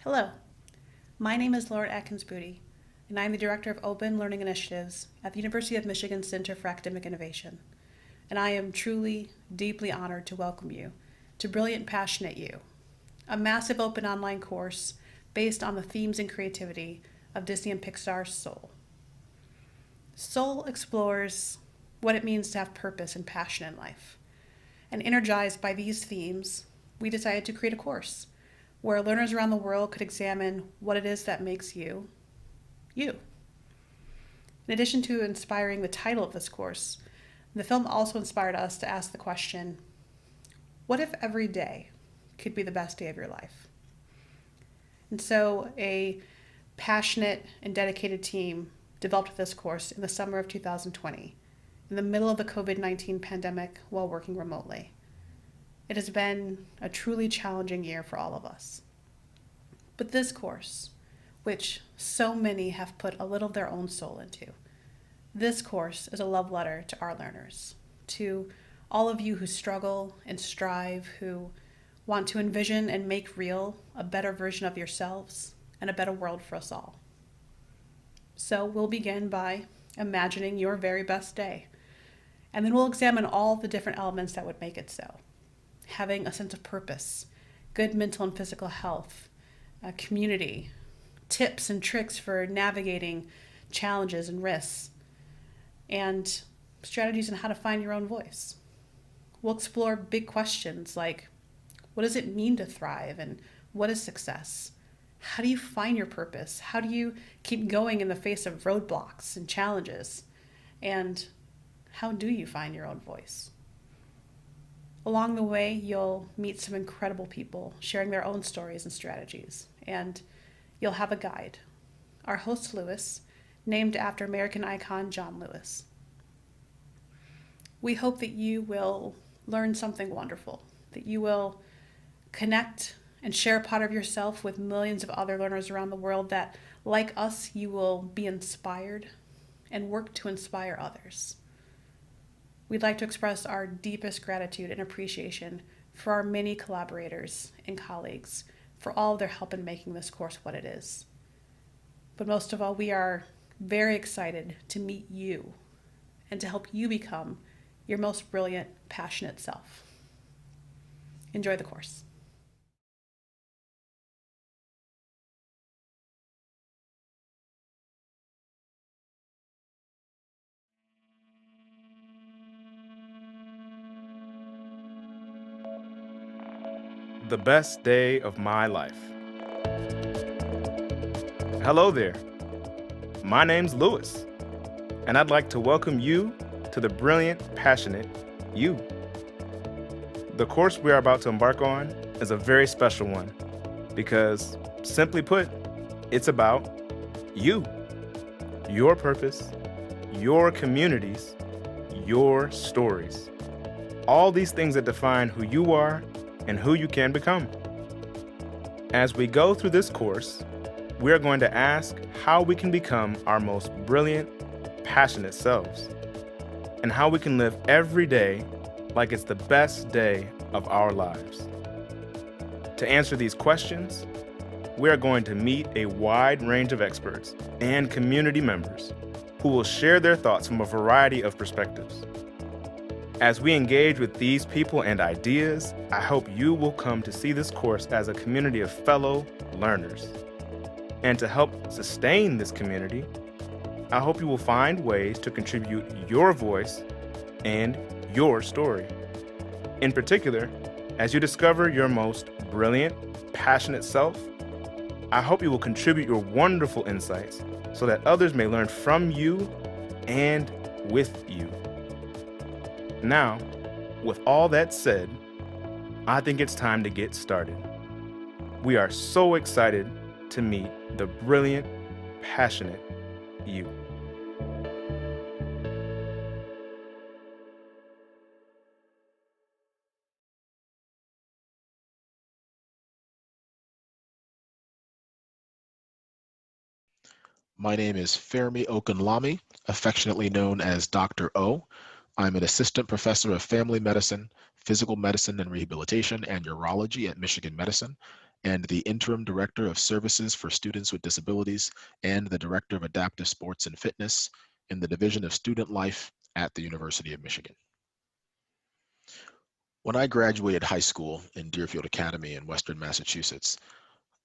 Hello, my name is Lauren Atkins Booty, and I am the Director of Open Learning Initiatives at the University of Michigan Center for Academic Innovation. And I am truly, deeply honored to welcome you to Brilliant Passionate You, a massive open online course based on the themes and creativity of Disney and Pixar's Soul. Soul explores what it means to have purpose and passion in life. And energized by these themes, we decided to create a course where learners around the world could examine what it is that makes you, you. In addition to inspiring the title of this course, the film also inspired us to ask the question, what if every day could be the best day of your life? And so a passionate and dedicated team developed this course in the summer of 2020, in the middle of the COVID-19 pandemic while working remotely. It has been a truly challenging year for all of us. But this course, which so many have put a little of their own soul into, this course is a love letter to our learners, to all of you who struggle and strive, who want to envision and make real a better version of yourselves and a better world for us all. So we'll begin by imagining your very best day, and then we'll examine all the different elements that would make it so. Having a sense of purpose, good mental and physical health, a community, tips and tricks for navigating challenges and risks, and strategies on how to find your own voice. We'll explore big questions like, what does it mean to thrive, and what is success? How do you find your purpose? How do you keep going in the face of roadblocks and challenges? And how do you find your own voice? Along the way, you'll meet some incredible people sharing their own stories and strategies, and you'll have a guide, our host Lewis, named after American icon John Lewis. We hope that you will learn something wonderful, that you will connect and share a part of yourself with millions of other learners around the world, that, like us, you will be inspired and work to inspire others. We'd like to express our deepest gratitude and appreciation for our many collaborators and colleagues for all of their help in making this course what it is. But most of all, we are very excited to meet you and to help you become your most brilliant, passionate self. Enjoy the course. The best day of my life. Hello there. My name's Lewis, and I'd like to welcome you to the Brilliant Passionate You. The course we are about to embark on is a very special one because, simply put, it's about you, your purpose, your communities, your stories. All these things that define who you are and who you can become. As we go through this course, we are going to ask how we can become our most brilliant, passionate selves, and how we can live every day like it's the best day of our lives. To answer these questions, we are going to meet a wide range of experts and community members who will share their thoughts from a variety of perspectives. As we engage with these people and ideas, I hope you will come to see this course as a community of fellow learners. And to help sustain this community, I hope you will find ways to contribute your voice and your story. In particular, as you discover your most brilliant, passionate self, I hope you will contribute your wonderful insights so that others may learn from you and with you. Now, with all that said, I think it's time to get started. We are so excited to meet the brilliant, passionate you. My name is Fermi Okunlami, affectionately known as Dr. O. I'm an assistant professor of family medicine, physical medicine and rehabilitation, and urology at Michigan Medicine, and the Interim Director of Services for Students with Disabilities and the Director of Adaptive Sports and Fitness in the Division of Student Life at the University of Michigan. When I graduated high school in Deerfield Academy in Western Massachusetts,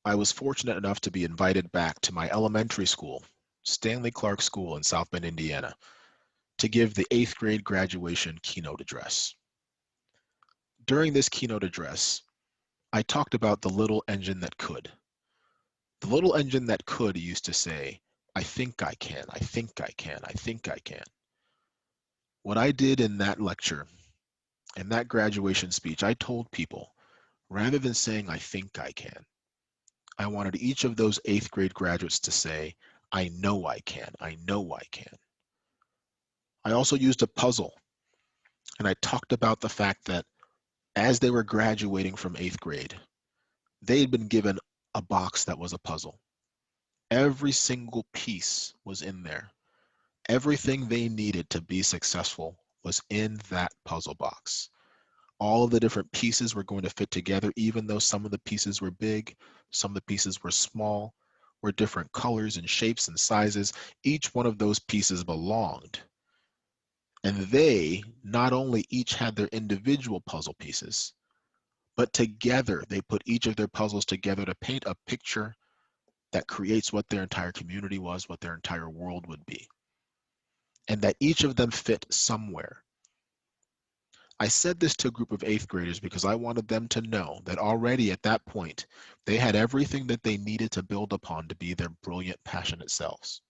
I was fortunate enough to be invited back to my elementary school, Stanley Clark School in South Bend, Indiana, to give the 8th grade graduation keynote address. During this keynote address, I talked about the little engine that could. The little engine that could used to say, I think I can, I think I can, I think I can. What I did in that lecture, in that graduation speech, I told people, rather than saying, I think I can, I wanted each of those 8th grade graduates to say, I know I can, I know I can. I also used a puzzle, and I talked about the fact that as they were graduating from 8th grade, they had been given a box that was a puzzle. Every single piece was in there. Everything they needed to be successful was in that puzzle box. All of the different pieces were going to fit together, even though some of the pieces were big, some of the pieces were small, were different colors and shapes and sizes. Each one of those pieces belonged. And they not only each had their individual puzzle pieces, but together they put each of their puzzles together to paint a picture that creates what their entire community was, what their entire world would be. And that each of them fit somewhere. I said this to a group of 8th graders because I wanted them to know that already at that point, they had everything that they needed to build upon to be their brilliant, passionate selves.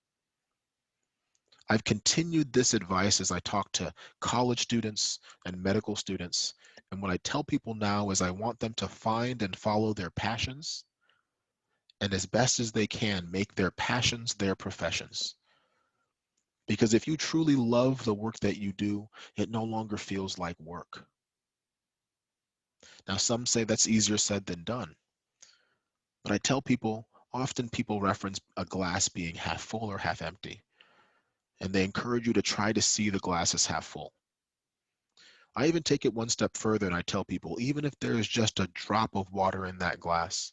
I've continued this advice as I talk to college students and medical students. And what I tell people now is I want them to find and follow their passions, and as best as they can, make their passions their professions. Because if you truly love the work that you do, it no longer feels like work. Now, some say that's easier said than done. But I tell people, often people reference a glass being half full or half empty. And they encourage you to try to see the glass as half full. I even take it one step further and I tell people, even if there is just a drop of water in that glass,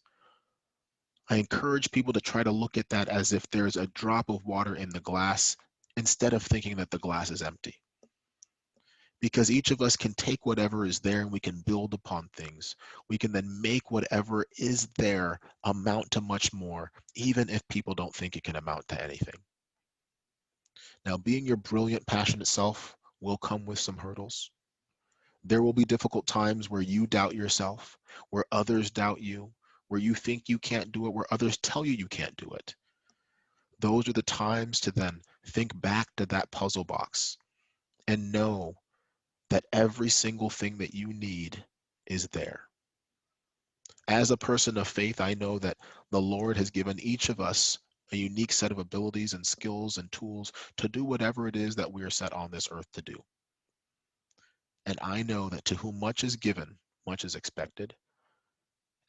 I encourage people to try to look at that as if there's a drop of water in the glass instead of thinking that the glass is empty. Because each of us can take whatever is there and we can build upon things. We can then make whatever is there amount to much more, even if people don't think it can amount to anything. Now, being your brilliant, passionate self will come with some hurdles. There will be difficult times where you doubt yourself, where others doubt you, where you think you can't do it, where others tell you you can't do it. Those are the times to then think back to that puzzle box and know that every single thing that you need is there. As a person of faith, I know that the Lord has given each of us a unique set of abilities and skills and tools to do whatever it is that we are set on this earth to do. And I know that to whom much is given, much is expected.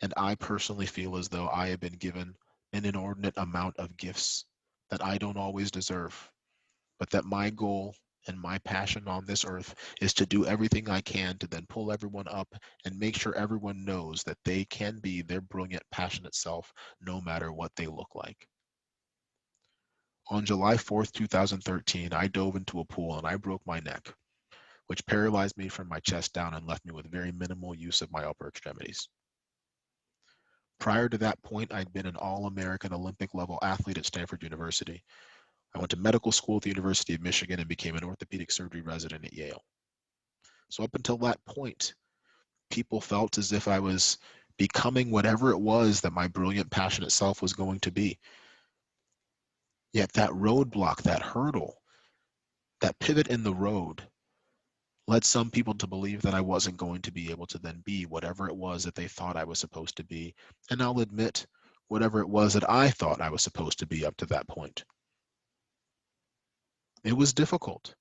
And I personally feel as though I have been given an inordinate amount of gifts that I don't always deserve, but that my goal and my passion on this earth is to do everything I can to then pull everyone up and make sure everyone knows that they can be their brilliant, passionate self no matter what they look like. On July 4th, 2013, I dove into a pool and I broke my neck, which paralyzed me from my chest down and left me with very minimal use of my upper extremities. Prior to that point, I'd been an All-American Olympic level athlete at Stanford University. I went to medical school at the University of Michigan and became an orthopedic surgery resident at Yale. So up until that point, people felt as if I was becoming whatever it was that my brilliant, passionate self was going to be. Yet that roadblock, that hurdle, that pivot in the road led some people to believe that I wasn't going to be able to then be whatever it was that they thought I was supposed to be. And I'll admit, whatever it was that I thought I was supposed to be up to that point. It was difficult.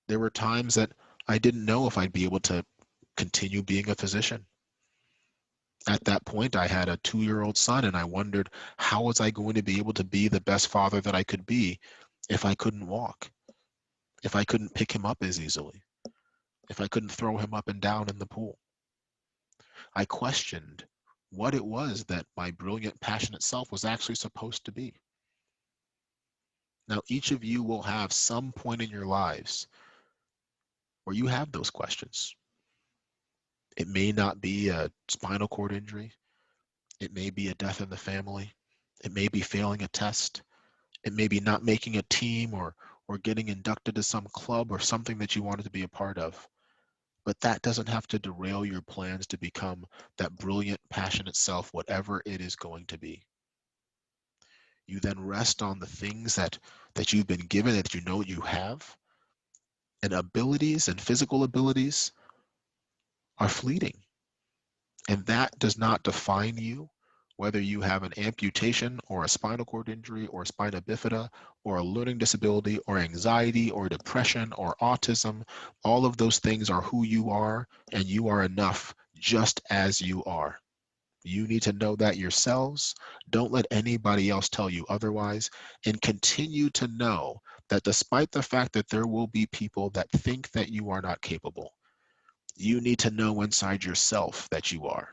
There were times that I didn't know if I'd be able to continue being a physician. At that point, I had a 2-year-old son, and I wondered, how was I going to be able to be the best father that I could be if I couldn't walk, if I couldn't pick him up as easily, if I couldn't throw him up and down in the pool? I questioned what it was that my brilliant, passionate self was actually supposed to be. Now, each of you will have some point in your lives where you have those questions. It may not be a spinal cord injury. It may be a death in the family. It may be failing a test. It may be not making a team or getting inducted to some club or something that you wanted to be a part of. But that doesn't have to derail your plans to become that brilliant, passionate self, whatever it is going to be. You then rest on the things that you've been given, that you know you have. And abilities and physical abilities are fleeting. And that does not define you, whether you have an amputation or a spinal cord injury or spina bifida or a learning disability or anxiety or depression or autism. All of those things are who you are, and you are enough just as you are. You need to know that yourselves. Don't let anybody else tell you otherwise, and continue to know that despite the fact that there will be people that think that you are not capable, you need to know inside yourself that you are.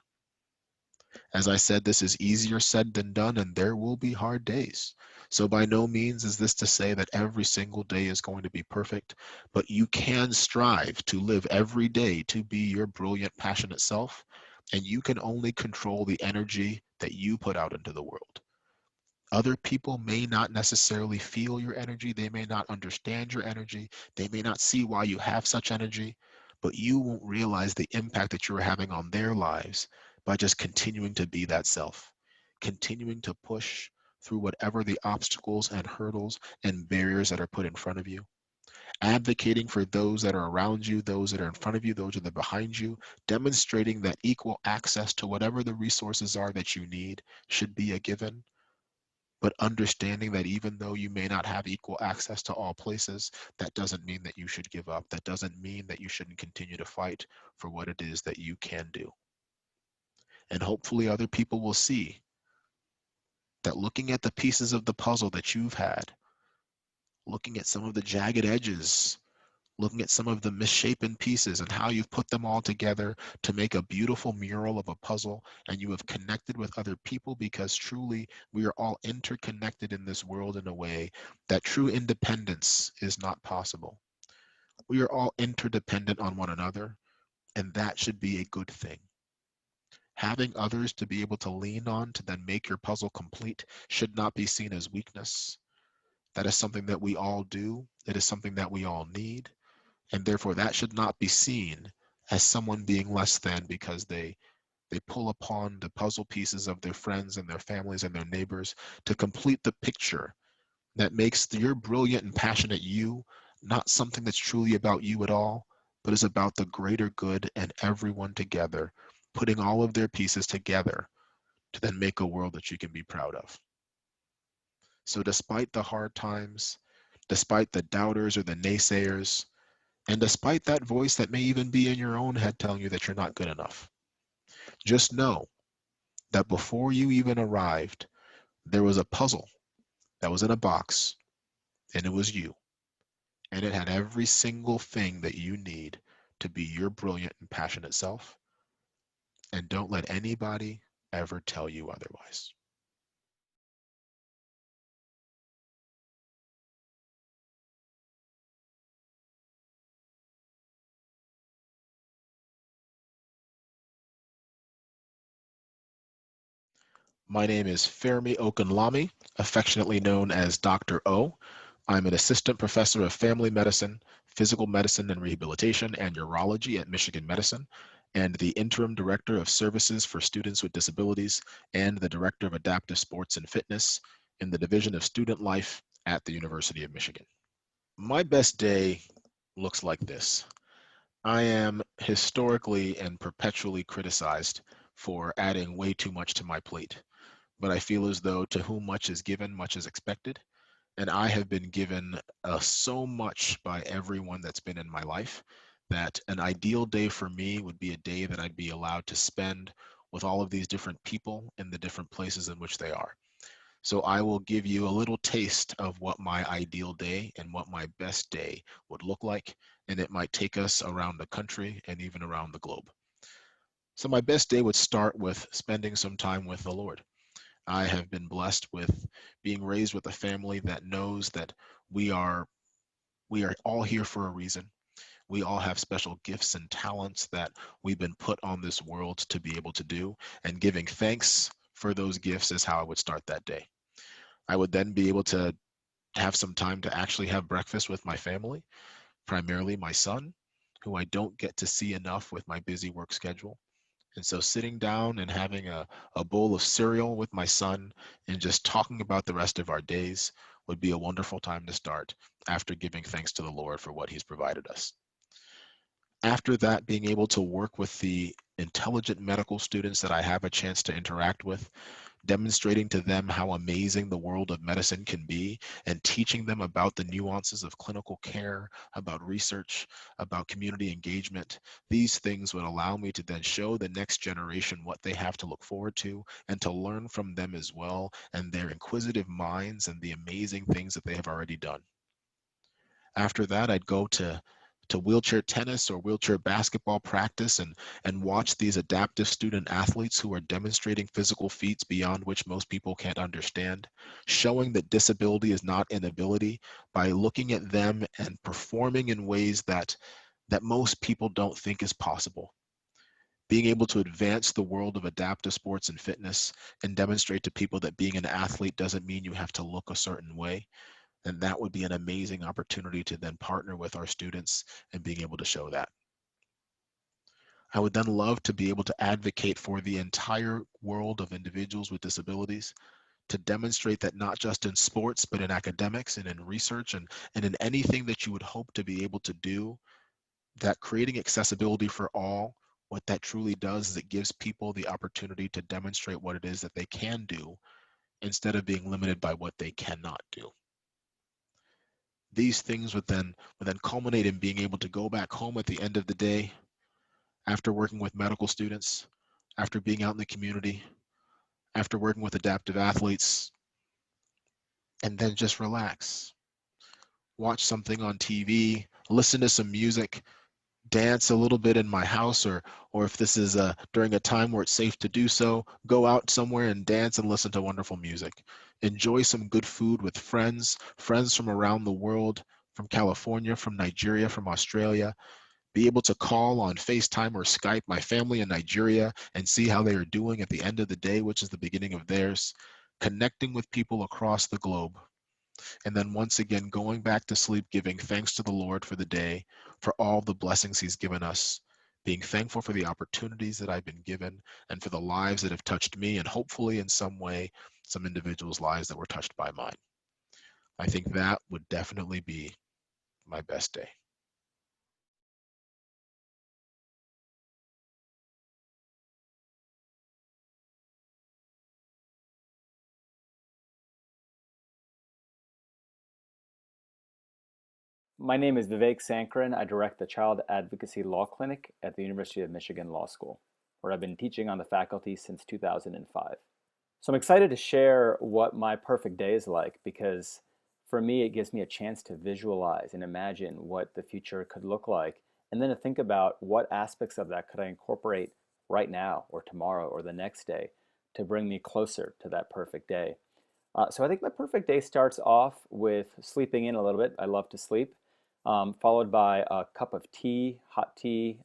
As I said, this is easier said than done, and there will be hard days. So by no means is this to say that every single day is going to be perfect, but you can strive to live every day to be your brilliant, passionate self, and you can only control the energy that you put out into the world. Other people may not necessarily feel your energy. They may not understand your energy. They may not see why you have such energy, but you won't realize the impact that you're having on their lives by just continuing to be that self, continuing to push through whatever the obstacles and hurdles and barriers that are put in front of you, advocating for those that are around you, those that are in front of you, those that are behind you, demonstrating that equal access to whatever the resources are that you need should be a given, but understanding that even though you may not have equal access to all places, that doesn't mean that you should give up. That doesn't mean that you shouldn't continue to fight for what it is that you can do. And hopefully other people will see that looking at the pieces of the puzzle that you've had, looking at some of the jagged edges, looking at some of the misshapen pieces and how you've put them all together to make a beautiful mural of a puzzle, and you have connected with other people, because truly we are all interconnected in this world in a way that true independence is not possible. We are all interdependent on one another, and that should be a good thing. Having others to be able to lean on to then make your puzzle complete should not be seen as weakness. That is something that we all do. It is something that we all need. And therefore that should not be seen as someone being less than because they pull upon the puzzle pieces of their friends and their families and their neighbors to complete the picture that makes your brilliant and passionate you not something that's truly about you at all, but is about the greater good and everyone together, putting all of their pieces together to then make a world that you can be proud of. So despite the hard times, despite the doubters or the naysayers, and despite that voice that may even be in your own head telling you that you're not good enough, just know that before you even arrived, there was a puzzle that was in a box, and it was you. And it had every single thing that you need to be your brilliant and passionate self. And don't let anybody ever tell you otherwise. My name is Fermi Okunlami, affectionately known as Dr. O. I'm an assistant professor of family medicine, physical medicine and rehabilitation, and urology at Michigan Medicine, and the interim director of services for students with disabilities and the director of adaptive sports and fitness in the Division of Student Life at the University of Michigan. My best day looks like this. I am historically and perpetually criticized for adding way too much to my plate, but I feel as though to whom much is given, much is expected. And I have been given so much by everyone that's been in my life that an ideal day for me would be a day that I'd be allowed to spend with all of these different people in the different places in which they are. So I will give you a little taste of what my ideal day and what my best day would look like, and it might take us around the country and even around the globe. So my best day would start with spending some time with the Lord. I have been blessed with being raised with a family that knows that we are we are all here for a reason. We all have special gifts and talents that we've been put on this world to be able to do, and giving thanks for those gifts is how I would start that day. I would then be able to have some time to actually have breakfast with my family, primarily my son, who I don't get to see enough with my busy work schedule. And so sitting down and having a bowl of cereal with my son and just talking about the rest of our days would be a wonderful time to start after giving thanks to the Lord for what he's provided us. After that, being able to work with the intelligent medical students that I have a chance to interact with, demonstrating to them how amazing the world of medicine can be, and teaching them about the nuances of clinical care, about research, about community engagement. These things would allow me to then show the next generation what they have to look forward to, and to learn from them as well, and their inquisitive minds and the amazing things that they have already done. After that, I'd go to wheelchair tennis or wheelchair basketball practice, and watch these adaptive student athletes who are demonstrating physical feats beyond which most people can't understand, showing that disability is not inability by looking at them and performing in ways that most people don't think is possible. Being able to advance the world of adaptive sports and fitness and demonstrate to people that being an athlete doesn't mean you have to look a certain way, and that would be an amazing opportunity to then partner with our students and being able to show that. I would then love to be able to advocate for the entire world of individuals with disabilities, to demonstrate that not just in sports, but in academics and in research, and in anything that you would hope to be able to do, that creating accessibility for all, what that truly does is it gives people the opportunity to demonstrate what it is that they can do instead of being limited by what they cannot do. These things would then culminate in being able to go back home at the end of the day after working with medical students, after being out in the community, after working with adaptive athletes, and then just relax. Watch something on TV, listen to some music, dance a little bit in my house, or if this is during a time where it's safe to do so, go out somewhere and dance and listen to wonderful music. Enjoy some good food with friends from around the world, from California, from Nigeria, from Australia. Be able to call on FaceTime or Skype my family in Nigeria and see how they are doing at the end of the day, which is the beginning of theirs. Connecting with people across the globe, and then once again going back to sleep, giving thanks to the Lord for the day, for all the blessings he's given us, being thankful for the opportunities that I've been given, and for the lives that have touched me, and hopefully in some way, some individuals' lives that were touched by mine. I think that would definitely be my best day. My name is Vivek Sankaran. I direct the Child Advocacy Law Clinic at the University of Michigan Law School, where I've been teaching on the faculty since 2005. So I'm excited to share what my perfect day is like, because for me, it gives me a chance to visualize and imagine what the future could look like, and then to think about what aspects of that could I incorporate right now or tomorrow or the next day to bring me closer to that perfect day. So I think my perfect day starts off with sleeping in a little bit. I love to sleep, followed by a cup of tea, hot tea,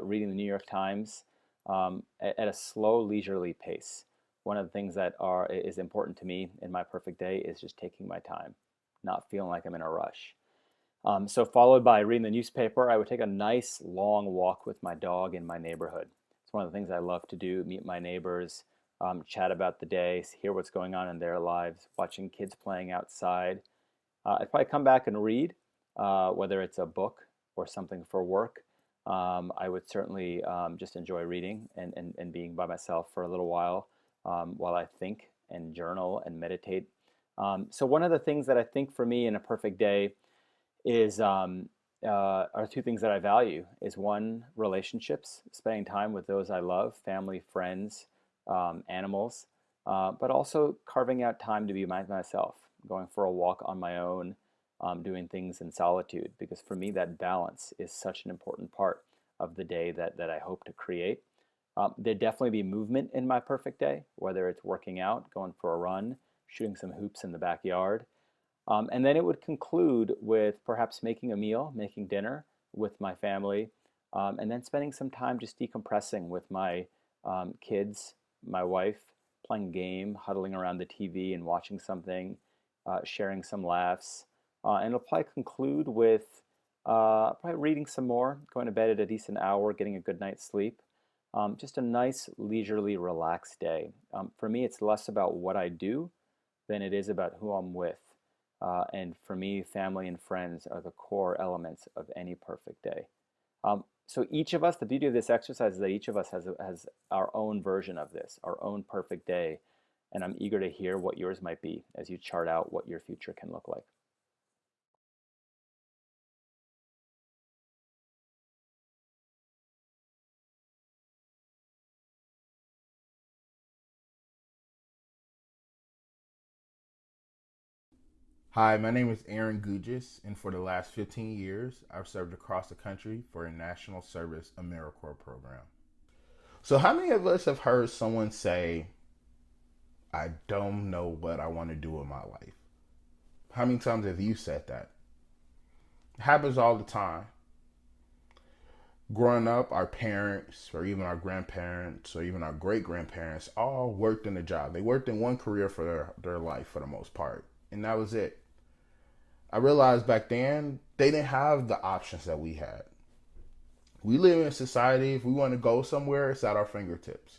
reading the New York Times at a slow, leisurely pace. One of the things that is important to me in my perfect day is just taking my time, not feeling like I'm in a rush. So followed by reading the newspaper, I would take a nice long walk with my dog in my neighborhood. It's one of the things I love to do, meet my neighbors, chat about the day, hear what's going on in their lives, watching kids playing outside. I'd probably come back and read, whether it's a book or something for work. I would certainly just enjoy reading and being by myself for a little while I think and journal and meditate. So one of the things that I think for me in a perfect day is are two things that I value. Is one, relationships, spending time with those I love, family, friends, animals, but also carving out time to be myself, going for a walk on my own, doing things in solitude, because for me that balance is such an important part of the day that I hope to create. There'd definitely be movement in my perfect day, whether it's working out, going for a run, shooting some hoops in the backyard. And then it would conclude with perhaps making a meal, making dinner with my family, and then spending some time just decompressing with my kids, my wife, playing a game, huddling around the TV and watching something, sharing some laughs. And it'll probably conclude with probably reading some more, going to bed at a decent hour, getting a good night's sleep. Just a nice, leisurely, relaxed day. For me, it's less about what I do than it is about who I'm with. And for me, family and friends are the core elements of any perfect day. So each of us, the beauty of this exercise is that each of us has our own version of this, our own perfect day. And I'm eager to hear what yours might be as you chart out what your future can look like. Hi, my name is Aaron Gugis, and for the last 15 years, I've served across the country for a National Service AmeriCorps program. So, how many of us have heard someone say, I don't know what I want to do with my life? How many times have you said that? It happens all the time. Growing up, our parents, or even our grandparents, or even our great grandparents, all worked in a job. They worked in one career for their life for the most part, and that was it. I realized back then they didn't have the options that we had. We live in a society, if we want to go somewhere, it's at our fingertips.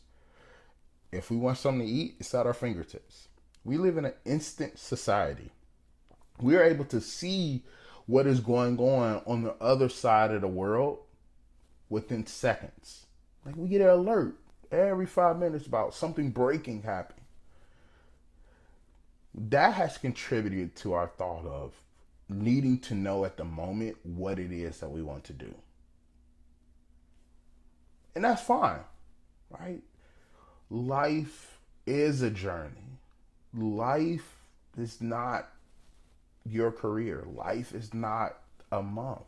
If we want something to eat, it's at our fingertips. We live in an instant society. We are able to see what is going on the other side of the world within seconds. Like, we get an alert every 5 minutes about something breaking happening. That has contributed to our thought of needing to know at the moment what it is that we want to do. And that's fine, right? Life is a journey. Life is not your career. Life is not a month.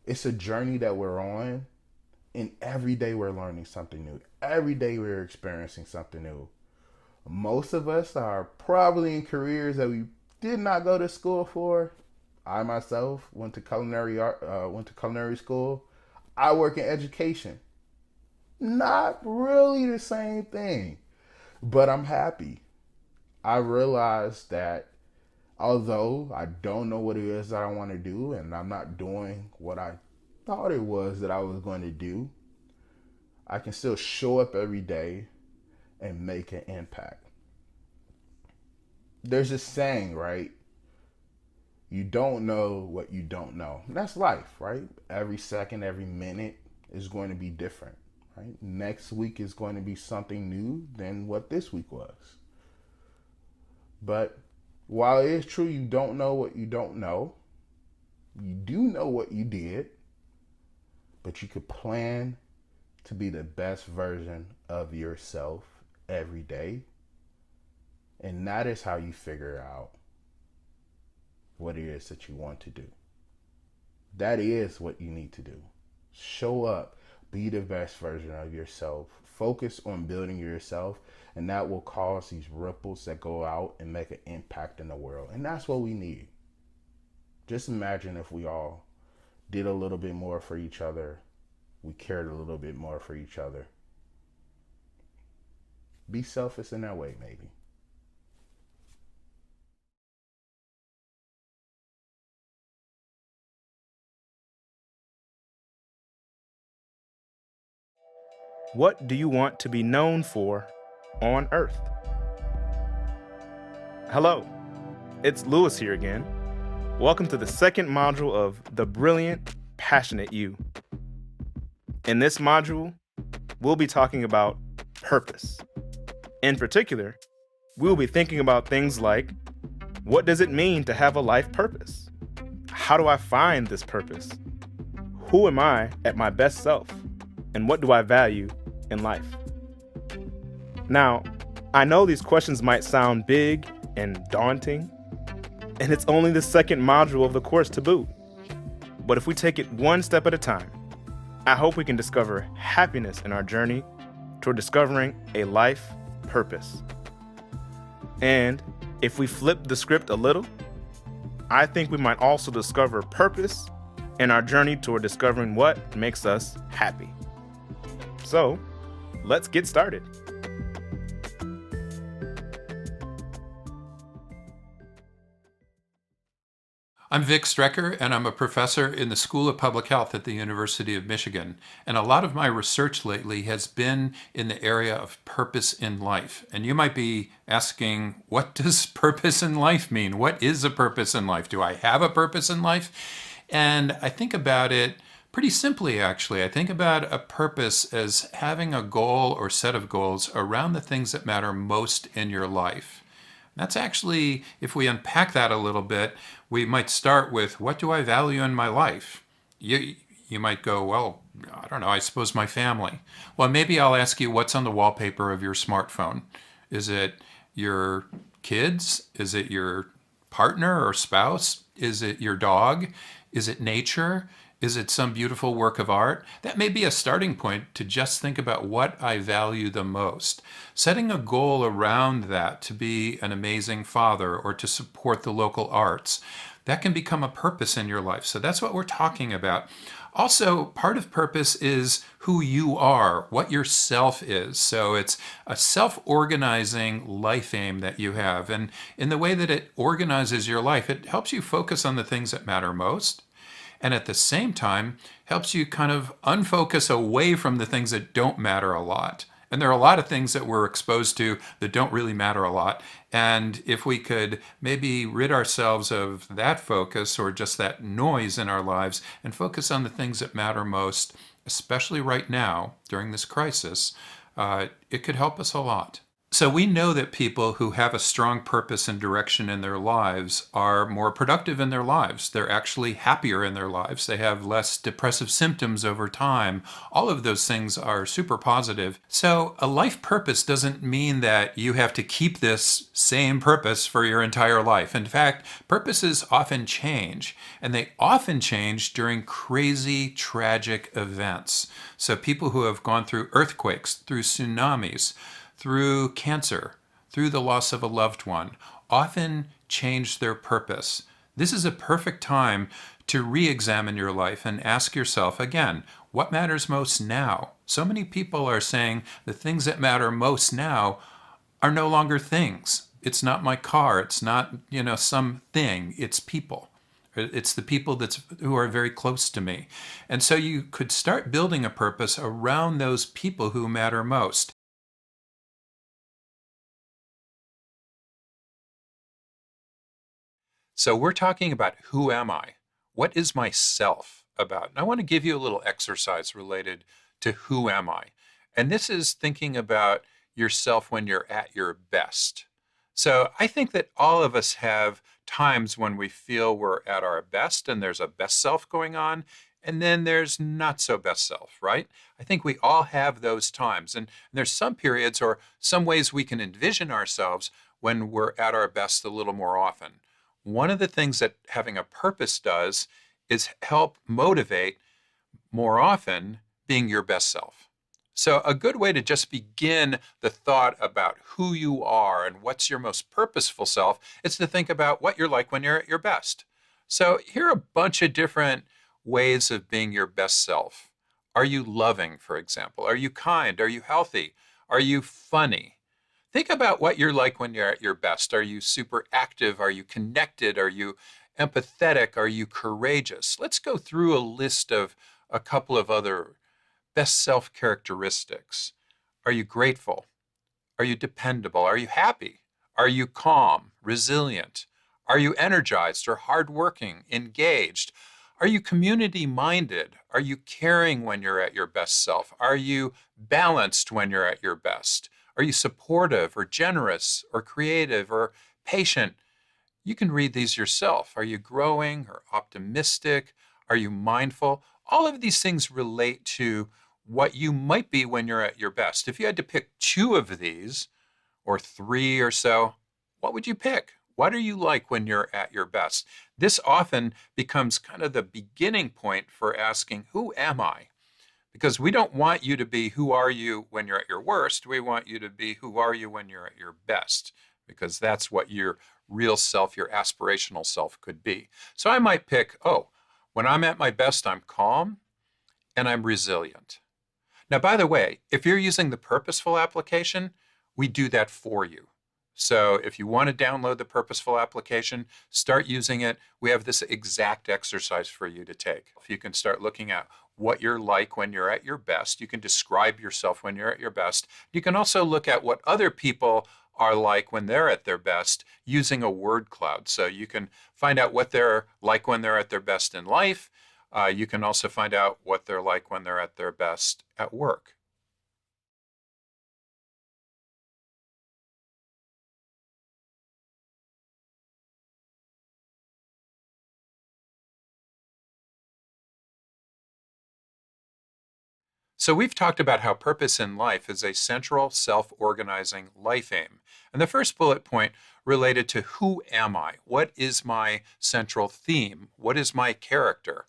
It's a journey that we're on, and every day we're learning something new. Every day we're experiencing something new. Most of us are probably in careers that we did not go to school for. I myself went to culinary school. I work in education. Not really the same thing, but I'm happy. I realized that although I don't know what it is that I want to do, and I'm not doing what I thought it was that I was going to do, I can still show up every day and make an impact. There's this saying, right? You don't know what you don't know. And that's life, right? Every second, every minute is going to be different, right? Next week is going to be something new than what this week was. But while it is true you don't know what you don't know, you do know what you did, but you could plan to be the best version of yourself every day. And that is how you figure out what it is that you want to do. That is what you need to do. Show up, be the best version of yourself. Focus on building yourself, and that will cause these ripples that go out and make an impact in the world. And that's what we need. Just imagine if we all did a little bit more for each other. We cared a little bit more for each other. Be selfish in that way, maybe. What do you want to be known for on Earth? Hello, it's Lewis here again. Welcome to the second module of The Brilliant, Passionate You. In this module, we'll be talking about purpose. In particular, we'll be thinking about things like, what does it mean to have a life purpose? How do I find this purpose? Who am I at my best self? And what do I value in life? Now, I know these questions might sound big and daunting, and it's only the second module of the course to boot. But if we take it one step at a time, I hope we can discover happiness in our journey toward discovering a life purpose. And if we flip the script a little, I think we might also discover purpose in our journey toward discovering what makes us happy. So, let's get started. I'm Vic Strecker, and I'm a professor in the School of Public Health at the University of Michigan. And a lot of my research lately has been in the area of purpose in life. And you might be asking, what does purpose in life mean? What is a purpose in life? Do I have a purpose in life? And I think about it pretty simply, actually. I think about a purpose as having a goal or set of goals around the things that matter most in your life. That's actually, if we unpack that a little bit, we might start with, what do I value in my life? You might go, well, I don't know, I suppose my family. Well, maybe I'll ask you, what's on the wallpaper of your smartphone? Is it your kids? Is it your partner or spouse? Is it your dog? Is it nature? Is it some beautiful work of art? That may be a starting point to just think about what I value the most. Setting a goal around that to be an amazing father or to support the local arts, that can become a purpose in your life. So that's what we're talking about. Also, part of purpose is who you are, what your self is. So it's a self-organizing life aim that you have. And in the way that it organizes your life, it helps you focus on the things that matter most. And at the same time, helps you kind of unfocus away from the things that don't matter a lot. And there are a lot of things that we're exposed to that don't really matter a lot. And if we could maybe rid ourselves of that focus or just that noise in our lives and focus on the things that matter most, especially right now during this crisis, it could help us a lot. So we know that people who have a strong purpose and direction in their lives are more productive in their lives. They're actually happier in their lives. They have less depressive symptoms over time. All of those things are super positive. So a life purpose doesn't mean that you have to keep this same purpose for your entire life. In fact, purposes often change, and they often change during crazy, tragic events. So people who have gone through earthquakes, through tsunamis, through cancer, through the loss of a loved one, often change their purpose. This is a perfect time to re-examine your life and ask yourself again, what matters most now? So many people are saying the things that matter most now are no longer things. It's not my car, it's not, some thing, it's people. It's the people who are very close to me. And so you could start building a purpose around those people who matter most. So we're talking about, who am I? What is myself about? And I want to give you a little exercise related to who am I? And this is thinking about yourself when you're at your best. So I think that all of us have times when we feel we're at our best and there's a best self going on, and then there's not so best self, right? I think we all have those times. And there's some periods or some ways we can envision ourselves when we're at our best a little more often. One of the things that having a purpose does is help motivate more often being your best self. So a good way to just begin the thought about who you are and what's your most purposeful self is to think about what you're like when you're at your best. So here are a bunch of different ways of being your best self. Are you loving, for example? Are you kind? Are you healthy? Are you funny? Think about what you're like when you're at your best. Are you super active? Are you connected? Are you empathetic? Are you courageous? Let's go through a list of a couple of other best self characteristics. Are you grateful? Are you dependable? Are you happy? Are you calm, resilient? Are you energized or hardworking, engaged? Are you community-minded? Are you caring when you're at your best self? Are you balanced when you're at your best? Are you supportive or generous or creative or patient? You can read these yourself. Are you growing or optimistic? Are you mindful? All of these things relate to what you might be when you're at your best. If you had to pick 2 of these, or 3 or so, what would you pick? What are you like when you're at your best? This often becomes kind of the beginning point for asking, who am I? because we don't want you to be who are you when you're at your worst. We want you to be who are you when you're at your best, because that's what your real self, your aspirational self could be. So I might pick, oh, when I'm at my best, I'm calm and I'm resilient. Now, by the way, if you're using the purposeful application, we do that for you. So if you want to download the purposeful application, start using it. We have this exact exercise for you to take. If you can start looking at what you're like when you're at your best, you can describe yourself when you're at your best. You can also look at what other people are like when they're at their best using a word cloud. So you can find out what they're like when they're at their best in life. You can also find out what they're like when they're at their best at work. So we've talked about how purpose in life is a central self-organizing life aim. And the first bullet point related to who am I? What is my central theme? What is my character?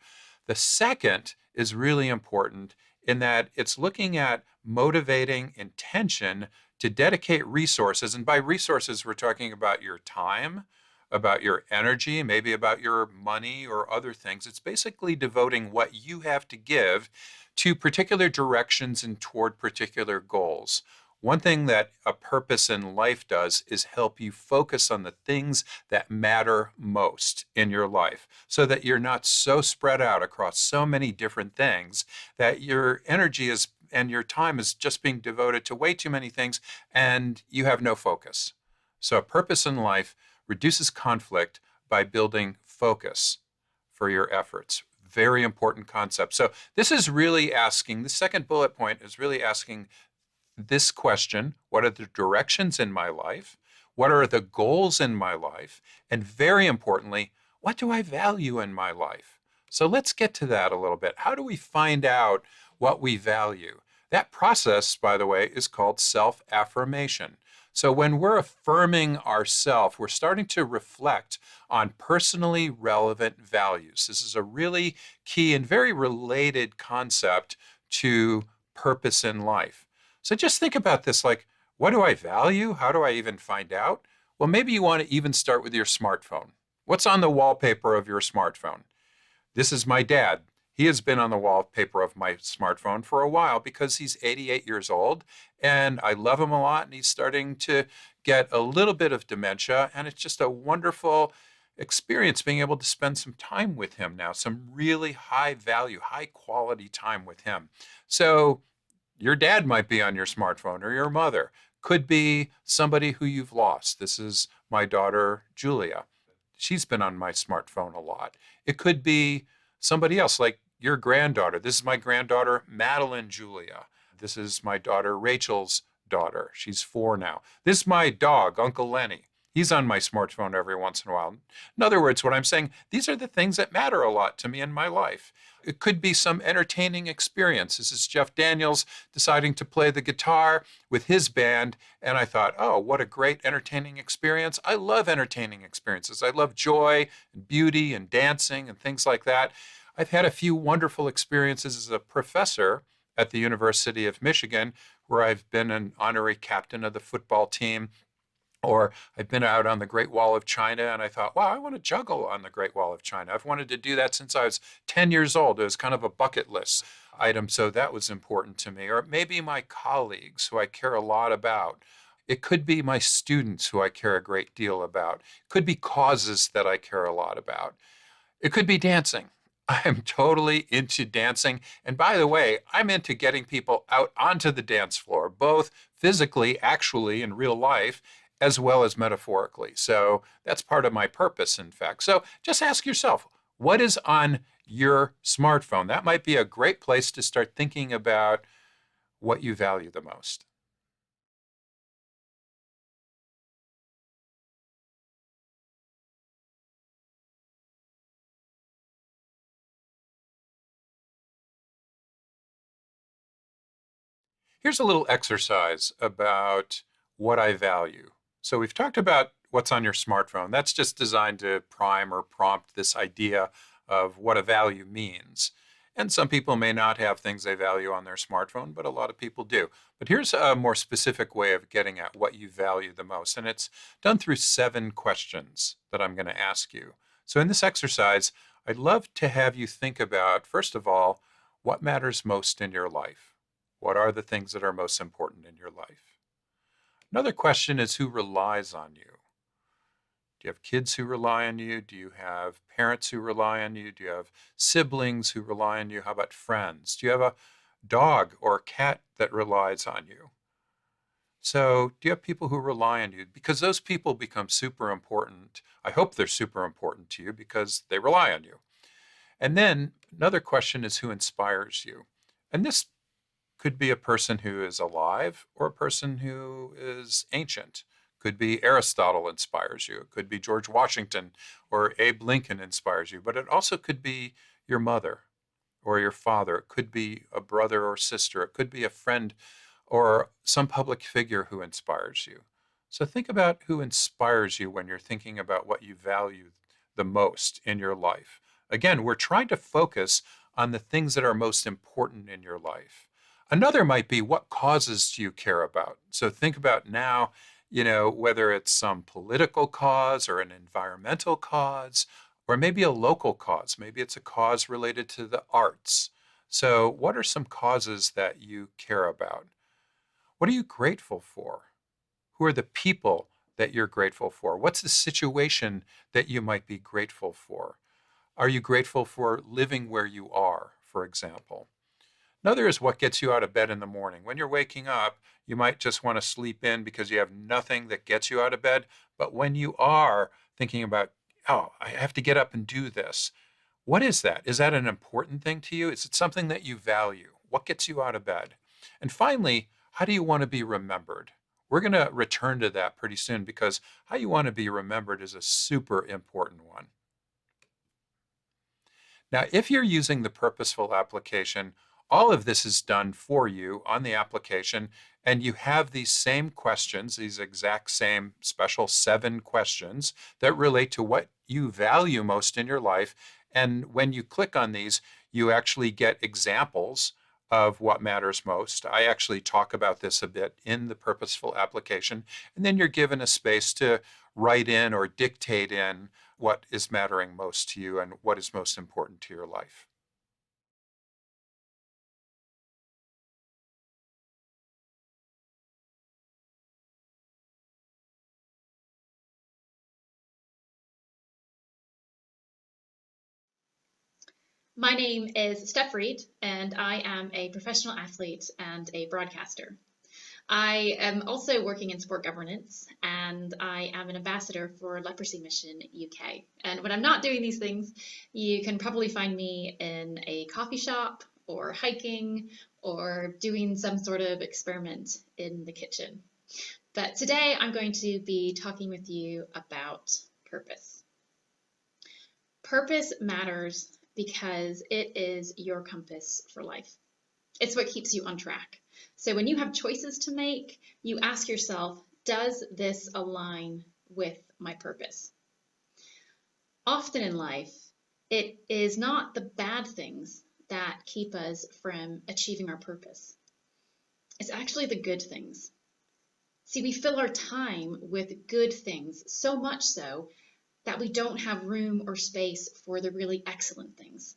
The second is really important in that it's looking at motivating intention to dedicate resources. And by resources, we're talking about your time, about your energy, maybe about your money or other things. It's basically devoting what you have to give to particular directions and toward particular goals. One thing that a purpose in life does is help you focus on the things that matter most in your life so that you're not so spread out across so many different things that your energy is and your time is just being devoted to way too many things and you have no focus. So a purpose in life reduces conflict by building focus for your efforts. Very important concept. So this is really asking, the second bullet point is really asking this question: what are the directions in my life? What are the goals in my life? And very importantly, what do I value in my life? So let's get to that a little bit. How do we find out what we value? That process, by the way, is called self-affirmation. So when we're affirming ourselves, we're starting to reflect on personally relevant values. This is a really key and very related concept to purpose in life. So just think about this, like, what do I value? How do I even find out? Well, maybe you want to even start with your smartphone. What's on the wallpaper of your smartphone? This is my dad. He has been on the wallpaper of my smartphone for a while because he's 88 years old and I love him a lot, and he's starting to get a little bit of dementia, and it's just a wonderful experience being able to spend some time with him now, some really high value, high quality time with him. So your dad might be on your smartphone, or your mother. Could be somebody who you've lost. This is my daughter, Julia. She's been on my smartphone a lot. It could be somebody else, like your granddaughter. This is my granddaughter, Madeline Julia. This is my daughter, Rachel's daughter. She's 4 now. This is my dog, Uncle Lenny. He's on my smartphone every once in a while. In other words, what I'm saying, these are the things that matter a lot to me in my life. It could be some entertaining experience. This is Jeff Daniels deciding to play the guitar with his band. And I thought, oh, what a great entertaining experience. I love entertaining experiences. I love joy and beauty and dancing and things like that. I've had a few wonderful experiences as a professor at the University of Michigan, where I've been an honorary captain of the football team. Or I've been out on the Great Wall of China and I thought, wow, I want to juggle on the Great Wall of China. I've wanted to do that since I was 10 years old. It was kind of a bucket list item, so that was important to me. Or maybe my colleagues who I care a lot about. It could be my students who I care a great deal about. It could be causes that I care a lot about. It could be dancing. I'm totally into dancing. And by the way, I'm into getting people out onto the dance floor, both physically, actually, in real life, as well as metaphorically. So that's part of my purpose, in fact. So just ask yourself, what is on your smartphone? That might be a great place to start thinking about what you value the most. Here's a little exercise about what I value. So we've talked about what's on your smartphone. That's just designed to prime or prompt this idea of what a value means. And some people may not have things they value on their smartphone, but a lot of people do. But here's a more specific way of getting at what you value the most. And it's done through 7 questions that I'm going to ask you. So in this exercise, I'd love to have you think about, first of all, what matters most in your life? What are the things that are most important in your life? Another question is, who relies on you? Do you have kids who rely on you? Do you have parents who rely on you? Do you have siblings who rely on you? How about friends? Do you have a dog or a cat that relies on you? So, do you have people who rely on you? Because those people become super important. I hope they're super important to you because they rely on you. And then another question is, who inspires you? And this could be a person who is alive or a person who is ancient. Could be Aristotle inspires you. It could be George Washington or Abe Lincoln inspires you. But it also could be your mother or your father. It could be a brother or sister. It could be a friend or some public figure who inspires you. So think about who inspires you when you're thinking about what you value the most in your life. Again, we're trying to focus on the things that are most important in your life. Another might be, what causes do you care about? So think about now, whether it's some political cause or an environmental cause, or maybe a local cause. Maybe it's a cause related to the arts. So what are some causes that you care about? What are you grateful for? Who are the people that you're grateful for? What's the situation that you might be grateful for? Are you grateful for living where you are, for example? Another is, what gets you out of bed in the morning. When you're waking up, you might just want to sleep in because you have nothing that gets you out of bed. But when you are thinking about, oh, I have to get up and do this, what is that? Is that an important thing to you? Is it something that you value? What gets you out of bed? And finally, how do you want to be remembered? We're going to return to that pretty soon because how you want to be remembered is a super important one. Now, if you're using the purposeful application, all of this is done for you on the application, and you have these same questions, these exact same special 7 questions that relate to what you value most in your life. And when you click on these, you actually get examples of what matters most. I actually talk about this a bit in the purposeful application, and then you're given a space to write in or dictate in what is mattering most to you and what is most important to your life. My name is Steph Reed, and I am a professional athlete and a broadcaster. I am also working in sport governance, and I am an ambassador for Leprosy Mission UK. And when I'm not doing these things, you can probably find me in a coffee shop or hiking or doing some sort of experiment in the kitchen. But today I'm going to be talking with you about purpose. Purpose matters because it is your compass for life. It's what keeps you on track. So when you have choices to make, you ask yourself, does this align with my purpose? Often in life, it is not the bad things that keep us from achieving our purpose. It's actually the good things. See, we fill our time with good things, so much so that we don't have room or space for the really excellent things.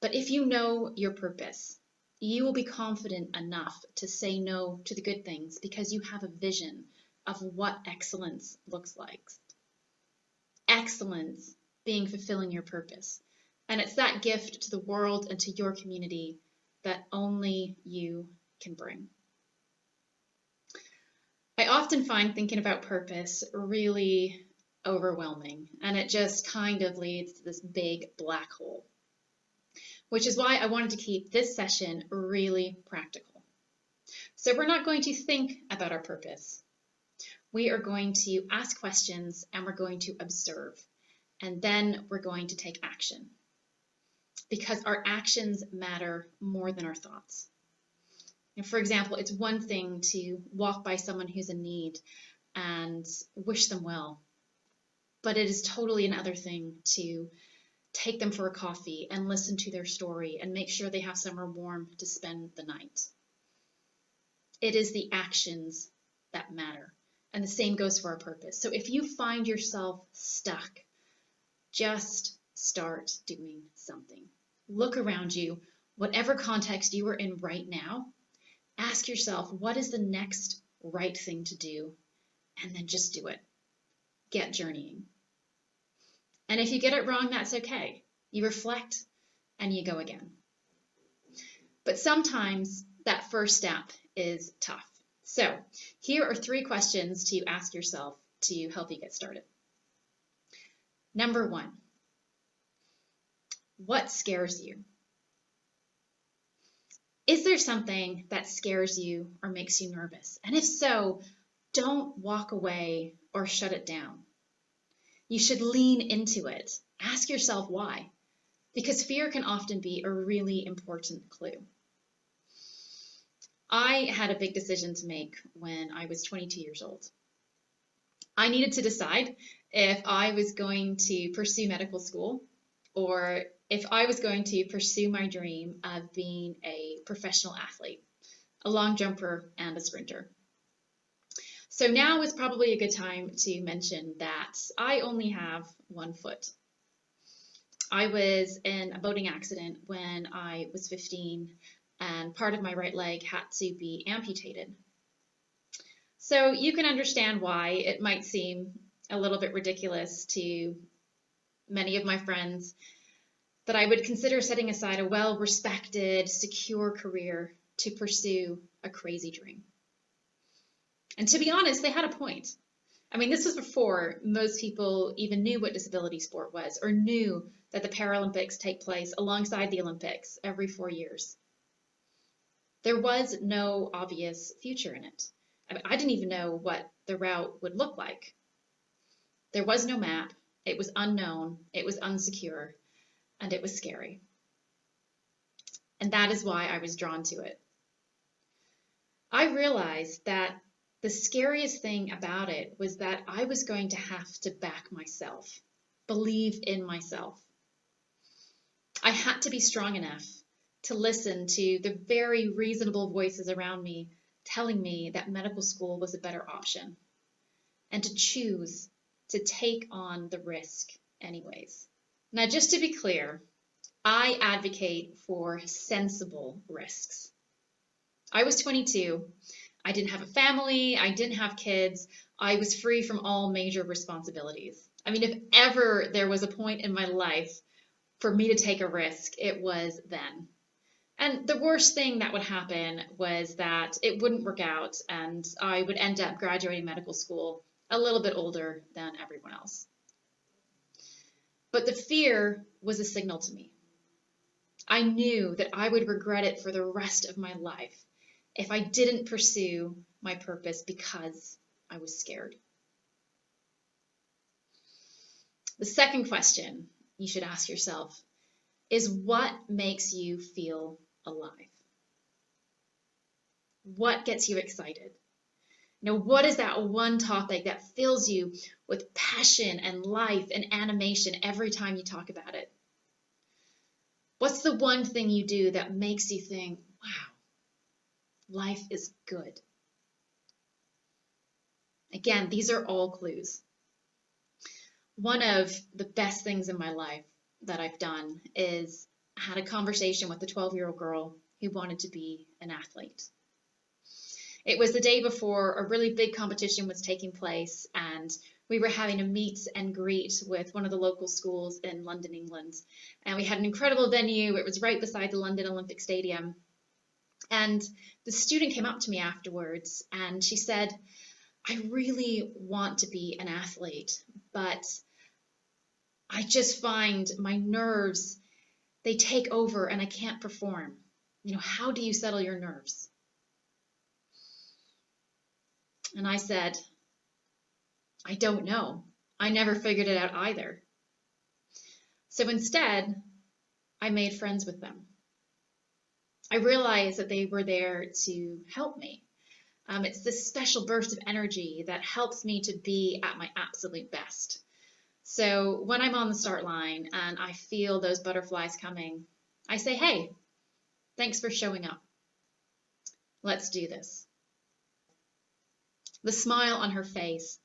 But if you know your purpose, you will be confident enough to say no to the good things because you have a vision of what excellence looks like. Excellence being fulfilling your purpose. And it's that gift to the world and to your community that only you can bring. I often find thinking about purpose really overwhelming, and it just kind of leads to this big black hole, which is why I wanted to keep this session really practical. So we're not going to think about our purpose. We are going to ask questions and we're going to observe, and then we're going to take action because our actions matter more than our thoughts. And for example, it's one thing to walk by someone who's in need and wish them well, but it is totally another thing to take them for a coffee and listen to their story and make sure they have somewhere warm to spend the night. It is the actions that matter. And the same goes for our purpose. So if you find yourself stuck, just start doing something. Look around you, whatever context you are in right now, ask yourself, what is the next right thing to do? And then just do it. Get journeying. And if you get it wrong, that's okay. You reflect and you go again. But sometimes that first step is tough. So here are 3 questions to ask yourself to help you get started. Number 1, what scares you? Is there something that scares you or makes you nervous? And if so, don't walk away or shut it down. You should lean into it. Ask yourself why, because fear can often be a really important clue. I had a big decision to make when I was 22 years old. I needed to decide if I was going to pursue medical school or if I was going to pursue my dream of being a professional athlete, a long jumper and a sprinter. So now is probably a good time to mention that I only have one foot. I was in a boating accident when I was 15, and part of my right leg had to be amputated. So you can understand why it might seem a little bit ridiculous to many of my friends that I would consider setting aside a well-respected, secure career to pursue a crazy dream. And to be honest, they had a point. I mean, this was before most people even knew what disability sport was or knew that the Paralympics take place alongside the Olympics every 4 years. There was no obvious future in it. I mean, I didn't even know what the route would look like. There was no map. It was unknown. It was unsecure. And it was scary. And that is why I was drawn to it. I realized that the scariest thing about it was that I was going to have to back myself, believe in myself. I had to be strong enough to listen to the very reasonable voices around me telling me that medical school was a better option, and to choose to take on the risk anyways. Now, just to be clear, I advocate for sensible risks. I was 22. I didn't have a family. I didn't have kids. I was free from all major responsibilities. I mean, if ever there was a point in my life for me to take a risk, it was then. And the worst thing that would happen was that it wouldn't work out and I would end up graduating medical school a little bit older than everyone else. But the fear was a signal to me. I knew that I would regret it for the rest of my life if I didn't pursue my purpose because I was scared. The second question you should ask yourself is, what makes you feel alive? What gets you excited? You know, what is that one topic that fills you with passion and life and animation every time you talk about it? What's the one thing you do that makes you think, wow, life is good? Again, these are all clues. One of the best things in my life that I've done is I had a conversation with a 12-year-old girl who wanted to be an athlete. It was the day before a really big competition was taking place, and we were having a meet and greet with one of the local schools in London, England. And we had an incredible venue. It was right beside the London Olympic Stadium. And the student came up to me afterwards and she said, I really want to be an athlete, but I just find my nerves, they take over and I can't perform. You know, how do you settle your nerves? And I said, I don't know. I never figured it out either. So instead, I made friends with them. I realized that they were there to help me. It's this special burst of energy that helps me to be at my absolute best. So when I'm on the start line and I feel those butterflies coming, I say, hey, thanks for showing up. Let's do this. The smile on her face,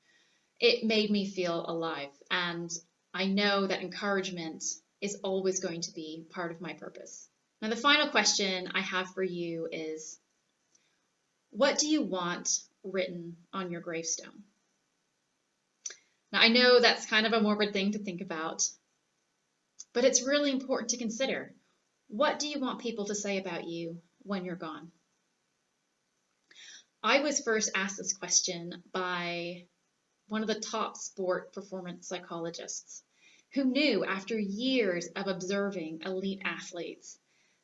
it made me feel alive. And I know that encouragement is always going to be part of my purpose. Now, the final question I have for you is, what do you want written on your gravestone? Now, I know that's kind of a morbid thing to think about, but it's really important to consider. What do you want people to say about you when you're gone? I was first asked this question by one of the top sport performance psychologists who knew after years of observing elite athletes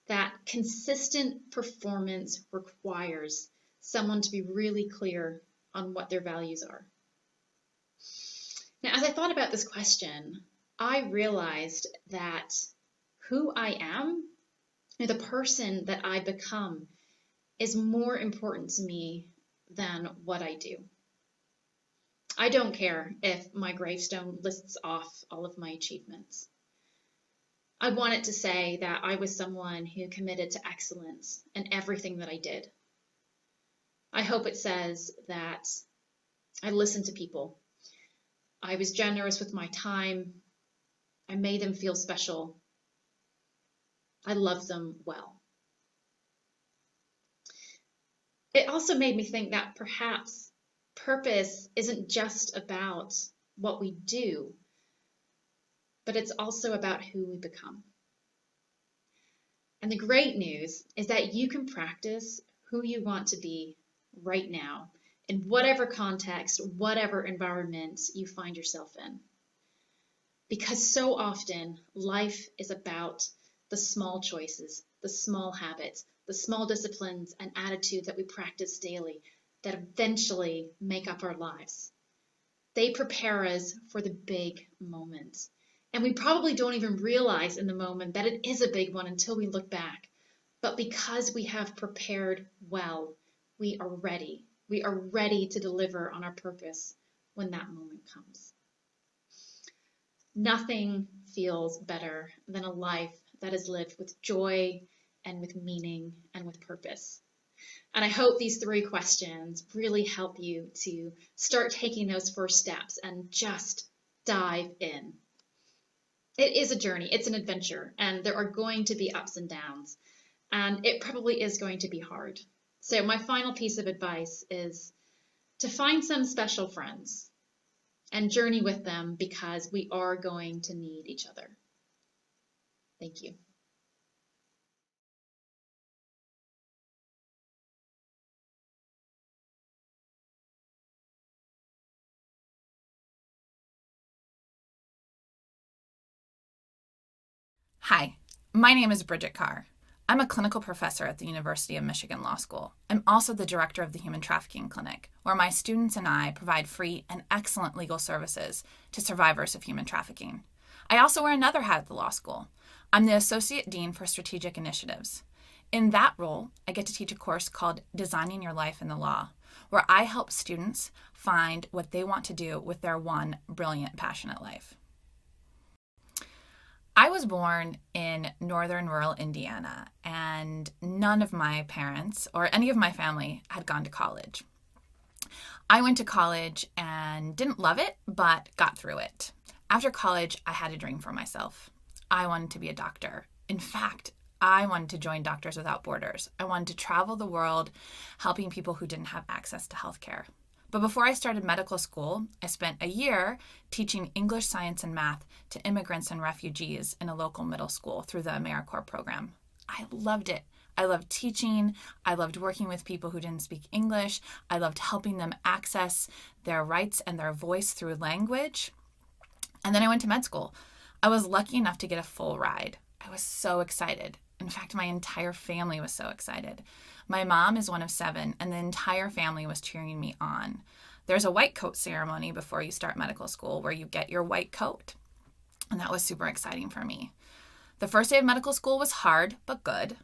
that consistent performance requires someone to be really clear on what their values are. Now, as I thought about this question, I realized that who I am, the person that I become, is more important to me than what I do. I don't care if my gravestone lists off all of my achievements. I want it to say that I was someone who committed to excellence in everything that I did. I hope it says that I listened to people. I was generous with my time. I made them feel special. I loved them well. It also made me think that perhaps purpose isn't just about what we do, but it's also about who we become. And the great news is that you can practice who you want to be right now, in whatever context, whatever environment you find yourself in. Because so often, life is about the small choices, the small habits, the small disciplines and attitudes that we practice daily that eventually make up our lives. They prepare us for the big moments. And we probably don't even realize in the moment that it is a big one until we look back. But because we have prepared well, we are ready. We are ready to deliver on our purpose when that moment comes. Nothing feels better than a life that is lived with joy and with meaning and with purpose. And I hope these 3 questions really help you to start taking those first steps and just dive in. It is a journey, it's an adventure, and there are going to be ups and downs, and it probably is going to be hard. So my final piece of advice is to find some special friends and journey with them, because we are going to need each other. Thank you. Hi, my name is Bridget Carr. I'm a clinical professor at the University of Michigan Law School. I'm also the director of the Human Trafficking Clinic, where my students and I provide free and excellent legal services to survivors of human trafficking. I also wear another hat at the law school. I'm the Associate Dean for Strategic Initiatives. In that role, I get to teach a course called Designing Your Life in the Law, where I help students find what they want to do with their one brilliant, passionate life. I was born in northern rural Indiana, and none of my parents or any of my family had gone to college. I went to college and didn't love it, but got through it. After college, I had a dream for myself. I wanted to be a doctor. In fact, I wanted to join Doctors Without Borders. I wanted to travel the world helping people who didn't have access to healthcare. But before I started medical school, I spent a year teaching English, science, and math to immigrants and refugees in a local middle school through the AmeriCorps program. I loved it. I loved teaching. I loved working with people who didn't speak English. I loved helping them access their rights and their voice through language. And then I went to med school. I was lucky enough to get a full ride. I was so excited. In fact, my entire family was so excited. My mom is one of 7, and the entire family was cheering me on. There's a white coat ceremony before you start medical school where you get your white coat, and that was super exciting for me. The first day of medical school was hard, but good.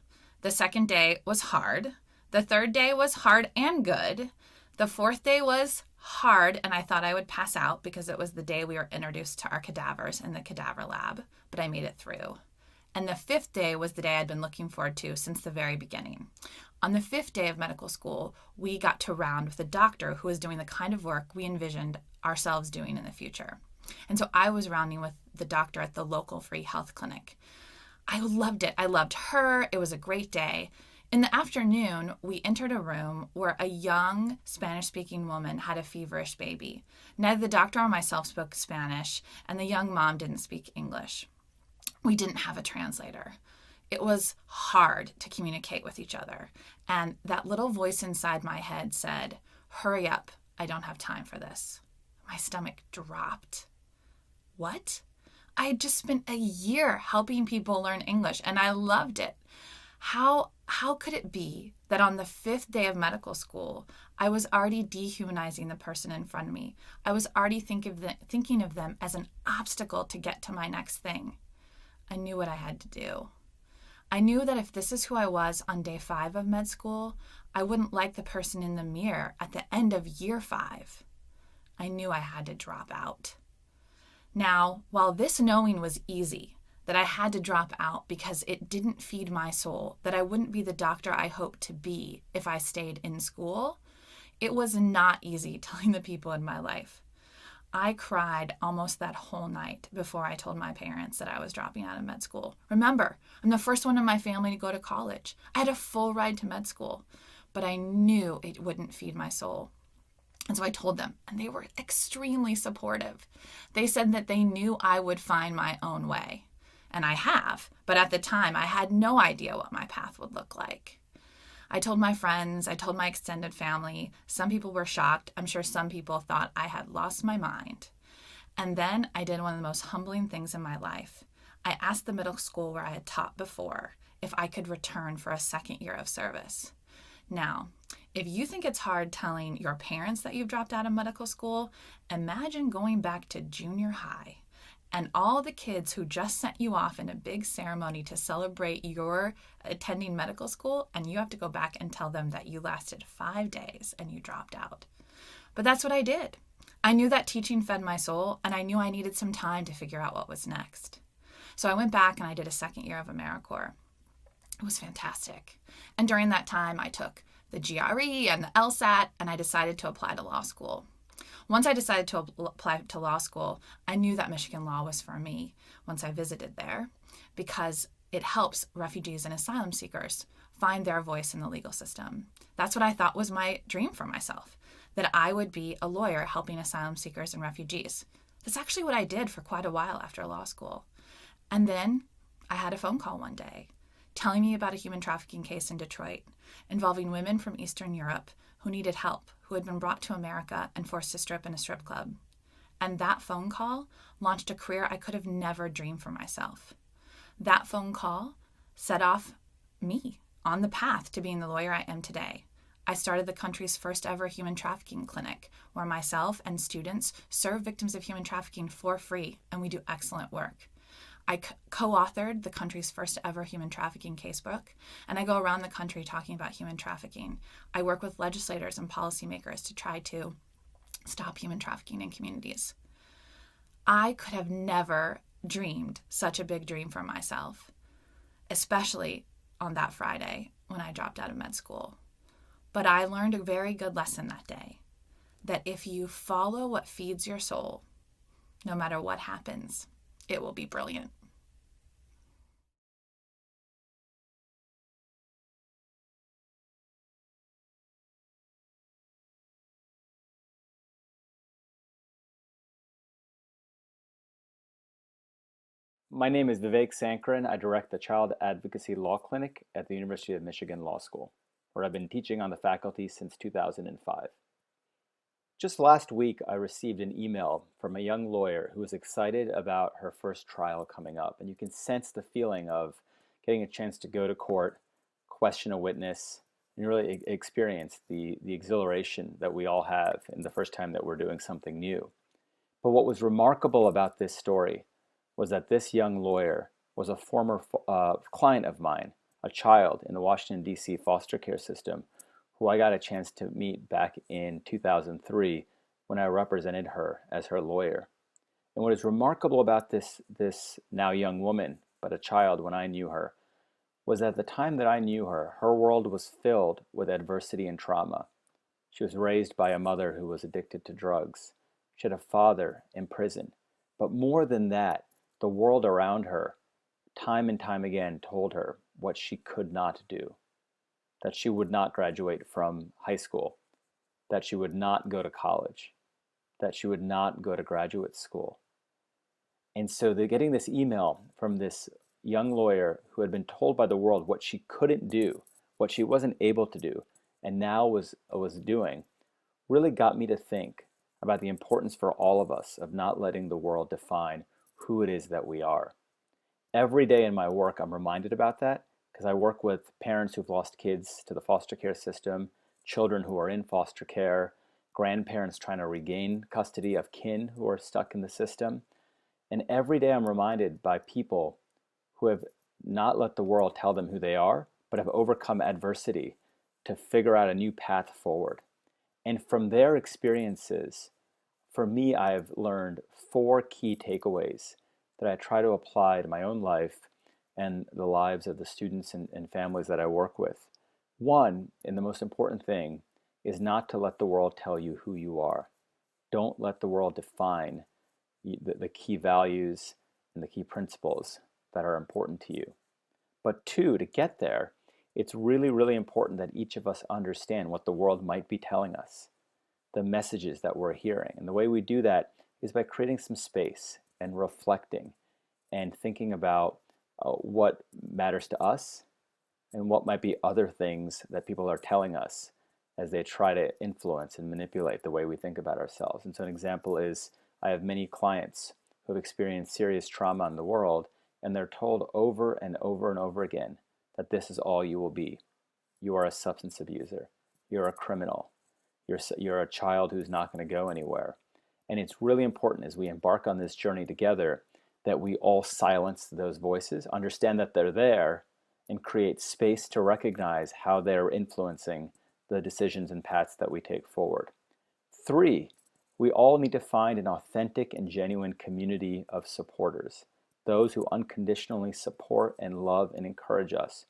The second day was hard. The third day was hard and good. The fourth day was hard, and I thought I would pass out because it was the day we were introduced to our cadavers in the cadaver lab, but I made it through. And the fifth day was the day I'd been looking forward to since the very beginning. On the fifth day of medical school, we got to round with a doctor who was doing the kind of work we envisioned ourselves doing in the future. And so I was rounding with the doctor at the local free health clinic. I loved it. I loved her. It was a great day. In the afternoon, we entered a room where a young Spanish-speaking woman had a feverish baby. Neither the doctor or myself spoke Spanish, and the young mom didn't speak English. We didn't have a translator. It was hard to communicate with each other. And that little voice inside my head said, "Hurry up, I don't have time for this." My stomach dropped. What? I had just spent a year helping people learn English, and I loved it. How could it be that on the fifth day of medical school, I was already dehumanizing the person in front of me? I was already thinking of them as an obstacle to get to my next thing. I knew what I had to do. I knew that if this is who I was on day 5 of med school, I wouldn't like the person in the mirror at the end of year 5. I knew I had to drop out. Now, while this knowing was easy, that I had to drop out because it didn't feed my soul, that I wouldn't be the doctor I hoped to be if I stayed in school, it was not easy telling the people in my life. I cried almost that whole night before I told my parents that I was dropping out of med school. Remember, I'm the first one in my family to go to college. I had a full ride to med school, but I knew it wouldn't feed my soul. And so I told them, and they were extremely supportive. They said that they knew I would find my own way. And I have, but at the time I had no idea what my path would look like. I told my friends, I told my extended family. Some people were shocked. I'm sure some people thought I had lost my mind. And then I did one of the most humbling things in my life. I asked the middle school where I had taught before if I could return for a second year of service. Now, if you think it's hard telling your parents that you've dropped out of medical school, imagine going back to junior high and all the kids who just sent you off in a big ceremony to celebrate your attending medical school, and you have to go back and tell them that you lasted 5 days and you dropped out. But that's what I did. I knew that teaching fed my soul, and I knew I needed some time to figure out what was next. So I went back and I did a second year of AmeriCorps. It was fantastic. And during that time, I took the GRE and the LSAT, and I decided to apply to law school. Once I decided to apply to law school, I knew that Michigan law was for me once I visited there, because it helps refugees and asylum seekers find their voice in the legal system. That's what I thought was my dream for myself, that I would be a lawyer helping asylum seekers and refugees. That's actually what I did for quite a while after law school. And then I had a phone call one day telling me about a human trafficking case in Detroit involving women from Eastern Europe who needed help, who had been brought to America and forced to strip in a strip club. And that phone call launched a career I could have never dreamed for myself. That phone call set off me on the path to being the lawyer I am today. I started the country's first ever human trafficking clinic, where myself and students serve victims of human trafficking for free, and we do excellent work. I co-authored the country's first ever human trafficking casebook, and I go around the country talking about human trafficking. I work with legislators and policymakers to try to stop human trafficking in communities. I could have never dreamed such a big dream for myself, especially on that Friday when I dropped out of med school. But I learned a very good lesson that day, that if you follow what feeds your soul, no matter what happens, it will be brilliant. My name is Vivek Sankaran. I direct the Child Advocacy Law Clinic at the University of Michigan Law School, where I've been teaching on the faculty since 2005. Just last week, I received an email from a young lawyer who was excited about her first trial coming up. And you can sense the feeling of getting a chance to go to court, question a witness, and really experience the exhilaration that we all have in the first time that we're doing something new. But what was remarkable about this story was that this young lawyer was a former client of mine, a child in the Washington, D.C. foster care system, who I got a chance to meet back in 2003 when I represented her as her lawyer. And what is remarkable about this now young woman, but a child when I knew her, was at the time that I knew her, her world was filled with adversity and trauma. She was raised by a mother who was addicted to drugs. She had a father in prison. But more than that, the world around her, time and time again, told her what she could not do. That she would not graduate from high school, that she would not go to college, that she would not go to graduate school. And so getting this email from this young lawyer who had been told by the world what she couldn't do, what she wasn't able to do, and now was doing, really got me to think about the importance for all of us of not letting the world define who it is that we are. Every day in my work, I'm reminded about that because I work with parents who've lost kids to the foster care system, children who are in foster care, grandparents trying to regain custody of kin who are stuck in the system. And every day I'm reminded by people who have not let the world tell them who they are, but have overcome adversity to figure out a new path forward. And from their experiences, for me, I've learned 4 key takeaways that I try to apply to my own life and the lives of the students and families that I work with. One, and the most important thing, is not to let the world tell you who you are. Don't let the world define the key values and the key principles that are important to you. But 2, to get there, it's really, really important that each of us understand what the world might be telling us, the messages that we're hearing. And the way we do that is by creating some space and reflecting and thinking about what matters to us and what might be other things that people are telling us as they try to influence and manipulate the way we think about ourselves. And so an example is I have many clients who have experienced serious trauma in the world, and they're told over and over and over again that this is all you will be. You are a substance abuser. You're a criminal. You're a child who's not going to go anywhere. And it's really important as we embark on this journey together that we all silence those voices, understand that they're there, and create space to recognize how they're influencing the decisions and paths that we take forward. 3, we all need to find an authentic and genuine community of supporters, those who unconditionally support and love and encourage us,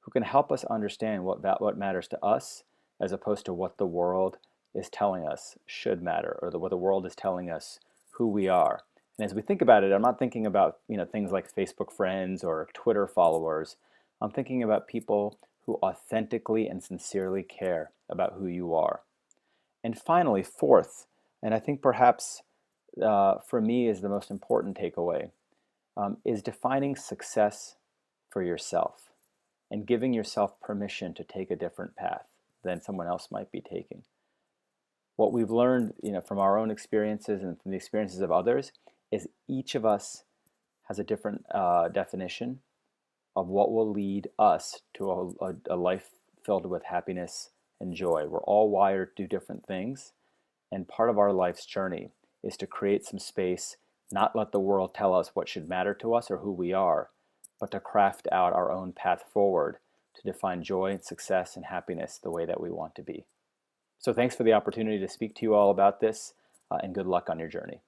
who can help us understand what matters to us as opposed to what the world is telling us should matter, or what the world is telling us who we are. And as we think about it, I'm not thinking about things like Facebook friends or Twitter followers. I'm thinking about people who authentically and sincerely care about who you are. And finally, 4th, and I think perhaps for me is the most important takeaway, is defining success for yourself and giving yourself permission to take a different path than someone else might be taking. What we've learned, from our own experiences and from the experiences of others, is each of us has a different definition of what will lead us to a life filled with happiness and joy. We're all wired to do different things, and part of our life's journey is to create some space, not let the world tell us what should matter to us or who we are, but to craft out our own path forward to define joy and success and happiness the way that we want to be. So thanks for the opportunity to speak to you all about this, and good luck on your journey.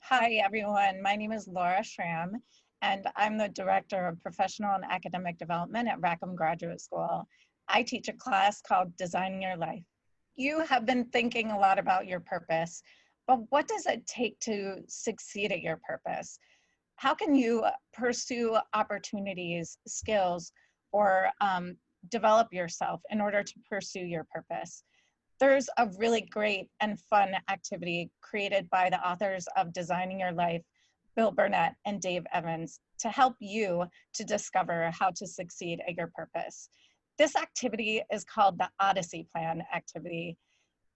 Hi, everyone. My name is Laura Schramm, and I'm the Director of Professional and Academic Development at Rackham Graduate School. I teach a class called Designing Your Life. You have been thinking a lot about your purpose, but what does it take to succeed at your purpose? How can you pursue opportunities, skills, or develop yourself in order to pursue your purpose? There's a really great and fun activity created by the authors of Designing Your Life, Bill Burnett and Dave Evans, to help you to discover how to succeed at your purpose. This activity is called the Odyssey Plan activity.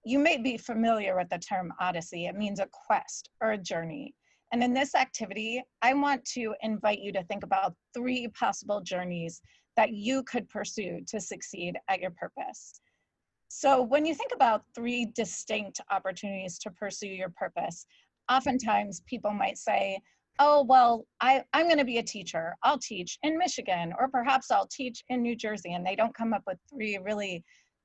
You may be familiar with the term Odyssey. It means a quest or a journey. And in this activity, I want to invite you to think about 3 possible journeys that you could pursue to succeed at your purpose. So when you think about three distinct opportunities to pursue your purpose, oftentimes people might say, oh, well, I'm going to be a teacher. I'll teach in Michigan, or perhaps I'll teach in New Jersey, and they don't come up with three really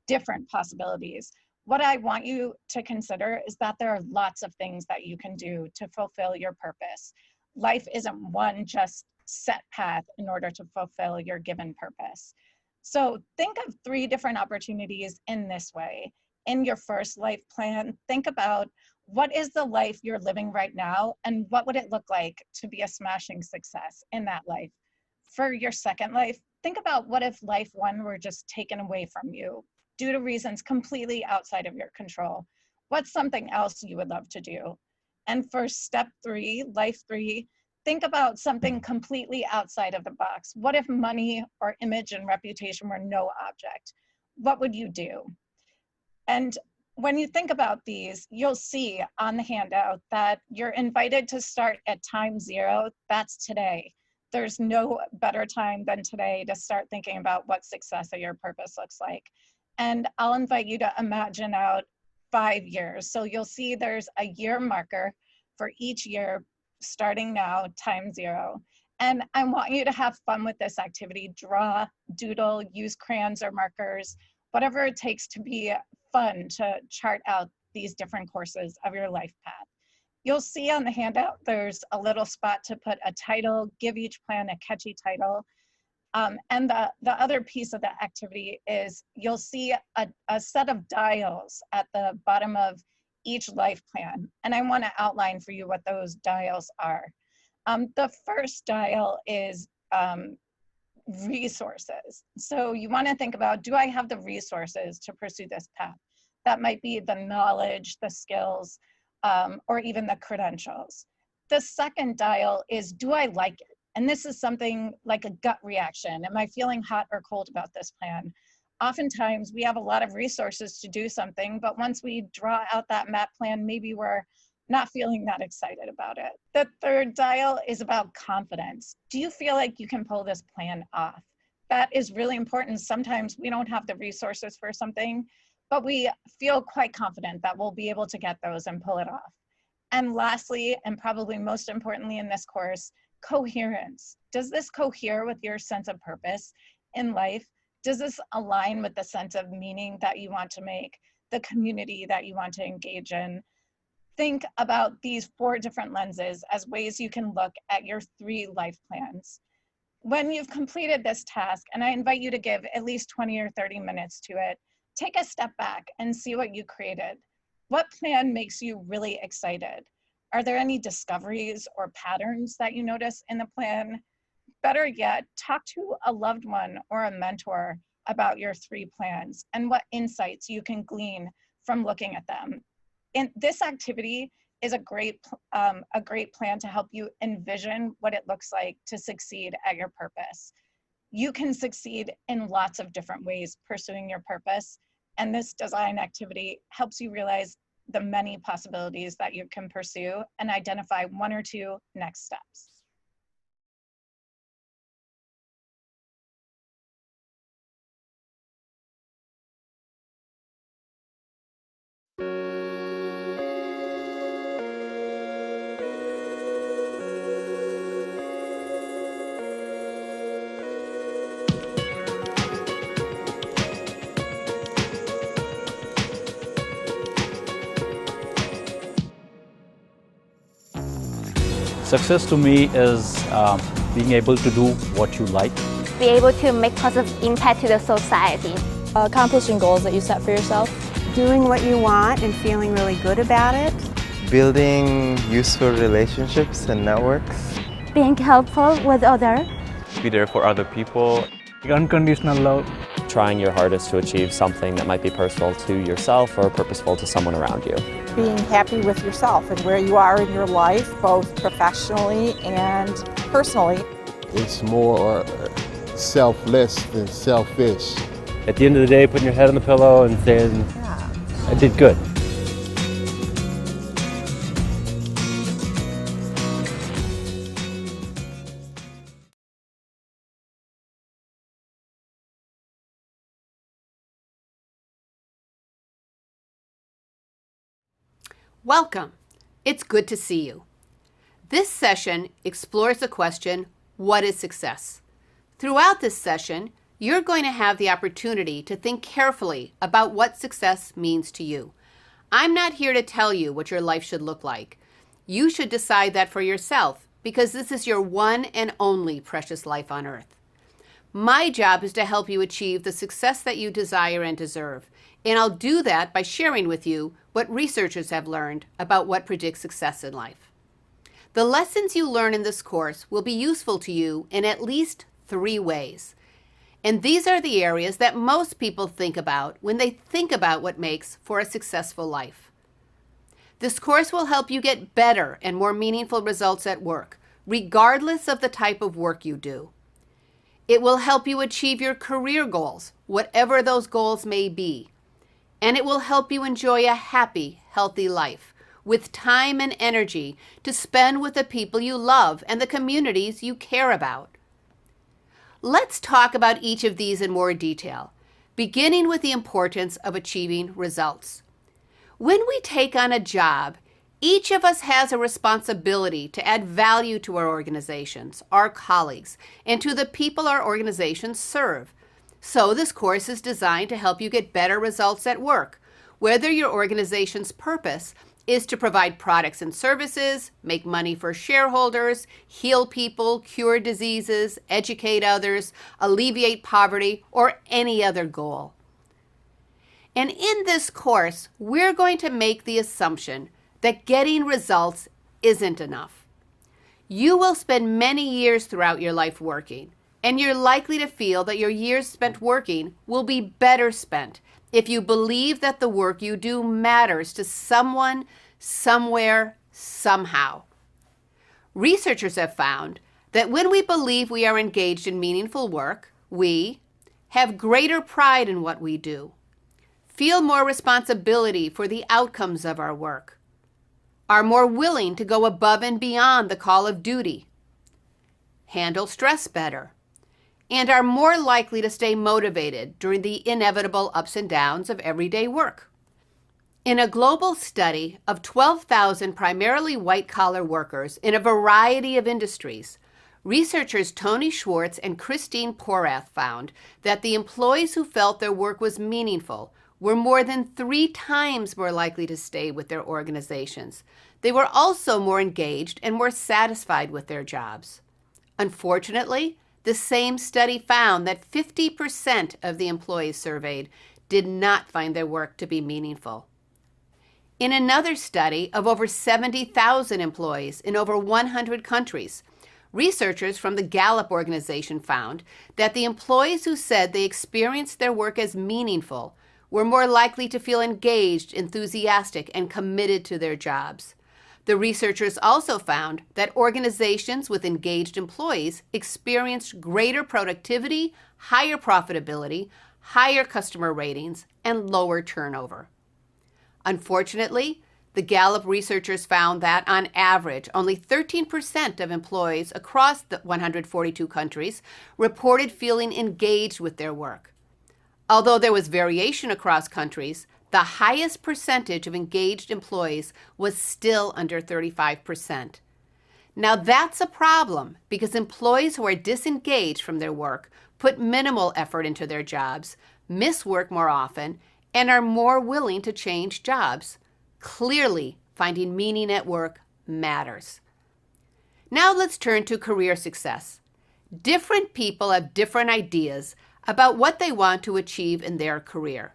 different possibilities. What I want you to consider is that there are lots of things that you can do to fulfill your purpose. Life isn't one just set path in order to fulfill your given purpose. So think of three different opportunities in this way. In your first life plan, think about what is the life you're living right now, and what would it look like to be a smashing success in that life? For your second life, think about what if life one were just taken away from you due to reasons completely outside of your control. What's something else you would love to do? And for step three, life three, think about something completely outside of the box. What if money or image and reputation were no object? What would you do? And when you think about these, you'll see on the handout that you're invited to start at time 0. That's today. There's no better time than today to start thinking about what success of your purpose looks like. And I'll invite you to imagine out 5 years. So you'll see there's a year marker for each year starting now, time 0. And I want you to have fun with this activity. Draw, doodle, use crayons or markers, whatever it takes to be fun to chart out these different courses of your life path. You'll see on the handout, there's a little spot to put a title, give each plan a catchy title. And the other piece of the activity is you'll see a set of dials at the bottom of each life plan. And I want to outline for you what those dials are. The first dial is resources. So you want to think about, do I have the resources to pursue this path? That might be the knowledge, the skills, or even the credentials. The second dial is, do I like it? And this is something like a gut reaction. Am I feeling hot or cold about this plan? Oftentimes we have a lot of resources to do something, but once we draw out that map plan, maybe we're not feeling that excited about it. The third dial is about confidence. Do you feel like you can pull this plan off? That is really important. Sometimes we don't have the resources for something, but we feel quite confident that we'll be able to get those and pull it off. And lastly, and probably most importantly in this course, coherence. Does this cohere with your sense of purpose in life? Does this align with the sense of meaning that you want to make, the community that you want to engage in? Think about these 4 different lenses as ways you can look at your 3 life plans. When you've completed this task, and I invite you to give at least 20 or 30 minutes to it, take a step back and see what you created. What plan makes you really excited? Are there any discoveries or patterns that you notice in the plan? Better yet, talk to a loved one or a mentor about your 3 plans and what insights you can glean from looking at them. And this activity is a great plan to help you envision what it looks like to succeed at your purpose. You can succeed in lots of different ways pursuing your purpose, and this design activity helps you realize the many possibilities that you can pursue and identify 1 or 2 next steps. Success to me is being able to do what you like. Be able to make positive impact to the society. Accomplishing goals that you set for yourself. Doing what you want and feeling really good about it. Building useful relationships and networks. Being helpful with others. Be there for other people. Unconditional love. Trying your hardest to achieve something that might be personal to yourself or purposeful to someone around you. Being happy with yourself and where you are in your life, both professionally and personally. It's more selfless than selfish. At the end of the day, putting your head on the pillow and saying, I did good. Welcome. It's good to see you. This session explores the question, what is success? Throughout this session, you're going to have the opportunity to think carefully about what success means to you. I'm not here to tell you what your life should look like. You should decide that for yourself because this is your one and only precious life on earth. My job is to help you achieve the success that you desire and deserve, and I'll do that by sharing with you what researchers have learned about what predicts success in life. The lessons you learn in this course will be useful to you in at least 3 ways. And these are the areas that most people think about when they think about what makes for a successful life. This course will help you get better and more meaningful results at work, regardless of the type of work you do. It will help you achieve your career goals, whatever those goals may be. And it will help you enjoy a happy, healthy life with time and energy to spend with the people you love and the communities you care about. Let's talk about each of these in more detail, beginning with the importance of achieving results. When we take on a job, each of us has a responsibility to add value to our organizations, our colleagues, and to the people our organizations serve. So this course is designed to help you get better results at work, whether your organization's purpose is to provide products and services, make money for shareholders, heal people, cure diseases, educate others, alleviate poverty, or any other goal. And in this course, we're going to make the assumption that getting results isn't enough. You will spend many years throughout your life working, and you're likely to feel that your years spent working will be better spent if you believe that the work you do matters to someone, somewhere, somehow. Researchers have found that when we believe we are engaged in meaningful work, we have greater pride in what we do, feel more responsibility for the outcomes of our work, are more willing to go above and beyond the call of duty, handle stress better, and are more likely to stay motivated during the inevitable ups and downs of everyday work. In a global study of 12,000 primarily white-collar workers in a variety of industries, researchers Tony Schwartz and Christine Porath found that the employees who felt their work was meaningful were more than 3 times more likely to stay with their organizations. They were also more engaged and more satisfied with their jobs. Unfortunately, the same study found that 50% of the employees surveyed did not find their work to be meaningful. In another study of over 70,000 employees in over 100 countries, researchers from the Gallup organization found that the employees who said they experienced their work as meaningful were more likely to feel engaged, enthusiastic, and committed to their jobs. The researchers also found that organizations with engaged employees experienced greater productivity, higher profitability, higher customer ratings, and lower turnover. Unfortunately, the Gallup researchers found that, on average, only 13% of employees across the 142 countries reported feeling engaged with their work. Although there was variation across countries, the highest percentage of engaged employees was still under 35%. Now that's a problem because employees who are disengaged from their work put minimal effort into their jobs, miss work more often, and are more willing to change jobs. Clearly, finding meaning at work matters. Now let's turn to career success. Different people have different ideas about what they want to achieve in their career.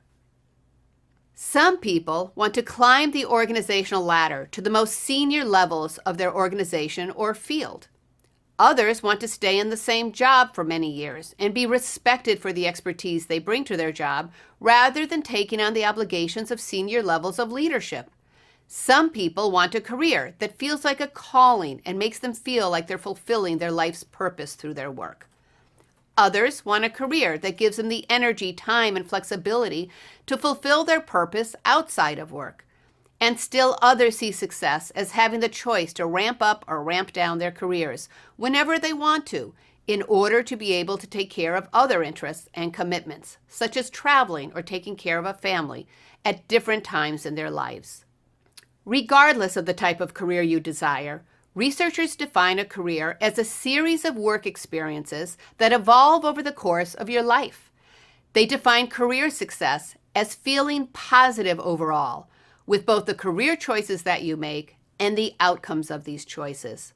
Some people want to climb the organizational ladder to the most senior levels of their organization or field. Others want to stay in the same job for many years and be respected for the expertise they bring to their job rather than taking on the obligations of senior levels of leadership. Some people want a career that feels like a calling and makes them feel like they're fulfilling their life's purpose through their work. Others want a career that gives them the energy, time, and flexibility to fulfill their purpose outside of work. And still others see success as having the choice to ramp up or ramp down their careers whenever they want to, in order to be able to take care of other interests and commitments, such as traveling or taking care of a family at different times in their lives. Regardless of the type of career you desire, researchers define a career as a series of work experiences that evolve over the course of your life. They define career success as feeling positive overall, with both the career choices that you make and the outcomes of these choices.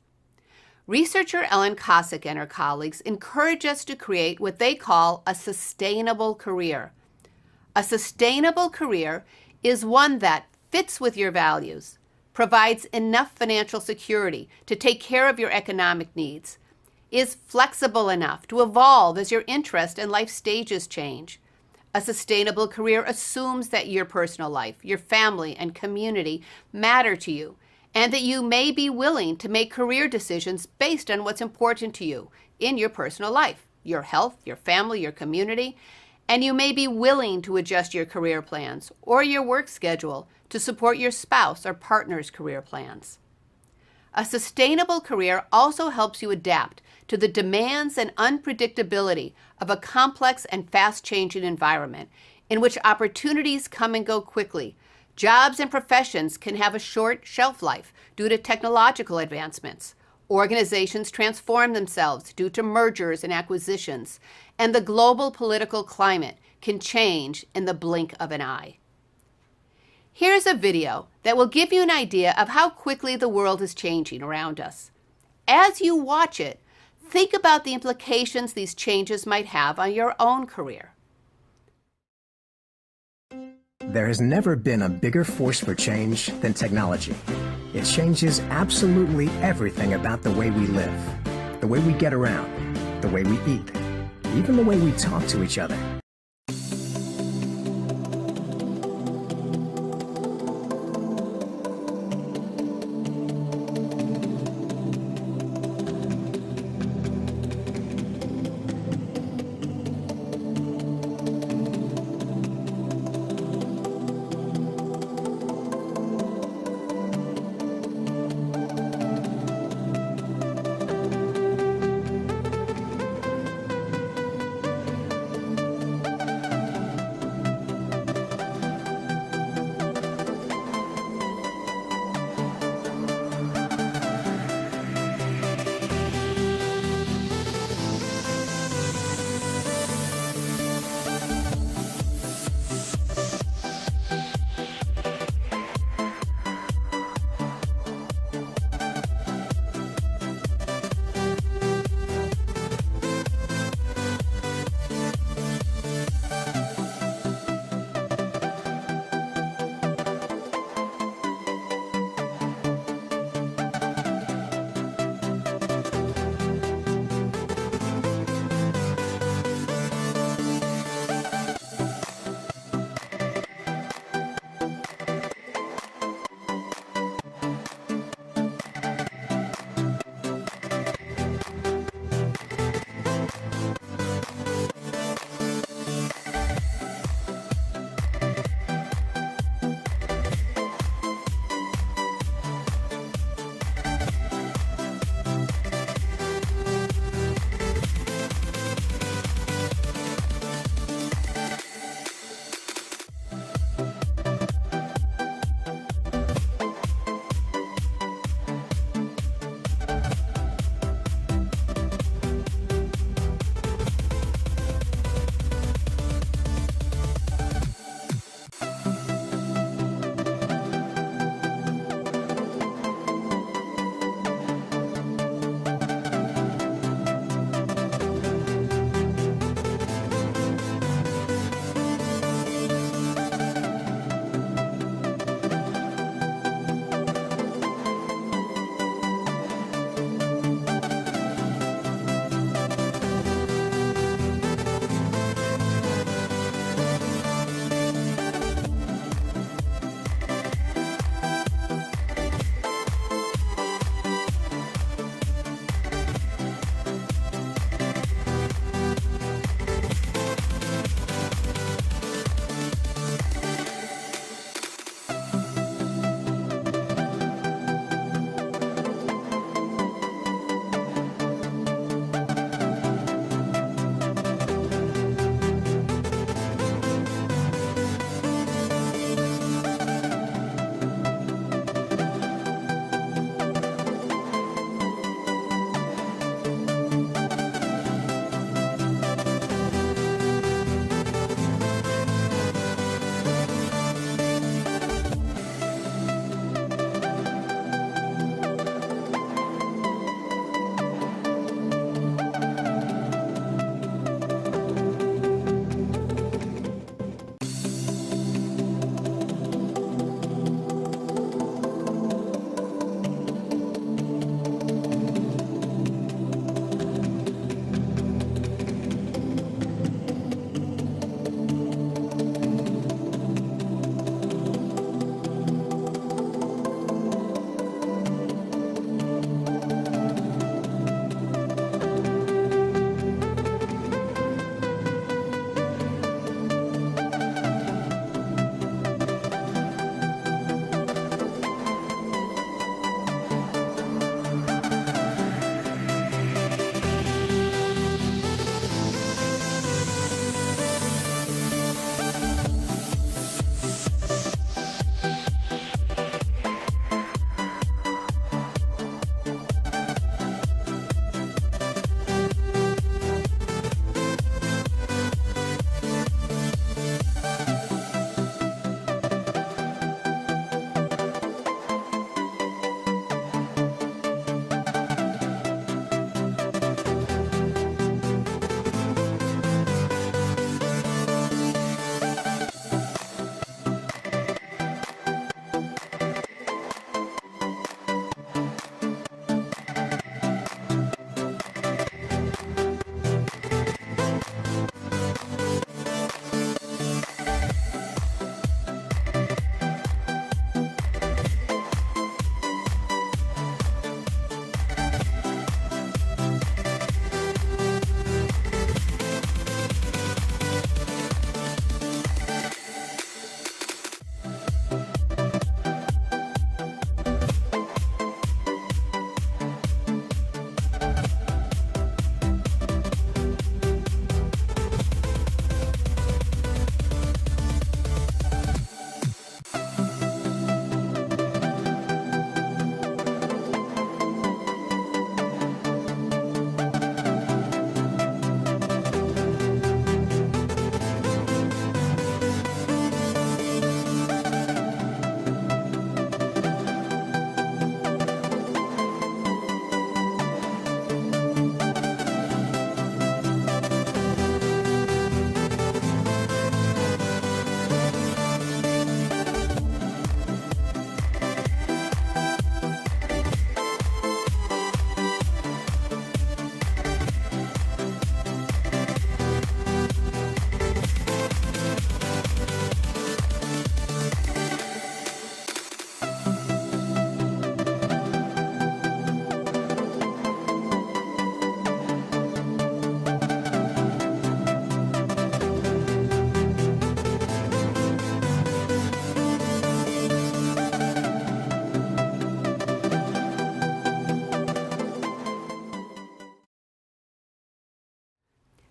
Researcher Ellen Kosick and her colleagues encourage us to create what they call a sustainable career. A sustainable career is one that fits with your values, provides enough financial security to take care of your economic needs, is flexible enough to evolve as your interest and life stages change. A sustainable career assumes that your personal life, your family, and community matter to you, and that you may be willing to make career decisions based on what's important to you in your personal life, your health, your family, your community, and you may be willing to adjust your career plans or your work schedule to support your spouse or partner's career plans. A sustainable career also helps you adapt to the demands and unpredictability of a complex and fast-changing environment in which opportunities come and go quickly. Jobs and professions can have a short shelf life due to technological advancements. Organizations transform themselves due to mergers and acquisitions, and the global political climate can change in the blink of an eye. Here's a video that will give you an idea of how quickly the world is changing around us. As you watch it, think about the implications these changes might have on your own career. There has never been a bigger force for change than technology. It changes absolutely everything about the way we live, the way we get around, the way we eat, even the way we talk to each other.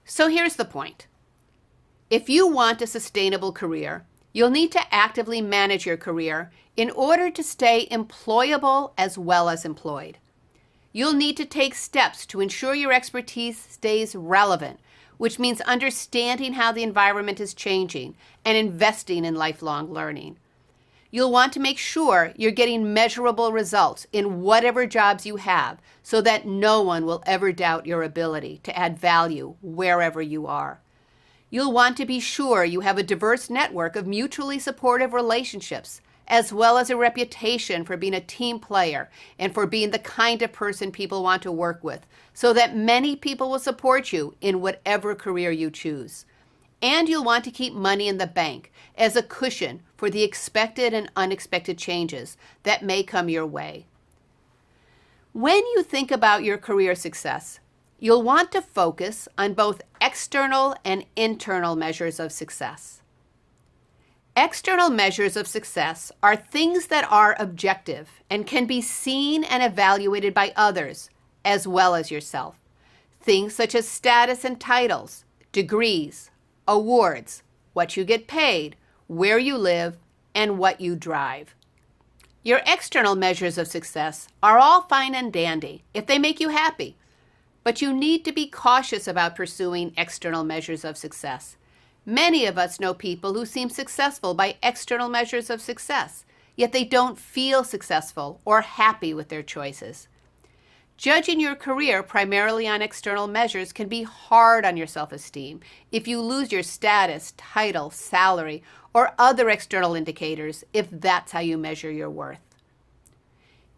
So here's the point. If you want a sustainable career, you'll need to actively manage your career in order to stay employable as well as employed. You'll need to take steps to ensure your expertise stays relevant, which means understanding how the environment is changing and investing in lifelong learning. You'll want to make sure you're getting measurable results in whatever jobs you have so that no one will ever doubt your ability to add value wherever you are. You'll want to be sure you have a diverse network of mutually supportive relationships, as well as a reputation for being a team player and for being the kind of person people want to work with, so that many people will support you in whatever career you choose. And you'll want to keep money in the bank as a cushion for the expected and unexpected changes that may come your way. When you think about your career success, you'll want to focus on both external and internal measures of success. External measures of success are things that are objective and can be seen and evaluated by others as well as yourself. Things such as status and titles, degrees, awards, what you get paid, where you live, and what you drive. Your external measures of success are all fine and dandy if they make you happy, but you need to be cautious about pursuing external measures of success. Many of us know people who seem successful by external measures of success, yet they don't feel successful or happy with their choices. Judging your career primarily on external measures can be hard on your self-esteem if you lose your status, title, salary, or other external indicators if that's how you measure your worth.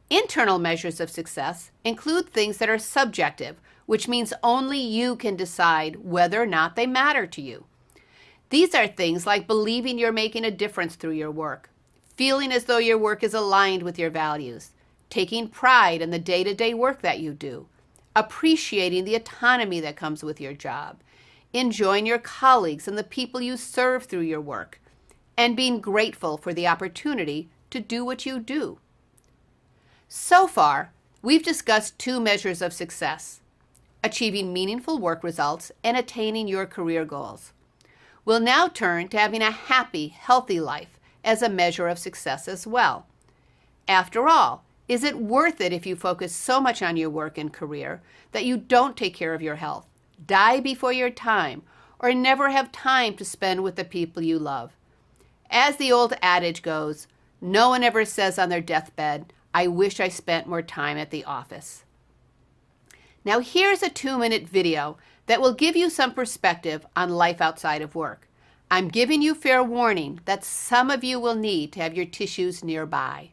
Internal measures of success include things that are subjective, which means only you can decide whether or not they matter to you. These are things like believing you're making a difference through your work, feeling as though your work is aligned with your values, taking pride in the day-to-day work that you do, appreciating the autonomy that comes with your job, enjoying your colleagues and the people you serve through your work, and being grateful for the opportunity to do what you do. So far, we've discussed two measures of success: achieving meaningful work results and attaining your career goals. We'll now turn to having a happy, healthy life as a measure of success as well. After all, is it worth it if you focus so much on your work and career that you don't take care of your health, die before your time, or never have time to spend with the people you love? As the old adage goes, no one ever says on their deathbed, "I wish I spent more time at the office." Now here's a 2-minute video that will give you some perspective on life outside of work. I'm giving you fair warning that some of you will need to have your tissues nearby.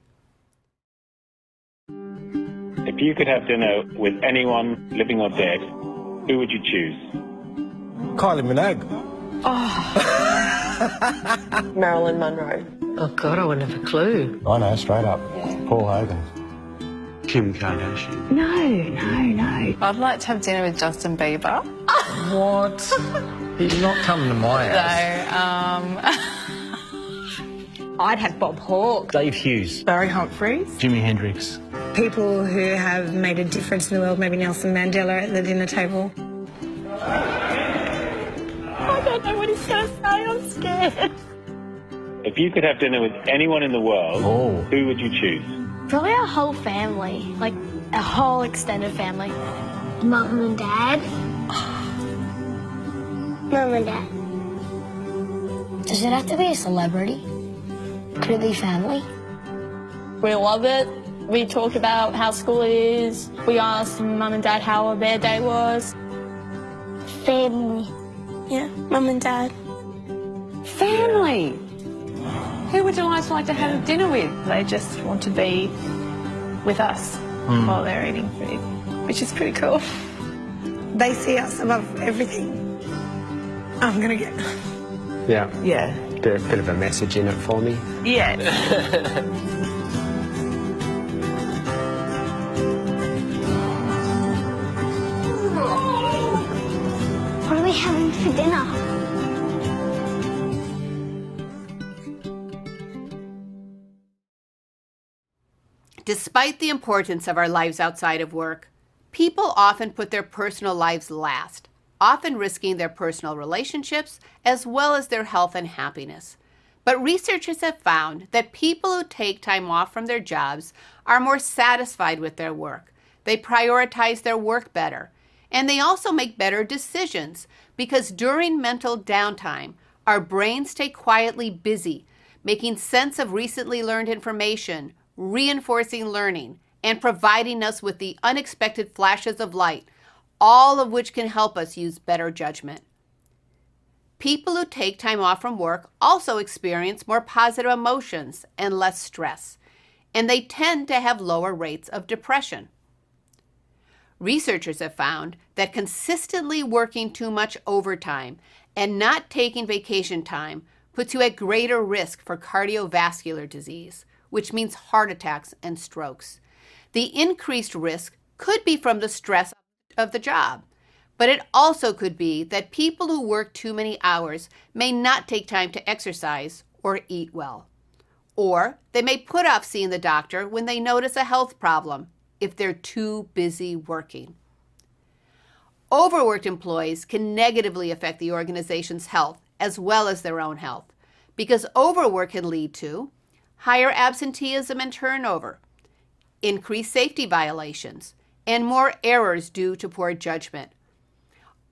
If you could have dinner with anyone, living or dead, who would you choose? Kylie Minogue. Oh. Marilyn Monroe. Oh God, I wouldn't have a clue. I know, straight up. Paul Hogan. Kim Kardashian. No. I'd like to have dinner with Justin Bieber. What? He's not coming to my house. I'd have Bob Hawke. Dave Hughes. Barry Humphries. Jimi Hendrix. People who have made a difference in the world, maybe Nelson Mandela at the dinner table. I don't know what he's going to say, I'm scared. If you could have dinner with anyone in the world, who would you choose? Probably our whole family, like a whole extended family. Mum and Dad. Mum and Dad. Does it have to be a celebrity? Could it be family? We love it. We talk about how school is. We asked Mum and Dad how their day was. Family. Yeah, Mum and Dad. Family. Who would you like to have dinner with? They just want to be with us while they're eating food, which is pretty cool. They see us above everything. I'm going to get... Yeah. Yeah. Bit of a message in it for me. Yeah. What are we having for dinner? Despite the importance of our lives outside of work, people often put their personal lives last, often risking their personal relationships as well as their health and happiness. But researchers have found that people who take time off from their jobs are more satisfied with their work. They prioritize their work better, and they also make better decisions because during mental downtime, our brains stay quietly busy, making sense of recently learned information, reinforcing learning, and providing us with the unexpected flashes of light, all of which can help us use better judgment. People who take time off from work also experience more positive emotions and less stress, and they tend to have lower rates of depression. Researchers have found that consistently working too much overtime and not taking vacation time puts you at greater risk for cardiovascular disease, which means heart attacks and strokes. The increased risk could be from the stress of the job, but it also could be that people who work too many hours may not take time to exercise or eat well. Or they may put off seeing the doctor when they notice a health problem if they're too busy working. Overworked employees can negatively affect the organization's health as well as their own health, because overwork can lead to higher absenteeism and turnover, increased safety violations, and more errors due to poor judgment.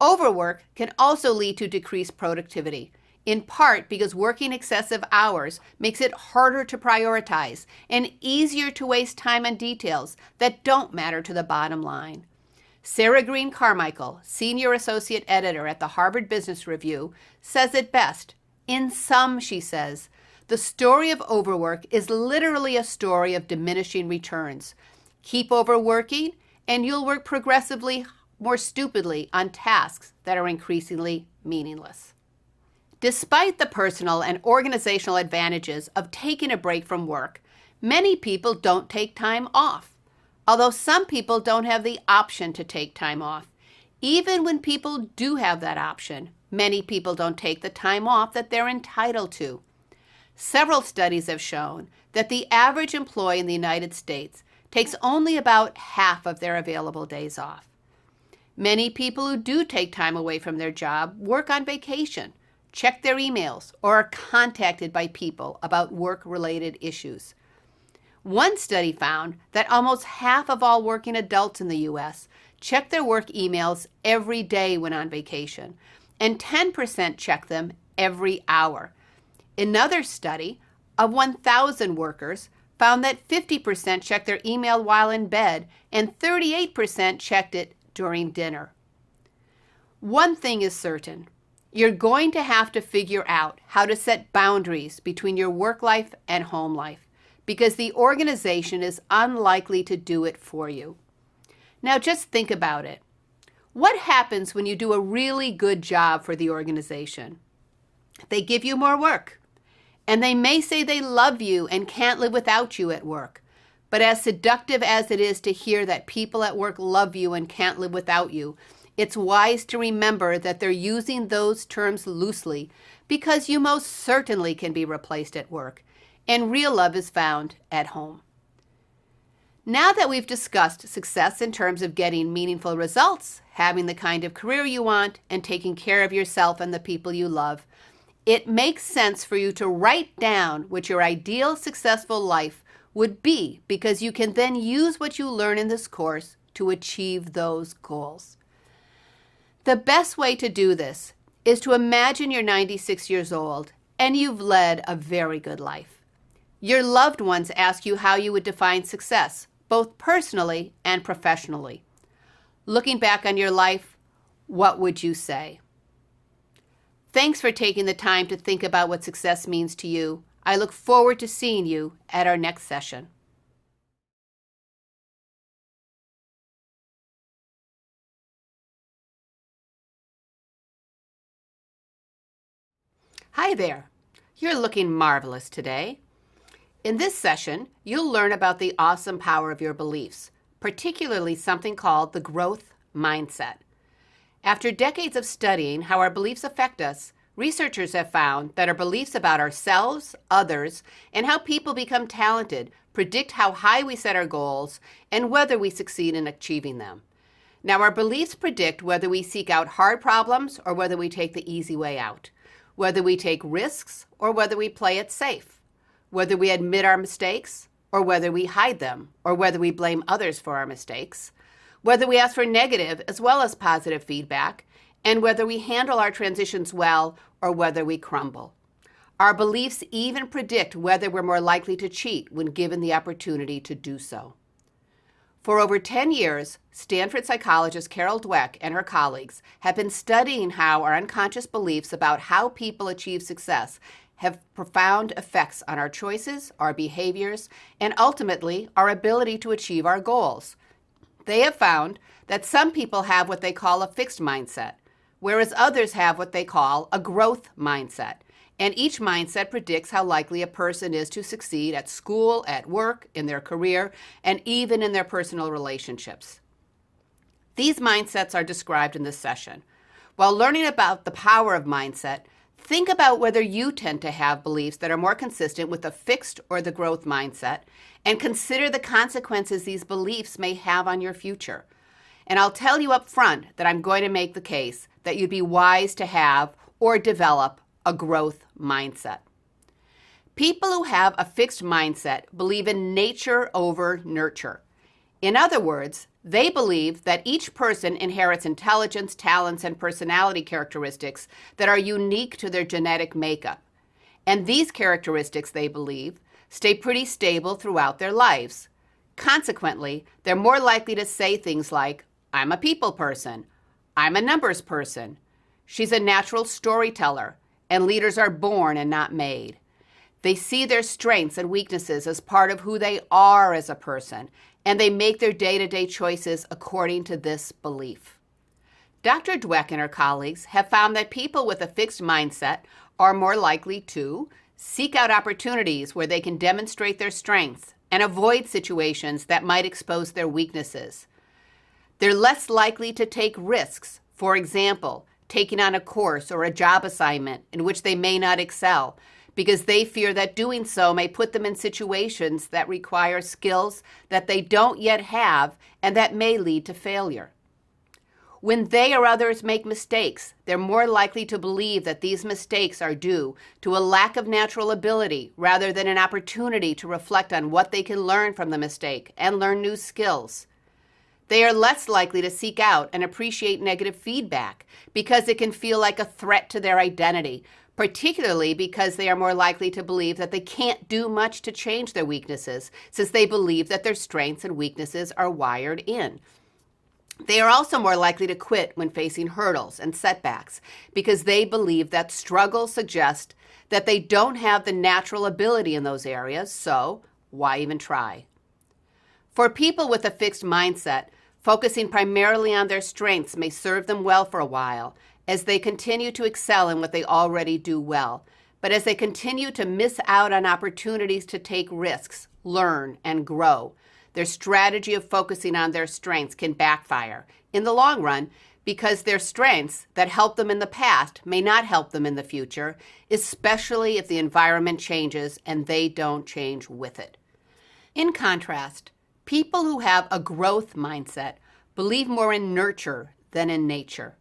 Overwork can also lead to decreased productivity, in part because working excessive hours makes it harder to prioritize and easier to waste time on details that don't matter to the bottom line. Sarah Green Carmichael, Senior Associate Editor at the Harvard Business Review, says it best. In sum, she says, the story of overwork is literally a story of diminishing returns. Keep overworking, and you'll work progressively more stupidly on tasks that are increasingly meaningless. Despite the personal and organizational advantages of taking a break from work, many people don't take time off. Although some people don't have the option to take time off. Even when people do have that option, many people don't take the time off that they're entitled to. Several studies have shown that the average employee in the United States takes only about half of their available days off. Many people who do take time away from their job work on vacation, check their emails, or are contacted by people about work-related issues. One study found that almost half of all working adults in the U.S. check their work emails every day when on vacation, and 10% check them every hour. Another study of 1,000 workers found that 50% checked their email while in bed and 38% checked it during dinner. One thing is certain. You're going to have to figure out how to set boundaries between your work life and home life, because the organization is unlikely to do it for you. Now just think about it. What happens when you do a really good job for the organization? They give you more work, and they may say they love you and can't live without you at work. But as seductive as it is to hear that people at work love you and can't live without you, it's wise to remember that they're using those terms loosely because you most certainly can be replaced at work, and real love is found at home. Now that we've discussed success in terms of getting meaningful results, having the kind of career you want, and taking care of yourself and the people you love, it makes sense for you to write down what your ideal successful life would be, because you can then use what you learn in this course to achieve those goals. The best way to do this is to imagine you're 96 years old and you've led a very good life. Your loved ones ask you how you would define success, both personally and professionally. Looking back on your life, what would you say? Thanks for taking the time to think about what success means to you. I look forward to seeing you at our next session. Hi there. You're looking marvelous today. In this session, you'll learn about the awesome power of your beliefs, particularly something called the growth mindset. After decades of studying how our beliefs affect us, researchers have found that our beliefs about ourselves, others, and how people become talented predict how high we set our goals and whether we succeed in achieving them. Now, our beliefs predict whether we seek out hard problems or whether we take the easy way out, whether we take risks or whether we play it safe, whether we admit our mistakes or whether we hide them, or whether we blame others for our mistakes, whether we ask for negative as well as positive feedback, and whether we handle our transitions well or whether we crumble. Our beliefs even predict whether we're more likely to cheat when given the opportunity to do so. For over 10 years, Stanford psychologist Carol Dweck and her colleagues have been studying how our unconscious beliefs about how people achieve success have profound effects on our choices, our behaviors, and ultimately our ability to achieve our goals. They have found that some people have what they call a fixed mindset, whereas others have what they call a growth mindset. And each mindset predicts how likely a person is to succeed at school, at work, in their career, and even in their personal relationships. These mindsets are described in this session. While learning about the power of mindset, think about whether you tend to have beliefs that are more consistent with the fixed or the growth mindset, and consider the consequences these beliefs may have on your future. And I'll tell you up front that I'm going to make the case that you'd be wise to have or develop a growth mindset. People who have a fixed mindset believe in nature over nurture. In other words, they believe that each person inherits intelligence, talents, and personality characteristics that are unique to their genetic makeup. And these characteristics, they believe, stay pretty stable throughout their lives. Consequently, they're more likely to say things like, "I'm a people person," "I'm a numbers person," "She's a natural storyteller," and "leaders are born and not made." They see their strengths and weaknesses as part of who they are as a person, and they make their day-to-day choices according to this belief. Dr. Dweck and her colleagues have found that people with a fixed mindset are more likely to seek out opportunities where they can demonstrate their strengths and avoid situations that might expose their weaknesses. They're less likely to take risks, for example, taking on a course or a job assignment in which they may not excel, because they fear that doing so may put them in situations that require skills that they don't yet have and that may lead to failure. When they or others make mistakes, they're more likely to believe that these mistakes are due to a lack of natural ability rather than an opportunity to reflect on what they can learn from the mistake and learn new skills. They are less likely to seek out and appreciate negative feedback because it can feel like a threat to their identity, particularly because they are more likely to believe that they can't do much to change their weaknesses, since they believe that their strengths and weaknesses are wired in. They are also more likely to quit when facing hurdles and setbacks because they believe that struggles suggest that they don't have the natural ability in those areas, so why even try? For people with a fixed mindset, focusing primarily on their strengths may serve them well for a while as they continue to excel in what they already do well. But as they continue to miss out on opportunities to take risks, learn, and grow, their strategy of focusing on their strengths can backfire in the long run because their strengths that helped them in the past may not help them in the future, especially if the environment changes and they don't change with it. In contrast, people who have a growth mindset believe more in nurture than in nature.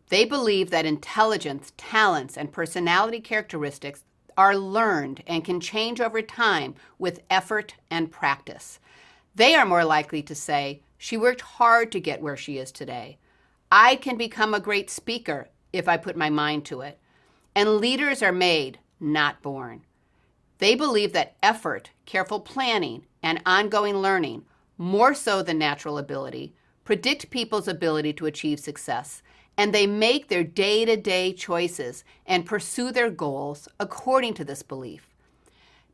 They believe that intelligence, talents, and personality characteristics are learned and can change over time with effort and practice. They are more likely to say, "She worked hard to get where she is today. I can become a great speaker if I put my mind to it." And leaders are made, not born. They believe that effort, careful planning, and ongoing learning, more so than natural ability, predict people's ability to achieve success, and they make their day-to-day choices and pursue their goals according to this belief.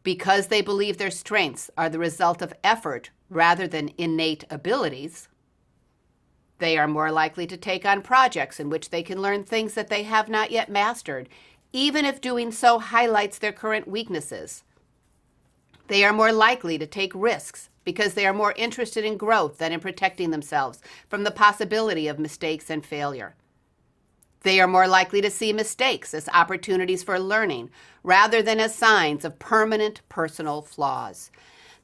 Because they believe their strengths are the result of effort rather than innate abilities, they are more likely to take on projects in which they can learn things that they have not yet mastered, even if doing so highlights their current weaknesses. They are more likely to take risks because they are more interested in growth than in protecting themselves from the possibility of mistakes and failure. They are more likely to see mistakes as opportunities for learning rather than as signs of permanent personal flaws.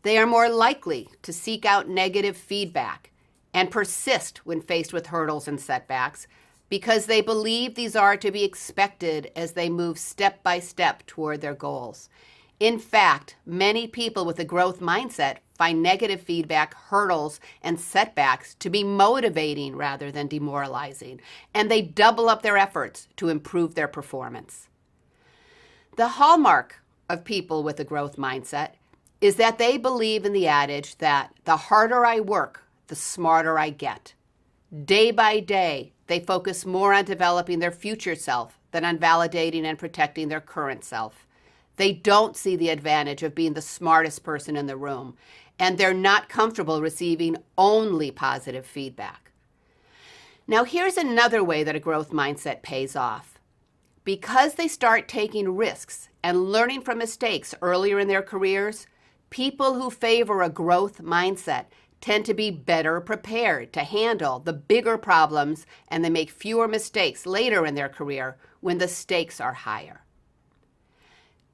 They are more likely to seek out negative feedback, and persist when faced with hurdles and setbacks because they believe these are to be expected as they move step by step toward their goals. In fact, many people with a growth mindset find negative feedback, hurdles, and setbacks to be motivating rather than demoralizing, and they double up their efforts to improve their performance. The hallmark of people with a growth mindset is that they believe in the adage that the harder I work, the smarter I get. Day by day, they focus more on developing their future self than on validating and protecting their current self. They don't see the advantage of being the smartest person in the room, and they're not comfortable receiving only positive feedback. Now, here's another way that a growth mindset pays off. Because they start taking risks and learning from mistakes earlier in their careers, people who favor a growth mindset tend to be better prepared to handle the bigger problems, and they make fewer mistakes later in their career when the stakes are higher.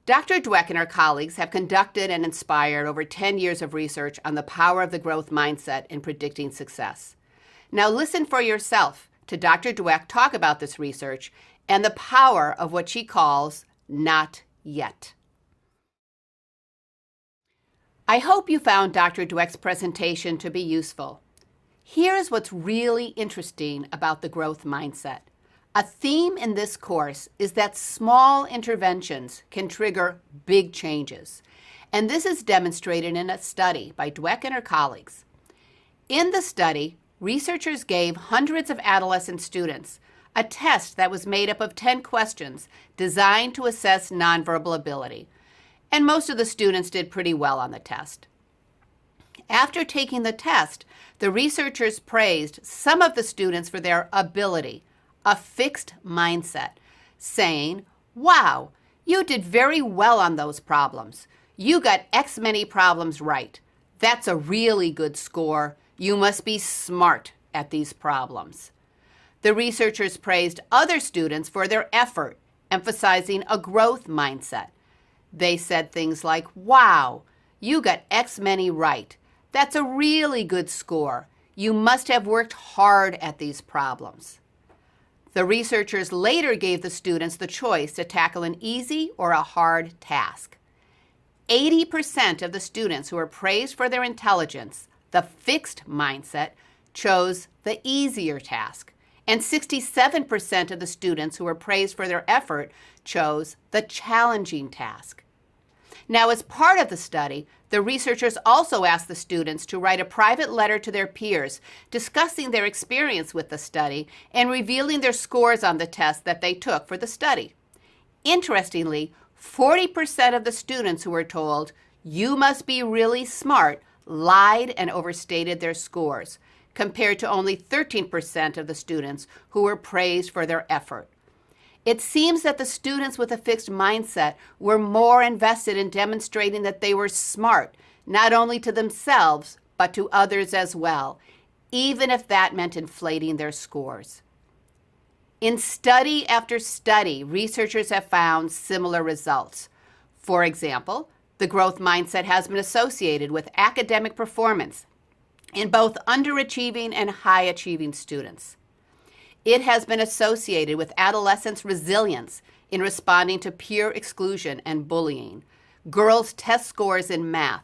Dr. Dweck and her colleagues have conducted and inspired over 10 years of research on the power of the growth mindset in predicting success. Now listen for yourself to Dr. Dweck talk about this research and the power of what she calls not yet. I hope you found Dr. Dweck's presentation to be useful. Here's what's really interesting about the growth mindset. A theme in this course is that small interventions can trigger big changes. And this is demonstrated in a study by Dweck and her colleagues. In the study, researchers gave hundreds of adolescent students a test that was made up of 10 questions designed to assess nonverbal ability. And most of the students did pretty well on the test. After taking the test, the researchers praised some of the students for their ability, a fixed mindset, saying, "Wow, you did very well on those problems. You got X many problems right. That's a really good score. You must be smart at these problems." The researchers praised other students for their effort, emphasizing a growth mindset. They said things like, "Wow, you got X many right. That's a really good score. You must have worked hard at these problems." The researchers later gave the students the choice to tackle an easy or a hard task. 80% of the students who were praised for their intelligence, the fixed mindset, chose the easier task. And 67% of the students who were praised for their effort chose the challenging task. Now, as part of the study, the researchers also asked the students to write a private letter to their peers discussing their experience with the study and revealing their scores on the test that they took for the study. Interestingly, 40% of the students who were told, "You must be really smart," lied and overstated their scores, compared to only 13% of the students who were praised for their effort. It seems that the students with a fixed mindset were more invested in demonstrating that they were smart, not only to themselves, but to others as well, even if that meant inflating their scores. In study after study, researchers have found similar results. For example, the growth mindset has been associated with academic performance in both underachieving and high-achieving students. It has been associated with adolescents' resilience in responding to peer exclusion and bullying, girls' test scores in math,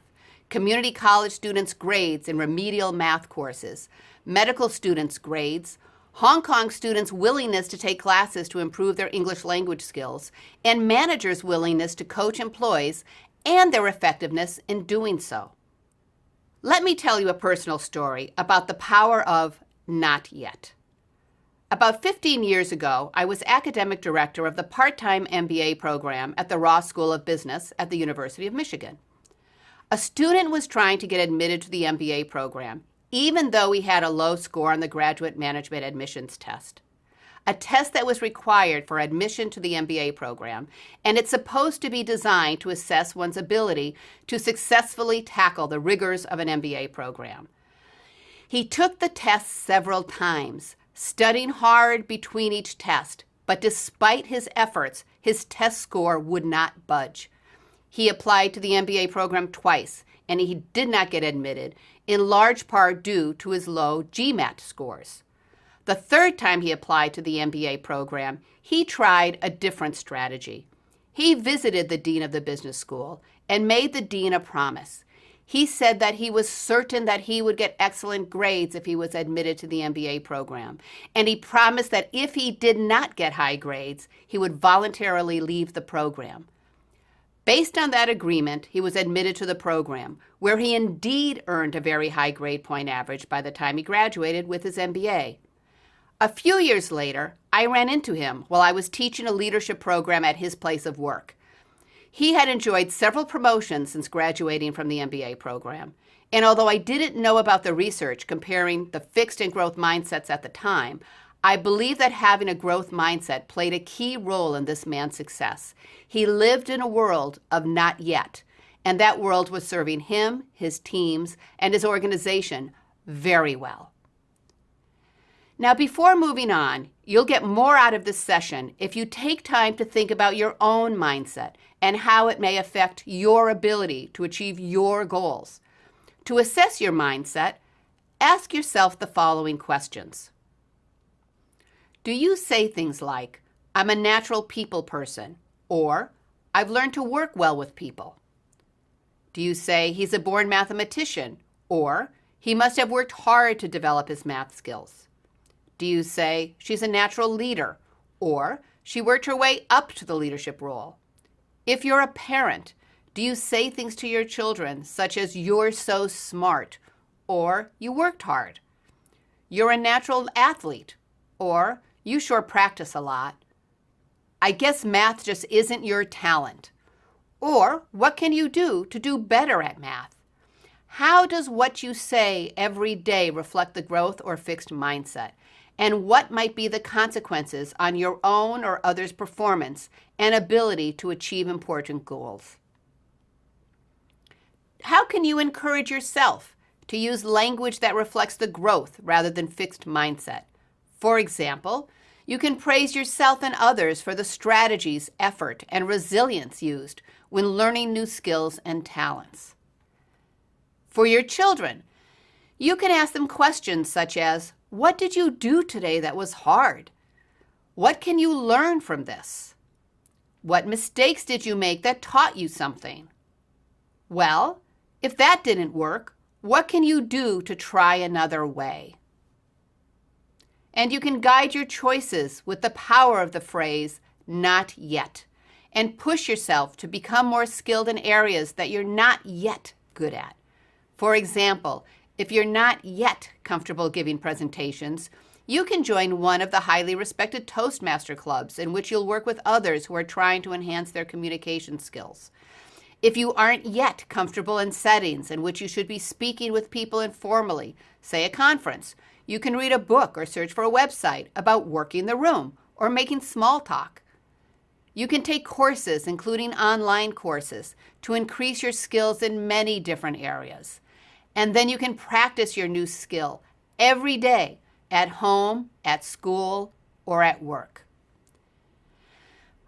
community college students' grades in remedial math courses, medical students' grades, Hong Kong students' willingness to take classes to improve their English language skills, and managers' willingness to coach employees and their effectiveness in doing so. Let me tell you a personal story about the power of not yet. About 15 years ago, I was academic director of the part-time MBA program at the Ross School of Business at the University of Michigan. A student was trying to get admitted to the MBA program, even though he had a low score on the graduate management admissions test, a test that was required for admission to the MBA program, and it's supposed to be designed to assess one's ability to successfully tackle the rigors of an MBA program. He took the test several times, studying hard between each test, but despite his efforts, his test score would not budge. He applied to the MBA program twice, and he did not get admitted, in large part due to his low GMAT scores. The third time he applied to the MBA program, he tried a different strategy. He visited the dean of the business school and made the dean a promise. He said that he was certain that he would get excellent grades if he was admitted to the MBA program, and he promised that if he did not get high grades, he would voluntarily leave the program. Based on that agreement, he was admitted to the program, where he indeed earned a very high grade point average by the time he graduated with his MBA. A few years later, I ran into him while I was teaching a leadership program at his place of work. He had enjoyed several promotions since graduating from the MBA program, and although I didn't know about the research comparing the fixed and growth mindsets at the time, I believe that having a growth mindset played a key role in this man's success. He lived in a world of not yet, and that world was serving him, his teams, and his organization very well. Now, before moving on, you'll get more out of this session if you take time to think about your own mindset and how it may affect your ability to achieve your goals. To assess your mindset, ask yourself the following questions. Do you say things like, I'm a natural people person, or I've learned to work well with people? Do you say he's a born mathematician, or he must have worked hard to develop his math skills? Do you say she's a natural leader, or she worked her way up to the leadership role? If you're a parent, do you say things to your children such as you're so smart, or you worked hard? You're a natural athlete, or you sure practice a lot. I guess math just isn't your talent. Or what can you do to do better at math? How does what you say every day reflect the growth or fixed mindset? And what might be the consequences on your own or others' performance and ability to achieve important goals? How can you encourage yourself to use language that reflects the growth rather than fixed mindset? For example, you can praise yourself and others for the strategies, effort, and resilience used when learning new skills and talents. For your children, you can ask them questions such as, what did you do today that was hard? What can you learn from this? What mistakes did you make that taught you something? Well, if that didn't work, what can you do to try another way? And you can guide your choices with the power of the phrase, not yet, and push yourself to become more skilled in areas that you're not yet good at. For example, if you're not yet comfortable giving presentations, you can join one of the highly respected Toastmaster clubs in which you'll work with others who are trying to enhance their communication skills. If you aren't yet comfortable in settings in which you should be speaking with people informally, say a conference, you can read a book or search for a website about working the room or making small talk. You can take courses, including online courses, to increase your skills in many different areas. And then you can practice your new skill every day at home, at school, or at work.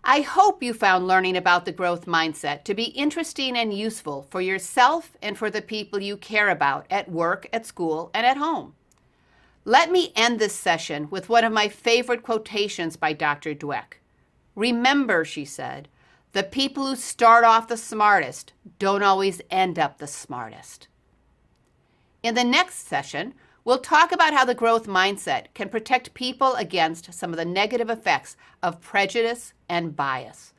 I hope you found learning about the growth mindset to be interesting and useful for yourself and for the people you care about at work, at school, and at home. Let me end this session with one of my favorite quotations by Dr. Dweck. Remember, she said, the people who start off the smartest don't always end up the smartest. In the next session, we'll talk about how the growth mindset can protect people against some of the negative effects of prejudice and bias.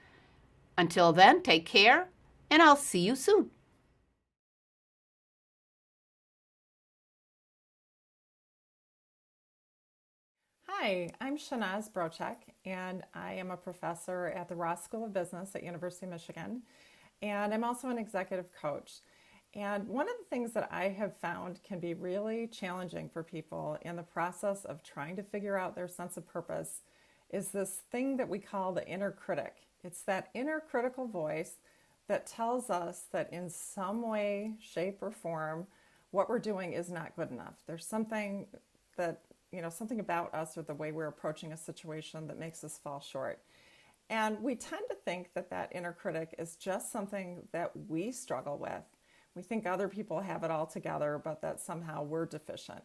Until then, take care, and I'll see you soon. Hi, I'm Shanaz Brochek, and I am a professor at the Ross School of Business at University of Michigan, and I'm also an executive coach. And one of the things that I have found can be really challenging for people in the process of trying to figure out their sense of purpose is this thing that we call the inner critic. It's that inner critical voice that tells us that in some way, shape, or form, what we're doing is not good enough. There's something that, something about us or the way we're approaching a situation that makes us fall short. And we tend to think that that inner critic is just something that we struggle with. We think other people have it all together, but that somehow we're deficient.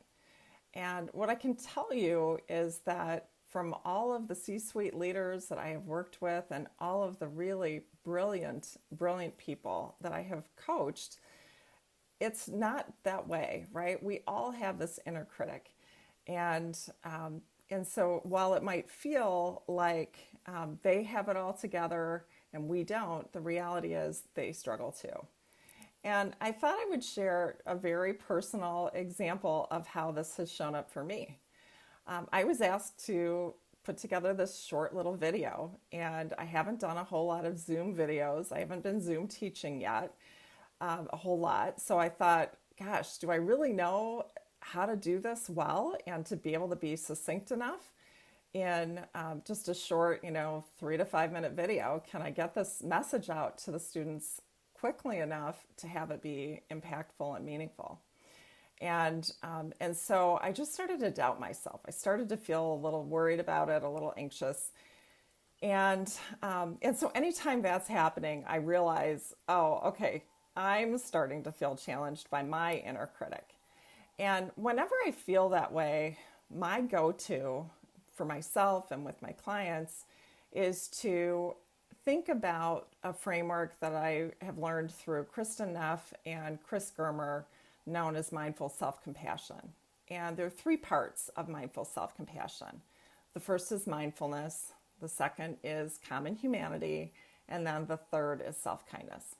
And what I can tell you is that from all of the C-suite leaders that I have worked with and all of the really brilliant people that I have coached, it's not that way, right? We all have this inner critic. And so while it might feel like they have it all together and we don't, the reality is they struggle too. And I thought I would share a very personal example of how this has shown up for me. I was asked to put together this short little video, and I haven't done a whole lot of Zoom videos. I haven't been Zoom teaching yet a whole lot. So I thought, gosh, do I really know how to do this well and to be able to be succinct enough in just a short, 3 to 5 minute video? Can I get this message out to the students quickly enough to have it be impactful and meaningful? And so I just started to doubt myself. I started to feel a little worried about it, a little anxious. And so anytime that's happening, I realize, oh, okay, I'm starting to feel challenged by my inner critic. And whenever I feel that way, my go-to for myself and with my clients is to think about a framework that I have learned through Kristin Neff and Chris Germer, known as mindful self-compassion. And there are 3 parts of mindful self-compassion. The first is mindfulness, the second is common humanity, and then the third is self-kindness.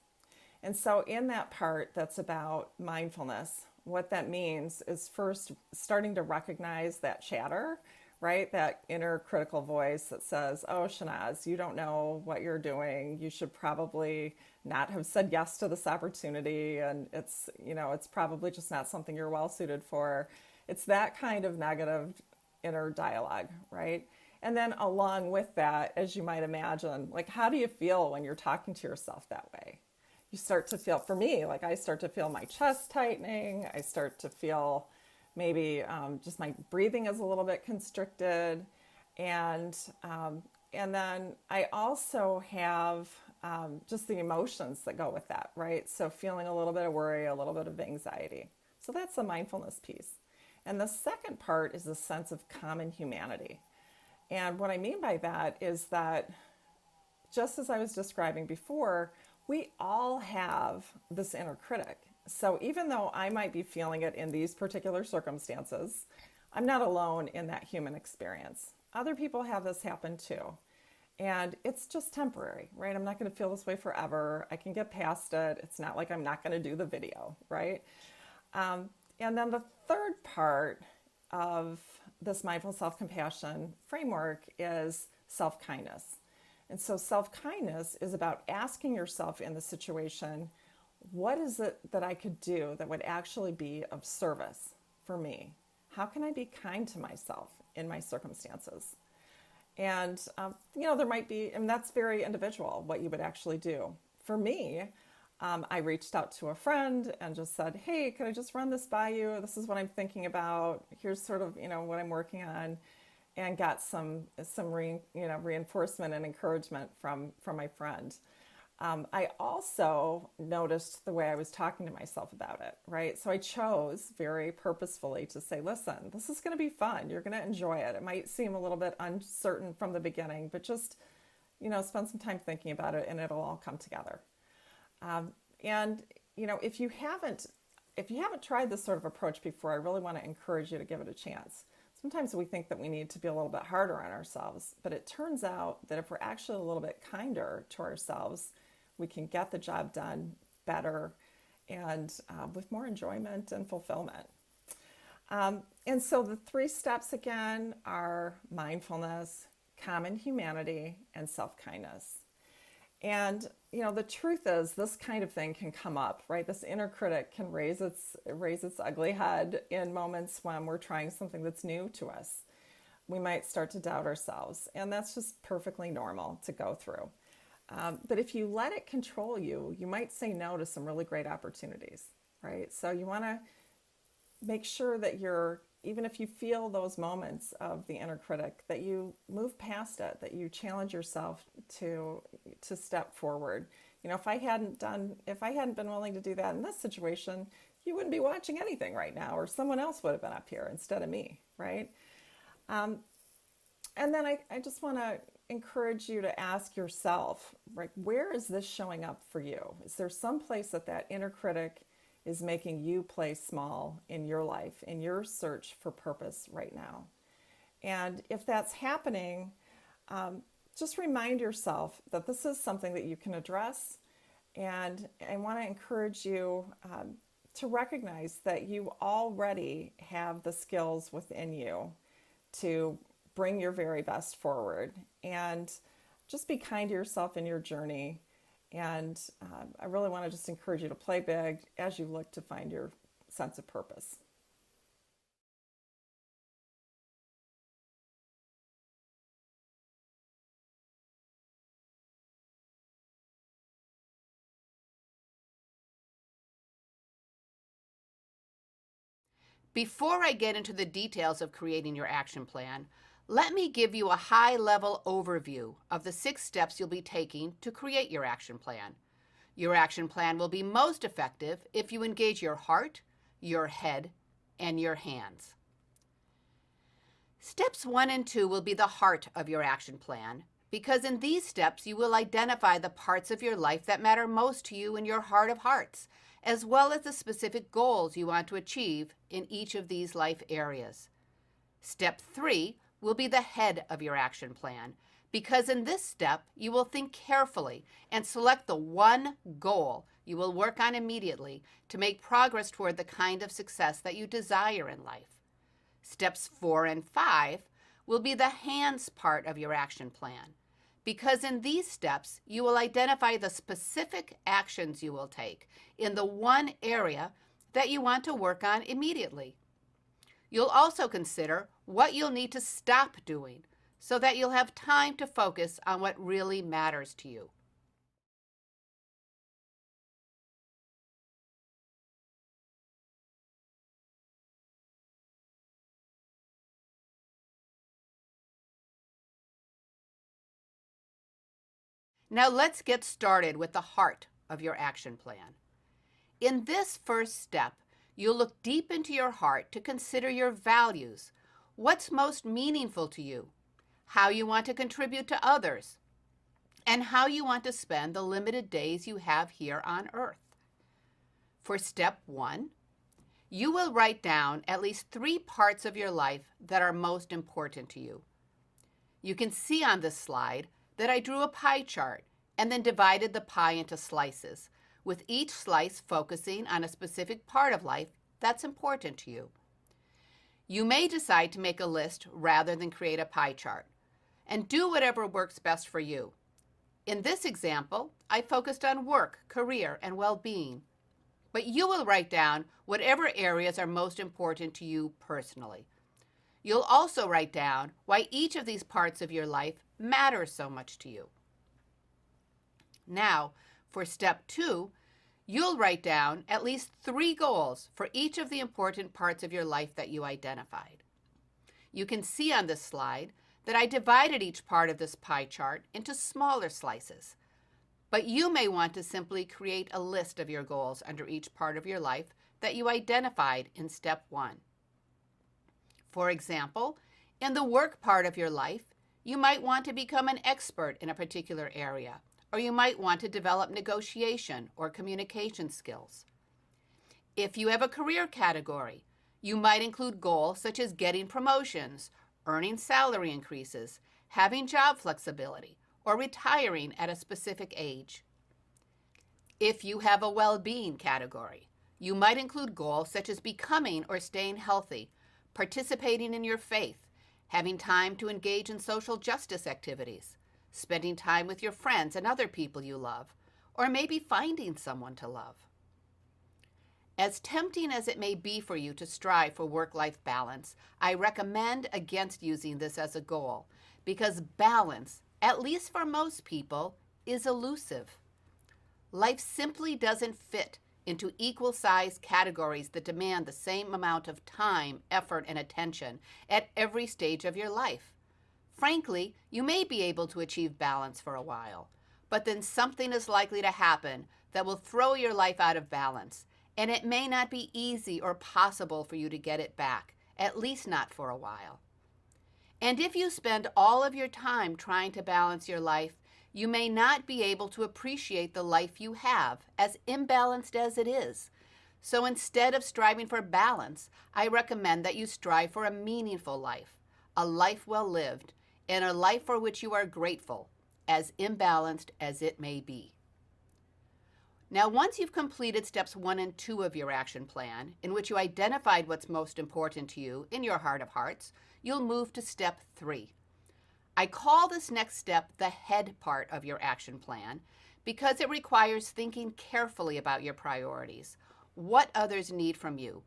And so in that part that's about mindfulness, what that means is first starting to recognize that chatter, right? That inner critical voice that says, oh, Shanaz, you don't know what you're doing. You should probably not have said yes to this opportunity. And it's probably just not something you're well suited for. It's that kind of negative inner dialogue, right? And then along with that, as you might imagine, like, how do you feel when you're talking to yourself that way? You start to feel, for me, like I start to feel my chest tightening. I start to feel maybe just my breathing is a little bit constricted. And then I also have just the emotions that go with that, right? So feeling a little bit of worry, a little bit of anxiety. So that's the mindfulness piece. And the second part is a sense of common humanity. And what I mean by that is that, just as I was describing before, we all have this inner critic. So even though I might be feeling it in these particular circumstances, I'm not alone in that human experience. Other people have this happen too. And it's just temporary, right? I'm not going to feel this way forever. I can get past it. It's not like I'm not going to do the video, right? And then the third part of this mindful self-compassion framework is self-kindness. And so self-kindness is about asking yourself in the situation, what is it that I could do that would actually be of service for me? How can I be kind to myself in my circumstances? And, there might be, and that's very individual, what you would actually do. For me, I reached out to a friend and just said, hey, could I just run this by you? This is what I'm thinking about. Here's sort of, what I'm working on. And got some reinforcement and encouragement from my friend. I also noticed the way I was talking to myself about it, right? So I chose very purposefully to say, listen, this is going to be fun. You're going to enjoy it. It might seem a little bit uncertain from the beginning, but just, spend some time thinking about it and it'll all come together. If you haven't tried this sort of approach before, I really want to encourage you to give it a chance. Sometimes we think that we need to be a little bit harder on ourselves, but it turns out that if we're actually a little bit kinder to ourselves, we can get the job done better and with more enjoyment and fulfillment. And so the 3 steps again are mindfulness, common humanity, and self-kindness. And, the truth is this kind of thing can come up, right? This inner critic can raise its ugly head in moments when we're trying something that's new to us. We might start to doubt ourselves, and that's just perfectly normal to go through. But if you let it control you, you might say no to some really great opportunities, right? So you want to make sure that even if you feel those moments of the inner critic, that you move past it, that you challenge yourself to step forward. You know, if I hadn't been willing to do that in this situation, you wouldn't be watching anything right now, or someone else would have been up here instead of me, right? And then I just want to encourage you to ask yourself, right, where is this showing up for you? Is there some place that inner critic is making you play small in your life, in your search for purpose right now? And if that's happening, just remind yourself that this is something that you can address. And I want to encourage you to recognize that you already have the skills within you to bring your very best forward, and just be kind to yourself in your journey. And I really want to just encourage you to play big as you look to find your sense of purpose. Before I get into the details of creating your action plan, let me give you a high-level overview of the 6 steps you'll be taking to create your action plan. Your action plan will be most effective if you engage your heart, your head, and your hands. Steps 1 and 2 will be the heart of your action plan, because in these steps you will identify the parts of your life that matter most to you in your heart of hearts, as well as the specific goals you want to achieve in each of these life areas. Step 3 will be the head of your action plan, because in this step you will think carefully and select the one goal you will work on immediately to make progress toward the kind of success that you desire in life. Steps 4 and 5 will be the hands part of your action plan, because in these steps you will identify the specific actions you will take in the one area that you want to work on immediately. You'll also consider what you'll need to stop doing so that you'll have time to focus on what really matters to you. Now let's get started with the heart of your action plan. In this first step, you'll look deep into your heart to consider your values, what's most meaningful to you, how you want to contribute to others, and how you want to spend the limited days you have here on earth. For step 1, you will write down at least 3 parts of your life that are most important to you. You can see on this slide that I drew a pie chart and then divided the pie into slices, with each slice focusing on a specific part of life that's important to you. You may decide to make a list rather than create a pie chart, and do whatever works best for you. In this example, I focused on work, career, and well-being, but you will write down whatever areas are most important to you personally. You'll also write down why each of these parts of your life matters so much to you. Now, for step 2, you'll write down at least 3 goals for each of the important parts of your life that you identified. You can see on this slide that I divided each part of this pie chart into smaller slices, but you may want to simply create a list of your goals under each part of your life that you identified in step 1. For example, in the work part of your life, you might want to become an expert in a particular area, or you might want to develop negotiation or communication skills. If you have a career category, you might include goals such as getting promotions, earning salary increases, having job flexibility, or retiring at a specific age. If you have a well-being category, you might include goals such as becoming or staying healthy, participating in your faith, having time to engage in social justice activities, spending time with your friends and other people you love, or maybe finding someone to love. As tempting as it may be for you to strive for work-life balance, I recommend against using this as a goal, because balance, at least for most people, is elusive. Life simply doesn't fit into equal-sized categories that demand the same amount of time, effort, and attention at every stage of your life. Frankly, you may be able to achieve balance for a while, but then something is likely to happen that will throw your life out of balance, and it may not be easy or possible for you to get it back, at least not for a while. And if you spend all of your time trying to balance your life, you may not be able to appreciate the life you have, as imbalanced as it is. So instead of striving for balance, I recommend that you strive for a meaningful life, a life well lived, and a life for which you are grateful, as imbalanced as it may be. Now, once you've completed steps 1 and 2 of your action plan, in which you identified what's most important to you in your heart of hearts, you'll move to step 3. I call this next step the head part of your action plan because it requires thinking carefully about your priorities, what others need from you,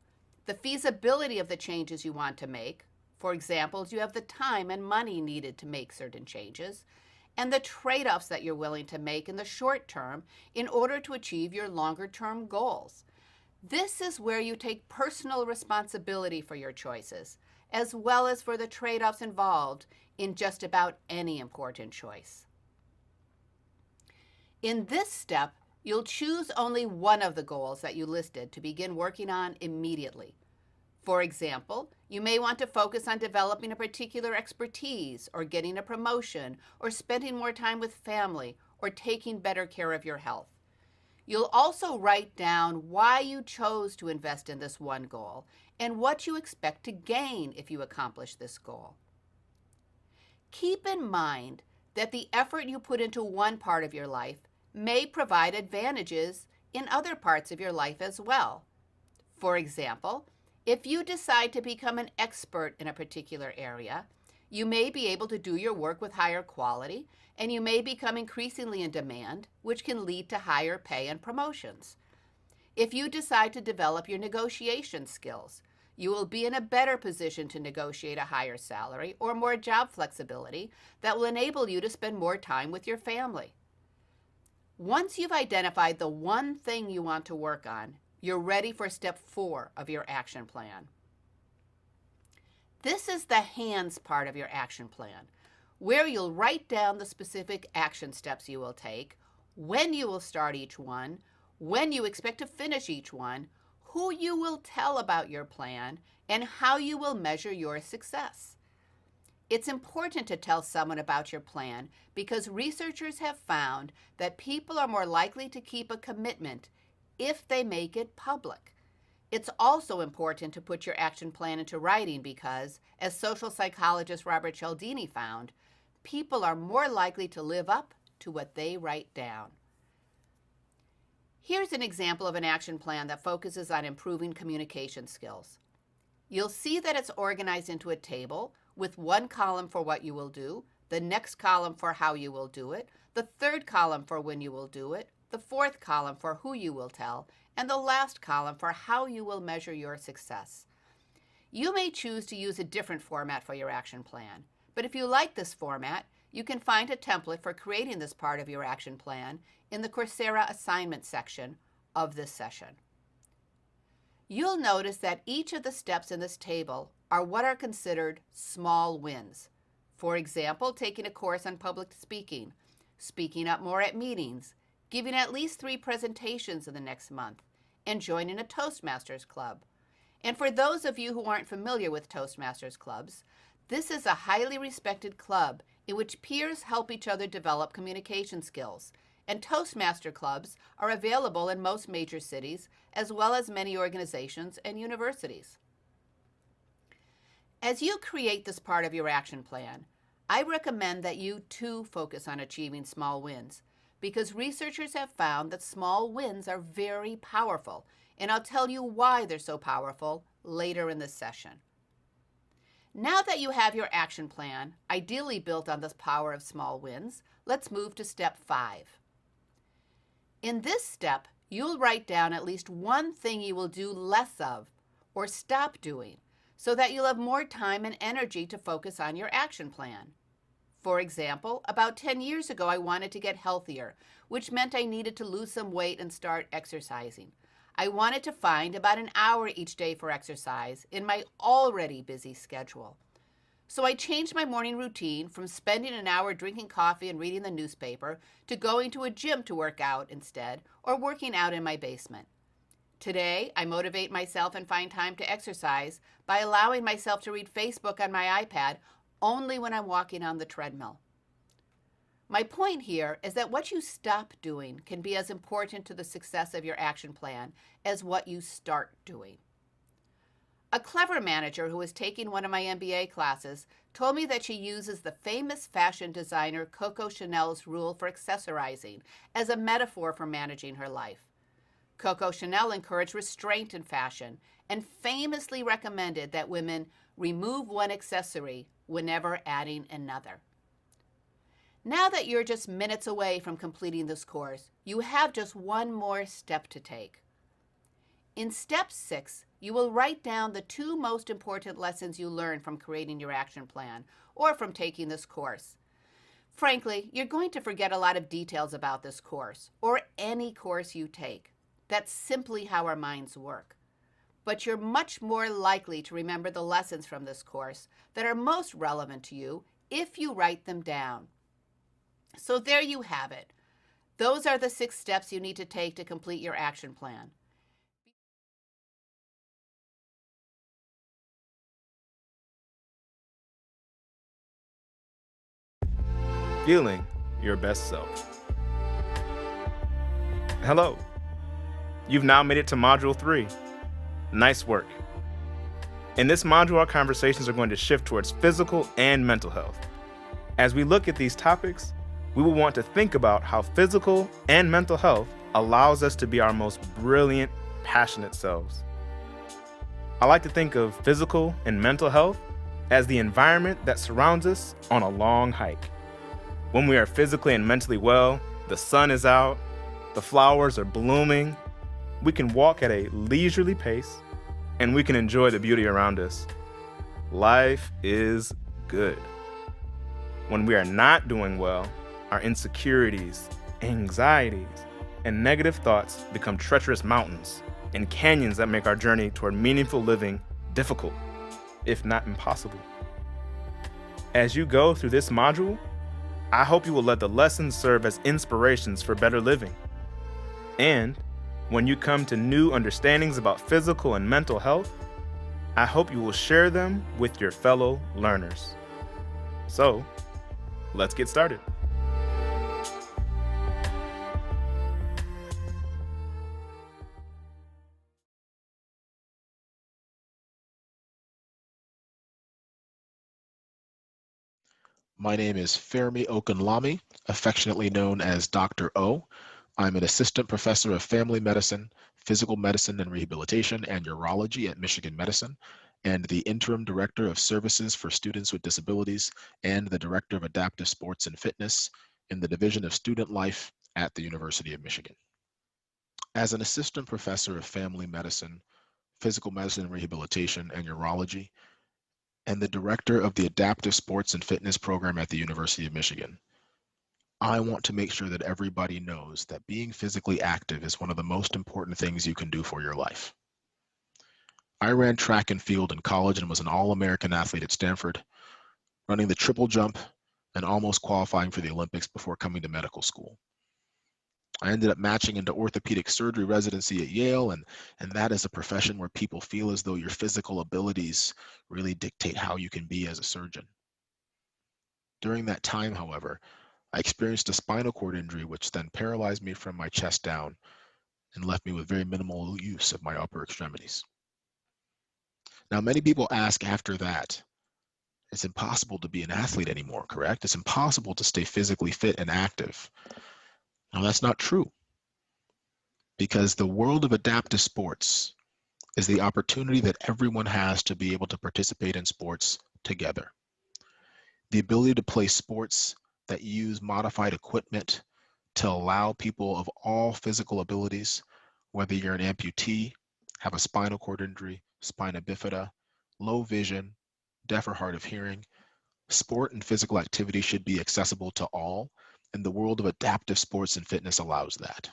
the feasibility of the changes you want to make. For example, do you have the time and money needed to make certain changes? And the trade-offs that you're willing to make in the short term in order to achieve your longer-term goals. This is where you take personal responsibility for your choices, as well as for the trade-offs involved in just about any important choice. In this step, you'll choose only one of the goals that you listed to begin working on immediately. For example, you may want to focus on developing a particular expertise, or getting a promotion, or spending more time with family, or taking better care of your health. You'll also write down why you chose to invest in this one goal and what you expect to gain if you accomplish this goal. Keep in mind that the effort you put into one part of your life may provide advantages in other parts of your life as well. For example, if you decide to become an expert in a particular area, you may be able to do your work with higher quality, and you may become increasingly in demand, which can lead to higher pay and promotions. If you decide to develop your negotiation skills, you will be in a better position to negotiate a higher salary or more job flexibility that will enable you to spend more time with your family. Once you've identified the one thing you want to work on, you're ready for step 4 of your action plan. This is the hands part of your action plan, where you'll write down the specific action steps you will take, when you will start each one, when you expect to finish each one, who you will tell about your plan, and how you will measure your success. It's important to tell someone about your plan because researchers have found that people are more likely to keep a commitment if they make it public. It's also important to put your action plan into writing because, as social psychologist Robert Cialdini found, people are more likely to live up to what they write down. Here's an example of an action plan that focuses on improving communication skills. You'll see that it's organized into a table with one column for what you will do, the next column for how you will do it, the third column for when you will do it, the fourth column for who you will tell, and the last column for how you will measure your success. You may choose to use a different format for your action plan, but if you like this format, you can find a template for creating this part of your action plan in the Coursera assignment section of this session. You'll notice that each of the steps in this table are what are considered small wins. For example, taking a course on public speaking, speaking up more at meetings, giving at least 3 presentations in the next month, and joining a Toastmasters club. And for those of you who aren't familiar with Toastmasters clubs, this is a highly respected club in which peers help each other develop communication skills, and Toastmaster clubs are available in most major cities, as well as many organizations and universities. As you create this part of your action plan, I recommend that you too focus on achieving small wins, because researchers have found that small wins are very powerful, and I'll tell you why they're so powerful later in this session. Now that you have your action plan, ideally built on the power of small wins, let's move to step 5. In this step, you'll write down at least one thing you will do less of or stop doing so that you'll have more time and energy to focus on your action plan. For example, about 10 years ago, I wanted to get healthier, which meant I needed to lose some weight and start exercising. I wanted to find about an hour each day for exercise in my already busy schedule. So I changed my morning routine from spending an hour drinking coffee and reading the newspaper to going to a gym to work out instead, or working out in my basement. Today, I motivate myself and find time to exercise by allowing myself to read Facebook on my iPad only when I'm walking on the treadmill. My point here is that what you stop doing can be as important to the success of your action plan as what you start doing. A clever manager who was taking one of my MBA classes told me that she uses the famous fashion designer Coco Chanel's rule for accessorizing as a metaphor for managing her life. Coco Chanel encouraged restraint in fashion and famously recommended that women remove one accessory whenever adding another. Now that you're just minutes away from completing this course, you have just one more step to take. In step 6, you will write down the 2 most important lessons you learned from creating your action plan or from taking this course. Frankly, you're going to forget a lot of details about this course or any course you take. That's simply how our minds work. But you're much more likely to remember the lessons from this course that are most relevant to you if you write them down. So there you have it. Those are the 6 steps you need to take to complete your action plan. Feeling your best self. Hello. You've now made it to Module 3. Nice work. In this module, our conversations are going to shift towards physical and mental health. As we look at these topics, we will want to think about how physical and mental health allows us to be our most brilliant, passionate selves. I like to think of physical and mental health as the environment that surrounds us on a long hike. When we are physically and mentally well, the sun is out, the flowers are blooming, we can walk at a leisurely pace, and we can enjoy the beauty around us. Life is good. When we are not doing well, our insecurities, anxieties, and negative thoughts become treacherous mountains and canyons that make our journey toward meaningful living difficult, if not impossible. As you go through this module, I hope you will let the lessons serve as inspirations for better living. And when you come to new understandings about physical and mental health, I hope you will share them with your fellow learners. So, let's get started. My name is Fermi Okunlami, affectionately known as Dr. O. I'm an assistant professor of family medicine, physical medicine and rehabilitation, and urology at Michigan Medicine, and the interim director of services for students with disabilities and the director of adaptive sports and fitness in the Division of Student Life at the University of Michigan. As an assistant professor of family medicine, physical medicine and rehabilitation, and urology, and the director of the Adaptive Sports and Fitness program at the University of Michigan, I want to make sure that everybody knows that being physically active is one of the most important things you can do for your life. I ran track and field in college and was an All-American athlete at Stanford, running the triple jump and almost qualifying for the Olympics before coming to medical school. I ended up matching into orthopedic surgery residency at Yale, and that is a profession where people feel as though your physical abilities really dictate how you can be as a surgeon. During that time, however, I experienced a spinal cord injury which then paralyzed me from my chest down and left me with very minimal use of my upper extremities. Now, many people ask after that, it's impossible to be an athlete anymore, correct? It's impossible to stay physically fit and active. Now, that's not true, because the world of adaptive sports is the opportunity that everyone has to be able to participate in sports together. The ability to play sports that use modified equipment to allow people of all physical abilities, whether you're an amputee, have a spinal cord injury, spina bifida, low vision, deaf or hard of hearing, sport and physical activity should be accessible to all, and the world of adaptive sports and fitness allows that.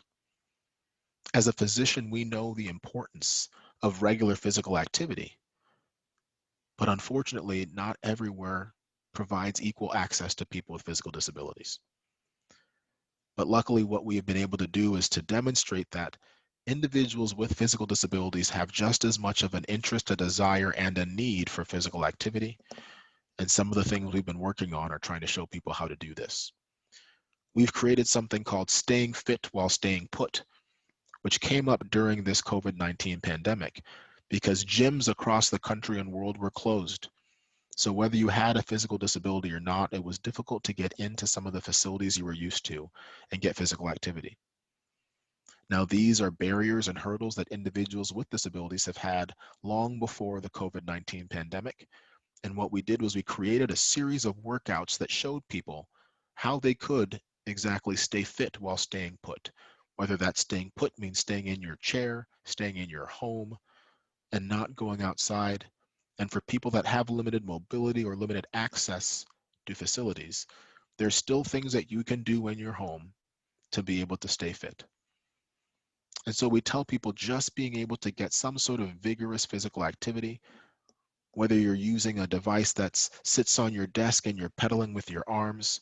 As a physician, we know the importance of regular physical activity. But unfortunately, not everywhere provides equal access to people with physical disabilities. But luckily, what we have been able to do is to demonstrate that individuals with physical disabilities have just as much of an interest, a desire, and a need for physical activity. And some of the things we've been working on are trying to show people how to do this. We've created something called Staying Fit While Staying Put, which came up during this COVID-19 pandemic because gyms across the country and world were closed. So whether you had a physical disability or not, it was difficult to get into some of the facilities you were used to and get physical activity. Now, these are barriers and hurdles that individuals with disabilities have had long before the COVID-19 pandemic. And what we did was we created a series of workouts that showed people how they could exactly stay fit while staying put. Whether that staying put means staying in your chair, staying in your home, and not going outside. And for people that have limited mobility or limited access to facilities, there's still things that you can do in your home to be able to stay fit. And so we tell people just being able to get some sort of vigorous physical activity, whether you're using a device that sits on your desk and you're pedaling with your arms,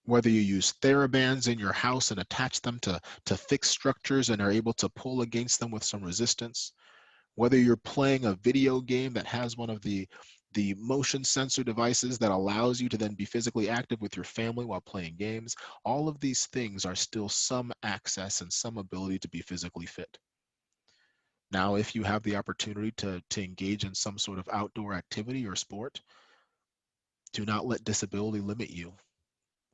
whether you use TheraBands in your house and attach them to fixed structures and are able to pull against them with some resistance, whether you're playing a video game that has one of the motion sensor devices that allows you to then be physically active with your family while playing games, all of these things are still some access and some ability to be physically fit. Now, if you have the opportunity to engage in some sort of outdoor activity or sport, do not let disability limit you.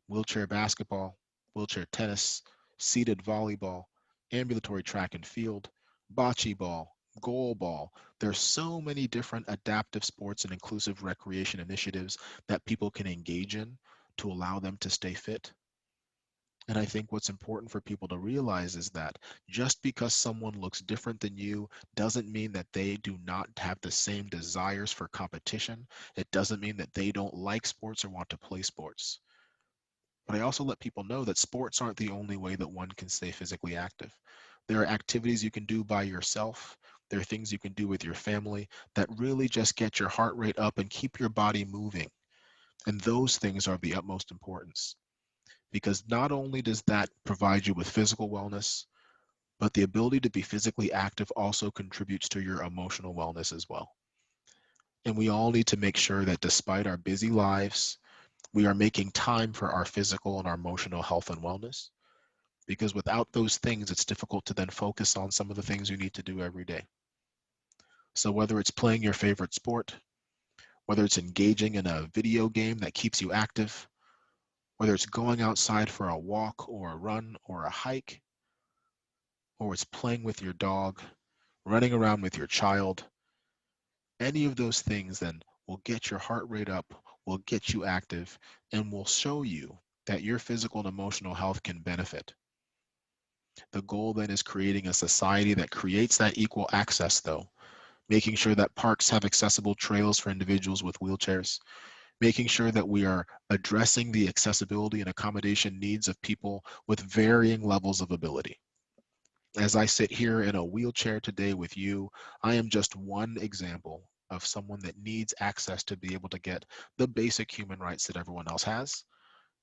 Wheelchair basketball, wheelchair tennis, seated volleyball, ambulatory track and field, bocce ball, goal ball. There's so many different adaptive sports and inclusive recreation initiatives that people can engage in to allow them to stay fit. And I think what's important for people to realize is that just because someone looks different than you doesn't mean that they do not have the same desires for competition. It doesn't mean that they don't like sports or want to play sports. But I also let people know that sports aren't the only way that one can stay physically active. There are activities you can do by yourself. There are things you can do with your family that really just get your heart rate up and keep your body moving. And those things are of the utmost importance, because not only does that provide you with physical wellness, but the ability to be physically active also contributes to your emotional wellness as well. And we all need to make sure that despite our busy lives, we are making time for our physical and our emotional health and wellness, because without those things, it's difficult to then focus on some of the things you need to do every day. So whether it's playing your favorite sport, whether it's engaging in a video game that keeps you active, whether it's going outside for a walk or a run or a hike, or it's playing with your dog, running around with your child, any of those things then will get your heart rate up, will get you active, and will show you that your physical and emotional health can benefit. The goal then is creating a society that creates that equal access, though, making sure that parks have accessible trails for individuals with wheelchairs, making sure that we are addressing the accessibility and accommodation needs of people with varying levels of ability. As I sit here in a wheelchair today with you, I am just one example of someone that needs access to be able to get the basic human rights that everyone else has.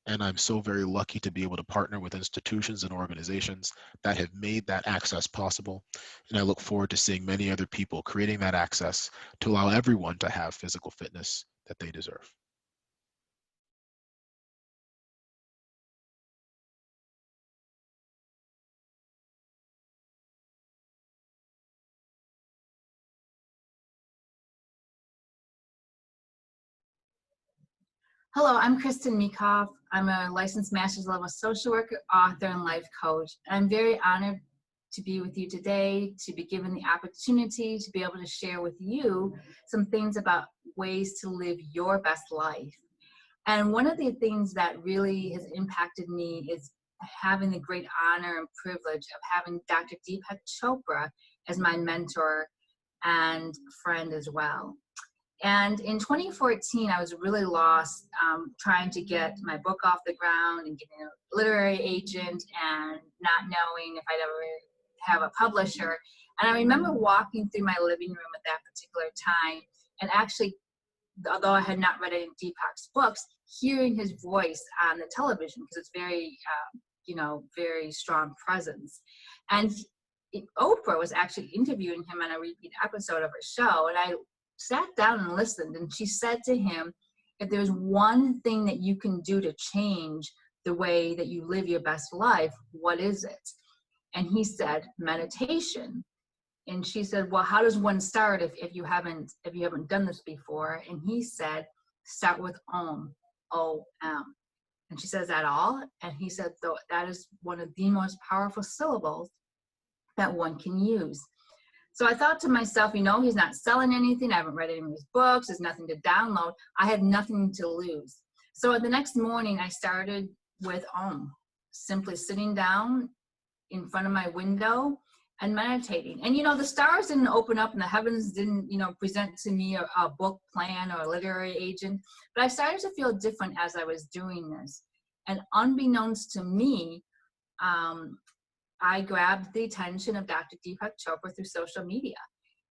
And I'm so very lucky to be able to partner with institutions and organizations that have made that access possible. And I look forward to seeing many other people creating that access to allow everyone to have physical fitness that they deserve. Hello, I'm Kristen Meekhoff. I'm a licensed master's level social worker, author, and life coach. I'm very honored to be with you today, to be given the opportunity to be able to share with you some things about ways to live your best life. And one of the things that really has impacted me is having the great honor and privilege of having Dr. Deepak Chopra as my mentor and friend as well. And in 2014, I was really lost trying to get my book off the ground and getting a literary agent and not knowing if I'd ever have a publisher. And I remember walking through my living room at that particular time and actually although I had not read any Deepak's books, hearing his voice on the television, because it's very, very strong presence. And Oprah was actually interviewing him on a repeat episode of her show, and I sat down and listened, and she said to him, if there's one thing that you can do to change the way that you live your best life, what is it? And he said, meditation. And she said, well, how does one start if you haven't done this before? And he said, start with Om, O-M. And she says, that all? And he said, though, that is one of the most powerful syllables that one can use. So I thought to myself, he's not selling anything. I haven't read any of his books. There's nothing to download. I had nothing to lose. So the next morning, I started with Om, simply sitting down in front of my window and meditating. And, the stars didn't open up and the heavens didn't, present to me a book plan or a literary agent. But I started to feel different as I was doing this. And unbeknownst to me, I grabbed the attention of Dr. Deepak Chopra through social media.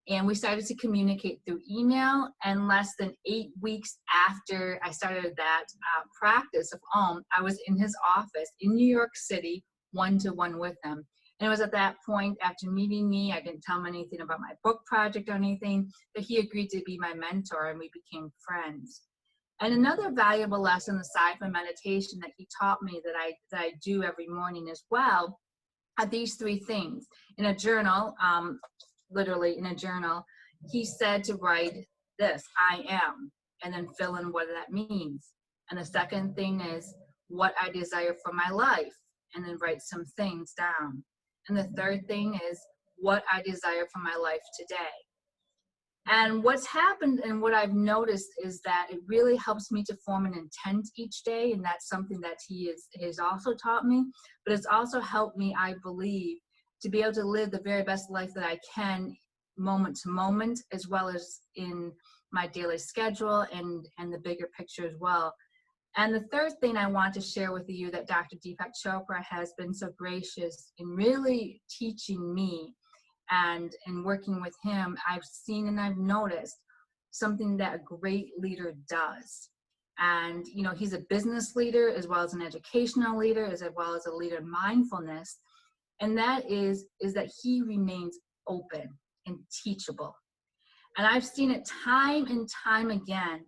And we started to communicate through email. And less than 8 weeks after I started that practice of Om, I was in his office in New York City, one-to-one with him. And it was at that point, after meeting me, I didn't tell him anything about my book project or anything, that he agreed to be my mentor, and we became friends. And another valuable lesson aside from meditation that he taught me that I do every morning as well are these 3 things. In a journal, literally in a journal, he said to write this, I am, and then fill in what that means. And the second thing is what I desire for my life, and then write some things down. And the third thing is what I desire for my life today. And what's happened and what I've noticed is that it really helps me to form an intent each day, and that's something that he has also taught me. But it's also helped me, I believe, to be able to live the very best life that I can, moment to moment, as well as in my daily schedule and the bigger picture as well. And the third thing I want to share with you that Dr. Deepak Chopra has been so gracious in really teaching me, and in working with him, I've seen and I've noticed something that a great leader does. And, he's a business leader as well as an educational leader, as well as a leader in mindfulness. And that is that he remains open and teachable. And I've seen it time and time again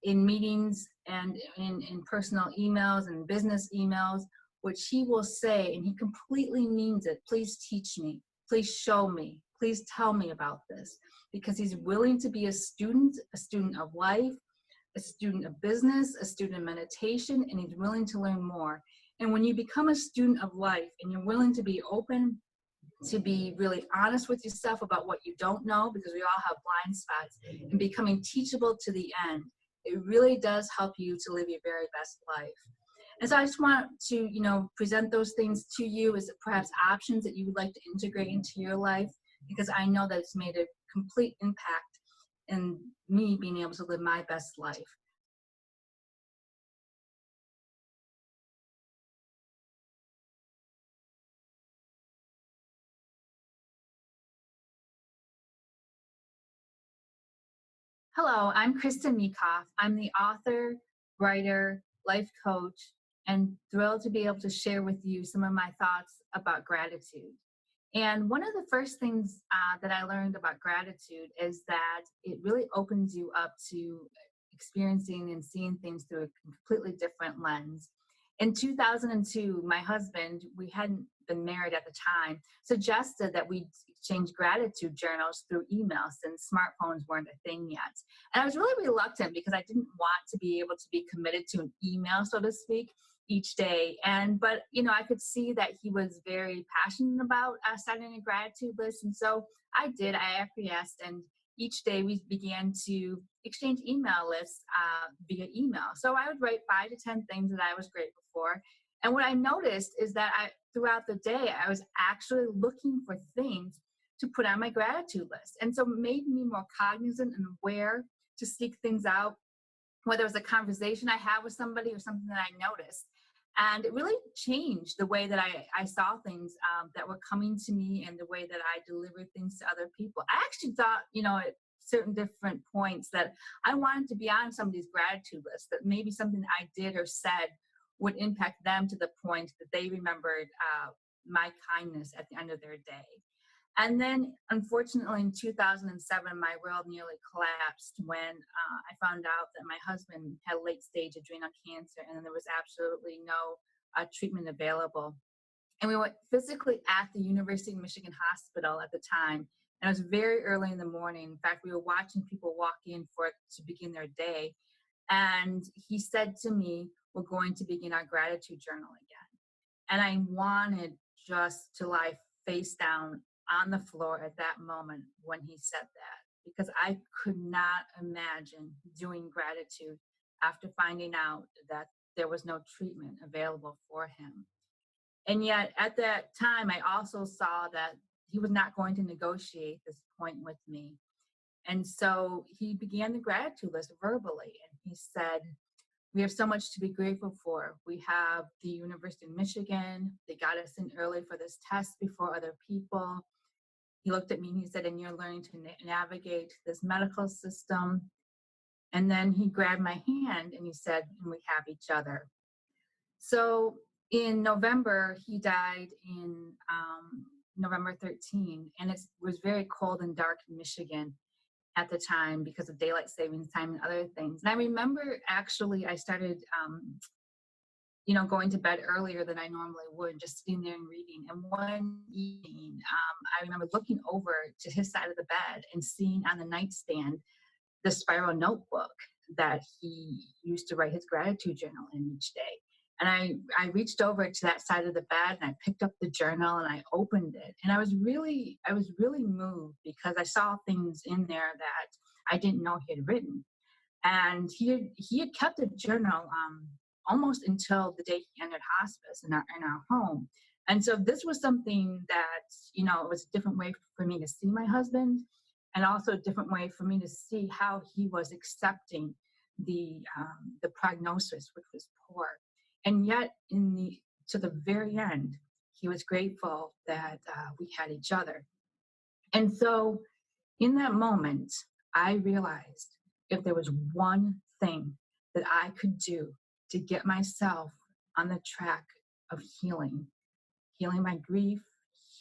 in meetings and in personal emails and business emails, which he will say, and he completely means it, please teach me. Please show me, please tell me about this, because he's willing to be a student of life, a student of business, a student of meditation, and he's willing to learn more. And when you become a student of life and you're willing to be open, to be really honest with yourself about what you don't know, because we all have blind spots, and becoming teachable to the end, it really does help you to live your very best life. And so I just want to, present those things to you as perhaps options that you would like to integrate into your life, because I know that it's made a complete impact in me being able to live my best life. Hello, I'm Krista Mikoff. I'm the author, writer, life coach, and thrilled to be able to share with you some of my thoughts about gratitude. And one of the first things that I learned about gratitude is that it really opens you up to experiencing and seeing things through a completely different lens. In 2002, my husband, we hadn't been married at the time, suggested that we exchange gratitude journals through email since smartphones weren't a thing yet. And I was really reluctant because I didn't want to be able to be committed to an email, so to speak, each day. But I could see that he was very passionate about starting a gratitude list. And so I did, I acquiesced, and each day we began to exchange email lists via email. So I would write 5 to 10 things that I was grateful for. And what I noticed is that throughout the day, I was actually looking for things to put on my gratitude list. And so it made me more cognizant and aware to seek things out, whether it was a conversation I had with somebody or something that I noticed. And it really changed the way that I saw things that were coming to me and the way that I delivered things to other people. I actually thought, certain different points that I wanted to be on somebody's gratitude list, that maybe something I did or said would impact them to the point that they remembered my kindness at the end of their day. And then, unfortunately, in 2007, my world nearly collapsed when I found out that my husband had late-stage adrenal cancer and there was absolutely no treatment available. And we were physically at the University of Michigan Hospital at the time, and it was very early in the morning. In fact, we were watching people walk in to begin their day, and he said to me, "We're going to begin our gratitude journal again." And I wanted just to lie face down on the floor at that moment when he said that, because I could not imagine doing gratitude after finding out that there was no treatment available for him. And yet at that time, I also saw that he was not going to negotiate this point with me. And so he began the gratitude list verbally, and he said, "We have so much to be grateful for. We have the University of Michigan. They got us in early for this test before other people." He looked at me and he said, "And you're learning to navigate this medical system." And then he grabbed my hand and he said, "And we have each other." So in November, he died in November 13, and it was very cold and dark in Michigan at the time because of daylight savings time and other things. And I remember actually I started going to bed earlier than I normally would, just sitting there and reading. And one evening, I remember looking over to his side of the bed and seeing on the nightstand the spiral notebook that he used to write his gratitude journal in each day. And I reached over to that side of the bed and I picked up the journal and I opened it. And I was really moved because I saw things in there that I didn't know he had written. And he had kept a journal almost until the day he entered hospice in our home. And so this was something that, it was a different way for me to see my husband, and also a different way for me to see how he was accepting the prognosis, which was poor. And yet, to the very end, he was grateful that we had each other. And so in that moment, I realized if there was one thing that I could do to get myself on the track of healing my grief,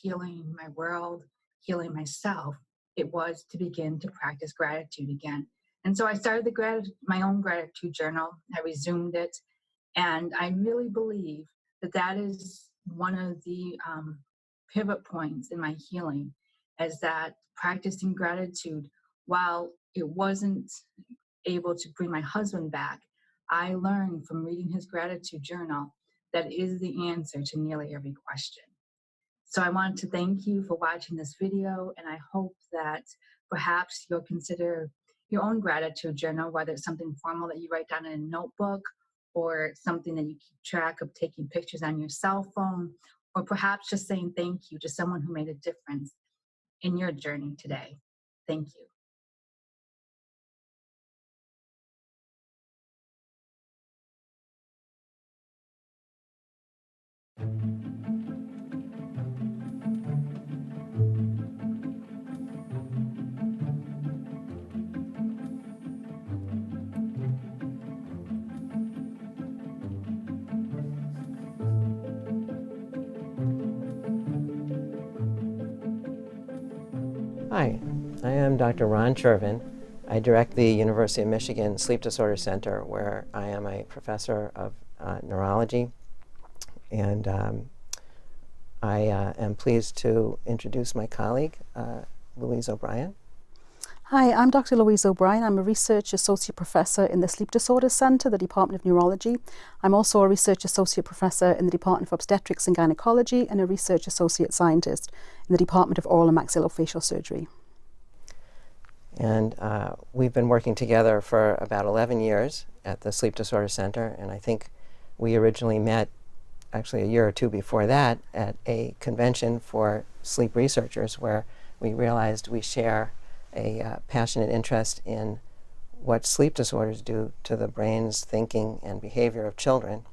healing my world, healing myself, it was to begin to practice gratitude again. And so I started my own gratitude journal. I resumed it. And I really believe that is one of the pivot points in my healing, is that practicing gratitude, while it wasn't able to bring my husband back, I learned from reading his gratitude journal that is the answer to nearly every question. So I want to thank you for watching this video, and I hope that perhaps you'll consider your own gratitude journal, whether it's something formal that you write down in a notebook, or something that you keep track of, taking pictures on your cell phone, or perhaps just saying thank you to someone who made a difference in your journey today. Thank you. Hi, I am Dr. Ron Chervin. I direct the University of Michigan Sleep Disorder Center, where I am a professor of neurology. And I am pleased to introduce my colleague, Louise O'Brien. Hi, I'm Dr. Louise O'Brien. I'm a research associate professor in the Sleep Disorders Center, the Department of Neurology. I'm also a research associate professor in the Department of Obstetrics and Gynecology, and a research associate scientist in the Department of Oral and Maxillofacial Surgery. And we've been working together for about 11 years at the Sleep Disorder Center, and I think we originally met actually a year or two before that at a convention for sleep researchers, where we realized we share a passionate interest in what sleep disorders do to the brains, thinking, and behavior of children.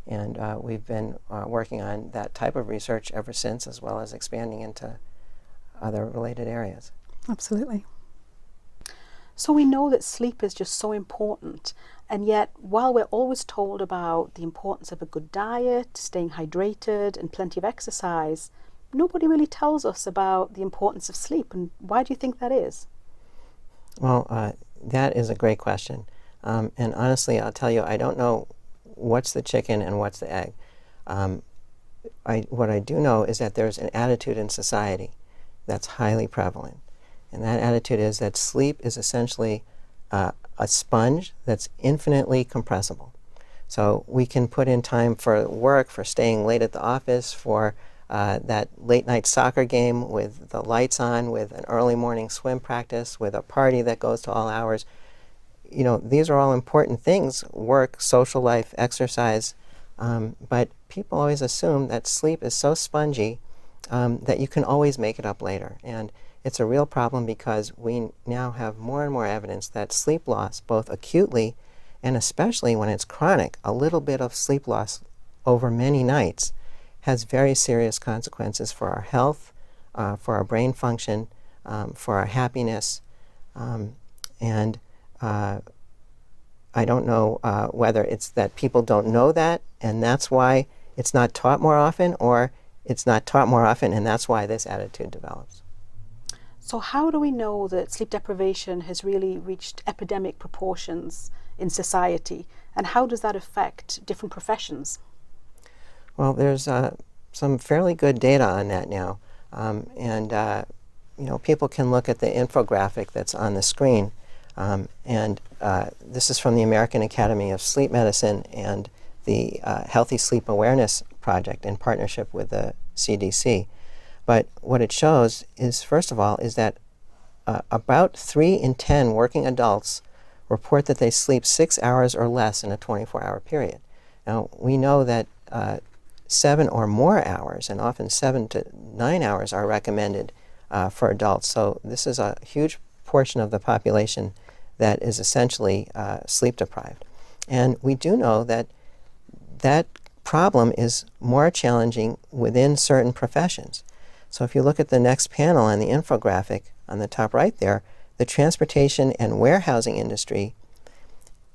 And we've been working on that type of research ever since, as well as expanding into other related areas. Absolutely. So we know that sleep is just so important, and yet while we're always told about the importance of a good diet, staying hydrated and plenty of exercise, nobody really tells us about the importance of sleep. And why do you think that is? Well, that is a great question. And honestly, I'll tell you, I don't know what's the chicken and what's the egg. What I do know is that there's an attitude in society that's highly prevalent. And that attitude is that sleep is essentially a sponge that's infinitely compressible. So we can put in time for work, for staying late at the office, for that late night soccer game with the lights on, with an early morning swim practice, with a party that goes to all hours. You know, these are all important things: work, social life, exercise. But people always assume that sleep is so spongy that you can always make it up later. And it's a real problem because we now have more and more evidence that sleep loss, both acutely and especially when it's chronic, a little bit of sleep loss over many nights has very serious consequences for our health, for our brain function, for our happiness. And I don't know whether it's that people don't know that and that's why it's not taught more often, or it's not taught more often and that's why this attitude develops. So how do we know that sleep deprivation has really reached epidemic proportions in society, and how does that affect different professions? Well, there's some fairly good data on that now, and you know, people can look at the infographic that's on the screen, and this is from the American Academy of Sleep Medicine and the Healthy Sleep Awareness Project in partnership with the CDC. But what it shows is, first of all, is that about 3 in 10 working adults report that they sleep 6 hours or less in a 24-hour period. Now, we know that 7 or more hours, and often 7 to 9 hours, are recommended for adults. So this is a huge portion of the population that is essentially sleep deprived. And we do know that that problem is more challenging within certain professions. So if you look at the next panel on the infographic on the top right there, the transportation and warehousing industry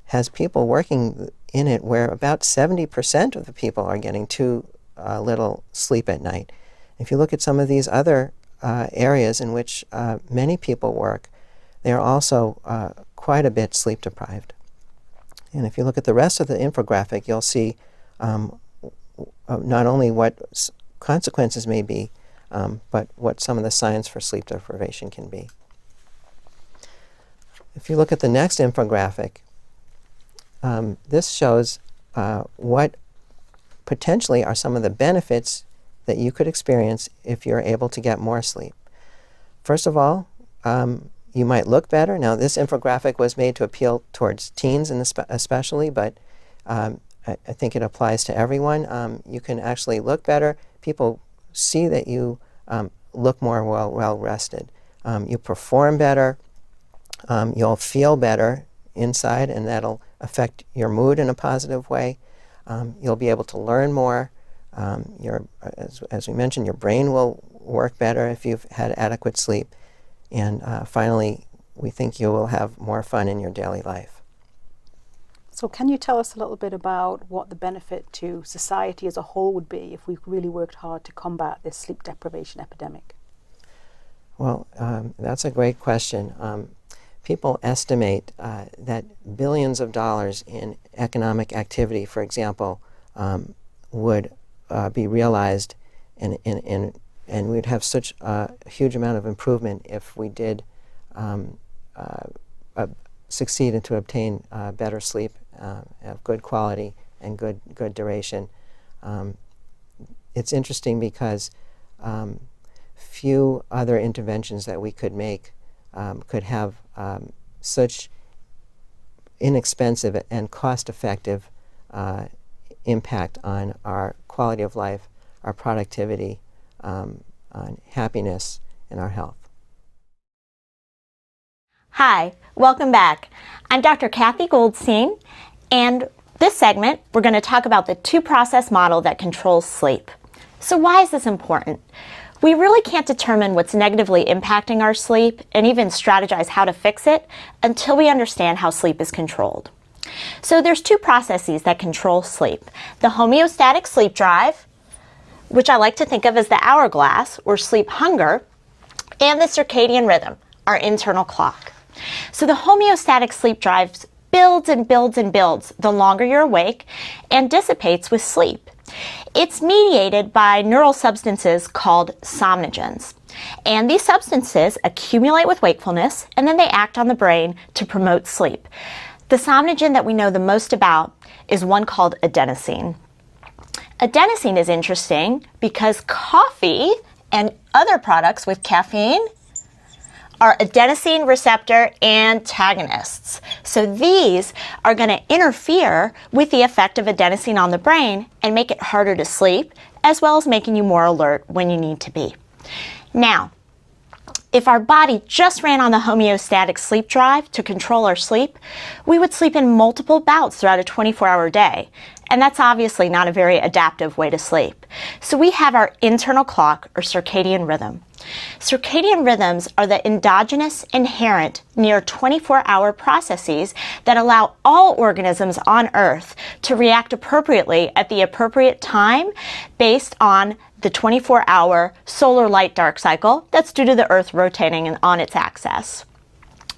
has people working in it where about 70% of the people are getting too little sleep at night. If you look at some of these other areas in which many people work, they are also quite a bit sleep deprived. And if you look at the rest of the infographic, you'll see not only what consequences may be, but what some of the signs for sleep deprivation can be. If you look at the next infographic, this shows what potentially are some of the benefits that you could experience if you're able to get more sleep. First of all, you might look better. Now, this infographic was made to appeal towards teens especially, but I think it applies to everyone. You can actually look better. People see that you look more well rested. You perform better. You'll feel better inside, and that'll affect your mood in a positive way. You'll be able to learn more. As we mentioned, your brain will work better if you've had adequate sleep. And finally, we think you will have more fun in your daily life. So can you tell us a little bit about what the benefit to society as a whole would be if we really worked hard to combat this sleep deprivation epidemic? Well, that's a great question. People estimate that billions of dollars in economic activity, for example, would be realized, and we'd have such a huge amount of improvement if we did succeed to obtain better sleep of good quality and good duration. It's interesting because few other interventions that we could make could have such inexpensive and cost-effective impact on our quality of life, our productivity, on happiness, and our health. Hi, welcome back. I'm Dr. Kathy Goldstein, and this segment we're going to talk about the two-process model that controls sleep. So why is this important? We really can't determine what's negatively impacting our sleep and even strategize how to fix it until we understand how sleep is controlled. So there's two processes that control sleep: the homeostatic sleep drive, which I like to think of as the hourglass or sleep hunger, and the circadian rhythm, our internal clock. So the homeostatic sleep drive builds and builds and builds the longer you're awake and dissipates with sleep. It's mediated by neural substances called somnogens. And these substances accumulate with wakefulness, and then they act on the brain to promote sleep. The somnogen that we know the most about is one called adenosine. Adenosine is interesting because coffee and other products with caffeine are adenosine receptor antagonists. So these are going to interfere with the effect of adenosine on the brain and make it harder to sleep, as well as making you more alert when you need to be. Now, if our body just ran on the homeostatic sleep drive to control our sleep, we would sleep in multiple bouts throughout a 24-hour day. And that's obviously not a very adaptive way to sleep. So we have our internal clock, or circadian rhythm. Circadian rhythms are the endogenous, inherent, near 24-hour processes that allow all organisms on Earth to react appropriately at the appropriate time based on the 24-hour solar light dark cycle that's due to the Earth rotating on its axis.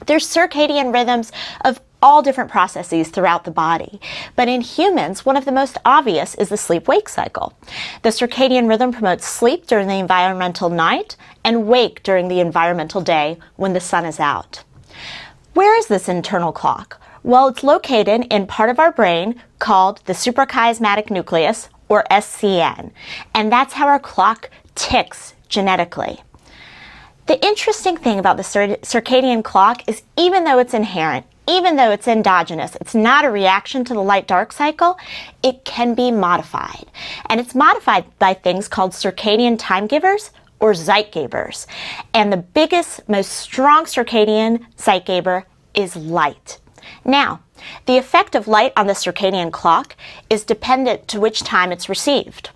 There's circadian rhythms of all different processes throughout the body. But in humans, one of the most obvious is the sleep-wake cycle. The circadian rhythm promotes sleep during the environmental night and wake during the environmental day when the sun is out. Where is this internal clock? Well, it's located in part of our brain called the suprachiasmatic nucleus, or SCN, and that's how our clock ticks genetically. The interesting thing about the circadian clock is even though it's inherent, even though it's endogenous, it's not a reaction to the light-dark cycle, it can be modified. And it's modified by things called circadian time givers or Zeitgebers. And the biggest, most strong circadian Zeitgeber is light. Now, the effect of light on the circadian clock is dependent to which time it's received.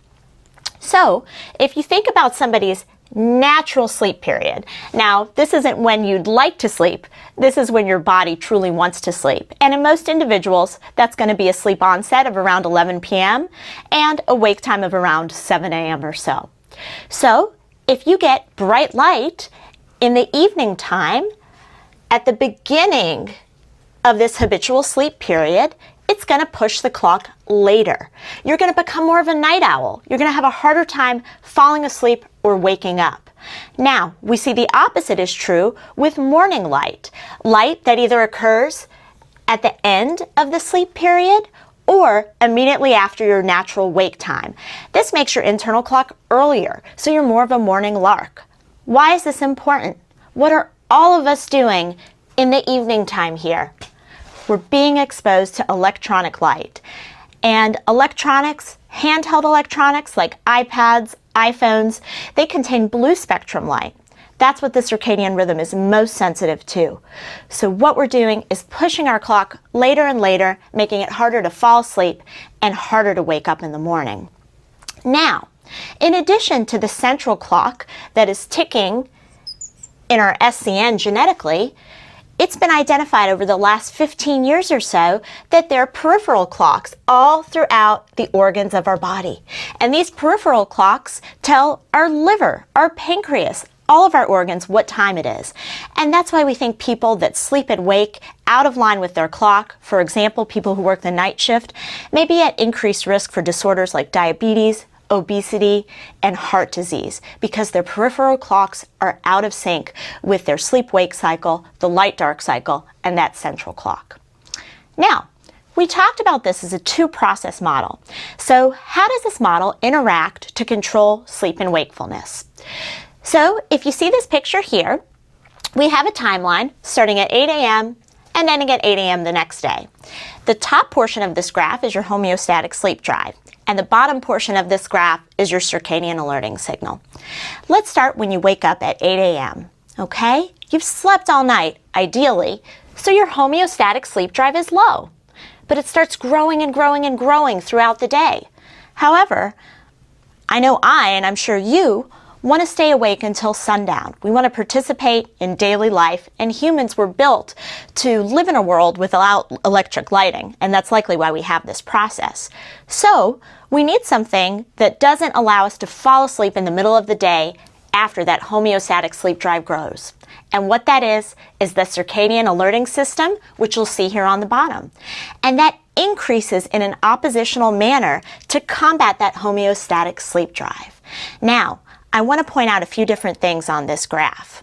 So, if you think about somebody's natural sleep period. Now, this isn't when you'd like to sleep. This is when your body truly wants to sleep. And in most individuals, that's going to be a sleep onset of around 11 p.m. and a wake time of around 7 a.m. or so. So, if you get bright light in the evening time at the beginning of this habitual sleep period, it's going to push the clock later. You're going to become more of a night owl. You're going to have a harder time falling asleep or waking up. Now, we see the opposite is true with morning light. Light that either occurs at the end of the sleep period or immediately after your natural wake time. This makes your internal clock earlier, so you're more of a morning lark. Why is this important? What are all of us doing in the evening time here? We're being exposed to electronic light. And electronics, handheld electronics like iPads, iPhones, they contain blue spectrum light. That's what the circadian rhythm is most sensitive to. So what we're doing is pushing our clock later and later, making it harder to fall asleep and harder to wake up in the morning. Now, in addition to the central clock that is ticking in our SCN genetically, it's been identified over the last 15 years or so that there are peripheral clocks all throughout the organs of our body. And these peripheral clocks tell our liver, our pancreas, all of our organs what time it is. And that's why we think people that sleep and wake out of line with their clock, for example, people who work the night shift, may be at increased risk for disorders like diabetes, obesity, and heart disease because their peripheral clocks are out of sync with their sleep-wake cycle, the light-dark cycle, and that central clock. Now, we talked about this as a two-process model. So how does this model interact to control sleep and wakefulness? So if you see this picture here, we have a timeline starting at 8 a.m. and ending at 8 a.m. the next day. The top portion of this graph is your homeostatic sleep drive, and the bottom portion of this graph is your circadian alerting signal. Let's start when you wake up at 8 a.m., okay? You've slept all night, ideally, so your homeostatic sleep drive is low, but it starts growing and growing and growing throughout the day. However, I know and I'm sure you, want to stay awake until sundown. We want to participate in daily life, and humans were built to live in a world without electric lighting, and that's likely why we have this process. So we need something that doesn't allow us to fall asleep in the middle of the day after that homeostatic sleep drive grows. And what that is the circadian alerting system, which you'll see here on the bottom. And that increases in an oppositional manner to combat that homeostatic sleep drive. Now, I want to point out a few different things on this graph.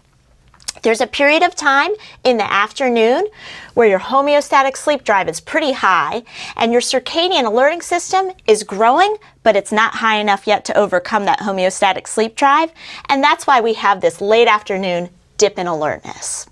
There's a period of time in the afternoon where your homeostatic sleep drive is pretty high and your circadian alerting system is growing, but it's not high enough yet to overcome that homeostatic sleep drive. And that's why we have this late afternoon dip in alertness.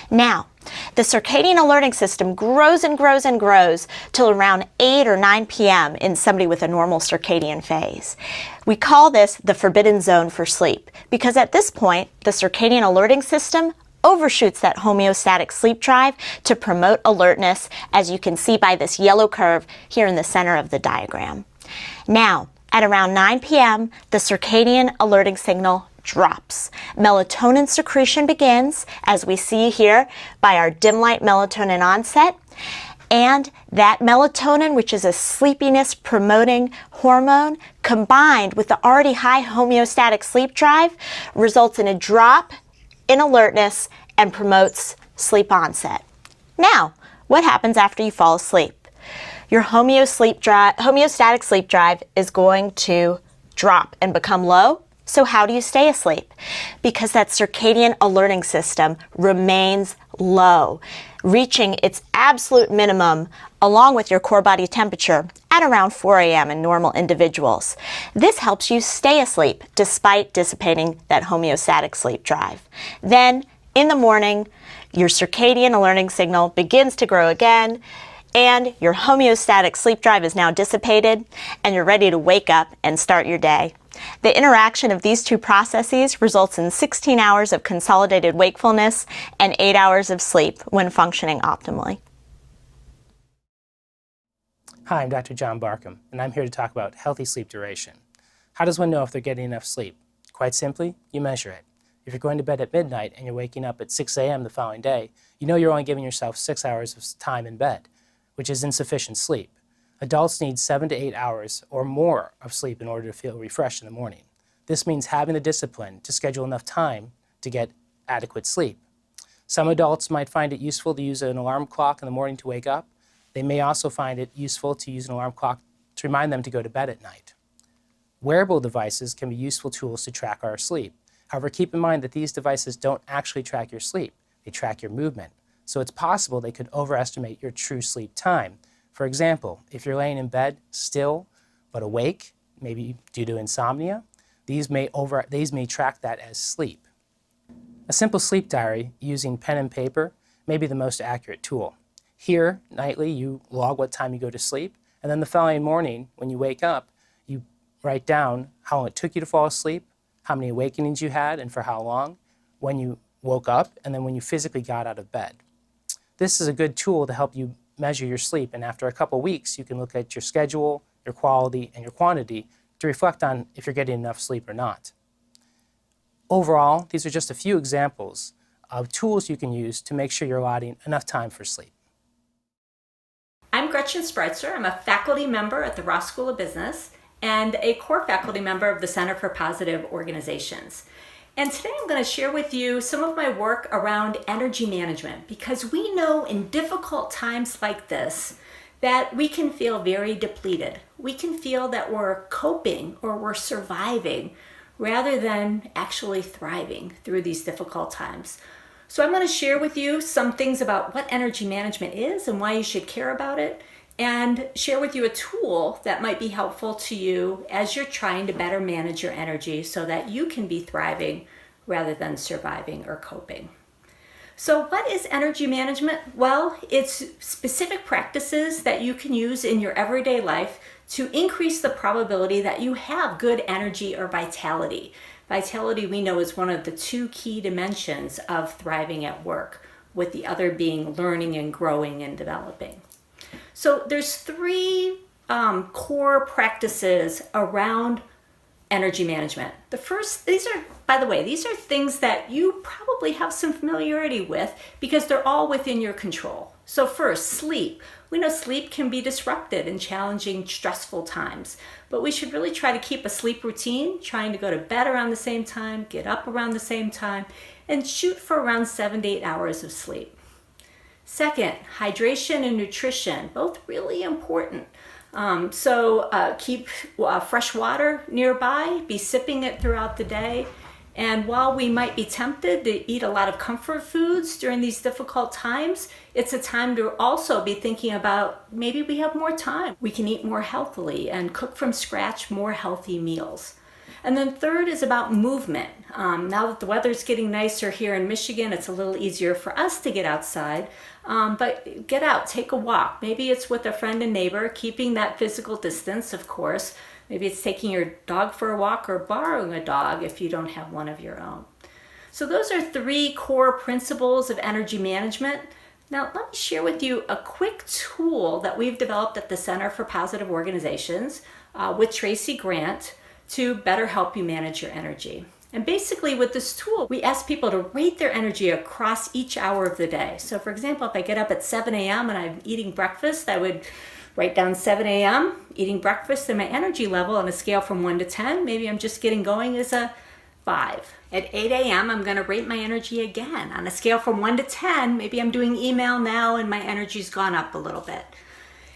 Now, the circadian alerting system grows and grows and grows till around 8 or 9 p.m. in somebody with a normal circadian phase. We call this the forbidden zone for sleep because at this point, the circadian alerting system overshoots that homeostatic sleep drive to promote alertness, as you can see by this yellow curve here in the center of the diagram. Now, at around 9 p.m., the circadian alerting signal drops. Melatonin secretion begins, as we see here by our dim light melatonin onset. And that melatonin, which is a sleepiness promoting hormone, combined with the already high homeostatic sleep drive, results in a drop in alertness and promotes sleep onset. Now, what happens after you fall asleep? Your homeostatic sleep drive is going to drop and become low. So how do you stay asleep? Because that circadian alerting system remains low, reaching its absolute minimum along with your core body temperature at around 4 a.m. in normal individuals. This helps you stay asleep despite dissipating that homeostatic sleep drive. Then, in the morning, your circadian alerting signal begins to grow again, and your homeostatic sleep drive is now dissipated, and you're ready to wake up and start your day. The interaction of these two processes results in 16 hours of consolidated wakefulness and 8 hours of sleep when functioning optimally. Hi, I'm Dr. John Barkham, and I'm here to talk about healthy sleep duration. How does one know if they're getting enough sleep? Quite simply, you measure it. If you're going to bed at midnight and you're waking up at 6 a.m. the following day, you know you're only giving yourself 6 hours of time in bed, which is insufficient sleep. Adults need 7 to 8 hours or more of sleep in order to feel refreshed in the morning. This means having the discipline to schedule enough time to get adequate sleep. Some adults might find it useful to use an alarm clock in the morning to wake up. They may also find it useful to use an alarm clock to remind them to go to bed at night. Wearable devices can be useful tools to track our sleep. However, keep in mind that these devices don't actually track your sleep. They track your movement. So it's possible they could overestimate your true sleep time. For example, if you're laying in bed still but awake, maybe due to insomnia, these may track that as sleep. A simple sleep diary using pen and paper may be the most accurate tool. Here, nightly, you log what time you go to sleep, and then the following morning, when you wake up, you write down how long it took you to fall asleep, how many awakenings you had and for how long, when you woke up, and then when you physically got out of bed. This is a good tool to help you measure your sleep, and after a couple weeks, you can look at your schedule, your quality, and your quantity to reflect on if you're getting enough sleep or not. Overall, these are just a few examples of tools you can use to make sure you're allotting enough time for sleep. I'm Gretchen Spreitzer. I'm a faculty member at the Ross School of Business and a core faculty member of the Center for Positive Organizations. And today I'm going to share with you some of my work around energy management, because we know in difficult times like this that we can feel very depleted. We can feel that we're coping or we're surviving rather than actually thriving through these difficult times. So I'm going to share with you some things about what energy management is and why you should care about it, and share with you a tool that might be helpful to you as you're trying to better manage your energy so that you can be thriving rather than surviving or coping. So what is energy management? Well, it's specific practices that you can use in your everyday life to increase the probability that you have good energy or vitality. Vitality, we know, is one of the two key dimensions of thriving at work, with the other being learning and growing and developing. So there's three core practices around energy management. The first, these are, by the way, these are things that you probably have some familiarity with because they're all within your control. So first, sleep. We know sleep can be disrupted in challenging, stressful times, but we should really try to keep a sleep routine, trying to go to bed around the same time, get up around the same time, and shoot for around 7 to 8 hours of sleep. Second, hydration and nutrition, both really important. Keep fresh water nearby, be sipping it throughout the day. And while we might be tempted to eat a lot of comfort foods during these difficult times, it's a time to also be thinking about maybe we have more time. We can eat more healthily and cook from scratch more healthy meals. And then third is about movement. Now that the weather's getting nicer here in Michigan, it's a little easier for us to get outside. But get out, take a walk. Maybe it's with a friend and neighbor, keeping that physical distance, of course. Maybe it's taking your dog for a walk or borrowing a dog if you don't have one of your own. So those are 3 core principles of energy management. Now let me share with you a quick tool that we've developed at the Center for Positive Organizations with Tracy Grant to better help you manage your energy. And basically with this tool, we ask people to rate their energy across each hour of the day. So for example, if I get up at 7 a.m. and I'm eating breakfast, I would write down 7 a.m., eating breakfast, and my energy level on a scale from 1 to 10. Maybe I'm just getting going as a 5. At 8 a.m., I'm going to rate my energy again on a scale from 1 to 10. Maybe I'm doing email now and my energy's gone up a little bit.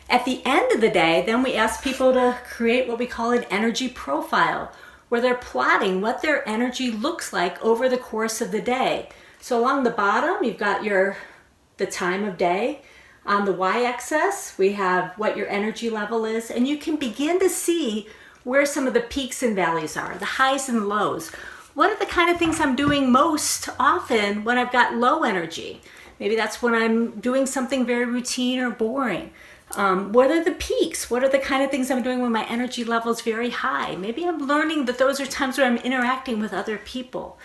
At the end of the day, then we ask people to create what we call an energy profile, where they're plotting what their energy looks like over the course of the day. So along the bottom, you've got the time of day. On the y-axis, we have what your energy level is, and you can begin to see where some of the peaks and valleys are, the highs and lows. What are the kind of things I'm doing most often when I've got low energy? Maybe that's when I'm doing something very routine or boring. What are the peaks? What are the kind of things I'm doing when my energy level is very high? Maybe I'm learning that those are times where I'm interacting with other people.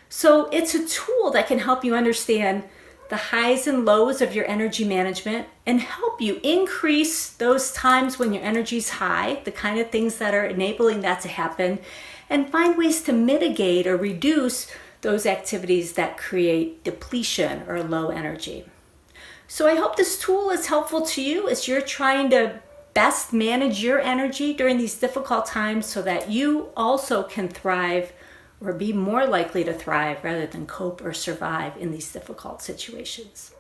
So it's a tool that can help you understand the highs and lows of your energy management and help you increase those times when your energy is high, the kind of things that are enabling that to happen, and find ways to mitigate or reduce those activities that create depletion or low energy. So I hope this tool is helpful to you as you're trying to best manage your energy during these difficult times so that you also can thrive or be more likely to thrive rather than cope or survive in these difficult situations.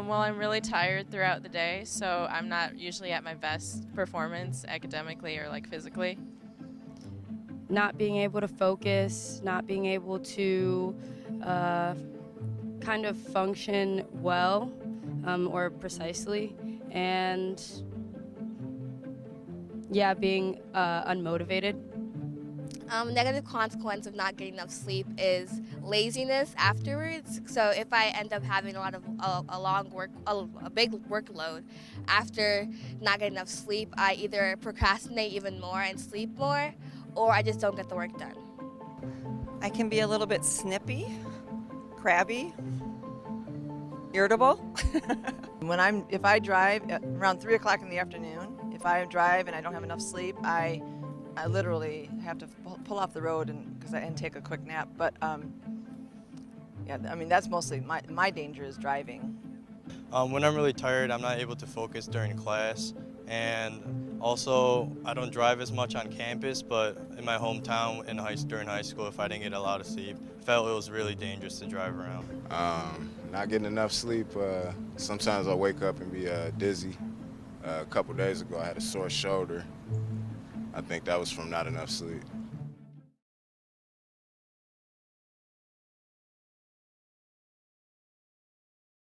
Well, I'm really tired throughout the day, so I'm not usually at my best performance academically or physically. Not being able to focus, not being able to kind of function well or precisely, and being unmotivated. Negative consequence of not getting enough sleep is laziness afterwards. So if I end up having a big workload after not getting enough sleep, I either procrastinate even more and sleep more, or I just don't get the work done. I can be a little bit snippy, crabby, irritable. If I drive around 3 o'clock in the afternoon, if I drive and I don't have enough sleep, I literally have to pull off the road and take a quick nap. But that's mostly my danger is driving. When I'm really tired, I'm not able to focus during class, and also I don't drive as much on campus, but in my hometown during high school, if I didn't get a lot of sleep, I felt it was really dangerous to drive around. Not getting enough sleep, sometimes I'll wake up and be dizzy. A couple days ago, I had a sore shoulder. I think that was from not enough sleep.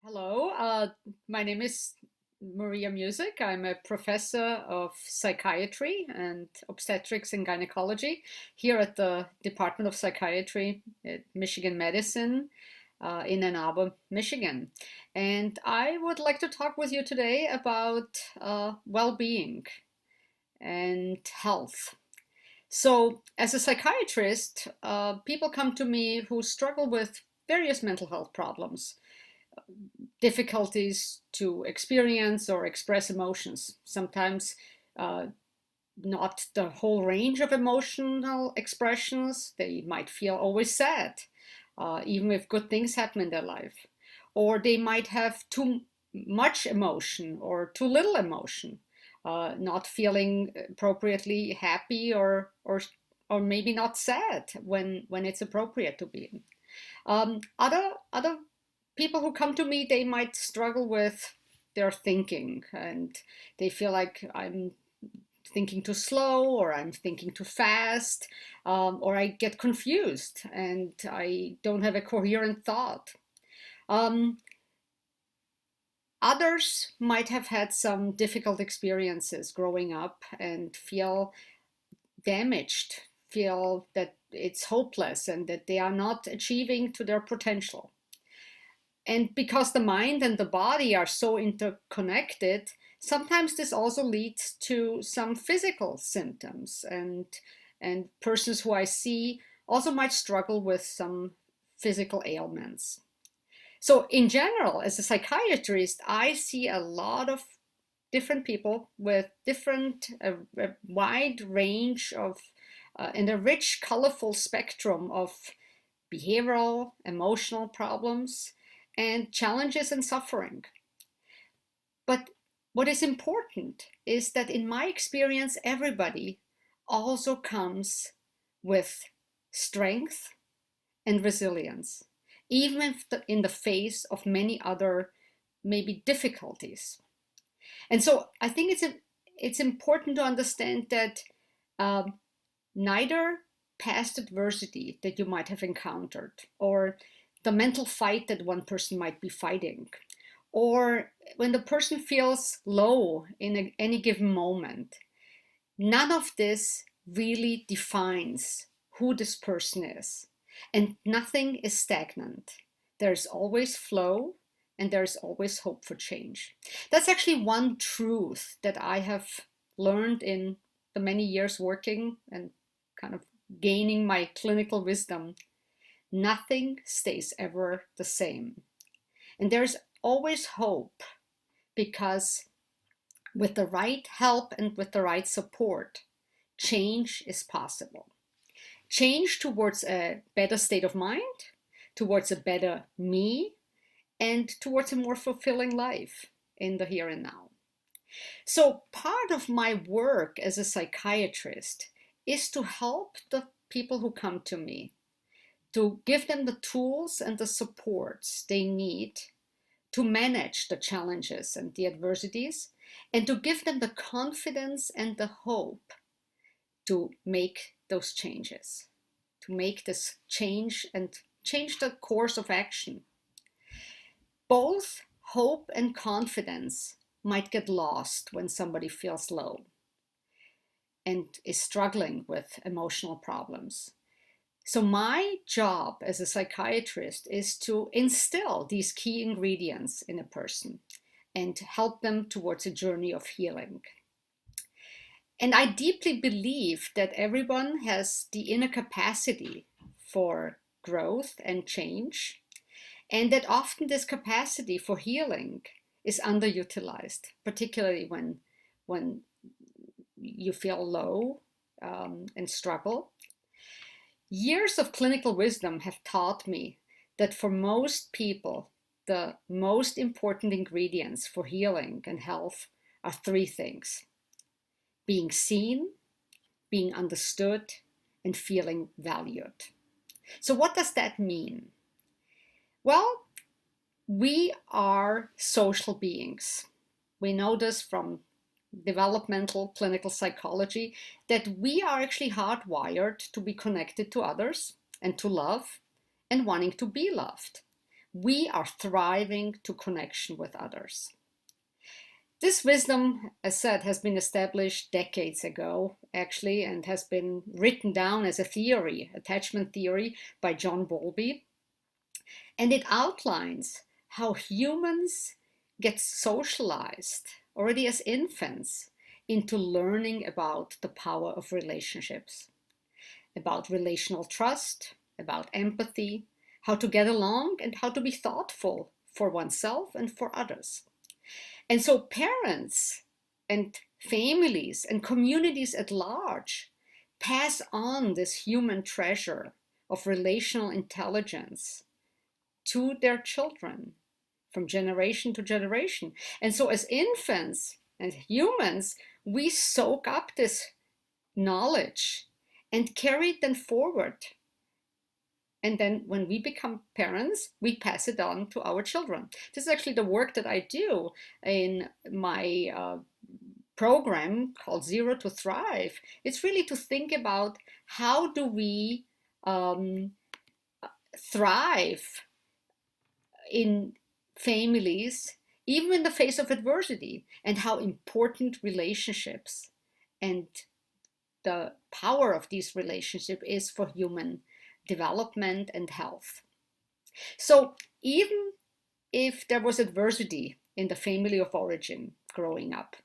Hello, my name is Maria Music. I'm a professor of psychiatry and obstetrics and gynecology here at the Department of Psychiatry at Michigan Medicine in Ann Arbor, Michigan. And I would like to talk with you today about well-being and health. So as a psychiatrist, people come to me who struggle with various mental health problems. difficulties to experience or express emotions. Sometimes not the whole range of emotional expressions. They might feel always sad, even if good things happen in their life. Or they might have too much emotion or too little emotion, not feeling appropriately happy or maybe not sad when it's appropriate to be. Other people who come to me, they might struggle with their thinking, and they feel like I'm thinking too slow, or I'm thinking too fast, or I get confused and I don't have a coherent thought. Others might have had some difficult experiences growing up and feel damaged, feel that it's hopeless and that they are not achieving to their potential. And because the mind and the body are so interconnected, sometimes this also leads to some physical symptoms, and persons who I see also might struggle with some physical ailments. So in general, as a psychiatrist, I see a lot of different people with different, a wide range of, and a rich, colorful spectrum of behavioral, emotional problems, and challenges and suffering. But what is important is that in my experience, everybody also comes with strength and resilience, even if in the face of many other maybe difficulties. And so I think it's important to understand that neither past adversity that you might have encountered, or the mental fight that one person might be fighting, or when the person feels low in any given moment, none of this really defines who this person is. And nothing is stagnant. There's always flow, and there's always hope for change. That's actually one truth that I have learned in the many years working and kind of gaining my clinical wisdom. Nothing stays ever the same. And there's always hope, because with the right help and with the right support, change is possible. Change towards a better state of mind, towards a better me, and towards a more fulfilling life in the here and now. So part of my work as a psychiatrist is to help the people who come to me, to give them the tools and the supports they need to manage the challenges and the adversities, and to give them the confidence and the hope to make those changes, to make this change and change the course of action. Both hope and confidence might get lost when somebody feels low and is struggling with emotional problems. So my job as a psychiatrist is to instill these key ingredients in a person and help them towards a journey of healing. And I deeply believe that everyone has the inner capacity for growth and change, and that often this capacity for healing is underutilized, particularly when you feel low and struggle. Years of clinical wisdom have taught me that for most people, the most important ingredients for healing and health are three things: being seen, being understood, and feeling valued. So what does that mean? Well, we are social beings. We know this from developmental clinical psychology, that we are actually hardwired to be connected to others and to love and wanting to be loved. We are thriving to connection with others. This wisdom, as said, has been established decades ago, actually, and has been written down as a theory, attachment theory, by John Bowlby. And it outlines how humans get socialized already as infants into learning about the power of relationships, about relational trust, about empathy, how to get along, and how to be thoughtful for oneself and for others. And so parents and families and communities at large pass on this human treasure of relational intelligence to their children from generation to generation. And so as infants and humans, we soak up this knowledge and carry it then forward. And then when we become parents, we pass it on to our children. This is actually the work that I do in my program called Zero to Thrive. It's really to think about how do we thrive in families, even in the face of adversity, and how important relationships and the power of these relationships is for human development and health. So even if there was adversity in the family of origin growing up,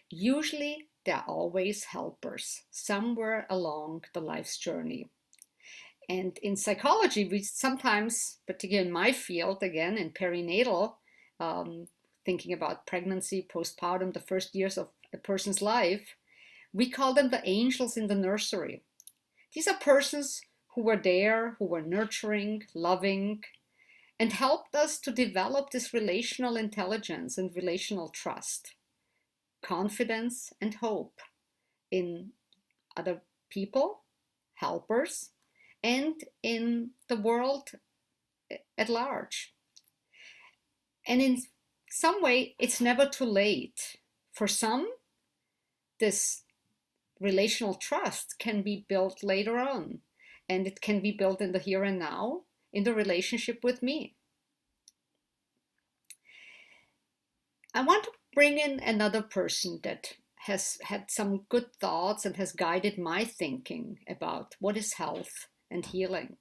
usually there are always helpers somewhere along the life's journey. And in psychology, we sometimes, particularly in my field, again, in perinatal, thinking about pregnancy, postpartum, the first years of a person's life, we call them the angels in the nursery. These are persons who were there, who were nurturing, loving, and helped us to develop this relational intelligence and relational trust, confidence and hope in other people, helpers, and in the world at large. And in some way, it's never too late. For some, this relational trust can be built later on, and it can be built in the here and now, in the relationship with me. I want to bring in another person that has had some good thoughts and has guided my thinking about what is health and healing.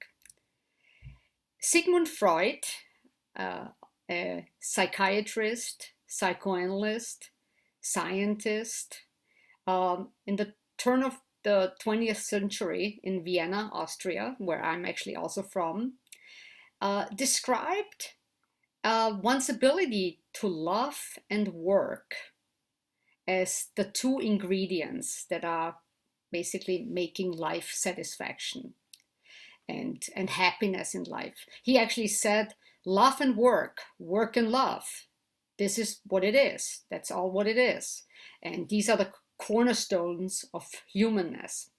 Sigmund Freud, a psychiatrist, psychoanalyst, scientist, in the turn of the 20th century in Vienna, Austria, where I'm actually also from, described one's ability to love and work as the two ingredients that are basically making life satisfaction and happiness in life. He actually said, love and work, work and love. This is what it is. That's all what it is. And these are the cornerstones of humanness.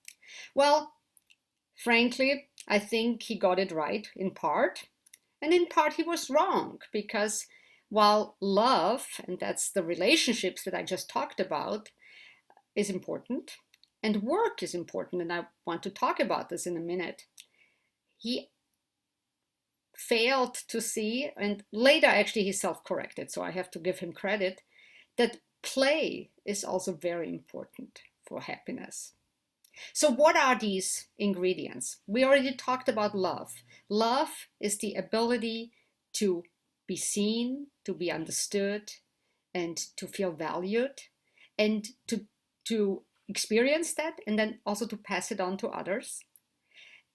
Well, frankly, I think he got it right in part. And in part he was wrong, because while love, and that's the relationships that I just talked about, is important, and work is important, and I want to talk about this in a minute, he failed to see, and later actually he self-corrected, so I have to give him credit, that play is also very important for happiness. So what are these ingredients? We already talked about love. Love is the ability to be seen, to be understood, and to feel valued, and to experience that, and then also to pass it on to others.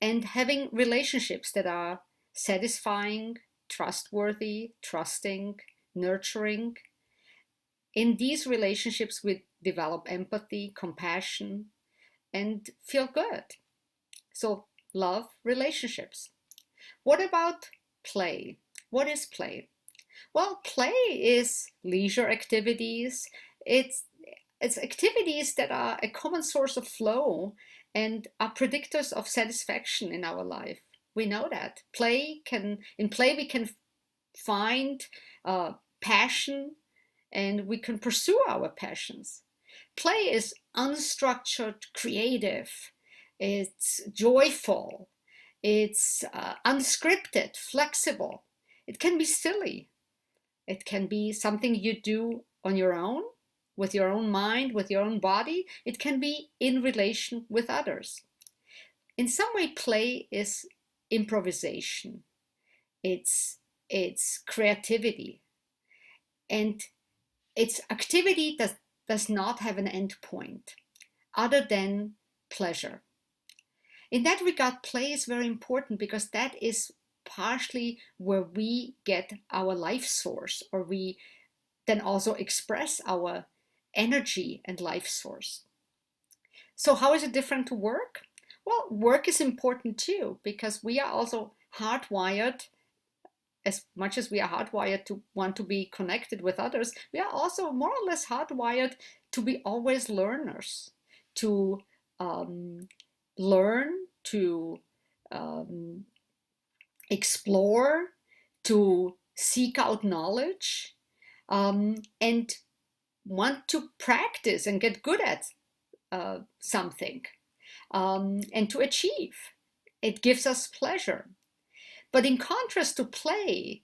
And having relationships that are satisfying, trustworthy, trusting, nurturing. In these relationships, we develop empathy, compassion, and feel good. So love, relationships. What about play? What is play? Well, play is leisure activities. It's activities that are a common source of flow and are predictors of satisfaction in our life. We know that. In play we can find passion, and we can pursue our passions. Play is unstructured, creative. It's joyful. It's unscripted, flexible. It can be silly. It can be something you do on your own, with your own mind, with your own body. It can be in relation with others. In some way, play is improvisation. It's creativity. And it's activity that does not have an end point other than pleasure. In that regard, play is very important because that is partially where we get our life source, or we then also express our energy and life source. So how is it different to work? Well, work is important too, because we are also hardwired. As much as we are hardwired to want to be connected with others, we are also more or less hardwired to be always learners, to learn, to explore, to seek out knowledge, and want to practice and get good at something, and to achieve. It gives us pleasure. But in contrast to play,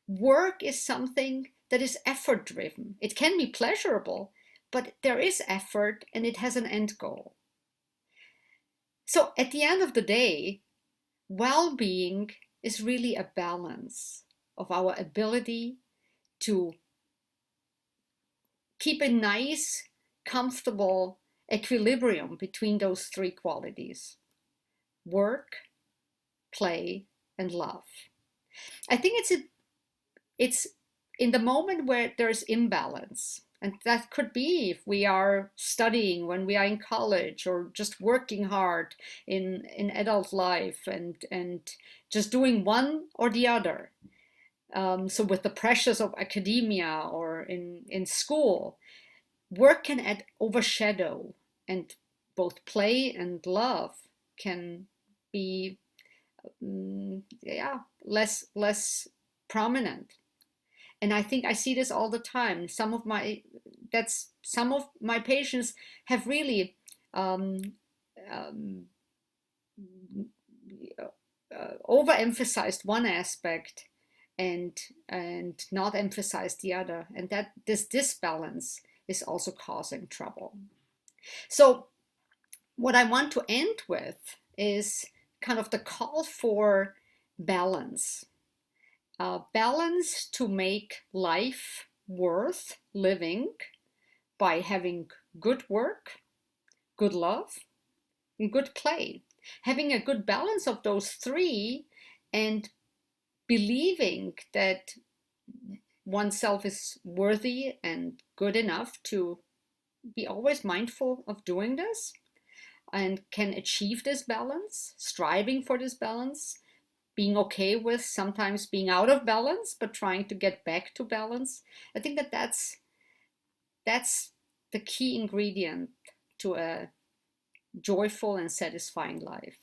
work is something that is effort driven. It can be pleasurable, but there is effort and it has an end goal. So at the end of the day, well-being is really a balance of our ability to keep a nice, comfortable equilibrium between those three qualities: work, play, and love. I think it's in the moment where there's imbalance, and that could be if we are studying, when we are in college, or just working hard in adult life, and just doing one or the other. So with the pressures of academia or in school, work can overshadow, and both play and love can be less prominent. And I think I see this all the time. Some of my patients have really overemphasized one aspect and not emphasized the other, and that this disbalance is also causing trouble. So what I want to end with is kind of the call for balance. Balance to make life worth living by having good work, good love, and good play. Having a good balance of those three, and believing that oneself is worthy and good enough to be always mindful of doing this, and can achieve this balance, striving for this balance, being okay with sometimes being out of balance, but trying to get back to balance. I think that's the key ingredient to a joyful and satisfying life.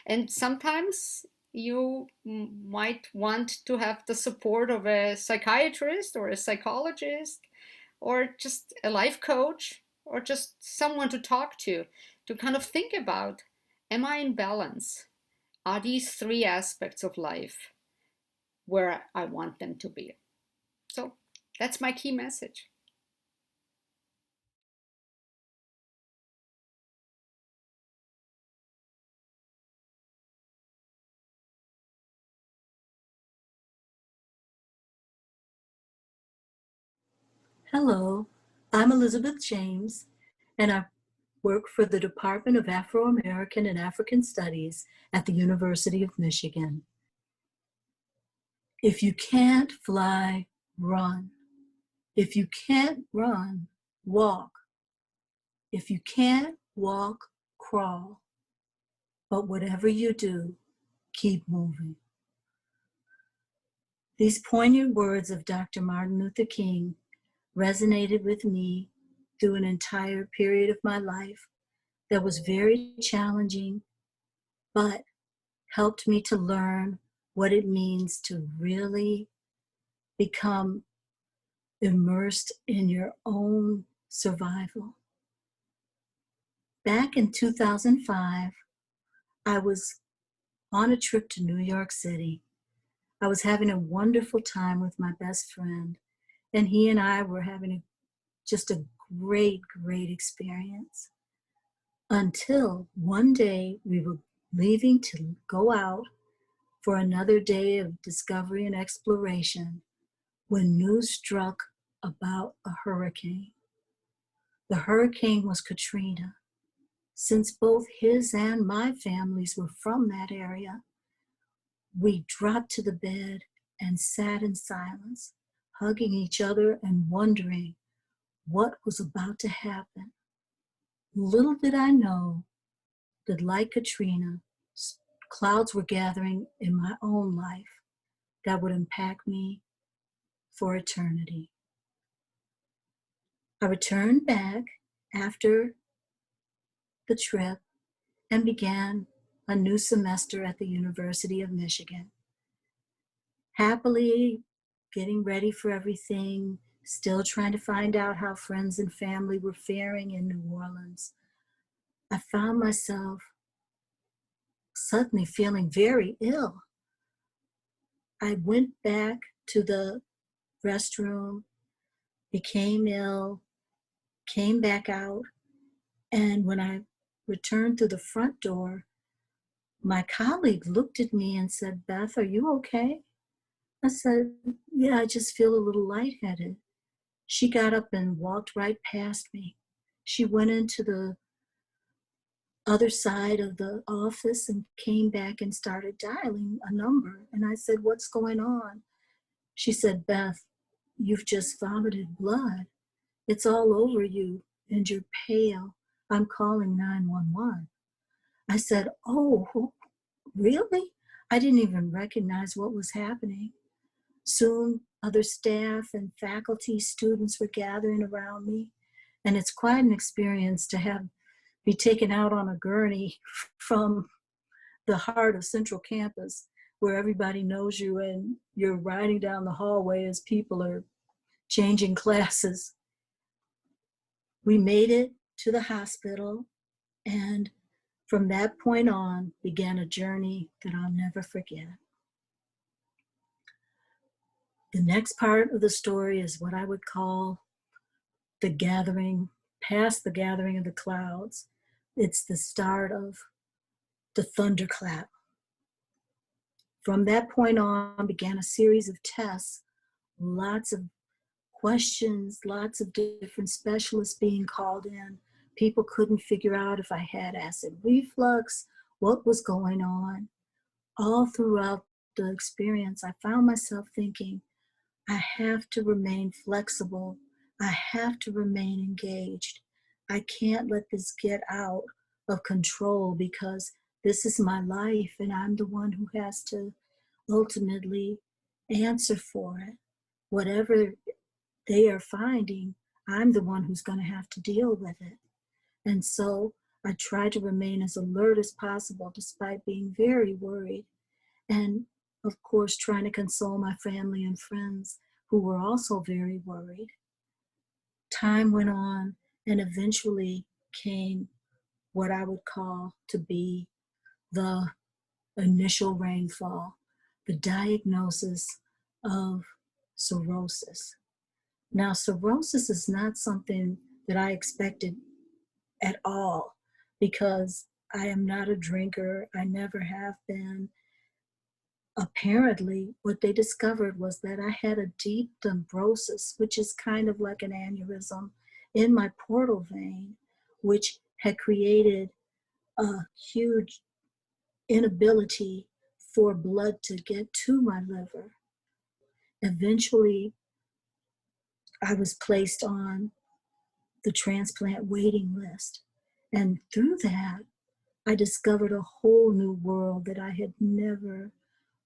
And sometimes you might want to have the support of a psychiatrist or a psychologist, or just a life coach, or just someone to talk to kind of think about, am I in balance? Are these three aspects of life where I want them to be? So that's my key message. Hello, I'm Elizabeth James, and I work for the Department of Afro-American and African Studies at the University of Michigan. If you can't fly, run. If you can't run, walk. If you can't walk, crawl. But whatever you do, keep moving. These poignant words of Dr. Martin Luther King resonated with me through an entire period of my life that was very challenging, but helped me to learn what it means to really become immersed in your own survival. Back in 2005, I was on a trip to New York City. I was having a wonderful time with my best friend, and he and I were having just a great experience. Until one day we were leaving to go out for another day of discovery and exploration when news struck about a hurricane. The hurricane was Katrina. Since both his and my families were from that area, We dropped to the bed and sat in silence, hugging each other and wondering what was about to happen. Little did I know that, like Katrina, clouds were gathering in my own life that would impact me for eternity. I returned back after the trip and began a new semester at the University of Michigan. Happily getting ready for everything, still trying to find out how friends and family were faring in New Orleans, I found myself suddenly feeling very ill. I went back to the restroom, became ill, came back out, and when I returned through the front door, my colleague looked at me and said, "Beth, are you okay?" I said, "Yeah, I just feel a little lightheaded." She got up and walked right past me. She went into the other side of the office and came back and started dialing a number. And I said, "What's going on?" She said, "Beth, you've just vomited blood. It's all over you and you're pale. I'm calling 911. I said, "Oh, really?" I didn't even recognize what was happening. Soon, other staff and faculty, students were gathering around me. And it's quite an experience to be taken out on a gurney from the heart of Central Campus, where everybody knows you and you're riding down the hallway as people are changing classes. We made it to the hospital, and from that point on began a journey that I'll never forget. The next part of the story is what I would call the gathering, past the gathering of the clouds. It's the start of the thunderclap. From that point on began a series of tests, lots of questions, lots of different specialists being called in. People couldn't figure out if I had acid reflux, what was going on. All throughout the experience, I found myself thinking, I have to remain flexible. I have to remain engaged. I can't let this get out of control because this is my life and I'm the one who has to ultimately answer for it. Whatever they are finding, I'm the one who's going to have to deal with it. And so I try to remain as alert as possible despite being very worried. And of course, trying to console my family and friends who were also very worried. Time went on, and eventually came what I would call to be the initial rainfall, the diagnosis of cirrhosis. Now, cirrhosis is not something that I expected at all because I am not a drinker. I never have been. Apparently, what they discovered was that I had a deep thrombosis, which is kind of like an aneurysm in my portal vein, which had created a huge inability for blood to get to my liver. Eventually, I was placed on the transplant waiting list. And through that, I discovered a whole new world that I had never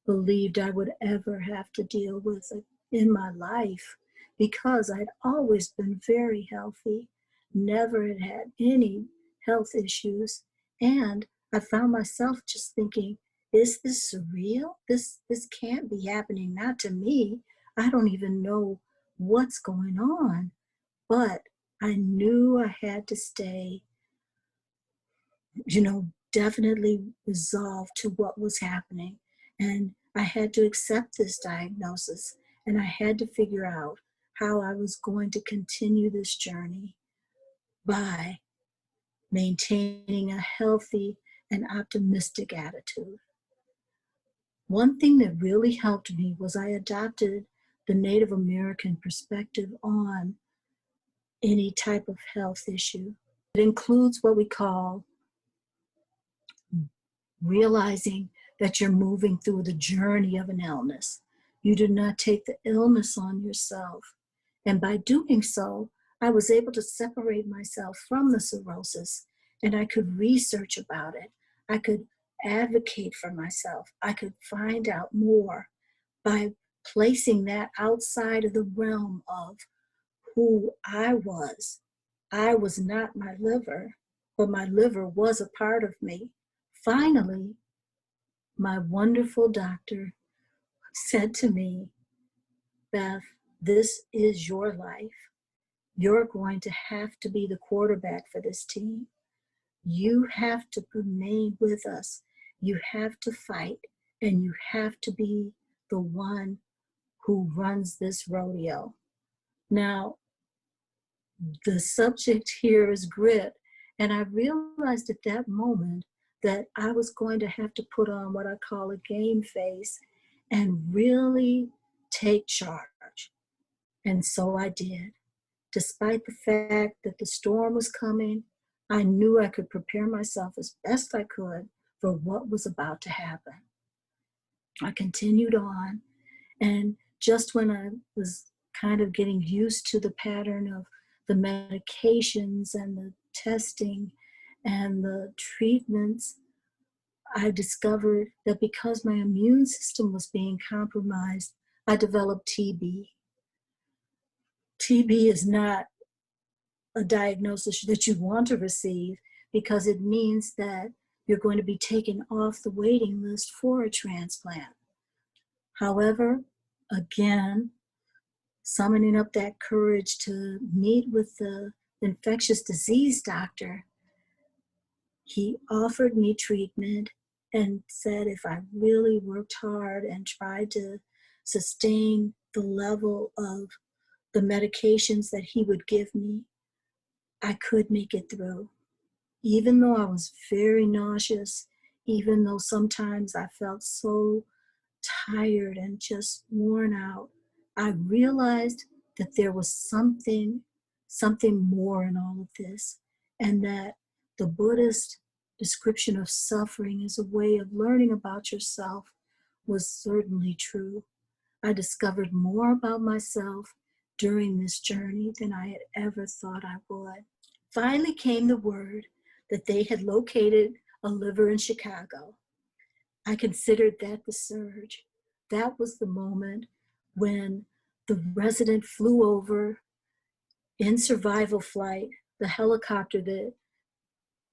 believed I would ever have to deal with in my life because I'd always been very healthy, never had any health issues. And I found myself just thinking, is this surreal? This can't be happening, not to me. I don't even know what's going on. But I knew I had to stay, definitely resolved to what was happening. And I had to accept this diagnosis, and I had to figure out how I was going to continue this journey by maintaining a healthy and optimistic attitude. One thing that really helped me was I adopted the Native American perspective on any type of health issue. It includes what we call realizing that you're moving through the journey of an illness. You do not take the illness on yourself. And by doing so, I was able to separate myself from the cirrhosis, and I could research about it. I could advocate for myself. I could find out more by placing that outside of the realm of who I was. I was not my liver, but my liver was a part of me. Finally, my wonderful doctor said to me, Beth, this is your life. You're going to have to be the quarterback for this team. You have to remain with us. You have to fight, and you have to be the one who runs this rodeo. Now, the subject here is grit, and I realized at that moment that I was going to have to put on what I call a game face and really take charge. And so I did. Despite the fact that the storm was coming, I knew I could prepare myself as best I could for what was about to happen. I continued on, and just when I was kind of getting used to the pattern of the medications and the testing and the treatments, I discovered that because my immune system was being compromised, I developed TB. TB is not a diagnosis that you want to receive because it means that you're going to be taken off the waiting list for a transplant. However, again, summoning up that courage to meet with the infectious disease doctor, he offered me treatment and said if I really worked hard and tried to sustain the level of the medications that he would give me, I could make it through. Even though I was very nauseous, even though sometimes I felt so tired and just worn out, I realized that there was something more in all of this, and that the Buddhist description of suffering as a way of learning about yourself was certainly true. I discovered more about myself during this journey than I had ever thought I would. Finally came the word that they had located a liver in Chicago. I considered that the surge. That was the moment when the resident flew over in survival flight, the helicopter that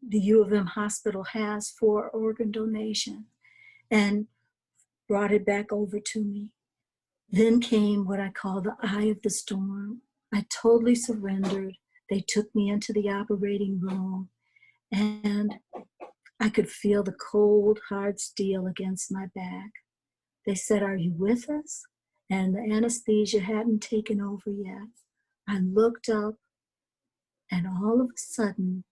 the U of M hospital has for organ donation, and brought it back over to me. Then came what I call the eye of the storm. I totally surrendered. They took me into the operating room, and I could feel the cold, hard steel against my back. They said, "Are you with us?" And the anesthesia hadn't taken over yet. I looked up, and all of a sudden,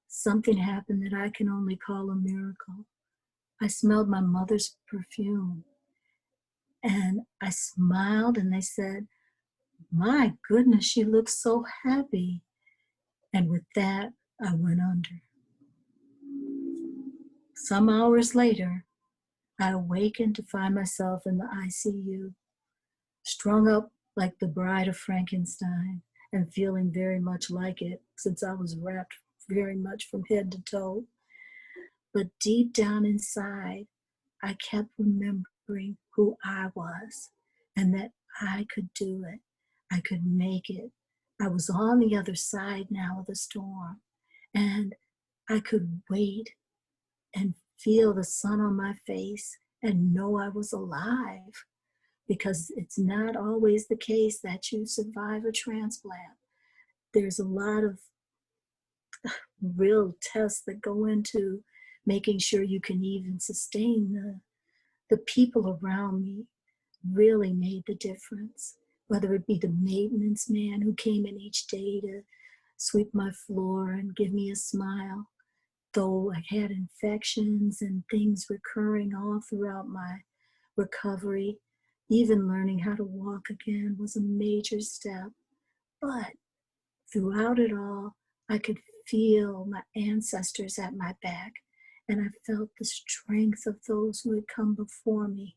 something happened that I can only call a miracle. I smelled my mother's perfume, and I smiled, and they said, "My goodness, she looks so happy." And with that, I went under. Some hours later, I awakened to find myself in the ICU, strung up like the Bride of Frankenstein, and feeling very much like it, since I was wrapped very much from head to toe. But deep down inside, I kept remembering who I was and that I could do it. I could make it. I was on the other side now of the storm, and I could wait and feel the sun on my face and know I was alive, because it's not always the case that you survive a transplant. There's a lot of real tests that go into making sure you can even sustain. The people around me really made the difference, whether it be the maintenance man who came in each day to sweep my floor and give me a smile, though I had infections and things recurring all throughout my recovery. Even learning how to walk again was a major step. But throughout it all, I could feel my ancestors at my back, and I felt the strength of those who had come before me,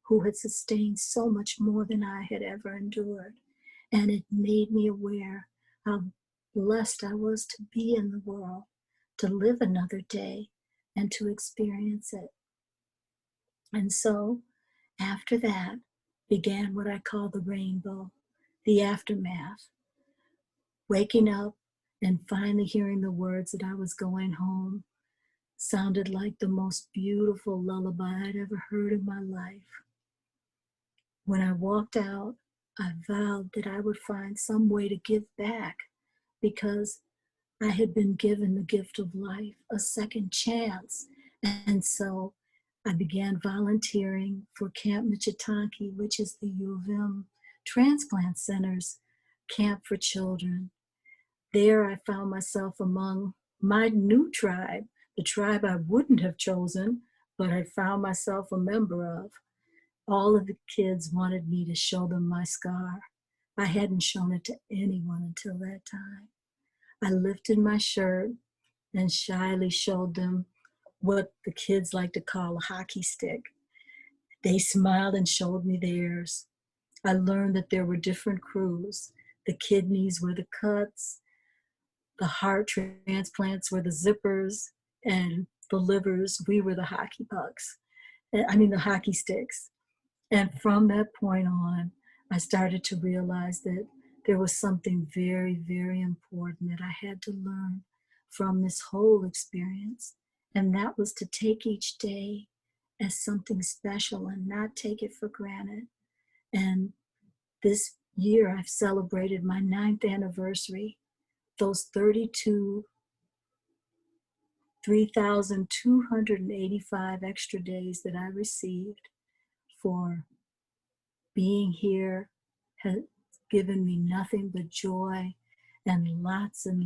who had sustained so much more than I had ever endured. And it made me aware how blessed I was to be in the world, to live another day, and to experience it. And so, after that, began what I call the rainbow, the aftermath. Waking up and finally hearing the words that I was going home sounded like the most beautiful lullaby I'd ever heard in my life. When I walked out, I vowed that I would find some way to give back because I had been given the gift of life, a second chance. And so I began volunteering for Camp Michitanki, which is the U of M Transplant Center's camp for children. There I found myself among my new tribe, the tribe I wouldn't have chosen, but I found myself a member of. All of the kids wanted me to show them my scar. I hadn't shown it to anyone until that time. I lifted my shirt and shyly showed them what the kids like to call a hockey stick. They smiled and showed me theirs. I learned that there were different crews. The kidneys were the cuts, the heart transplants were the zippers, and the livers, we were the hockey pucks. The hockey sticks. And from that point on, I started to realize that there was something very, very important that I had to learn from this whole experience. And that was to take each day as something special and not take it for granted. And this year I've celebrated my 9th anniversary. Those 3,285 extra days that I received for being here has given me nothing but joy and lots of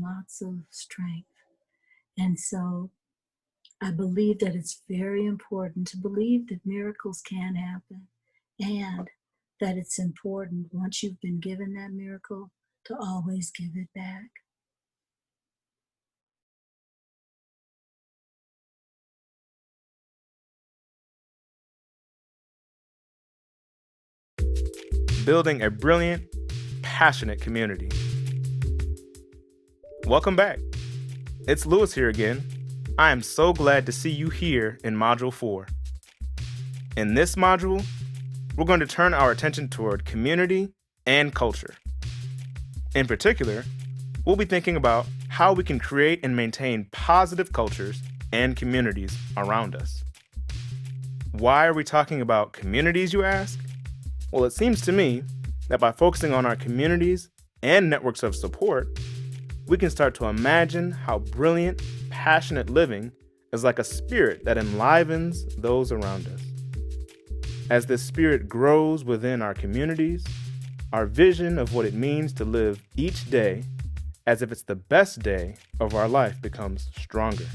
strength. And so I believe that it's very important to believe that miracles can happen, and that it's important, once you've been given that miracle, to always give it back. Building a brilliant, passionate community. Welcome back. It's Lewis here again. I am so glad to see you here in Module 4. In this module, we're going to turn our attention toward community and culture. In particular, we'll be thinking about how we can create and maintain positive cultures and communities around us. Why are we talking about communities, you ask? Well, it seems to me that by focusing on our communities and networks of support, we can start to imagine how brilliant, passionate living is like a spirit that enlivens those around us. As this spirit grows within our communities, our vision of what it means to live each day as if it's the best day of our life becomes stronger.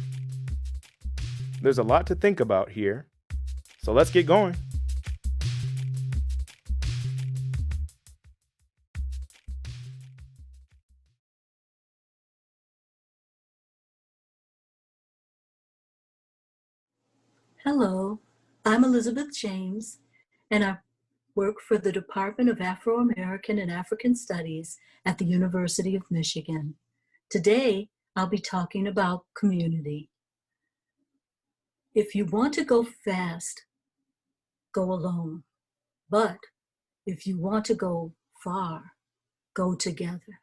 There's a lot to think about here, so let's get going. Hello, I'm Elizabeth James, and I work for the Department of Afro-American and African Studies at the University of Michigan. Today, I'll be talking about community. If you want to go fast, go alone. But if you want to go far, go together.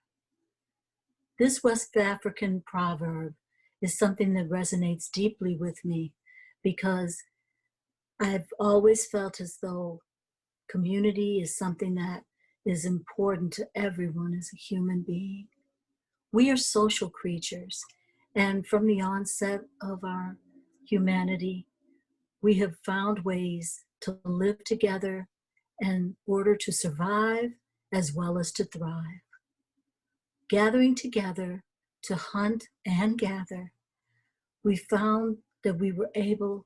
This West African proverb is something that resonates deeply with me, because I've always felt as though community is something that is important to everyone as a human being. We are social creatures, and from the onset of our humanity, we have found ways to live together in order to survive as well as to thrive. Gathering together to hunt and gather, we found that we were able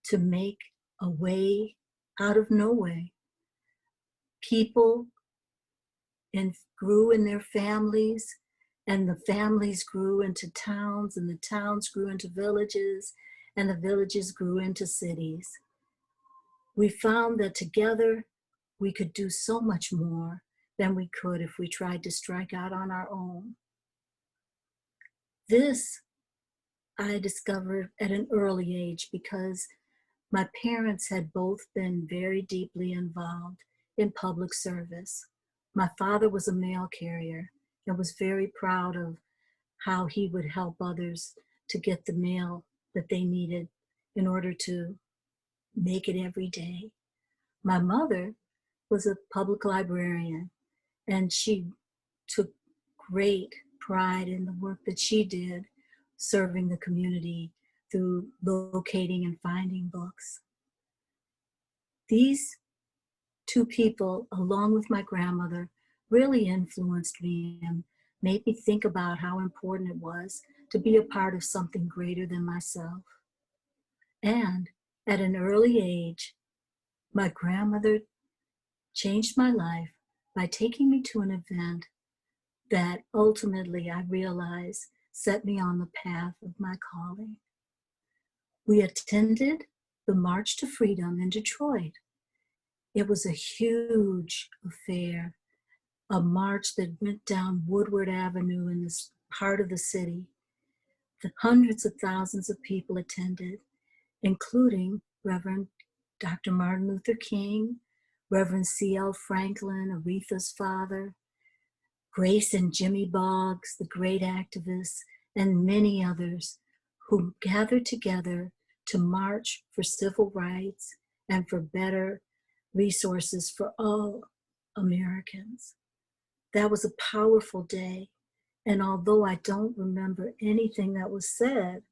to make a way out of no way. People grew in their families, and the families grew into towns, and the towns grew into villages, and the villages grew into cities. We found that together we could do so much more than we could if we tried to strike out on our own. This I discovered at an early age because my parents had both been very deeply involved in public service. My father was a mail carrier and was very proud of how he would help others to get the mail that they needed in order to make it every day. My mother was a public librarian, and she took great pride in the work that she did serving the community through locating and finding books. These two people, along with my grandmother, really influenced me and made me think about how important it was to be a part of something greater than myself. And at an early age, my grandmother changed my life by taking me to an event that ultimately I realized set me on the path of my calling. We attended the March to Freedom in Detroit. It was a huge affair, a march that went down Woodward Avenue in this part of the city. The hundreds of thousands of people attended, including Reverend Dr. Martin Luther King, Reverend C.L. Franklin, Aretha's father, Grace and Jimmy Boggs, the great activists, and many others who gathered together to march for civil rights and for better resources for all Americans. That was a powerful day, and although I don't remember anything that was said,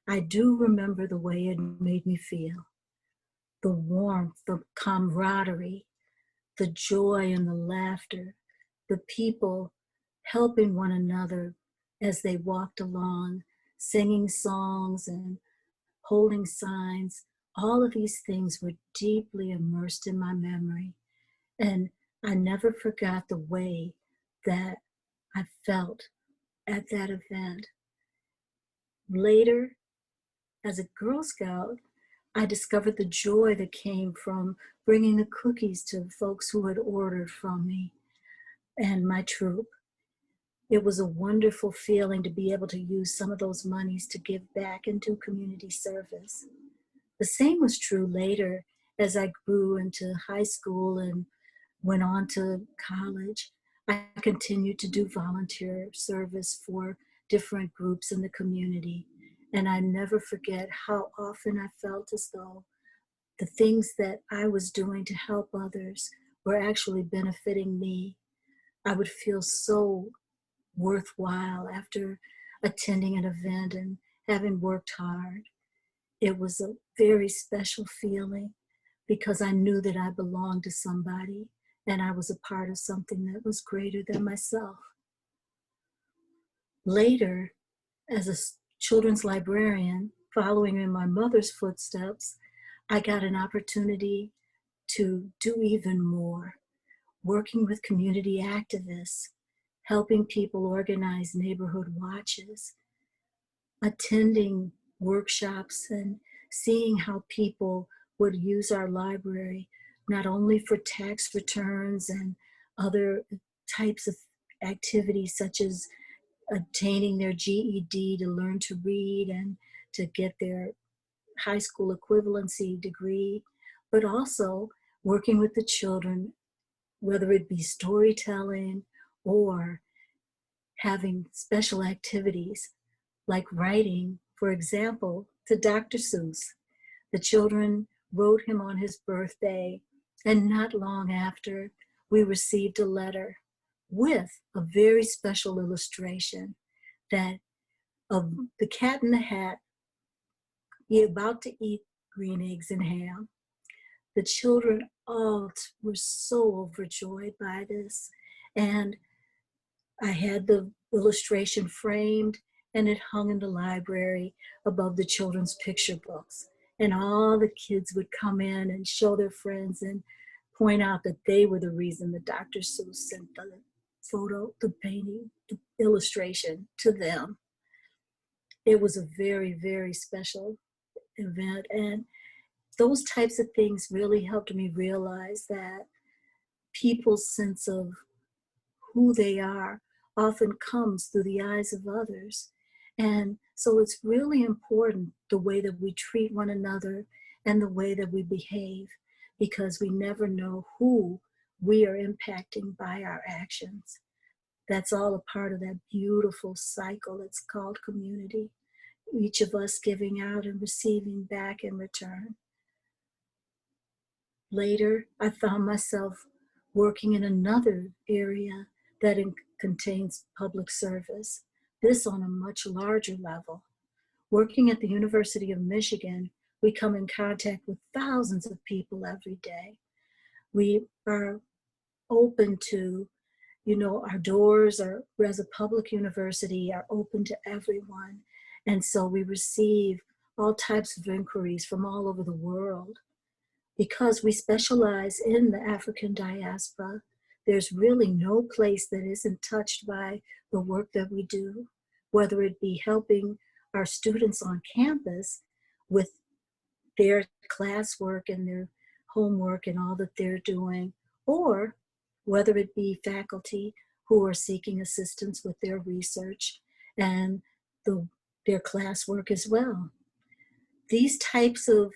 I do remember the way it made me feel. The warmth, the camaraderie, the joy and the laughter, the people helping one another as they walked along, singing songs and holding signs. All of these things were deeply immersed in my memory. And I never forgot the way that I felt at that event. Later, as a Girl Scout, I discovered the joy that came from bringing the cookies to folks who had ordered from me and my troop. It was a wonderful feeling to be able to use some of those monies to give back and do community service. The same was true later as I grew into high school and went on to college. I continued to do volunteer service for different groups in the community. And I never forget how often I felt as though the things that I was doing to help others were actually benefiting me. I would feel so worthwhile after attending an event and having worked hard. It was a very special feeling because I knew that I belonged to somebody and I was a part of something that was greater than myself. Later, as a children's librarian, following in my mother's footsteps, I got an opportunity to do even more, working with community activists, helping people organize neighborhood watches, attending workshops and seeing how people would use our library not only for tax returns and other types of activities such as obtaining their GED to learn to read and to get their high school equivalency degree, but also working with the children, whether it be storytelling or having special activities like writing, for example, to Dr. Seuss. The children wrote him on his birthday, and not long after, we received a letter with a very special illustration that of the cat in the hat, about to eat green eggs and ham. The children all were so overjoyed by this. And I had the illustration framed and it hung in the library above the children's picture books. And all the kids would come in and show their friends and point out that they were the reason that Dr. Seuss sent the photo, the painting, the illustration to them. It was a very, very special event. And those types of things really helped me realize that people's sense of who they are often comes through the eyes of others. And so it's really important the way that we treat one another and the way that we behave, because we never know who we are impacting by our actions. That's all a part of that beautiful cycle that's called community. Each of us giving out and receiving back in return. Later, I found myself working in another area that contains public service, this on a much larger level. Working at the University of Michigan, we come in contact with thousands of people every day. We are open to, our doors are, as a public university, are open to everyone. And so we receive all types of inquiries from all over the world. Because we specialize in the African diaspora, there's really no place that isn't touched by the work that we do, whether it be helping our students on campus with their classwork and their homework and all that they're doing, or whether it be faculty who are seeking assistance with their research and their classwork as well. These types of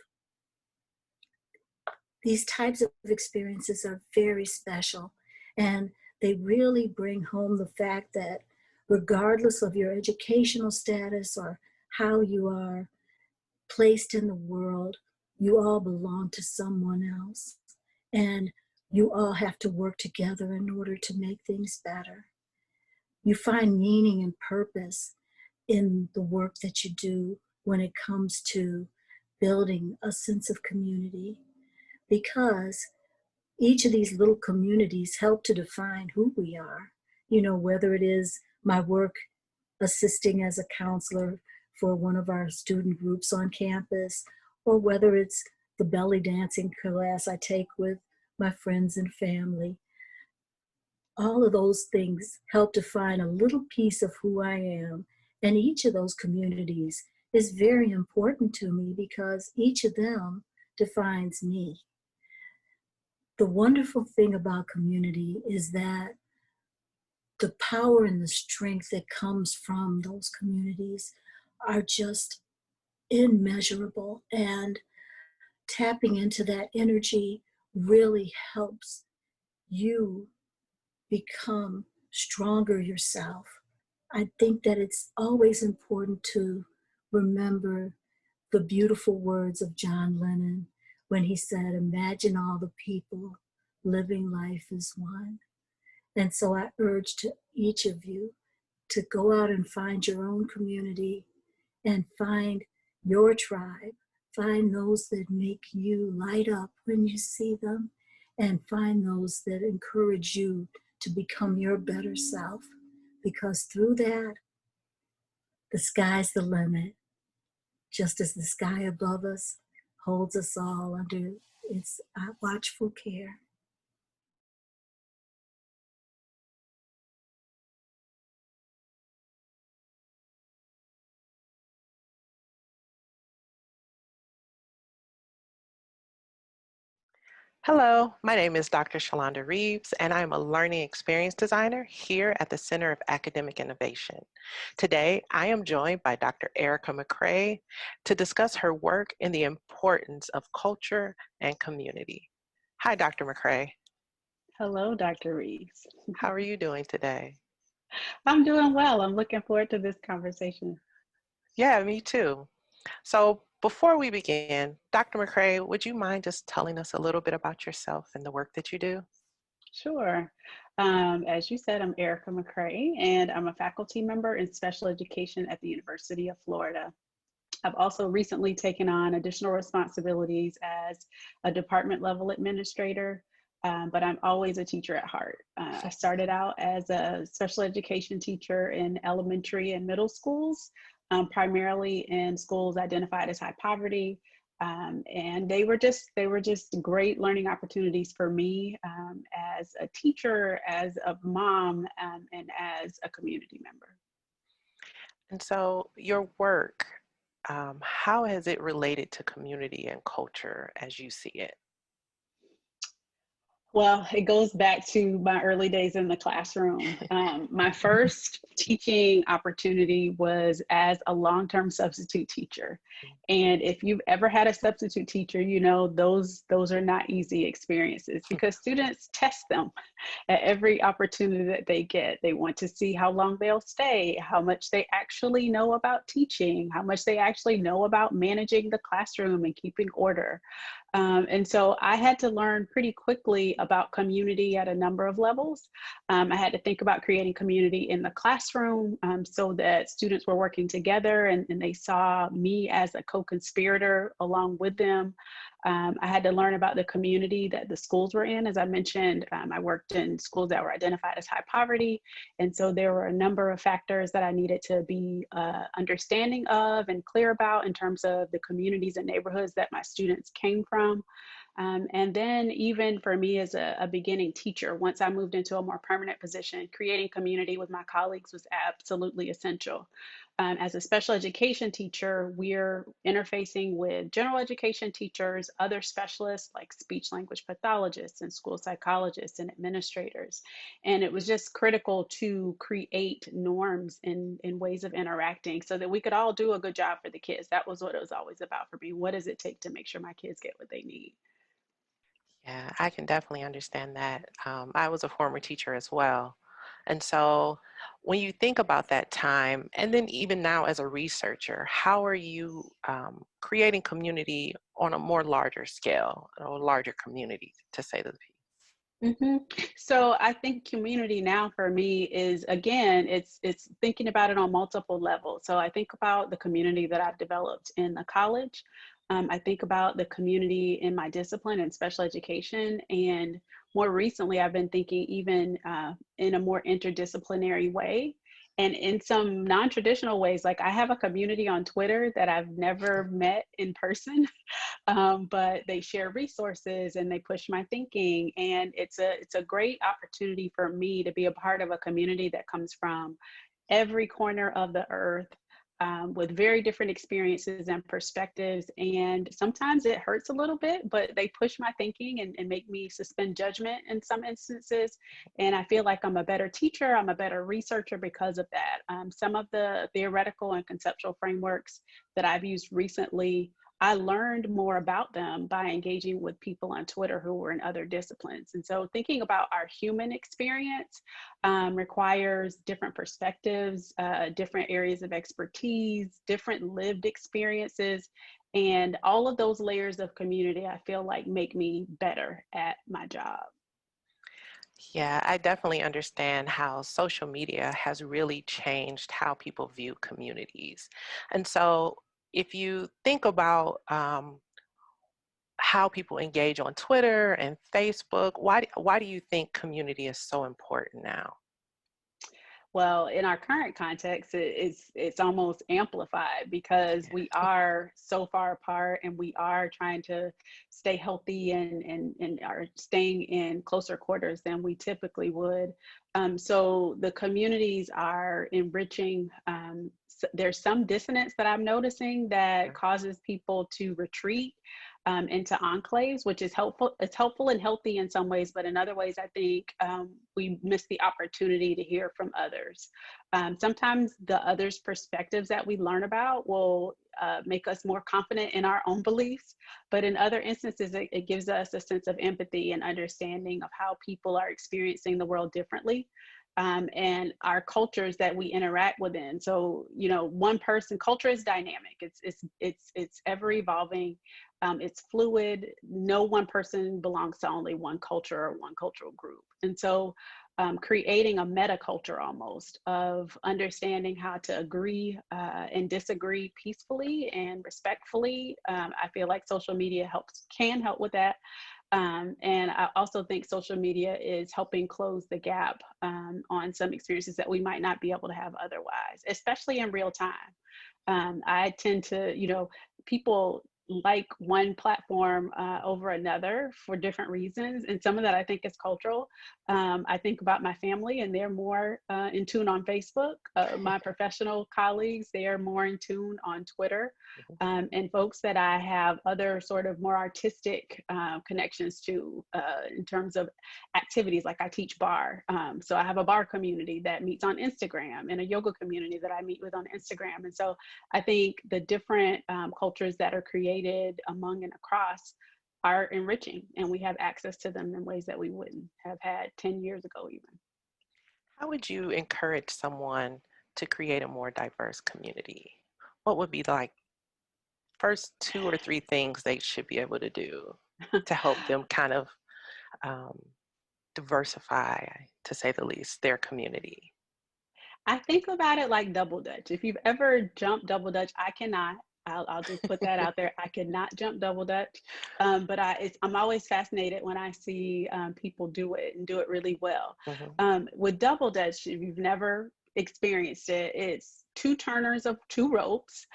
experiences are very special, and they really bring home the fact that regardless of your educational status or how you are placed in the world, you all belong to someone else, and you all have to work together in order to make things better. You find meaning and purpose in the work that you do when it comes to building a sense of community, because each of these little communities help to define who we are. Whether it is my work assisting as a counselor for one of our student groups on campus, or whether it's the belly dancing class I take with my friends and family. All of those things help define a little piece of who I am. And each of those communities is very important to me because each of them defines me. The wonderful thing about community is that the power and the strength that comes from those communities are just immeasurable, and tapping into that energy really helps you become stronger yourself. I think that it's always important to remember the beautiful words of John Lennon when he said, "Imagine all the people living life as one." And so I urge to each of you to go out and find your own community and find your tribe. Find those that make you light up when you see them, and find those that encourage you to become your better self, because through that, the sky's the limit, just as the sky above us holds us all under its watchful care. Hello, my name is Dr. Shalonda Reeves, and I'm a learning experience designer here at the Center of Academic Innovation. Today, I am joined by Dr. Erica McCray to discuss her work in the importance of culture and community. Hi, Dr. McCray. Hello, Dr. Reeves. How are you doing today? I'm doing well. I'm looking forward to this conversation. Yeah, me too. So before we begin, Dr. McCray, would you mind just telling us a little bit about yourself and the work that you do? Sure. As you said, I'm Erica McCray, and I'm a faculty member in special education at the University of Florida. I've also recently taken on additional responsibilities as a department level administrator, but I'm always a teacher at heart. I started out as a special education teacher in elementary and middle schools, primarily in schools identified as high poverty. And they were just great learning opportunities for me as a teacher, as a mom, and as a community member. And so your work, how has it related to community and culture as you see it? Well, it goes back to my early days in the classroom. My first teaching opportunity was as a long-term substitute teacher. And if you've ever had a substitute teacher, you know those are not easy experiences because students test them at every opportunity that they get. They want to see how long they'll stay, how much they actually know about teaching, how much they actually know about managing the classroom and keeping order. And so I had to learn pretty quickly about community at a number of levels. I had to think about creating community in the classroom so that students were working together and they saw me as a co-conspirator along with them. I had to learn about the community that the schools were in. As I mentioned, I worked in schools that were identified as high poverty. And so there were a number of factors that I needed to be understanding of and clear about in terms of the communities and neighborhoods that my students came from. And then even for me as a beginning teacher, once I moved into a more permanent position, creating community with my colleagues was absolutely essential. As a special education teacher, we're interfacing with general education teachers, other specialists like speech language pathologists and school psychologists and administrators. And it was just critical to create norms and ways of interacting so that we could all do a good job for the kids. That was what it was always about for me. What does it take to make sure my kids get what they need? Yeah, I can definitely understand that. I was a former teacher as well. And so when you think about that time, and then even now as a researcher, how are you creating community on a more larger scale, or a larger community, to say the least? So I think community now for me is, again, it's thinking about it on multiple levels. So I think about the community that I've developed in the college. I think about the community in my discipline in special education. And more recently, I've been thinking even in a more interdisciplinary way. And in some non-traditional ways, like I have a community on Twitter that I've never met in person, but they share resources and they push my thinking. And it's a great opportunity for me to be a part of a community that comes from every corner of the earth, with very different experiences and perspectives. And sometimes it hurts a little bit, but they push my thinking and make me suspend judgment in some instances. And I feel like I'm a better teacher, I'm a better researcher because of that. Some of the theoretical and conceptual frameworks that I've used recently, I learned more about them by engaging with people on Twitter who were in other disciplines. And so thinking about our human experience requires different perspectives, different areas of expertise, different lived experiences, and all of those layers of community, I feel like make me better at my job. Yeah, I definitely understand how social media has really changed how people view communities. And so if you think about how people engage on Twitter and Facebook, why do you think community is so important now? Well, in our current context, it's almost amplified because we are so far apart and we are trying to stay healthy and are staying in closer quarters than we typically would. So the communities are enriching. There's some dissonance that I'm noticing that causes people to retreat into enclaves, which is helpful. It's helpful and healthy in some ways, but in other ways, I think we miss the opportunity to hear from others. Sometimes the others' perspectives that we learn about will make us more confident in our own beliefs, but in other instances, it gives us a sense of empathy and understanding of how people are experiencing the world differently. And our cultures that we interact within. So, you know, one person, culture is dynamic. It's ever evolving. It's fluid. No one person belongs to only one culture or one cultural group. And so creating a meta culture almost of understanding how to agree and disagree peacefully and respectfully. I feel like social media can help with that. And I also think social media is helping close the gap on some experiences that we might not be able to have otherwise, especially in real time. I tend to, people like one platform over another for different reasons. And some of that I think is cultural. I think about my family and they're more in tune on Facebook. My professional colleagues, they are more in tune on Twitter. And folks that I have other sort of more artistic connections to in terms of activities, like I teach bar. So I have a bar community that meets on Instagram and a yoga community that I meet with on Instagram. And so I think the different cultures that are created among and across are enriching, and we have access to them in ways that we wouldn't have had 10 years ago even. How would you encourage someone to create a more diverse community? What would be like first 2 or 3 things they should be able to do to help them kind of diversify, to say the least, their community? I think about it like double dutch. If you've ever jumped double dutch, I cannot. I'll just put that out there. I cannot jump double dutch, but I'm always fascinated when I see people do it and do it really well. With double dutch, if you've never experienced it, it's 2 turners of 2 ropes,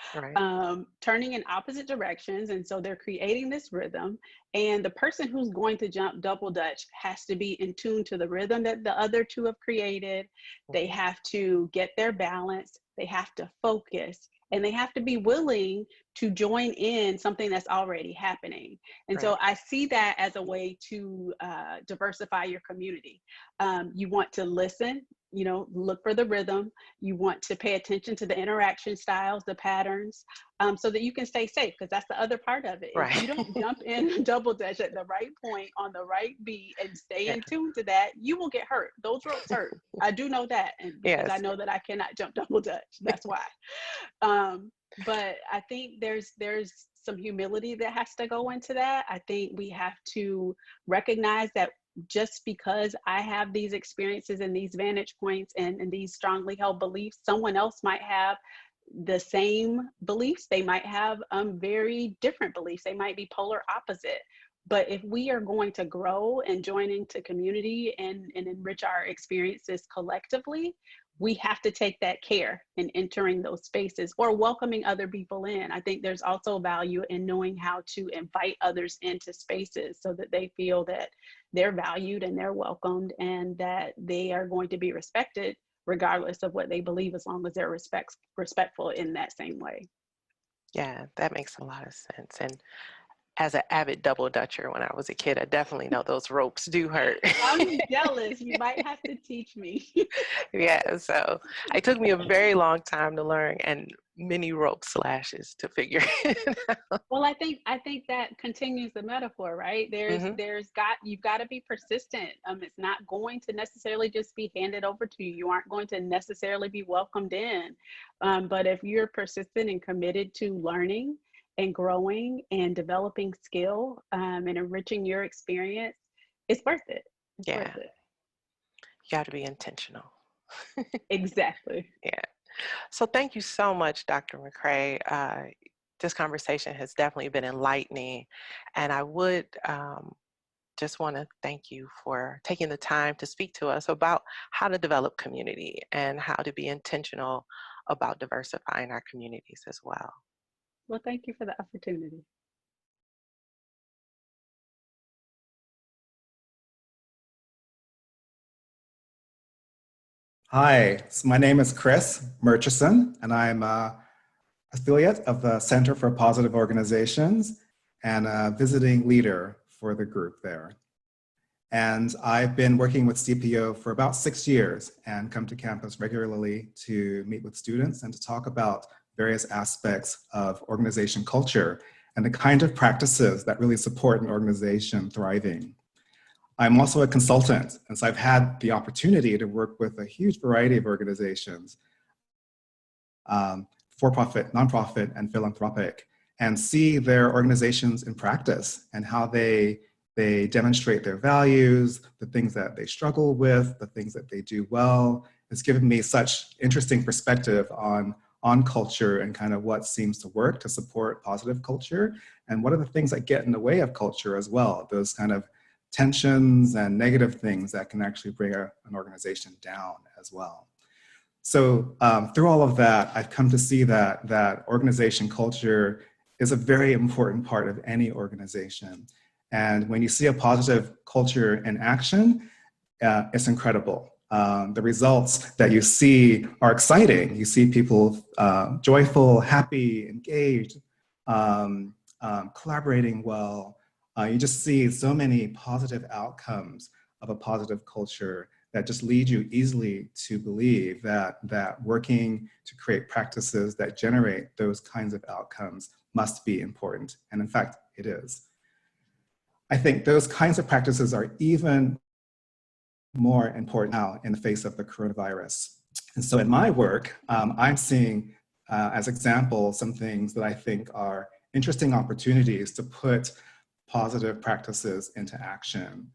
turning in opposite directions. And so they're creating this rhythm. And the person who's going to jump double dutch has to be in tune to the rhythm that the other 2 have created. They have to get their balance. They have to focus. And they have to be willing to join in something that's already happening. And so I see that as a way to diversify your community. You want to listen, you know, look for the rhythm. You want to pay attention to the interaction styles, the patterns, so that you can stay safe, because that's the other part of it. If you don't jump in double dutch at the right point on the right beat and stay in tune to that, you will get hurt. Those ropes hurt. I do know that, and because I know that I cannot jump double dutch. That's why. But I think there's some humility that has to go into that. I think we have to recognize that just because I have these experiences and these vantage points and these strongly held beliefs, someone else might have the same beliefs. They might have very different beliefs. They might be polar opposite. But if we are going to grow and join into community and enrich our experiences collectively, we have to take that care in entering those spaces or welcoming other people in. I think there's also value in knowing how to invite others into spaces so that they feel that they're valued and they're welcomed and that they are going to be respected regardless of what they believe, as long as they're respectful in that same way. Yeah, that makes a lot of sense. And as an avid double dutcher when I was a kid, I definitely know those ropes do hurt. I'm jealous. You might have to teach me. Yeah, so it took me a very long time to learn and many rope slashes to figure it out. Well, I think that continues the metaphor, right? You've got to be persistent. It's not going to necessarily just be handed over to you. You aren't going to necessarily be welcomed in. But if you're persistent and committed to learning and growing and developing skill and enriching your experience, it's worth it. It's worth it. You got to be intentional. Exactly. Yeah. So thank you so much, Dr. McCray. This conversation has definitely been enlightening, and I would just want to thank you for taking the time to speak to us about how to develop community and how to be intentional about diversifying our communities as well. Well, thank you for the opportunity. Hi, so my name is Chris Murchison, and I'm an affiliate of the Center for Positive Organizations and a visiting leader for the group there. And I've been working with CPO for about 6 years and come to campus regularly to meet with students and to talk about various aspects of organization culture and the kind of practices that really support an organization thriving. I'm also a consultant, and so I've had the opportunity to work with a huge variety of organizations, for-profit, nonprofit, and philanthropic, and see their organizations in practice and how they demonstrate their values, the things that they struggle with, the things that they do well. It's given me such interesting perspective on culture and kind of what seems to work to support positive culture, and what are the things that get in the way of culture as well, those kind of tensions and negative things that can actually bring an organization down as well. So through all of that, I've come to see that organization culture is a very important part of any organization. And when you see a positive culture in action, it's incredible. The results that you see are exciting. You see people joyful, happy, engaged, collaborating well. You just see so many positive outcomes of a positive culture that just lead you easily to believe that working to create practices that generate those kinds of outcomes must be important. And in fact, it is. I think those kinds of practices are even more important now in the face of the coronavirus. And so in my work, I'm seeing as examples some things that I think are interesting opportunities to put positive practices into action.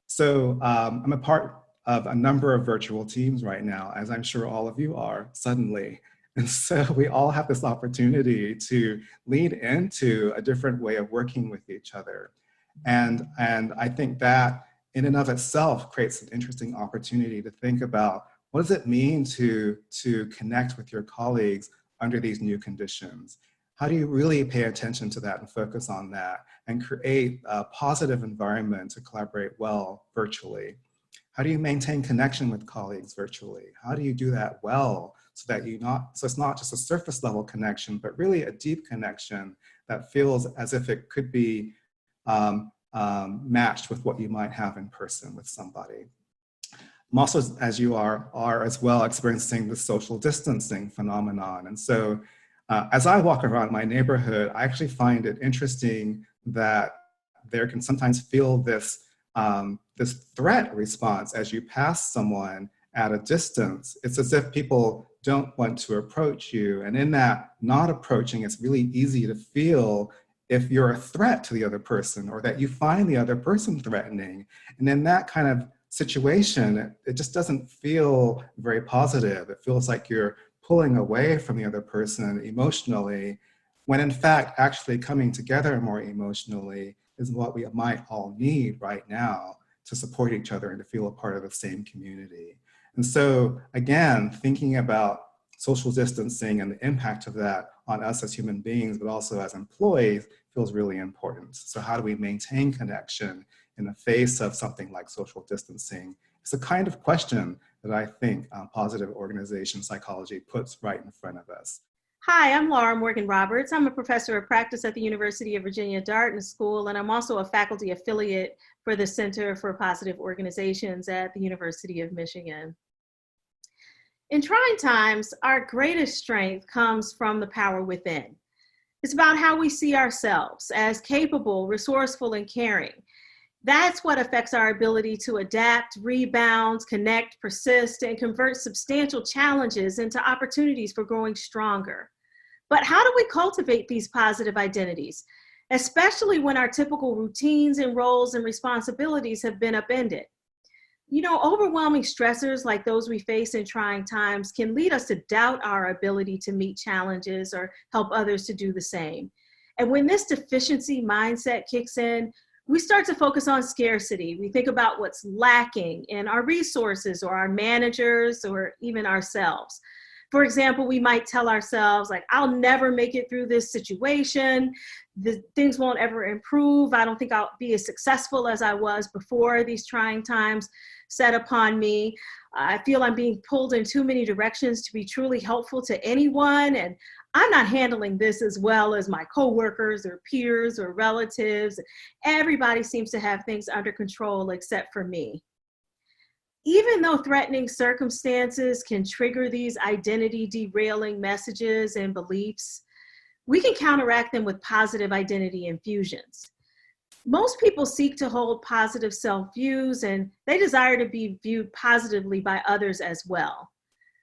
So I'm a part of a number of virtual teams right now, as I'm sure all of you are suddenly. And so we all have this opportunity to lead into a different way of working with each other. And I think that in and of itself creates an interesting opportunity to think about what does it mean to connect with your colleagues under these new conditions? How do you really pay attention to that and focus on that and create a positive environment to collaborate well virtually? How do you maintain connection with colleagues virtually? How do you do that well so that it's not just a surface level connection, but really a deep connection that feels as if it could be matched with what you might have in person with somebody. I'm also, as you are as well, experiencing the social distancing phenomenon. And so as I walk around my neighborhood, I actually find it interesting that there can sometimes feel this threat response as you pass someone at a distance. It's as if people don't want to approach you. And in that not approaching, it's really easy to feel if you're a threat to the other person or that you find the other person threatening. And in that kind of situation, it just doesn't feel very positive. It feels like you're pulling away from the other person emotionally, when in fact, actually coming together more emotionally is what we might all need right now to support each other and to feel a part of the same community. And so again, thinking about social distancing and the impact of that on us as human beings, but also as employees, feels really important. So how do we maintain connection in the face of something like social distancing? It's the kind of question that I think positive organization psychology puts right in front of us. Hi, I'm Laura Morgan Roberts. I'm a professor of practice at the University of Virginia Darden School, and I'm also a faculty affiliate for the Center for Positive Organizations at the University of Michigan. In trying times, our greatest strength comes from the power within. It's about how we see ourselves as capable, resourceful, and caring. That's what affects our ability to adapt, rebound, connect, persist, and convert substantial challenges into opportunities for growing stronger. But how do we cultivate these positive identities, especially when our typical routines and roles and responsibilities have been upended? You know, overwhelming stressors like those we face in trying times can lead us to doubt our ability to meet challenges or help others to do the same. And when this deficiency mindset kicks in, we start to focus on scarcity. We think about what's lacking in our resources or our managers or even ourselves. For example, we might tell ourselves, like, I'll never make it through this situation. Things won't ever improve. I don't think I'll be as successful as I was before these trying times set upon me. I feel I'm being pulled in too many directions to be truly helpful to anyone. And I'm not handling this as well as my coworkers or peers or relatives. Everybody seems to have things under control except for me. Even though threatening circumstances can trigger these identity derailing messages and beliefs, we can counteract them with positive identity infusions. Most people seek to hold positive self-views, and they desire to be viewed positively by others as well.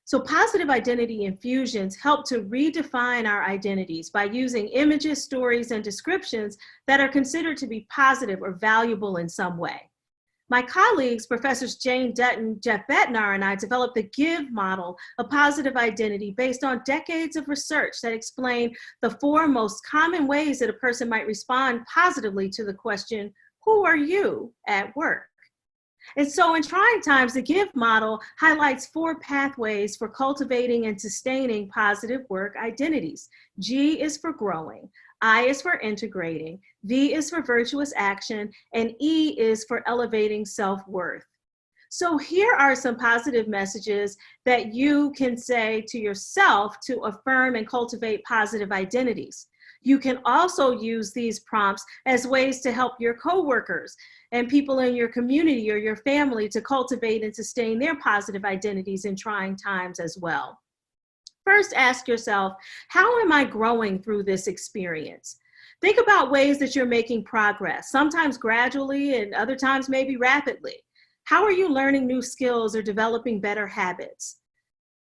So positive identity infusions help to redefine our identities by using images, stories, and descriptions that are considered to be positive or valuable in some way. My colleagues, Professors Jane Dutton, Jeff Bednar, and I developed the GIVE model of positive identity based on decades of research that explain the 4 most common ways that a person might respond positively to the question, who are you at work? And so in trying times, the GIVE model highlights 4 pathways for cultivating and sustaining positive work identities. G is for growing, I is for integrating, V is for virtuous action, and E is for elevating self-worth. So here are some positive messages that you can say to yourself to affirm and cultivate positive identities. You can also use these prompts as ways to help your coworkers and people in your community or your family to cultivate and sustain their positive identities in trying times as well. First, ask yourself, how am I growing through this experience? Think about ways that you're making progress, sometimes gradually and other times maybe rapidly. How are you learning new skills or developing better habits?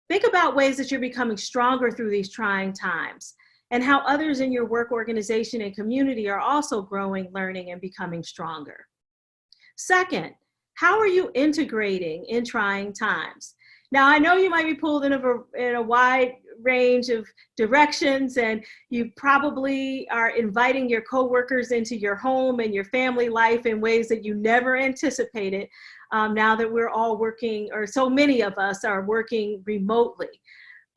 Think about ways that you're becoming stronger through these trying times and how others in your work organization and community are also growing, learning, and becoming stronger. Second, how are you integrating in trying times? Now, I know you might be pulled in a wide range of directions, and you probably are inviting your coworkers into your home and your family life in ways that you never anticipated, now that we're all working, or so many of us are working remotely.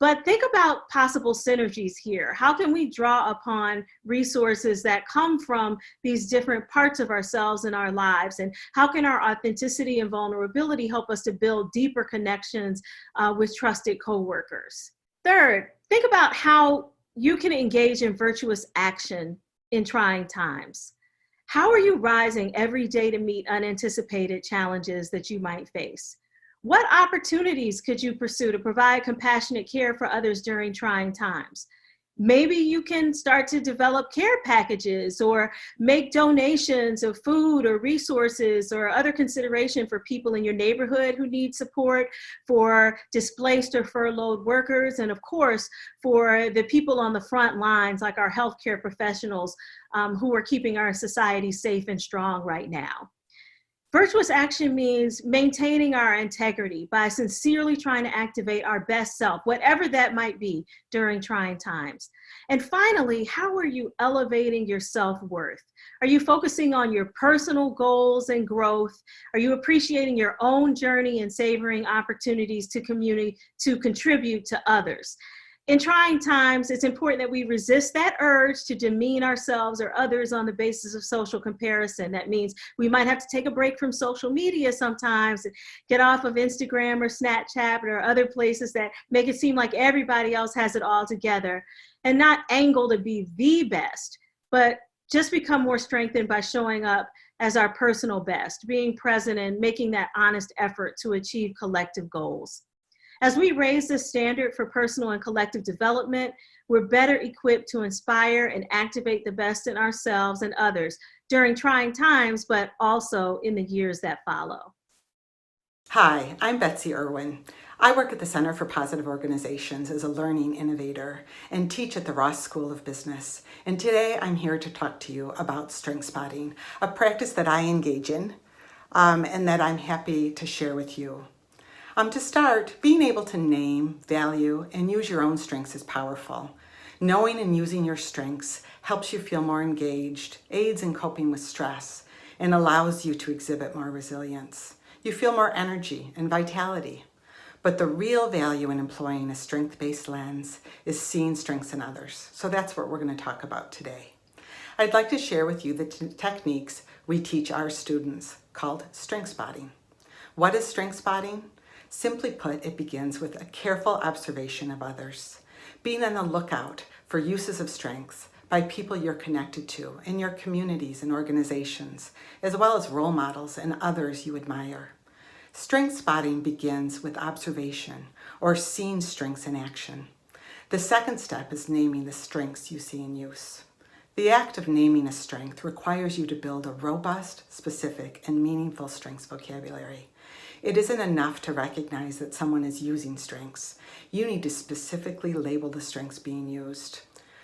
But think about possible synergies here. How can we draw upon resources that come from these different parts of ourselves and our lives? And how can our authenticity and vulnerability help us to build deeper connections with trusted coworkers? Third, think about how you can engage in virtuous action in trying times. How are you rising every day to meet unanticipated challenges that you might face? What opportunities could you pursue to provide compassionate care for others during trying times? Maybe you can start to develop care packages or make donations of food or resources or other consideration for people in your neighborhood who need support, for displaced or furloughed workers, and of course, for the people on the front lines like our healthcare professionals who are keeping our society safe and strong right now. Virtuous action means maintaining our integrity by sincerely trying to activate our best self, whatever that might be during trying times. And finally, how are you elevating your self-worth? Are you focusing on your personal goals and growth? Are you appreciating your own journey and savoring opportunities to contribute to others? In trying times, it's important that we resist that urge to demean ourselves or others on the basis of social comparison. That means we might have to take a break from social media sometimes, and get off of Instagram or Snapchat or other places that make it seem like everybody else has it all together, and not angle to be the best, but just become more strengthened by showing up as our personal best, being present and making that honest effort to achieve collective goals. As we raise the standard for personal and collective development, we're better equipped to inspire and activate the best in ourselves and others during trying times, but also in the years that follow. Hi, I'm Betsy Irwin. I work at the Center for Positive Organizations as a learning innovator and teach at the Ross School of Business. And today I'm here to talk to you about strength spotting, a practice that I engage in and that I'm happy to share with you. To start, being able to name, value, and use your own strengths is powerful. Knowing and using your strengths helps you feel more engaged, aids in coping with stress, and allows you to exhibit more resilience. You feel more energy and vitality. But the real value in employing a strength-based lens is seeing strengths in others. So that's what we're going to talk about today. I'd like to share with you the techniques we teach our students called strength spotting. What is strength spotting? Simply put, it begins with a careful observation of others, being on the lookout for uses of strengths by people you're connected to in your communities and organizations, as well as role models and others you admire. Strength spotting begins with observation or seeing strengths in action. The second step is naming the strengths you see in use. The act of naming a strength requires you to build a robust, specific, and meaningful strengths vocabulary. It isn't enough to recognize that someone is using strengths. You need to specifically label the strengths being used.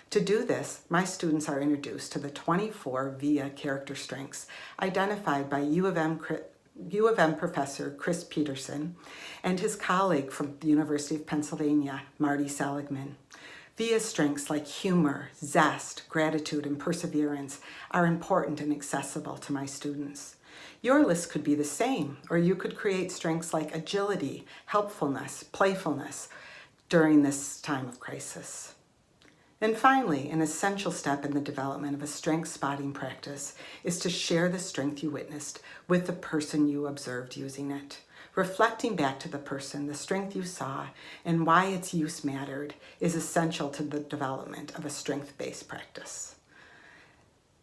To do this, my students are introduced to the 24 VIA character strengths identified by U of M professor Chris Peterson and his colleague from the University of Pennsylvania, Marty Seligman. VIA strengths like humor, zest, gratitude, and perseverance are important and accessible to my students. Your list could be the same, or you could create strengths like agility, helpfulness, playfulness during this time of crisis. And finally, an essential step in the development of a strength spotting practice is to share the strength you witnessed with the person you observed using it. Reflecting back to the person the strength you saw and why its use mattered is essential to the development of a strength-based practice.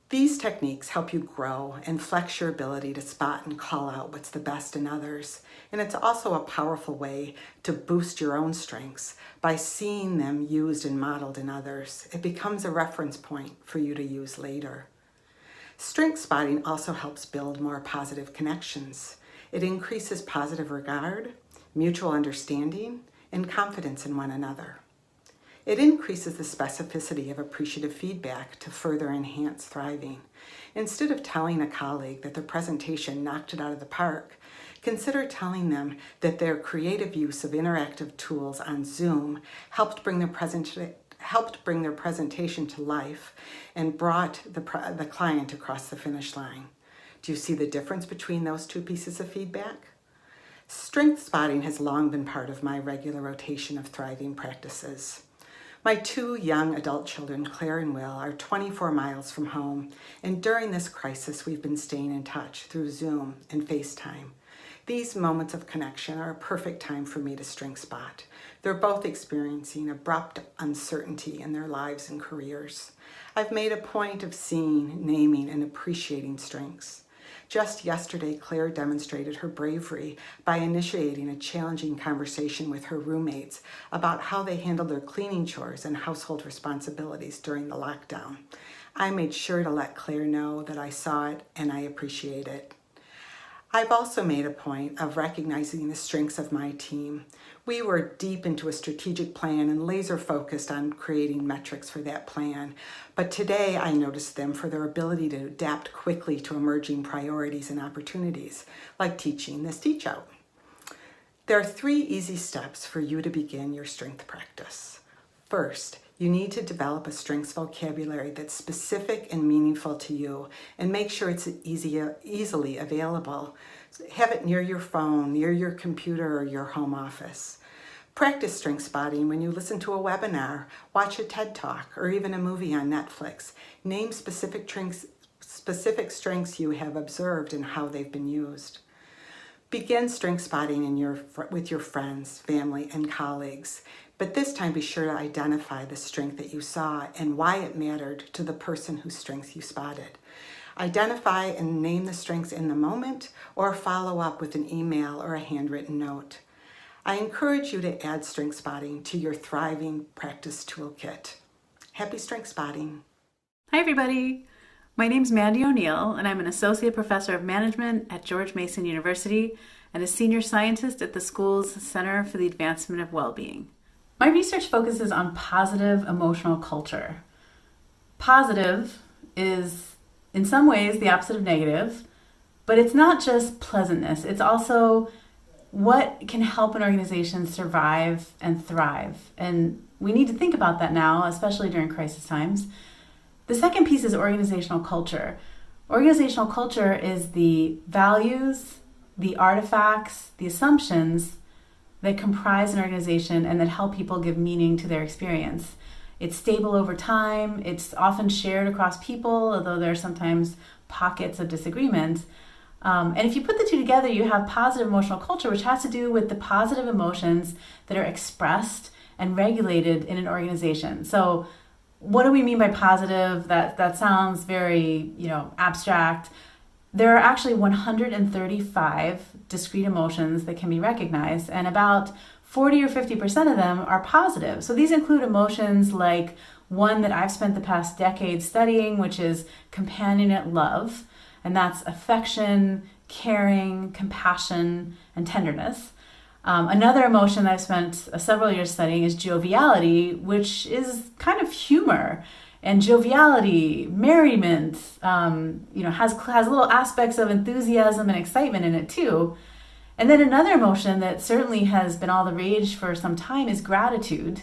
These techniques help you grow and flex your ability to spot and call out what's the best in others. And it's also a powerful way to boost your own strengths by seeing them used and modeled in others. It becomes a reference point for you to use later. Strength spotting also helps build more positive connections. It increases positive regard, mutual understanding, and confidence in one another. It increases the specificity of appreciative feedback to further enhance thriving. Instead of telling a colleague that their presentation knocked it out of the park, consider telling them that their creative use of interactive tools on Zoom helped bring their presentation to life and brought the client across the finish line. Do you see the difference between those two pieces of feedback? Strength spotting has long been part of my regular rotation of thriving practices. My 2 young adult children, Claire and Will, are 24 miles from home, and during this crisis, we've been staying in touch through Zoom and FaceTime. These moments of connection are a perfect time for me to strength spot. They're both experiencing abrupt uncertainty in their lives and careers. I've made a point of seeing, naming, and appreciating strengths. Just yesterday, Claire demonstrated her bravery by initiating a challenging conversation with her roommates about how they handled their cleaning chores and household responsibilities during the lockdown. I made sure to let Claire know that I saw it and I appreciate it. I've also made a point of recognizing the strengths of my team. We were deep into a strategic plan and laser focused on creating metrics for that plan. But today I noticed them for their ability to adapt quickly to emerging priorities and opportunities, like teaching this teach out. There are 3 easy steps for you to begin your strength practice. First, you need to develop a strengths vocabulary that's specific and meaningful to you, and make sure it's easily available. Have it near your phone, near your computer, or your home office. Practice strength spotting when you listen to a webinar, watch a TED Talk, or even a movie on Netflix. Name specific strengths you have observed and how they've been used. Begin strength spotting with your friends, family, and colleagues. But this time be sure to identify the strength that you saw and why it mattered to the person whose strengths you spotted. Identify and name the strengths in the moment, or follow up with an email or a handwritten note. I encourage you to add strength spotting to your thriving practice toolkit. Happy strength spotting. Hi everybody, my name's Mandy O'Neill and I'm an Associate Professor of Management at George Mason University and a Senior Scientist at the school's Center for the Advancement of Wellbeing. My research focuses on positive emotional culture. Positive is in some ways the opposite of negative, but it's not just pleasantness, it's also what can help an organization survive and thrive. And we need to think about that now, especially during crisis times. The second piece is organizational culture. Organizational culture is the values, the artifacts, the assumptions that comprise an organization and that help people give meaning to their experience. It's stable over time, it's often shared across people, although there are sometimes pockets of disagreement. And if you put the two together, you have positive emotional culture, which has to do with the positive emotions that are expressed and regulated in an organization. So what do we mean by positive? That sounds very, abstract. There are actually 135 discrete emotions that can be recognized, and about 40 or 50% of them are positive. So these include emotions like one that I've spent the past decade studying, which is companionate love, and that's affection, caring, compassion, and tenderness. Another emotion that I've spent several years studying is joviality, which is kind of humor. And joviality, merriment, has little aspects of enthusiasm and excitement in it too. And then another emotion that certainly has been all the rage for some time is gratitude.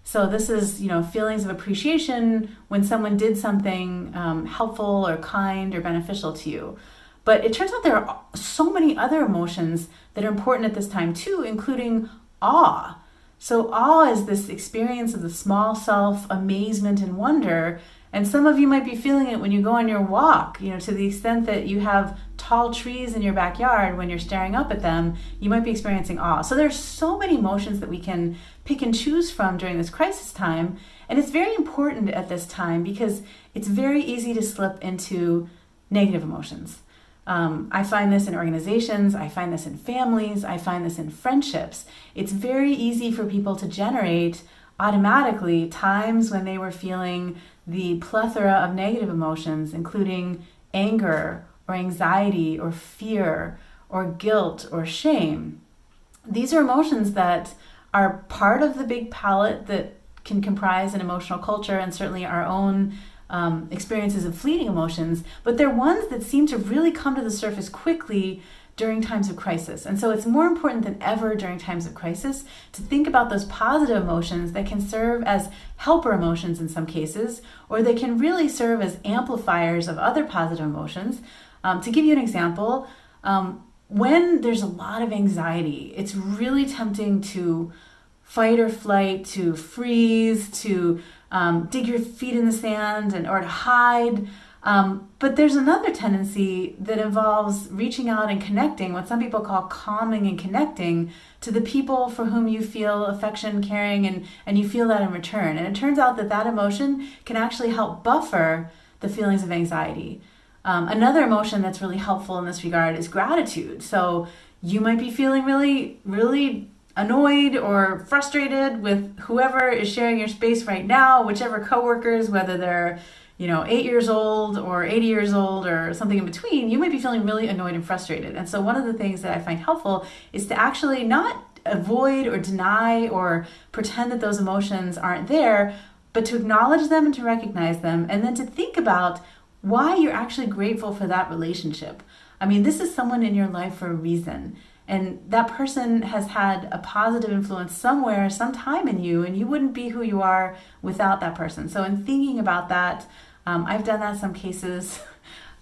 So this is, feelings of appreciation when someone did something helpful or kind or beneficial to you. But it turns out there are so many other emotions that are important at this time too, including awe. So awe is this experience of the small self, amazement and wonder. And some of you might be feeling it when you go on your walk, to the extent that you have tall trees in your backyard. When you're staring up at them, you might be experiencing awe. So there's so many emotions that we can pick and choose from during this crisis time. And it's very important at this time because it's very easy to slip into negative emotions. I find this in organizations, I find this in families, I find this in friendships. It's very easy for people to generate automatically times when they were feeling the plethora of negative emotions, including anger or anxiety or fear or guilt or shame. These are emotions that are part of the big palette that can comprise an emotional culture and certainly our own experiences of fleeting emotions, but they're ones that seem to really come to the surface quickly during times of crisis. And so it's more important than ever during times of crisis to think about those positive emotions that can serve as helper emotions in some cases, or they can really serve as amplifiers of other positive emotions. To give you an example, when there's a lot of anxiety, it's really tempting to fight or flight, to freeze, to dig your feet in the sand or to hide. But there's another tendency that involves reaching out and connecting, what some people call calming and connecting to the people for whom you feel affection, caring, and you feel that in return. And it turns out that emotion can actually help buffer the feelings of anxiety. Another emotion that's really helpful in this regard is gratitude. So you might be feeling really, really annoyed or frustrated with whoever is sharing your space right now, whichever coworkers, whether they're 8 years old or 80 years old or something in between, you might be feeling really annoyed and frustrated. And so one of the things that I find helpful is to actually not avoid or deny or pretend that those emotions aren't there, but to acknowledge them and to recognize them, and then to think about why you're actually grateful for that relationship. I mean, this is someone in your life for a reason. And that person has had a positive influence somewhere, sometime in you, and you wouldn't be who you are without that person. So in thinking about that, I've done that in some cases,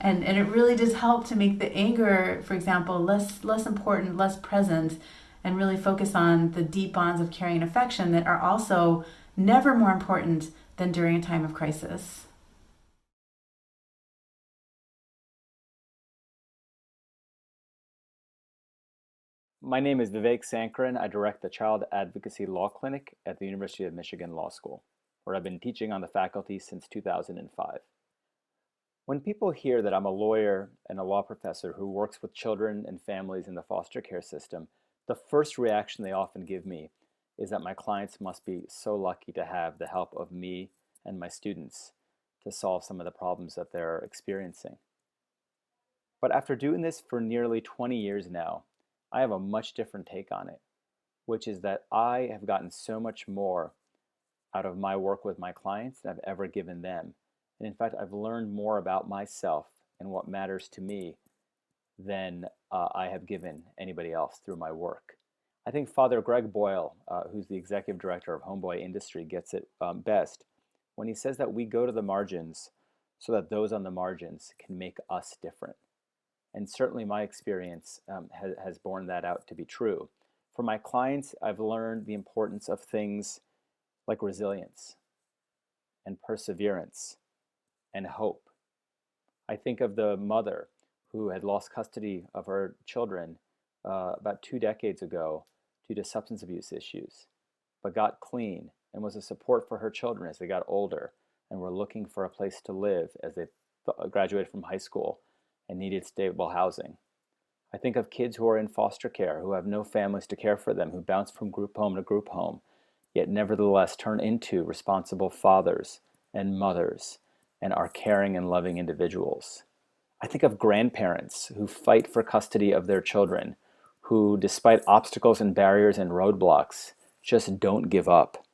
and it really does help to make the anger, for example, less important, less present, and really focus on the deep bonds of caring and affection that are also never more important than during a time of crisis. My name is Vivek Sankaran. I direct the Child Advocacy Law Clinic at the University of Michigan Law School, where I've been teaching on the faculty since 2005. When people hear that I'm a lawyer and a law professor who works with children and families in the foster care system, the first reaction they often give me is that my clients must be so lucky to have the help of me and my students to solve some of the problems that they're experiencing. But after doing this for nearly 20 years now, I have a much different take on it, which is that I have gotten so much more out of my work with my clients than I've ever given them. And in fact, I've learned more about myself and what matters to me than I have given anybody else through my work. I think Father Greg Boyle, who's the executive director of Homeboy Industry, gets it best when he says that we go to the margins so that those on the margins can make us different. And certainly my experience has borne that out to be true. For my clients, I've learned the importance of things like resilience and perseverance and hope. I think of the mother who had lost custody of her children about 2 decades ago due to substance abuse issues, but got clean and was a support for her children as they got older and were looking for a place to live as they graduated from high school and needed stable housing. I think of kids who are in foster care, who have no families to care for them, who bounce from group home to group home, yet nevertheless turn into responsible fathers and mothers and are caring and loving individuals. I think of grandparents who fight for custody of their children, who, despite obstacles and barriers and roadblocks, just don't give up.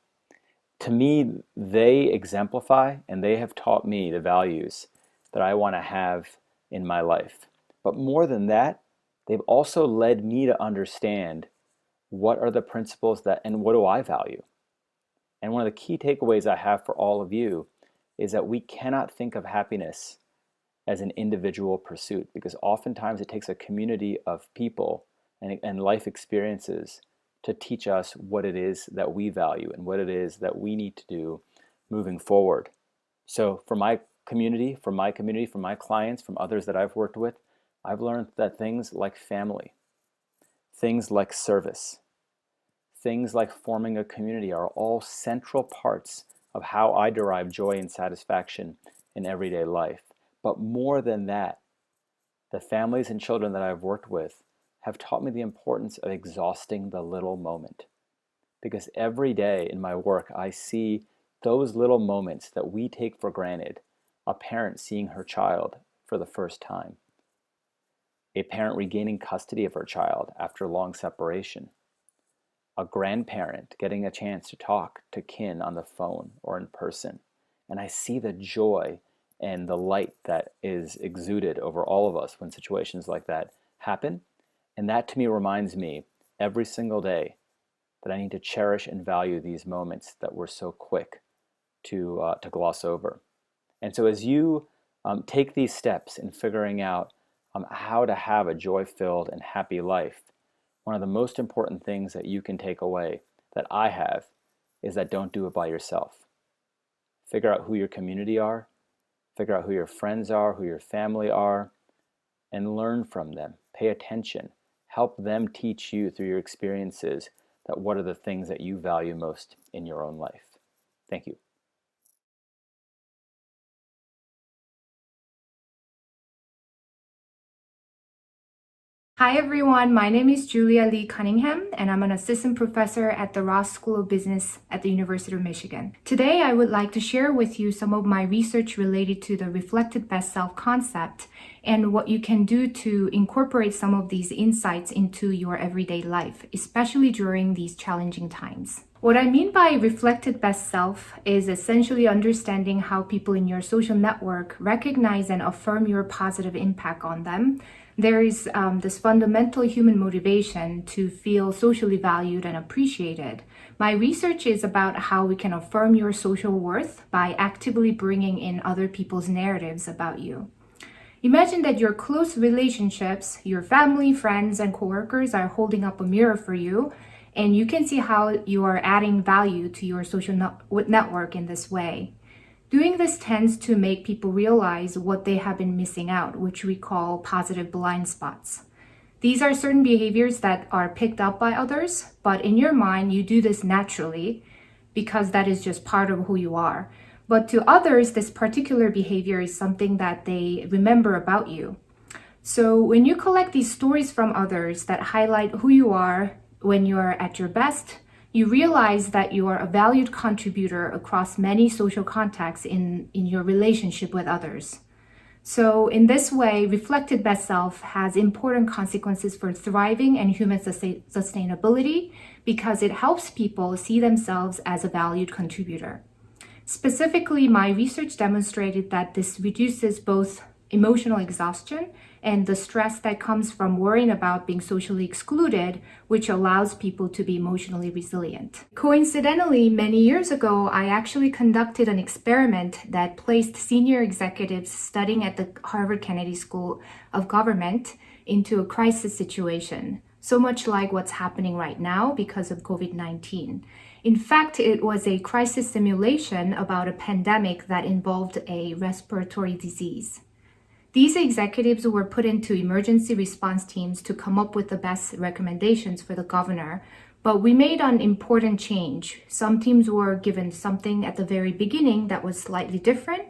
To me, they exemplify and they have taught me the values that I want to have in my life. But more than that, they've also led me to understand what are the principles that, and what do I value? And one of the key takeaways I have for all of you is that we cannot think of happiness as an individual pursuit, because oftentimes it takes a community of people and life experiences to teach us what it is that we value and what it is that we need to do moving forward. So for my community, from my clients, from others that I've worked with, I've learned that things like family, things like service, things like forming a community are all central parts of how I derive joy and satisfaction in everyday life. But more than that, the families and children that I've worked with have taught me the importance of exhausting the little moment. Because every day in my work, I see those little moments that we take for granted. A parent seeing her child for the first time. A parent regaining custody of her child after long separation. A grandparent getting a chance to talk to kin on the phone or in person. And I see the joy and the light that is exuded over all of us when situations like that happen. And that to me reminds me every single day that I need to cherish and value these moments that we're so quick to gloss over. And so as you take these steps in figuring out how to have a joy-filled and happy life, one of the most important things that you can take away that I have is that don't do it by yourself. Figure out who your community are, figure out who your friends are, who your family are, and learn from them. Pay attention. Help them teach you through your experiences that what are the things that you value most in your own life. Thank you. Hi everyone, my name is Julia Lee Cunningham and I'm an assistant professor at the Ross School of Business at the University of Michigan. Today I would like to share with you some of my research related to the reflected best self concept and what you can do to incorporate some of these insights into your everyday life, especially during these challenging times. What I mean by reflected best self is essentially understanding how people in your social network recognize and affirm your positive impact on them. There is this fundamental human motivation to feel socially valued and appreciated. My research is about how we can affirm your social worth by actively bringing in other people's narratives about you. Imagine that your close relationships, your family, friends, and coworkers are holding up a mirror for you, and you can see how you are adding value to your social network in this way. Doing this tends to make people realize what they have been missing out, which we call positive blind spots. These are certain behaviors that are picked up by others, but in your mind, you do this naturally because that is just part of who you are. But to others, this particular behavior is something that they remember about you. So when you collect these stories from others that highlight who you are when you are at your best, you realize that you are a valued contributor across many social contexts in your relationship with others. So in this way, reflected best self has important consequences for thriving and human sustainability because it helps people see themselves as a valued contributor. Specifically, my research demonstrated that this reduces both emotional exhaustion and the stress that comes from worrying about being socially excluded, which allows people to be emotionally resilient. Coincidentally, many years ago, I actually conducted an experiment that placed senior executives studying at the Harvard Kennedy School of Government into a crisis situation, so much like what's happening right now because of COVID-19. In fact, it was a crisis simulation about a pandemic that involved a respiratory disease. These executives were put into emergency response teams to come up with the best recommendations for the governor, but we made an important change. Some teams were given something at the very beginning that was slightly different.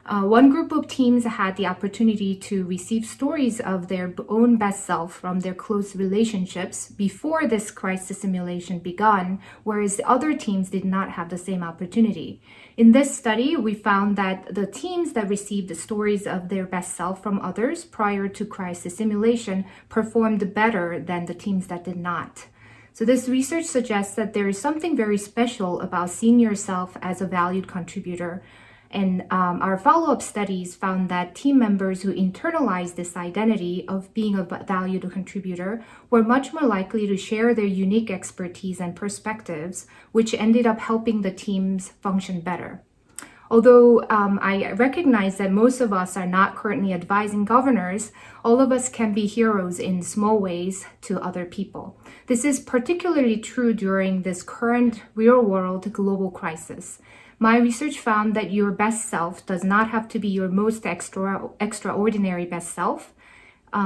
One group of teams had the opportunity to receive stories of their own best self from their close relationships before this crisis simulation began, whereas the other teams did not have the same opportunity. In this study, we found that the teams that received the stories of their best self from others prior to crisis simulation performed better than the teams that did not. So this research suggests that there is something very special about seeing yourself as a valued contributor. And our follow-up studies found that team members who internalized this identity of being a valued contributor were much more likely to share their unique expertise and perspectives, which ended up helping the teams function better. Although I recognize that most of us are not currently advising governors, all of us can be heroes in small ways to other people. This is particularly true during this current real-world global crisis. My research found that your best self does not have to be your most extraordinary best self,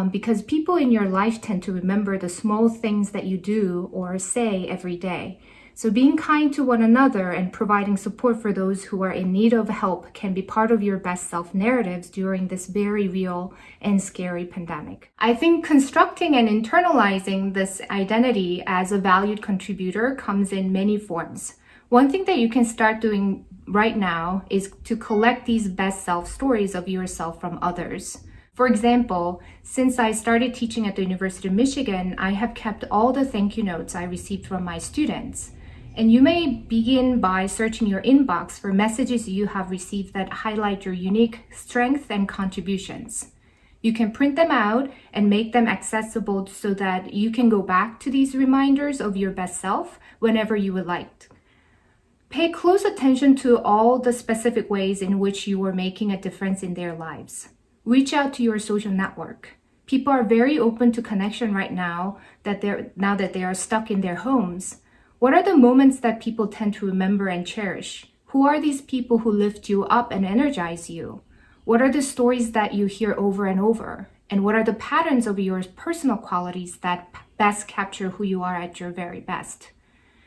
because people in your life tend to remember the small things that you do or say every day. So being kind to one another and providing support for those who are in need of help can be part of your best self narratives during this very real and scary pandemic. I think constructing and internalizing this identity as a valued contributor comes in many forms. One thing that you can start doing right now is to collect these best self stories of yourself from others. For example, since I started teaching at the University of Michigan, I have kept all the thank you notes I received from my students. And you may begin by searching your inbox for messages you have received that highlight your unique strengths and contributions. You can print them out and make them accessible so that you can go back to these reminders of your best self whenever you would like. Pay close attention to all the specific ways in which you are making a difference in their lives. Reach out to your social network. People are very open to connection right now that they are stuck in their homes. What are the moments that people tend to remember and cherish? Who are these people who lift you up and energize you? What are the stories that you hear over and over? And what are the patterns of your personal qualities that best capture who you are at your very best?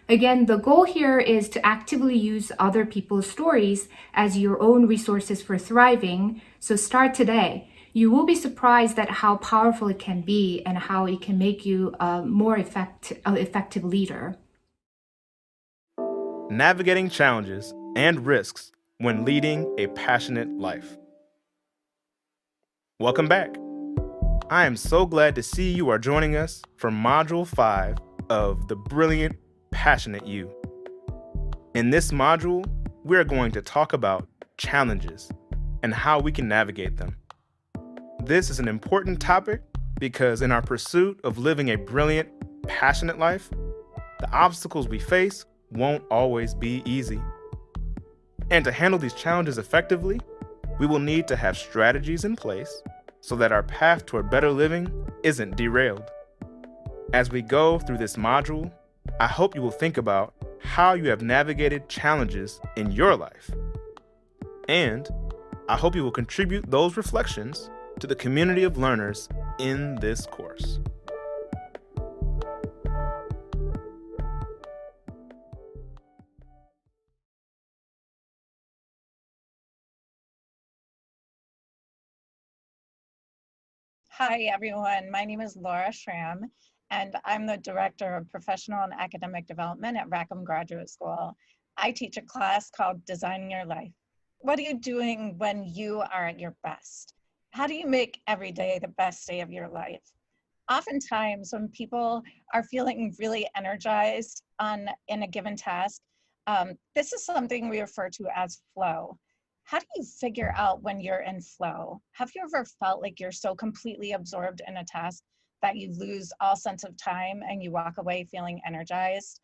Again, the goal here is to actively use other people's stories as your own resources for thriving. So start today. You will be surprised at how powerful it can be and how it can make you a more effective leader. Navigating challenges and risks when leading a passionate life. Welcome back. I am so glad to see you are joining us for Module 5 of The Brilliant, Passionate You. In this module, we are going to talk about challenges and how we can navigate them. This is an important topic because in our pursuit of living a brilliant, passionate life, the obstacles we face won't always be easy. And to handle these challenges effectively, we will need to have strategies in place so that our path toward better living isn't derailed. As we go through this module, I hope you will think about how you have navigated challenges in your life. And I hope you will contribute those reflections to the community of learners in this course. Hi, everyone. My name is Laura Schramm, and I'm the Director of Professional and Academic Development at Rackham Graduate School. I teach a class called Designing Your Life. What are you doing when you are at your best? How do you make every day the best day of your life? Oftentimes, when people are feeling really energized in a given task, this is something we refer to as flow. How do you figure out when you're in flow? Have you ever felt like you're so completely absorbed in a task that you lose all sense of time and you walk away feeling energized?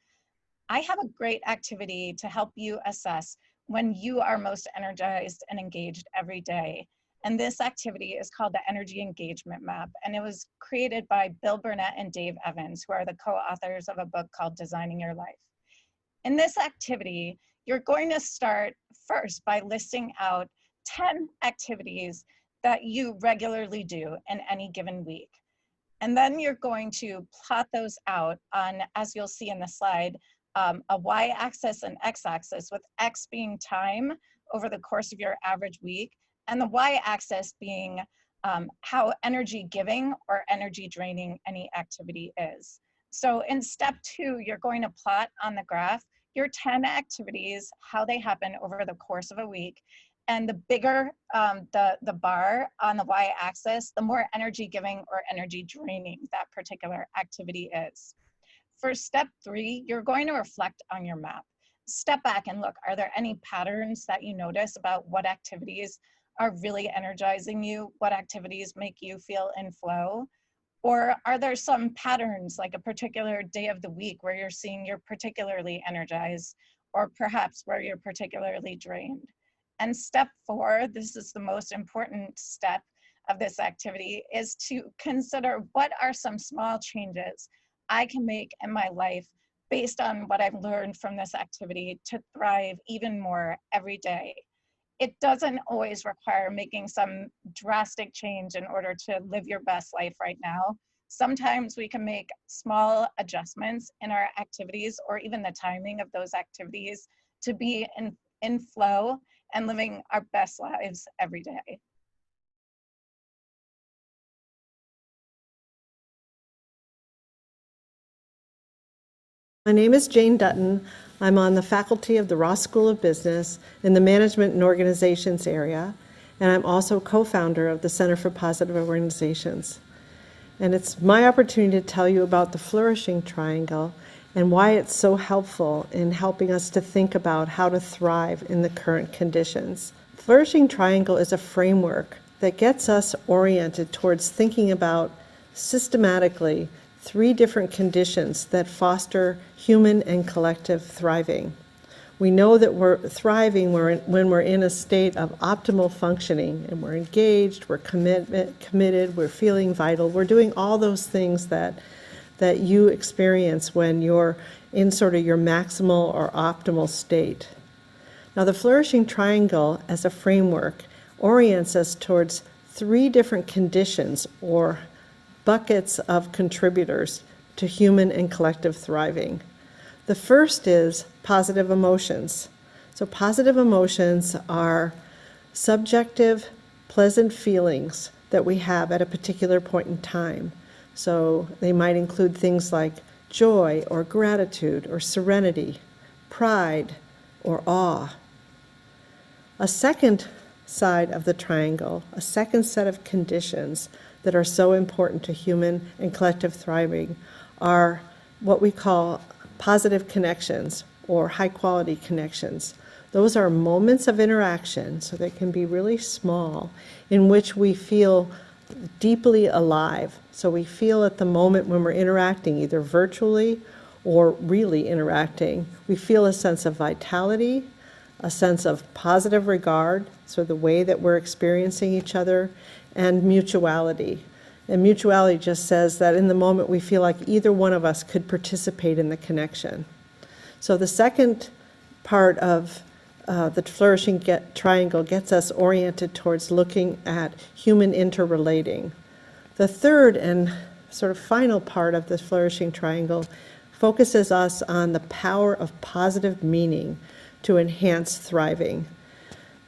I have a great activity to help you assess when you are most energized and engaged every day. And this activity is called the Energy Engagement Map. And it was created by Bill Burnett and Dave Evans, who are the co-authors of a book called Designing Your Life. In this activity, you're going to start first by listing out 10 activities that you regularly do in any given week. And then you're going to plot those out on, as you'll see in the slide, a y-axis and x-axis, with x being time over the course of your average week, and the y-axis being how energy giving or energy draining any activity is. So in step 2, you're going to plot on the graph your 10 activities, how they happen over the course of a week. And the bigger the bar on the y-axis, the more energy giving or energy draining that particular activity is. For step 3, you're going to reflect on your map. Step back and look, are there any patterns that you notice about what activities are really energizing you? What activities make you feel in flow? Or are there some patterns, like a particular day of the week where you're seeing you're particularly energized, or perhaps where you're particularly drained? And step 4, this is the most important step of this activity, is to consider what are some small changes I can make in my life based on what I've learned from this activity to thrive even more every day. It doesn't always require making some drastic change in order to live your best life right now. Sometimes we can make small adjustments in our activities or even the timing of those activities to be in flow and living our best lives every day. My name is Jane Dutton. I'm on the faculty of the Ross School of Business in the Management and Organizations area, and I'm also co-founder of the Center for Positive Organizations. And it's my opportunity to tell you about the Flourishing Triangle and why it's so helpful in helping us to think about how to thrive in the current conditions. Flourishing Triangle is a framework that gets us oriented towards thinking about systematically 3 different conditions that foster human and collective thriving. We know that we're thriving when we're in a state of optimal functioning and we're engaged, we're committed, we're feeling vital. We're doing all those things that you experience when you're in sort of your maximal or optimal state. Now, the Flourishing Triangle as a framework orients us towards 3 different conditions or buckets of contributors to human and collective thriving. The first is positive emotions. So positive emotions are subjective, pleasant feelings that we have at a particular point in time. So they might include things like joy or gratitude or serenity, pride or awe. A second side of the triangle, a second set of conditions that are so important to human and collective thriving are what we call positive connections or high quality connections. Those are moments of interaction, so they can be really small, in which we feel deeply alive. So we feel at the moment when we're interacting, either virtually or really interacting, we feel a sense of vitality, a sense of positive regard, so the way that we're experiencing each other, and mutuality. And mutuality just says that in the moment we feel like either one of us could participate in the connection. So the second part of the Flourishing Triangle gets us oriented towards looking at human interrelating. The third and sort of final part of the Flourishing Triangle focuses us on the power of positive meaning to enhance thriving.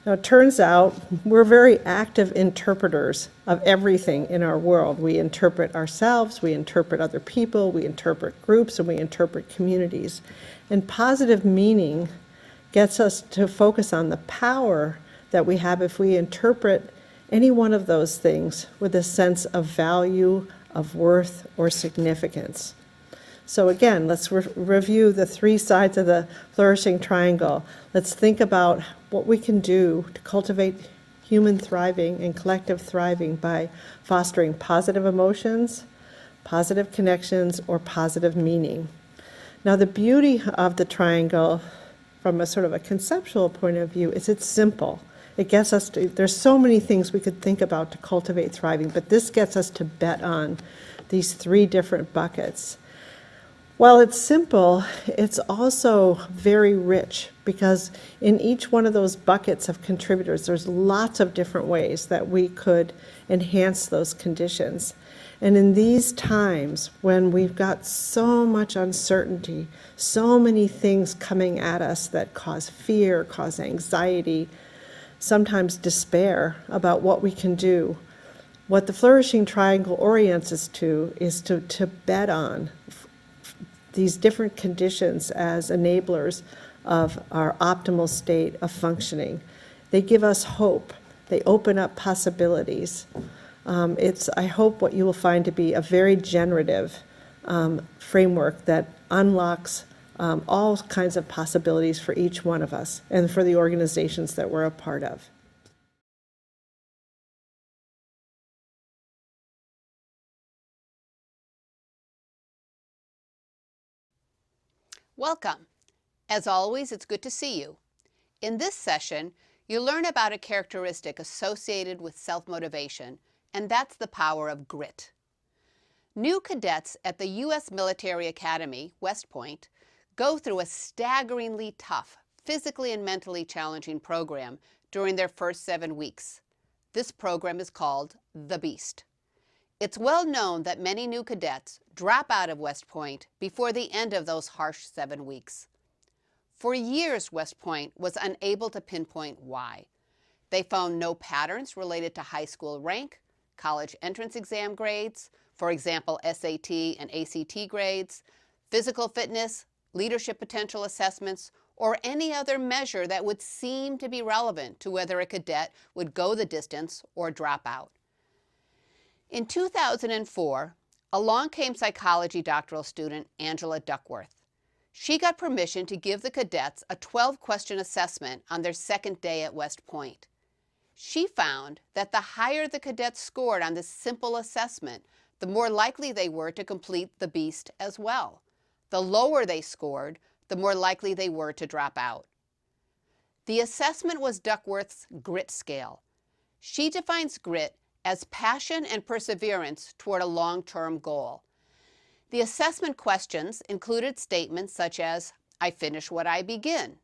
Now, it turns out we're very active interpreters of everything in our world. We interpret ourselves, we interpret other people, we interpret groups, and we interpret communities. And positive meaning gets us to focus on the power that we have if we interpret any one of those things with a sense of value, of worth, or significance. So again, let's review the 3 sides of the Flourishing Triangle. Let's think about what we can do to cultivate human thriving and collective thriving by fostering positive emotions, positive connections, or positive meaning. Now, the beauty of the triangle from a sort of a conceptual point of view is it's simple. It gets us to, there's so many things we could think about to cultivate thriving, but this gets us to bet on these 3 different buckets. While it's simple, it's also very rich, because in each one of those buckets of contributors, there's lots of different ways that we could enhance those conditions. And in these times when we've got so much uncertainty, so many things coming at us that cause fear, cause anxiety, sometimes despair about what we can do, what the Flourishing Triangle orients us to is to bet on these different conditions as enablers of our optimal state of functioning. They give us hope. They open up possibilities. It's, I hope, what you will find to be a very generative framework that unlocks all kinds of possibilities for each one of us and for the organizations that we're a part of. Welcome. As always, it's good to see you. In this session, you'll learn about a characteristic associated with self-motivation, and that's the power of grit. New cadets at the U.S. Military Academy, West Point, go through a staggeringly tough, physically and mentally challenging program during their first 7 weeks. This program is called The Beast. It's well known that many new cadets drop out of West Point before the end of those harsh 7 weeks. For years, West Point was unable to pinpoint why. They found no patterns related to high school rank, college entrance exam grades, for example, SAT and ACT grades, physical fitness, leadership potential assessments, or any other measure that would seem to be relevant to whether a cadet would go the distance or drop out. In 2004, along came psychology doctoral student Angela Duckworth. She got permission to give the cadets a 12-question assessment on their second day at West Point. She found that the higher the cadets scored on this simple assessment, the more likely they were to complete the Beast as well. The lower they scored, the more likely they were to drop out. The assessment was Duckworth's grit scale. She defines grit as passion and perseverance toward a long-term goal. The assessment questions included statements such as, I finish what I begin,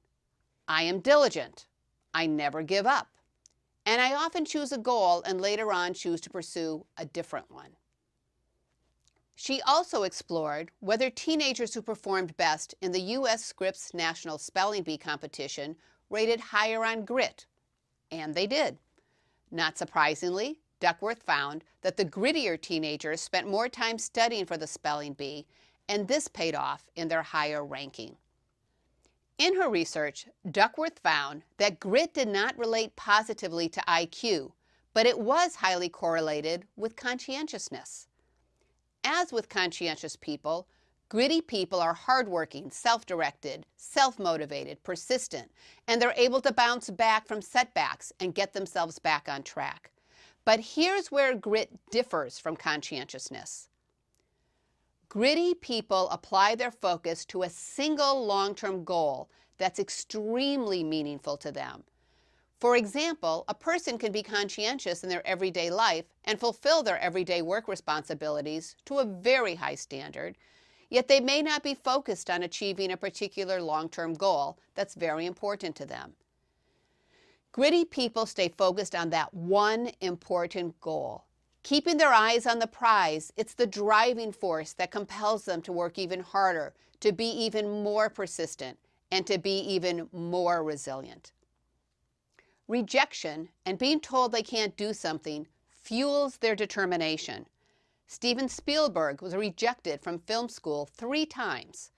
I am diligent, I never give up, and I often choose a goal and later on choose to pursue a different one. She also explored whether teenagers who performed best in the U.S. Scripps National Spelling Bee competition rated higher on grit, and they did. Not surprisingly, Duckworth found that the grittier teenagers spent more time studying for the spelling bee, and this paid off in their higher ranking. In her research, Duckworth found that grit did not relate positively to IQ, but it was highly correlated with conscientiousness. As with conscientious people, gritty people are hardworking, self-directed, self-motivated, persistent, and they're able to bounce back from setbacks and get themselves back on track. But here's where grit differs from conscientiousness. Gritty people apply their focus to a single long-term goal that's extremely meaningful to them. For example, a person can be conscientious in their everyday life and fulfill their everyday work responsibilities to a very high standard, yet they may not be focused on achieving a particular long-term goal that's very important to them. Gritty people stay focused on that one important goal. Keeping their eyes on the prize, it's the driving force that compels them to work even harder, to be even more persistent, and to be even more resilient. Rejection and being told they can't do something fuels their determination. Steven Spielberg was rejected from film school 3 times.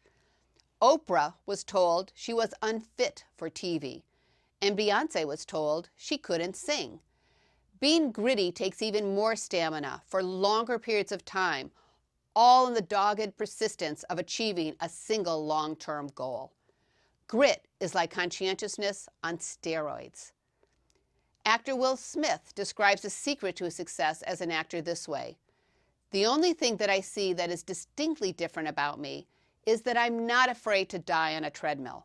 Oprah was told she was unfit for TV, and Beyoncé was told she couldn't sing. Being gritty takes even more stamina for longer periods of time, all in the dogged persistence of achieving a single long-term goal. Grit is like conscientiousness on steroids. Actor Will Smith describes the secret to his success as an actor this way. The only thing that I see that is distinctly different about me is that I'm not afraid to die on a treadmill.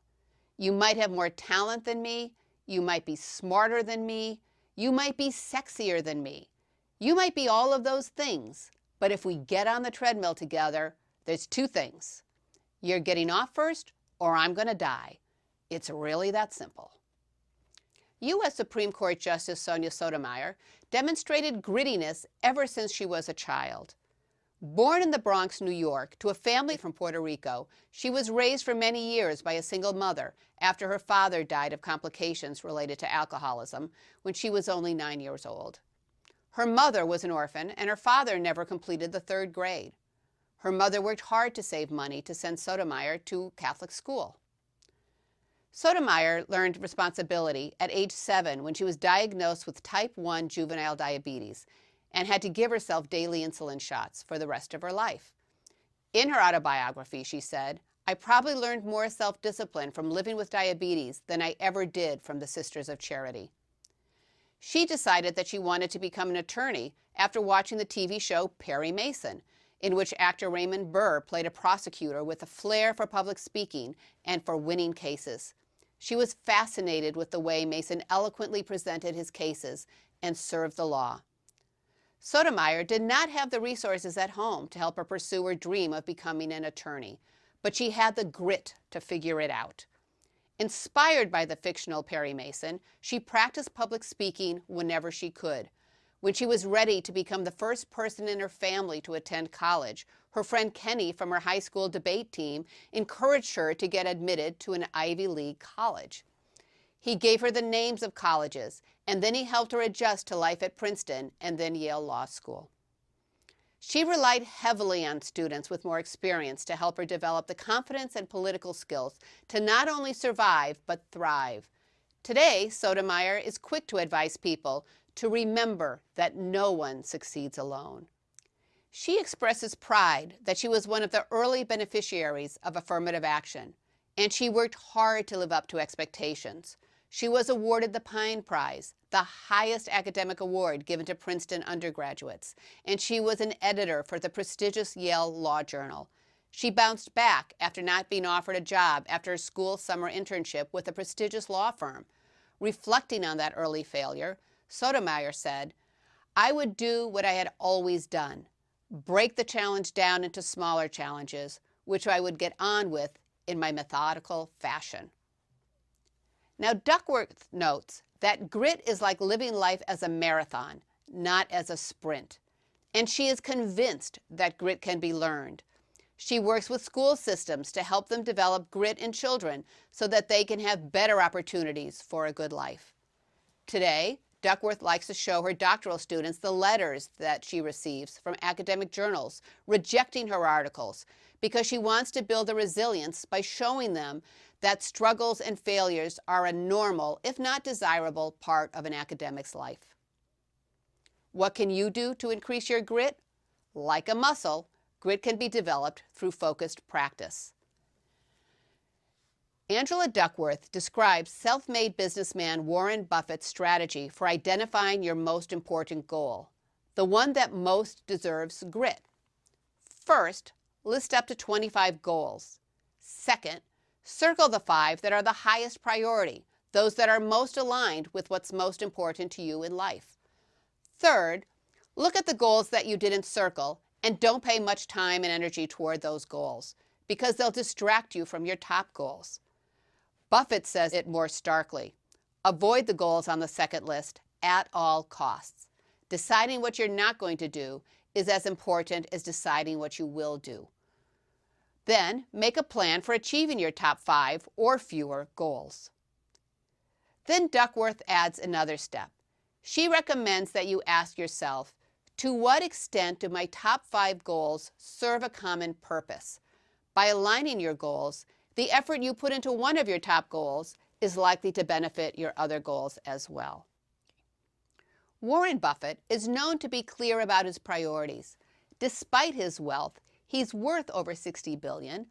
You might have more talent than me, you might be smarter than me, you might be sexier than me. You might be all of those things, but if we get on the treadmill together, there's 2 things. You're getting off first, or I'm going to die. It's really that simple. U.S. Supreme Court Justice Sonia Sotomayor demonstrated grittiness ever since she was a child. Born in the Bronx, New York, to a family from Puerto Rico, she was raised for many years by a single mother after her father died of complications related to alcoholism when she was only 9 years old. Her mother was an orphan, and her father never completed the 3rd grade. Her mother worked hard to save money to send Sotomayor to Catholic school. Sotomayor learned responsibility at age 7 when she was diagnosed with type 1 juvenile diabetes and had to give herself daily insulin shots for the rest of her life. In her autobiography, she said, I probably learned more self-discipline from living with diabetes than I ever did from the Sisters of Charity. She decided that she wanted to become an attorney after watching the TV show Perry Mason, in which actor Raymond Burr played a prosecutor with a flair for public speaking and for winning cases. She was fascinated with the way Mason eloquently presented his cases and served the law. Sotomayor did not have the resources at home to help her pursue her dream of becoming an attorney, but she had the grit to figure it out. Inspired by the fictional Perry Mason, she practiced public speaking whenever she could. When she was ready to become the first person in her family to attend college, her friend Kenny from her high school debate team encouraged her to get admitted to an Ivy League college. He gave her the names of colleges, and then he helped her adjust to life at Princeton and then Yale Law School. She relied heavily on students with more experience to help her develop the confidence and political skills to not only survive, but thrive. Today, Sotomayor is quick to advise people to remember that no one succeeds alone. She expresses pride that she was one of the early beneficiaries of affirmative action, and she worked hard to live up to expectations. She was awarded the Pine Prize, the highest academic award given to Princeton undergraduates, and she was an editor for the prestigious Yale Law Journal. She bounced back after not being offered a job after her school summer internship with a prestigious law firm. Reflecting on that early failure, Sotomayor said, "I would do what I had always done, break the challenge down into smaller challenges, which I would get on with in my methodical fashion." Now, Duckworth notes that grit is like living life as a marathon, not as a sprint. And she is convinced that grit can be learned. She works with school systems to help them develop grit in children so that they can have better opportunities for a good life. Today, Duckworth likes to show her doctoral students the letters that she receives from academic journals rejecting her articles because she wants to build a resilience by showing them that struggles and failures are a normal, if not desirable, part of an academic's life. What can you do to increase your grit? Like a muscle, grit can be developed through focused practice. Angela Duckworth describes self-made businessman Warren Buffett's strategy for identifying your most important goal, the one that most deserves grit. First, list up to 25 goals. Second, circle the 5 that are the highest priority, those that are most aligned with what's most important to you in life. Third, look at the goals that you didn't circle and don't pay much time and energy toward those goals because they'll distract you from your top goals. Buffett says it more starkly. Avoid the goals on the second list at all costs. Deciding what you're not going to do is as important as deciding what you will do. Then make a plan for achieving your top 5 or fewer goals. Then Duckworth adds another step. She recommends that you ask yourself, to what extent do my top 5 goals serve a common purpose? By aligning your goals, the effort you put into one of your top goals is likely to benefit your other goals as well. Warren Buffett is known to be clear about his priorities. Despite his wealth, he's worth over $60 billion.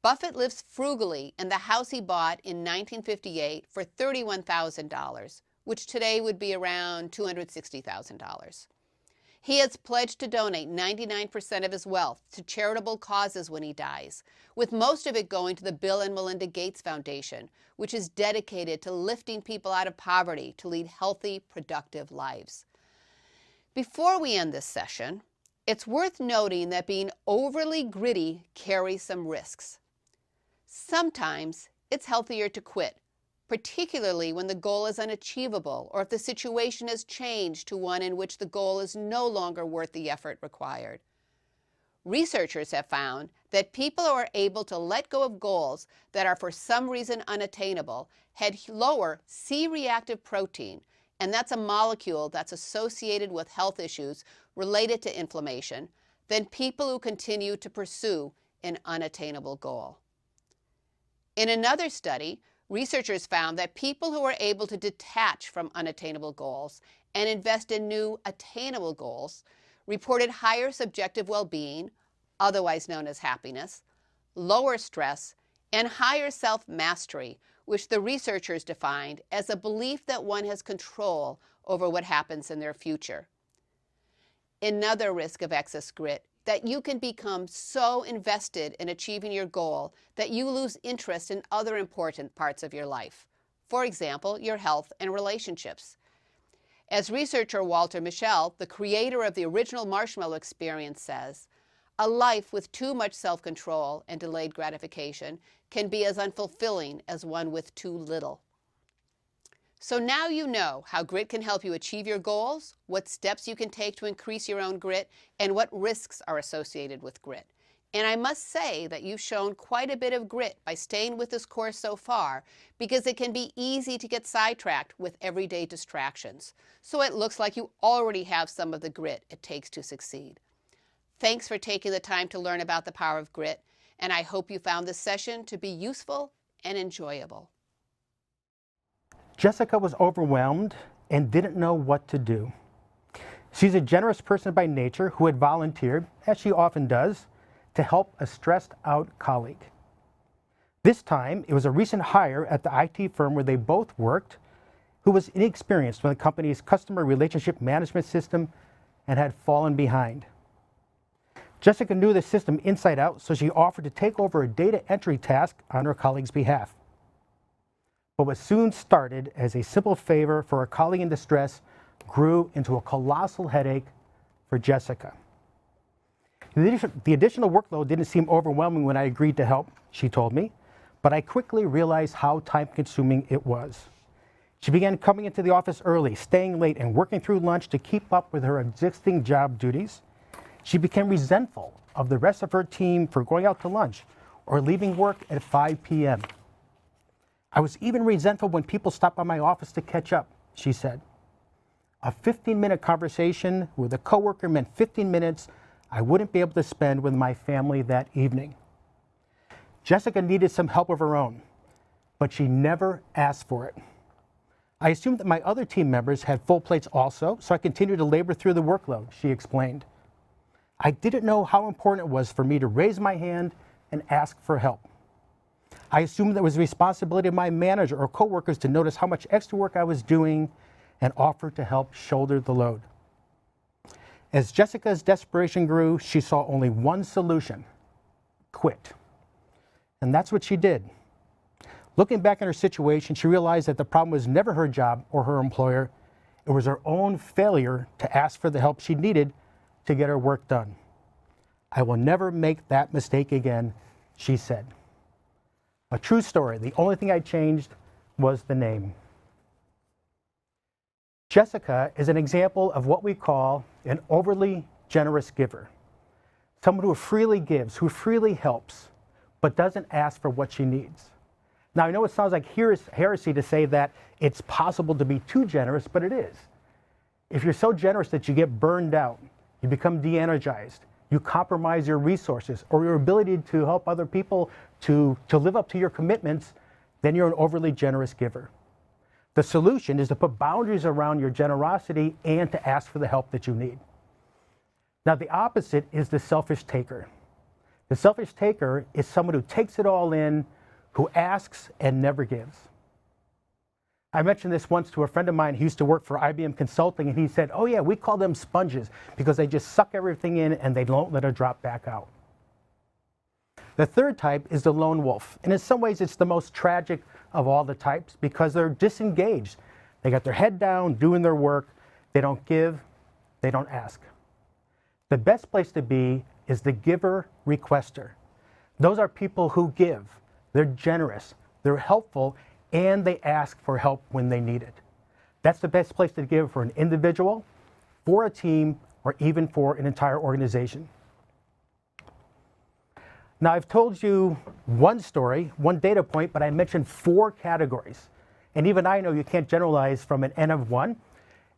Buffett lives frugally in the house he bought in 1958 for $31,000, which today would be around $260,000. He has pledged to donate 99% of his wealth to charitable causes when he dies, with most of it going to the Bill and Melinda Gates Foundation, which is dedicated to lifting people out of poverty to lead healthy, productive lives. Before we end this session, it's worth noting that being overly gritty carries some risks. Sometimes it's healthier to quit, particularly when the goal is unachievable or if the situation has changed to one in which the goal is no longer worth the effort required. Researchers have found that people who are able to let go of goals that are for some reason unattainable had lower C-reactive protein, and that's a molecule that's associated with health issues related to inflammation, than people who continue to pursue an unattainable goal. In another study, researchers found that people who were able to detach from unattainable goals and invest in new attainable goals reported higher subjective well-being, otherwise known as happiness, lower stress, and higher self-mastery, which the researchers defined as a belief that one has control over what happens in their future. Another risk of excess grit, that you can become so invested in achieving your goal that you lose interest in other important parts of your life. For example, your health and relationships. As researcher Walter Mischel, the creator of the original Marshmallow Experience, says, a life with too much self-control and delayed gratification can be as unfulfilling as one with too little. So now you know how grit can help you achieve your goals, what steps you can take to increase your own grit, and what risks are associated with grit. And I must say that you've shown quite a bit of grit by staying with this course so far, because it can be easy to get sidetracked with everyday distractions. So it looks like you already have some of the grit it takes to succeed. Thanks for taking the time to learn about the power of grit, and I hope you found this session to be useful and enjoyable. Jessica was overwhelmed and didn't know what to do. She's a generous person by nature who had volunteered, as she often does, to help a stressed out colleague. This time, it was a recent hire at the IT firm where they both worked, who was inexperienced with the company's customer relationship management system and had fallen behind. Jessica knew the system inside out, so she offered to take over a data entry task on her colleague's behalf. But what soon started as a simple favor for a colleague in distress grew into a colossal headache for Jessica. The additional workload didn't seem overwhelming when I agreed to help, she told me, but I quickly realized how time-consuming it was. She began coming into the office early, staying late, and working through lunch to keep up with her existing job duties. She became resentful of the rest of her team for going out to lunch or leaving work at 5 p.m. I was even resentful when people stopped by my office to catch up, she said. A 15-minute conversation with a coworker meant 15 minutes I wouldn't be able to spend with my family that evening. Jessica needed some help of her own, but she never asked for it. I assumed that my other team members had full plates also, so I continued to labor through the workload, she explained. I didn't know how important it was for me to raise my hand and ask for help. I assumed that it was the responsibility of my manager or coworkers to notice how much extra work I was doing and offer to help shoulder the load. As Jessica's desperation grew, she saw only one solution: quit. And that's what she did. Looking back on her situation, she realized that the problem was never her job or her employer. It was her own failure to ask for the help she needed to get her work done. I will never make that mistake again, she said. A true story. The only thing I changed was the name. Jessica is an example of what we call an overly generous giver. Someone who freely gives, who freely helps, but doesn't ask for what she needs. Now, I know it sounds like heresy to say that it's possible to be too generous, but it is. If you're so generous that you get burned out, you become de-energized, you compromise your resources or your ability to help other people to live up to your commitments, then you're an overly generous giver. The solution is to put boundaries around your generosity and to ask for the help that you need. Now, the opposite is the selfish taker. The selfish taker is someone who takes it all in, who asks and never gives. I mentioned this once to a friend of mine who used to work for IBM Consulting, and he said, oh yeah, we call them sponges because they just suck everything in and they don't let it drop back out. The third type is the lone wolf, and in some ways it's the most tragic of all the types because they're disengaged. They got their head down, doing their work, they don't give, they don't ask. The best place to be is the giver-requester. Those are people who give, they're generous, they're helpful, and they ask for help when they need it. That's the best place to give for an individual, for a team, or even for an entire organization. Now, I've told you one story, one data point, but I mentioned 4 categories. And even I know you can't generalize from an N of 1.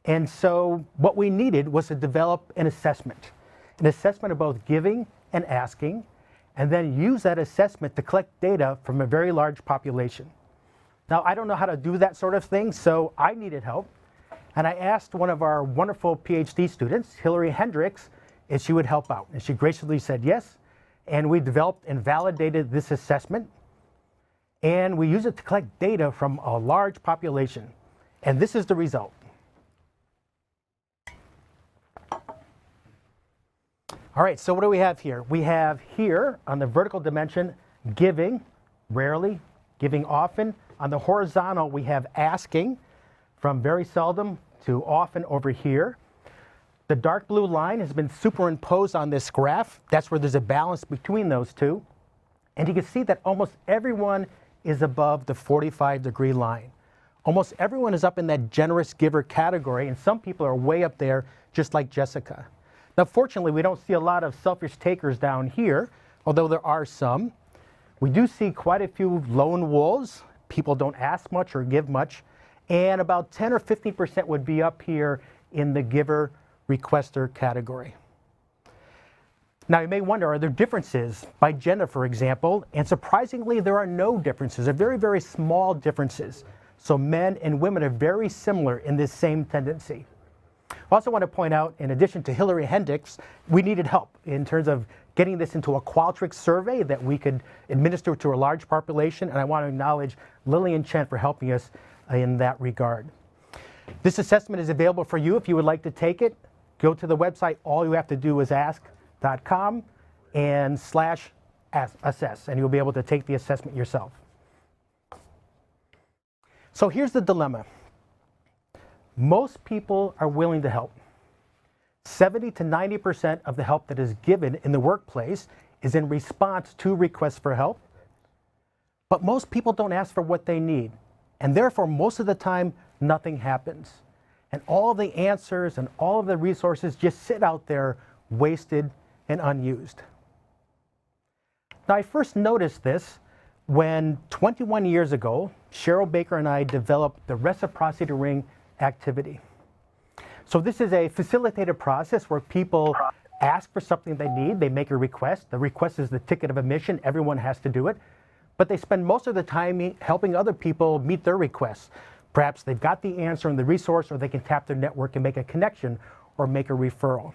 And so what we needed was to develop an assessment of both giving and asking, and then use that assessment to collect data from a very large population. Now, I don't know how to do that sort of thing, so I needed help. And I asked one of our wonderful PhD students, Hillary Hendricks, if she would help out. And she graciously said yes. And we developed and validated this assessment. And we use it to collect data from a large population. And this is the result. All right, so what do we have here? We have here on the vertical dimension, giving, rarely, giving often. On the horizontal, we have asking, from very seldom to often over here. The dark blue line has been superimposed on this graph. That's where there's a balance between those two. And you can see that almost everyone is above the 45-degree line. Almost everyone is up in that generous giver category, and some people are way up there, just like Jessica. Now, fortunately, we don't see a lot of selfish takers down here, although there are some. We do see quite a few lone wolves. People don't ask much or give much. And about 10 or 15% would be up here in the giver requester category. Now, you may wonder, are there differences by gender, for example? And surprisingly, there are no differences, or very, very small differences. So men and women are very similar in this same tendency. I also want to point out, in addition to Hillary Hendricks, we needed help in terms of getting this into a Qualtrics survey that we could administer to a large population, and I want to acknowledge Lillian Chen for helping us in that regard. This assessment is available for you if you would like to take it. Go to the website. All you have to do is ask.com and /assess, and you'll be able to take the assessment yourself. So here's the dilemma. Most people are willing to help. 70 to 90% of the help that is given in the workplace is in response to requests for help. But most people don't ask for what they need. And therefore, most of the time, nothing happens. And all the answers and all of the resources just sit out there, wasted and unused. Now, I first noticed this when 21 years ago, Cheryl Baker and I developed the Reciprocity Ring activity. So this is a facilitated process where people ask for something they need, they make a request. The request is the ticket of admission, everyone has to do it. But they spend most of the time helping other people meet their requests. Perhaps they've got the answer and the resource, or they can tap their network and make a connection or make a referral.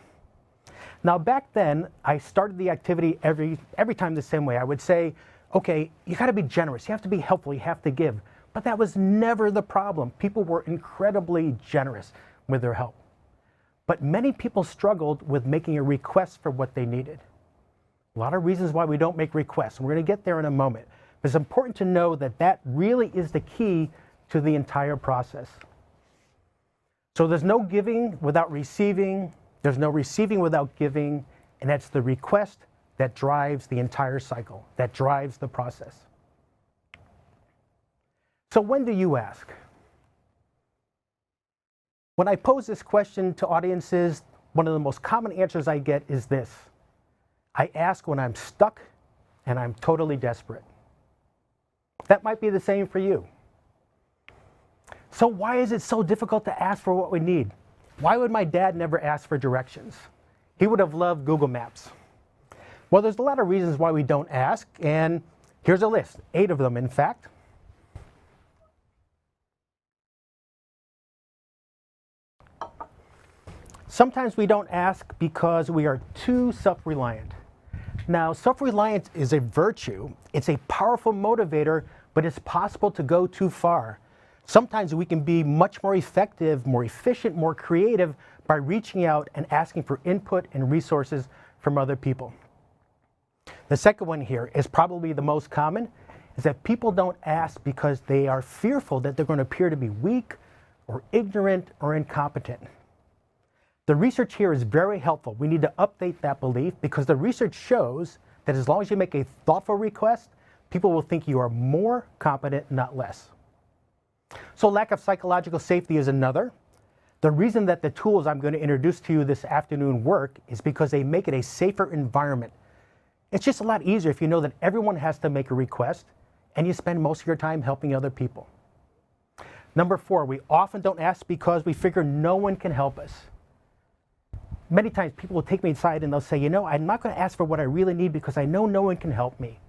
Now back then, I started the activity every time the same way. I would say, okay, you gotta be generous, you have to be helpful, you have to give. But that was never the problem. People were incredibly generous with their help. But many people struggled with making a request for what they needed. A lot of reasons why we don't make requests, and we're gonna get there in a moment. But it's important to know that that really is the key to the entire process. So there's no giving without receiving, there's no receiving without giving, and that's the request that drives the entire cycle, that drives the process. So when do you ask? When I pose this question to audiences, one of the most common answers I get is this: I ask when I'm stuck and I'm totally desperate. That might be the same for you. So why is it so difficult to ask for what we need? Why would my dad never ask for directions? He would have loved Google Maps. Well, there's a lot of reasons why we don't ask, and here's a list, 8 of them in fact. Sometimes we don't ask because we are too self-reliant. Now, self-reliance is a virtue. It's a powerful motivator, but it's possible to go too far. Sometimes we can be much more effective, more efficient, more creative by reaching out and asking for input and resources from other people. The second one here is probably the most common, is that people don't ask because they are fearful that they're going to appear to be weak or ignorant or incompetent. The research here is very helpful. We need to update that belief because the research shows that as long as you make a thoughtful request, people will think you are more competent, not less. So lack of psychological safety is another. The reason that the tools I'm going to introduce to you this afternoon work is because they make it a safer environment. It's just a lot easier if you know that everyone has to make a request and you spend most of your time helping other people. Number 4, we often don't ask because we figure no one can help us. Many times people will take me aside and they'll say, you know, I'm not going to ask for what I really need because I know no one can help me.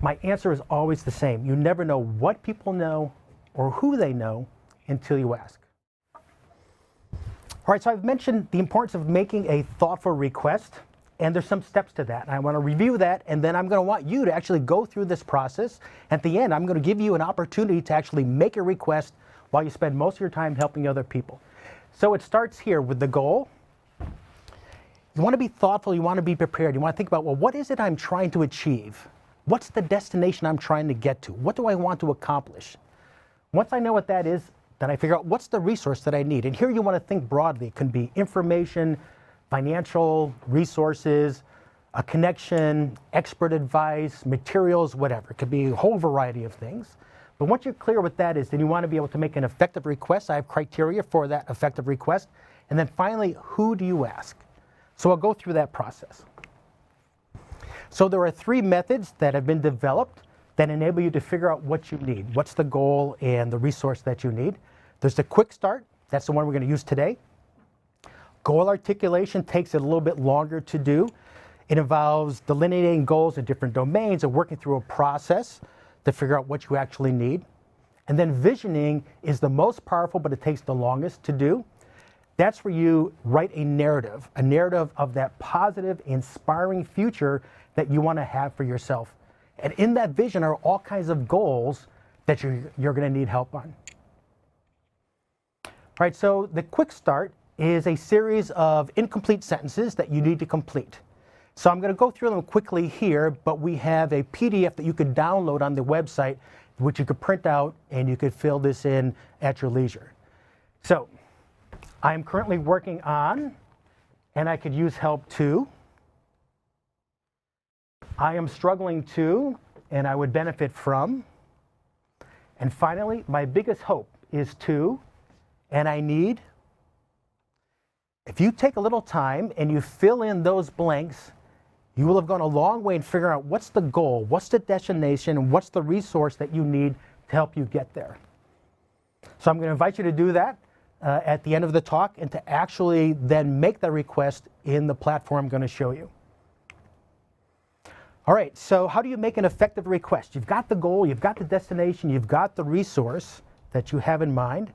My answer is always the same. You never know what people know or who they know until you ask. All right, so I've mentioned the importance of making a thoughtful request, and there's some steps to that. And I want to review that, and then I'm going to want you to actually go through this process. At the end, I'm going to give you an opportunity to actually make a request while you spend most of your time helping other people. So it starts here with the goal. You want to be thoughtful, you want to be prepared, you want to think about, well, what is it I'm trying to achieve? What's the destination I'm trying to get to? What do I want to accomplish? Once I know what that is, then I figure out what's the resource that I need. And here you want to think broadly. It can be information, financial resources, a connection, expert advice, materials, whatever. It could be a whole variety of things. But once you're clear with that is, then you want to be able to make an effective request. I have criteria for that effective request. And then finally, who do you ask? So I'll go through that process. So there are 3 methods that have been developed that enable you to figure out what you need. What's the goal and the resource that you need? There's the quick start. That's the one we're going to use today. Goal articulation takes it a little bit longer to do. It involves delineating goals in different domains and working through a process to figure out what you actually need. And then visioning is the most powerful, but it takes the longest to do. That's where you write a narrative of that positive, inspiring future that you want to have for yourself. And in that vision are all kinds of goals that you're going to need help on. All right, so the quick start is a series of incomplete sentences that you need to complete. So I'm going to go through them quickly here, but we have a PDF that you could download on the website, which you could print out and you could fill this in at your leisure. So I'm currently working on, and I could use help too. I am struggling to, and I would benefit from. And finally, my biggest hope is to, and I need. If you take a little time and you fill in those blanks, you will have gone a long way in figuring out what's the goal, what's the destination, and what's the resource that you need to help you get there. So I'm going to invite you to do that at the end of the talk and to actually then make that request in the platform I'm going to show you. All right, so how do you make an effective request? You've got the goal, you've got the destination, you've got the resource that you have in mind.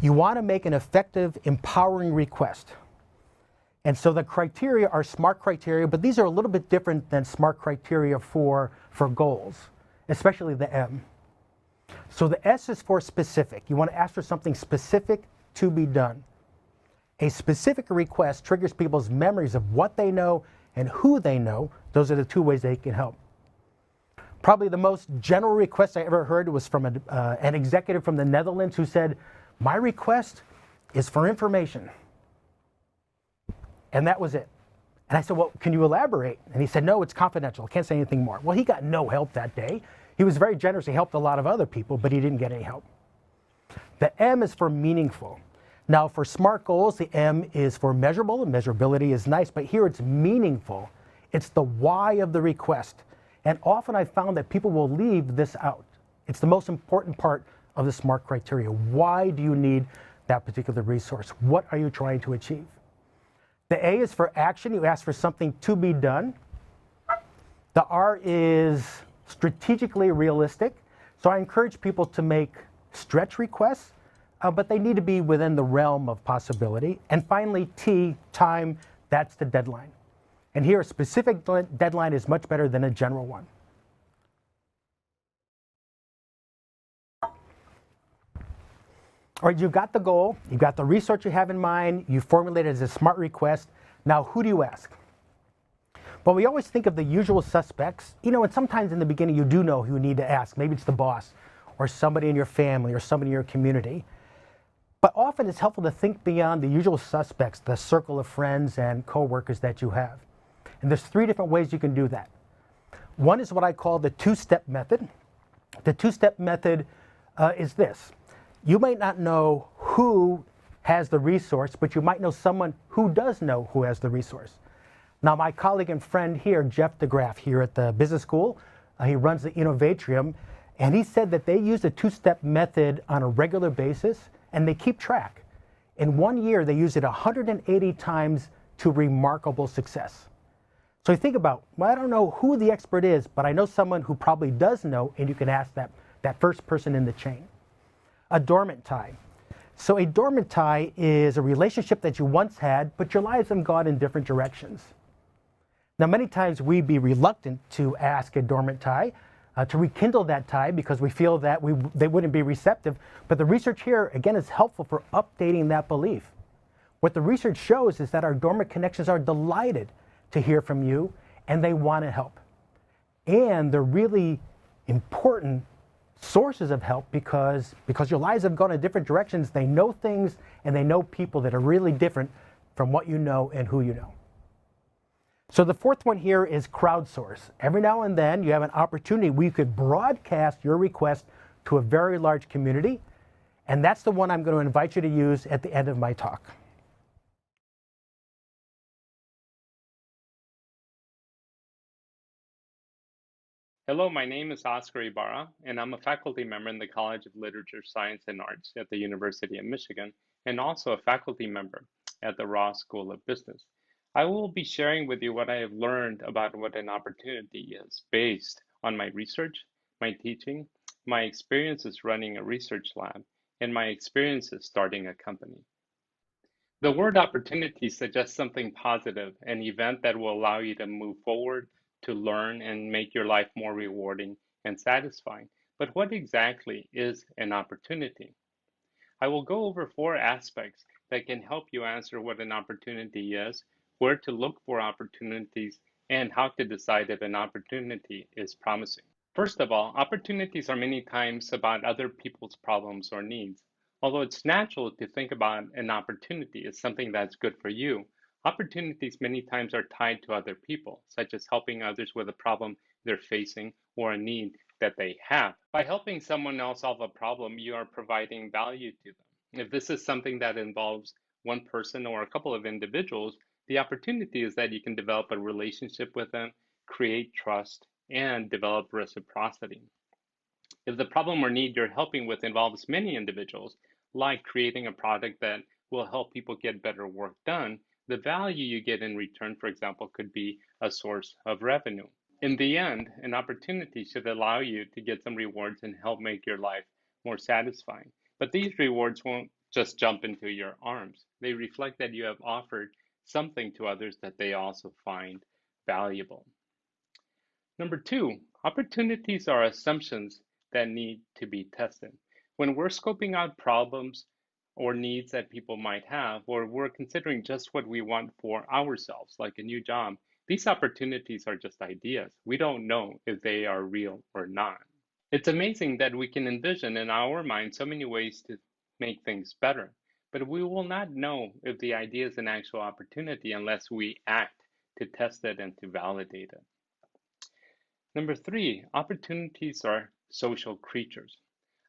You want to make an effective, empowering request. And so the criteria are SMART criteria, but these are a little bit different than SMART criteria for goals, especially the M. So the S is for specific. You want to ask for something specific to be done. A specific request triggers people's memories of what they know and who they know. Those are the 2 ways they can help. Probably the most general request I ever heard was from an executive from the Netherlands who said, "My request is for information." And that was it. And I said, "Well, can you elaborate?" And he said, "No, it's confidential. I can't say anything more." Well, he got no help that day. He was very generous. He helped a lot of other people, but he didn't get any help. The M is for meaningful. Now, for SMART goals, the M is for measurable, and measurability is nice, but here it's meaningful. It's the why of the request. And often I've found that people will leave this out. It's the most important part of the SMART criteria. Why do you need that particular resource? What are you trying to achieve? The A is for action. You ask for something to be done. The R is strategically realistic. So I encourage people to make stretch requests, but they need to be within the realm of possibility. And finally, T, time, that's the deadline. And here, a specific deadline is much better than a general one. All right, you've got the goal, you've got the research you have in mind, you formulate it as a SMART request. Now, who do you ask? Well, we always think of the usual suspects, and sometimes in the beginning you do know who you need to ask. Maybe it's the boss, or somebody in your family, or somebody in your community. But often it's helpful to think beyond the usual suspects, the circle of friends and coworkers that you have. And there's 3 different ways you can do that. One is what I call the 2-step method. The 2-step method is this. You might not know who has the resource, but you might know someone who does know who has the resource. Now, my colleague and friend here, Jeff DeGraff, here at the business school, he runs the Innovatrium, and he said that they use a 2-step method on a regular basis, and they keep track. In 1 year, they use it 180 times to remarkable success. So you think about, well, I don't know who the expert is, but I know someone who probably does know, and you can ask that first person in the chain. A dormant tie. So a dormant tie is a relationship that you once had, but your lives have gone in different directions. Now, many times we'd be reluctant to ask a dormant tie, to rekindle that tie because we feel that they wouldn't be receptive. But the research here, again, is helpful for updating that belief. What the research shows is that our dormant connections are delighted to hear from you, and they want to help. And they're really important sources of help because your lives have gone in different directions. They know things and they know people that are really different from what you know and who you know. So the fourth one here is crowdsource. Every now and then you have an opportunity where you could broadcast your request to a very large community, and that's the one I'm going to invite you to use at the end of my talk. Hello, my name is Oscar Ibarra, and I'm a faculty member in the College of Literature, Science, and Arts at the University of Michigan, and also a faculty member at the Ross School of Business. I will be sharing with you what I have learned about what an opportunity is based on my research, my teaching, my experiences running a research lab, and my experiences starting a company. The word opportunity suggests something positive, an event that will allow you to move forward, to learn, and make your life more rewarding and satisfying. But what exactly is an opportunity? I will go over 4 aspects that can help you answer what an opportunity is, where to look for opportunities, and how to decide if an opportunity is promising. First of all, opportunities are many times about other people's problems or needs. Although it's natural to think about an opportunity as something that's good for you, opportunities many times are tied to other people, such as helping others with a problem they're facing or a need that they have. By helping someone else solve a problem, you are providing value to them. If this is something that involves one person or a couple of individuals, the opportunity is that you can develop a relationship with them, create trust, and develop reciprocity. If the problem or need you're helping with involves many individuals, like creating a product that will help people get better work done, the value you get in return, for example, could be a source of revenue. In the end, an opportunity should allow you to get some rewards and help make your life more satisfying. But these rewards won't just jump into your arms. They reflect that you have offered something to others that they also find valuable. Number 2, opportunities are assumptions that need to be tested. When we're scoping out problems or needs that people might have, or we're considering just what we want for ourselves, like a new job, these opportunities are just ideas. We don't know if they are real or not. It's amazing that we can envision in our mind so many ways to make things better, but we will not know if the idea is an actual opportunity unless we act to test it and to validate it. Number 3, opportunities are social creatures.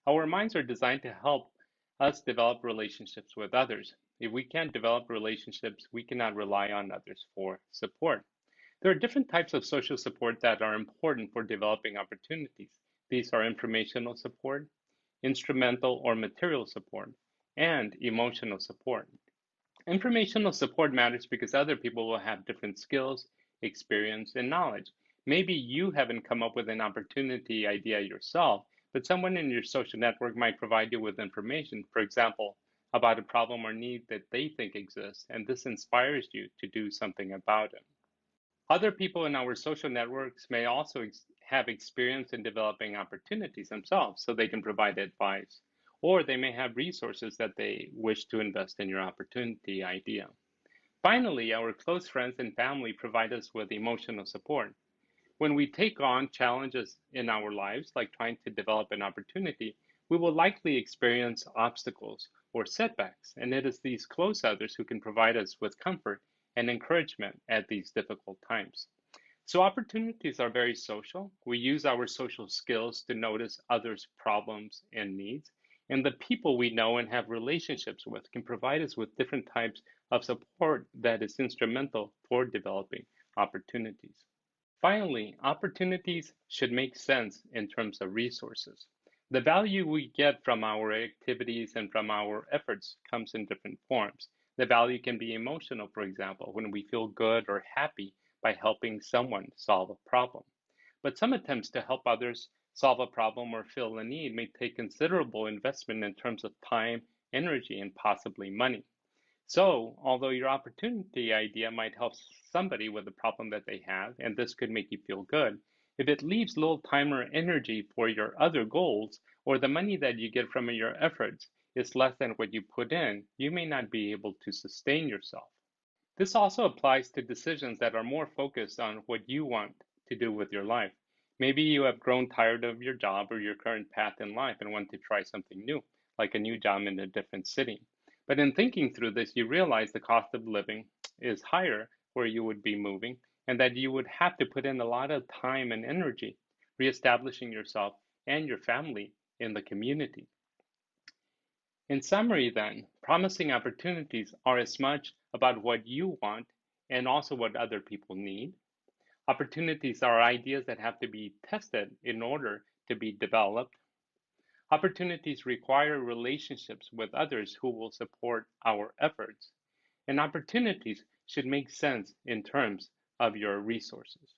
Our minds are designed to help us develop relationships with others. If we can't develop relationships, we cannot rely on others for support. There are different types of social support that are important for developing opportunities. These are informational support, instrumental or material support, and emotional support. Informational support matters because other people will have different skills, experience, and knowledge. Maybe you haven't come up with an opportunity idea yourself, but someone in your social network might provide you with information, for example, about a problem or need that they think exists, and this inspires you to do something about it. Other people in our social networks may also have experience in developing opportunities themselves, so they can provide advice, or they may have resources that they wish to invest in your opportunity idea. Finally, our close friends and family provide us with emotional support. When we take on challenges in our lives, like trying to develop an opportunity, we will likely experience obstacles or setbacks, and it is these close others who can provide us with comfort and encouragement at these difficult times. So opportunities are very social. We use our social skills to notice others' problems and needs, and the people we know and have relationships with can provide us with different types of support that is instrumental for developing opportunities. Finally, opportunities should make sense in terms of resources. The value we get from our activities and from our efforts comes in different forms. The value can be emotional, for example, when we feel good or happy by helping someone solve a problem. But some attempts to help others solve a problem or fill a need may take considerable investment in terms of time, energy, and possibly money. So, although your opportunity idea might help somebody with a problem that they have, and this could make you feel good, if it leaves little time or energy for your other goals, or the money that you get from your efforts is less than what you put in, you may not be able to sustain yourself. This also applies to decisions that are more focused on what you want to do with your life. Maybe you have grown tired of your job or your current path in life and want to try something new, like a new job in a different city. But in thinking through this, you realize the cost of living is higher where you would be moving, and that you would have to put in a lot of time and energy reestablishing yourself and your family in the community. In summary, then, promising opportunities are as much about what you want and also what other people need. Opportunities are ideas that have to be tested in order to be developed. Opportunities require relationships with others who will support our efforts. And opportunities should make sense in terms of your resources.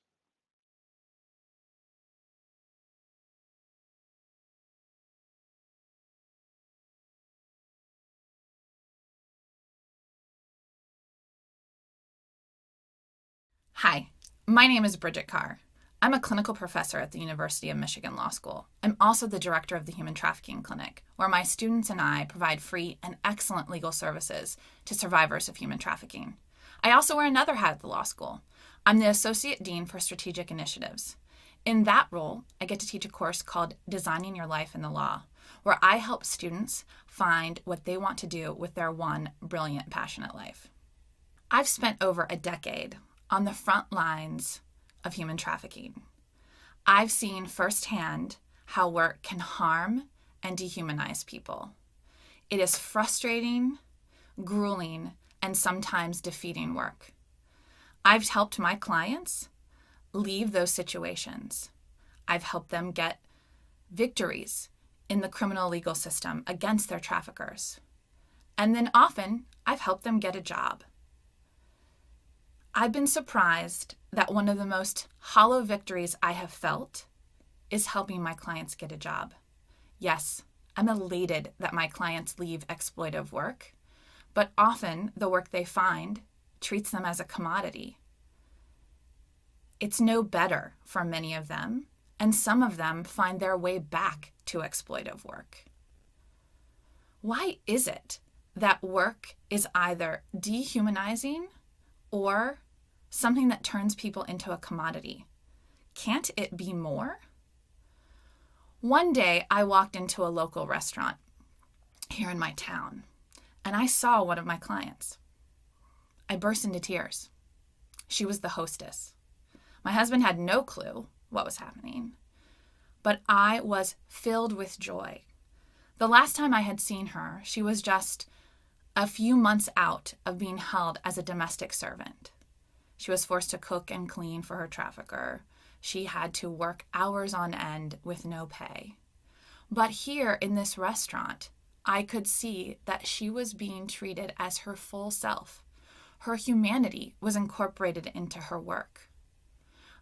Hi, my name is Bridget Carr. I'm a clinical professor at the University of Michigan Law School. I'm also the director of the Human Trafficking Clinic, where my students and I provide free and excellent legal services to survivors of human trafficking. I also wear another hat at the law school. I'm the Associate Dean for Strategic Initiatives. In that role, I get to teach a course called Designing Your Life in the Law, where I help students find what they want to do with their one brilliant, passionate life. I've spent over a decade on the front lines of human trafficking. I've seen firsthand how work can harm and dehumanize people. It is frustrating, grueling, and sometimes defeating work. I've helped my clients leave those situations. I've helped them get victories in the criminal legal system against their traffickers. And then often, I've helped them get a job. I've been surprised that one of the most hollow victories I have felt is helping my clients get a job. Yes, I'm elated that my clients leave exploitive work, but often the work they find treats them as a commodity. It's no better for many of them, and some of them find their way back to exploitive work. Why is it that work is either dehumanizing or something that turns people into a commodity? Can't it be more? One day, I walked into a local restaurant here in my town, and I saw one of my clients. I burst into tears. She was the hostess. My husband had no clue what was happening, but I was filled with joy. The last time I had seen her, she was just a few months out of being held as a domestic servant. She was forced to cook and clean for her trafficker. She had to work hours on end with no pay. But here in this restaurant, I could see that she was being treated as her full self. Her humanity was incorporated into her work.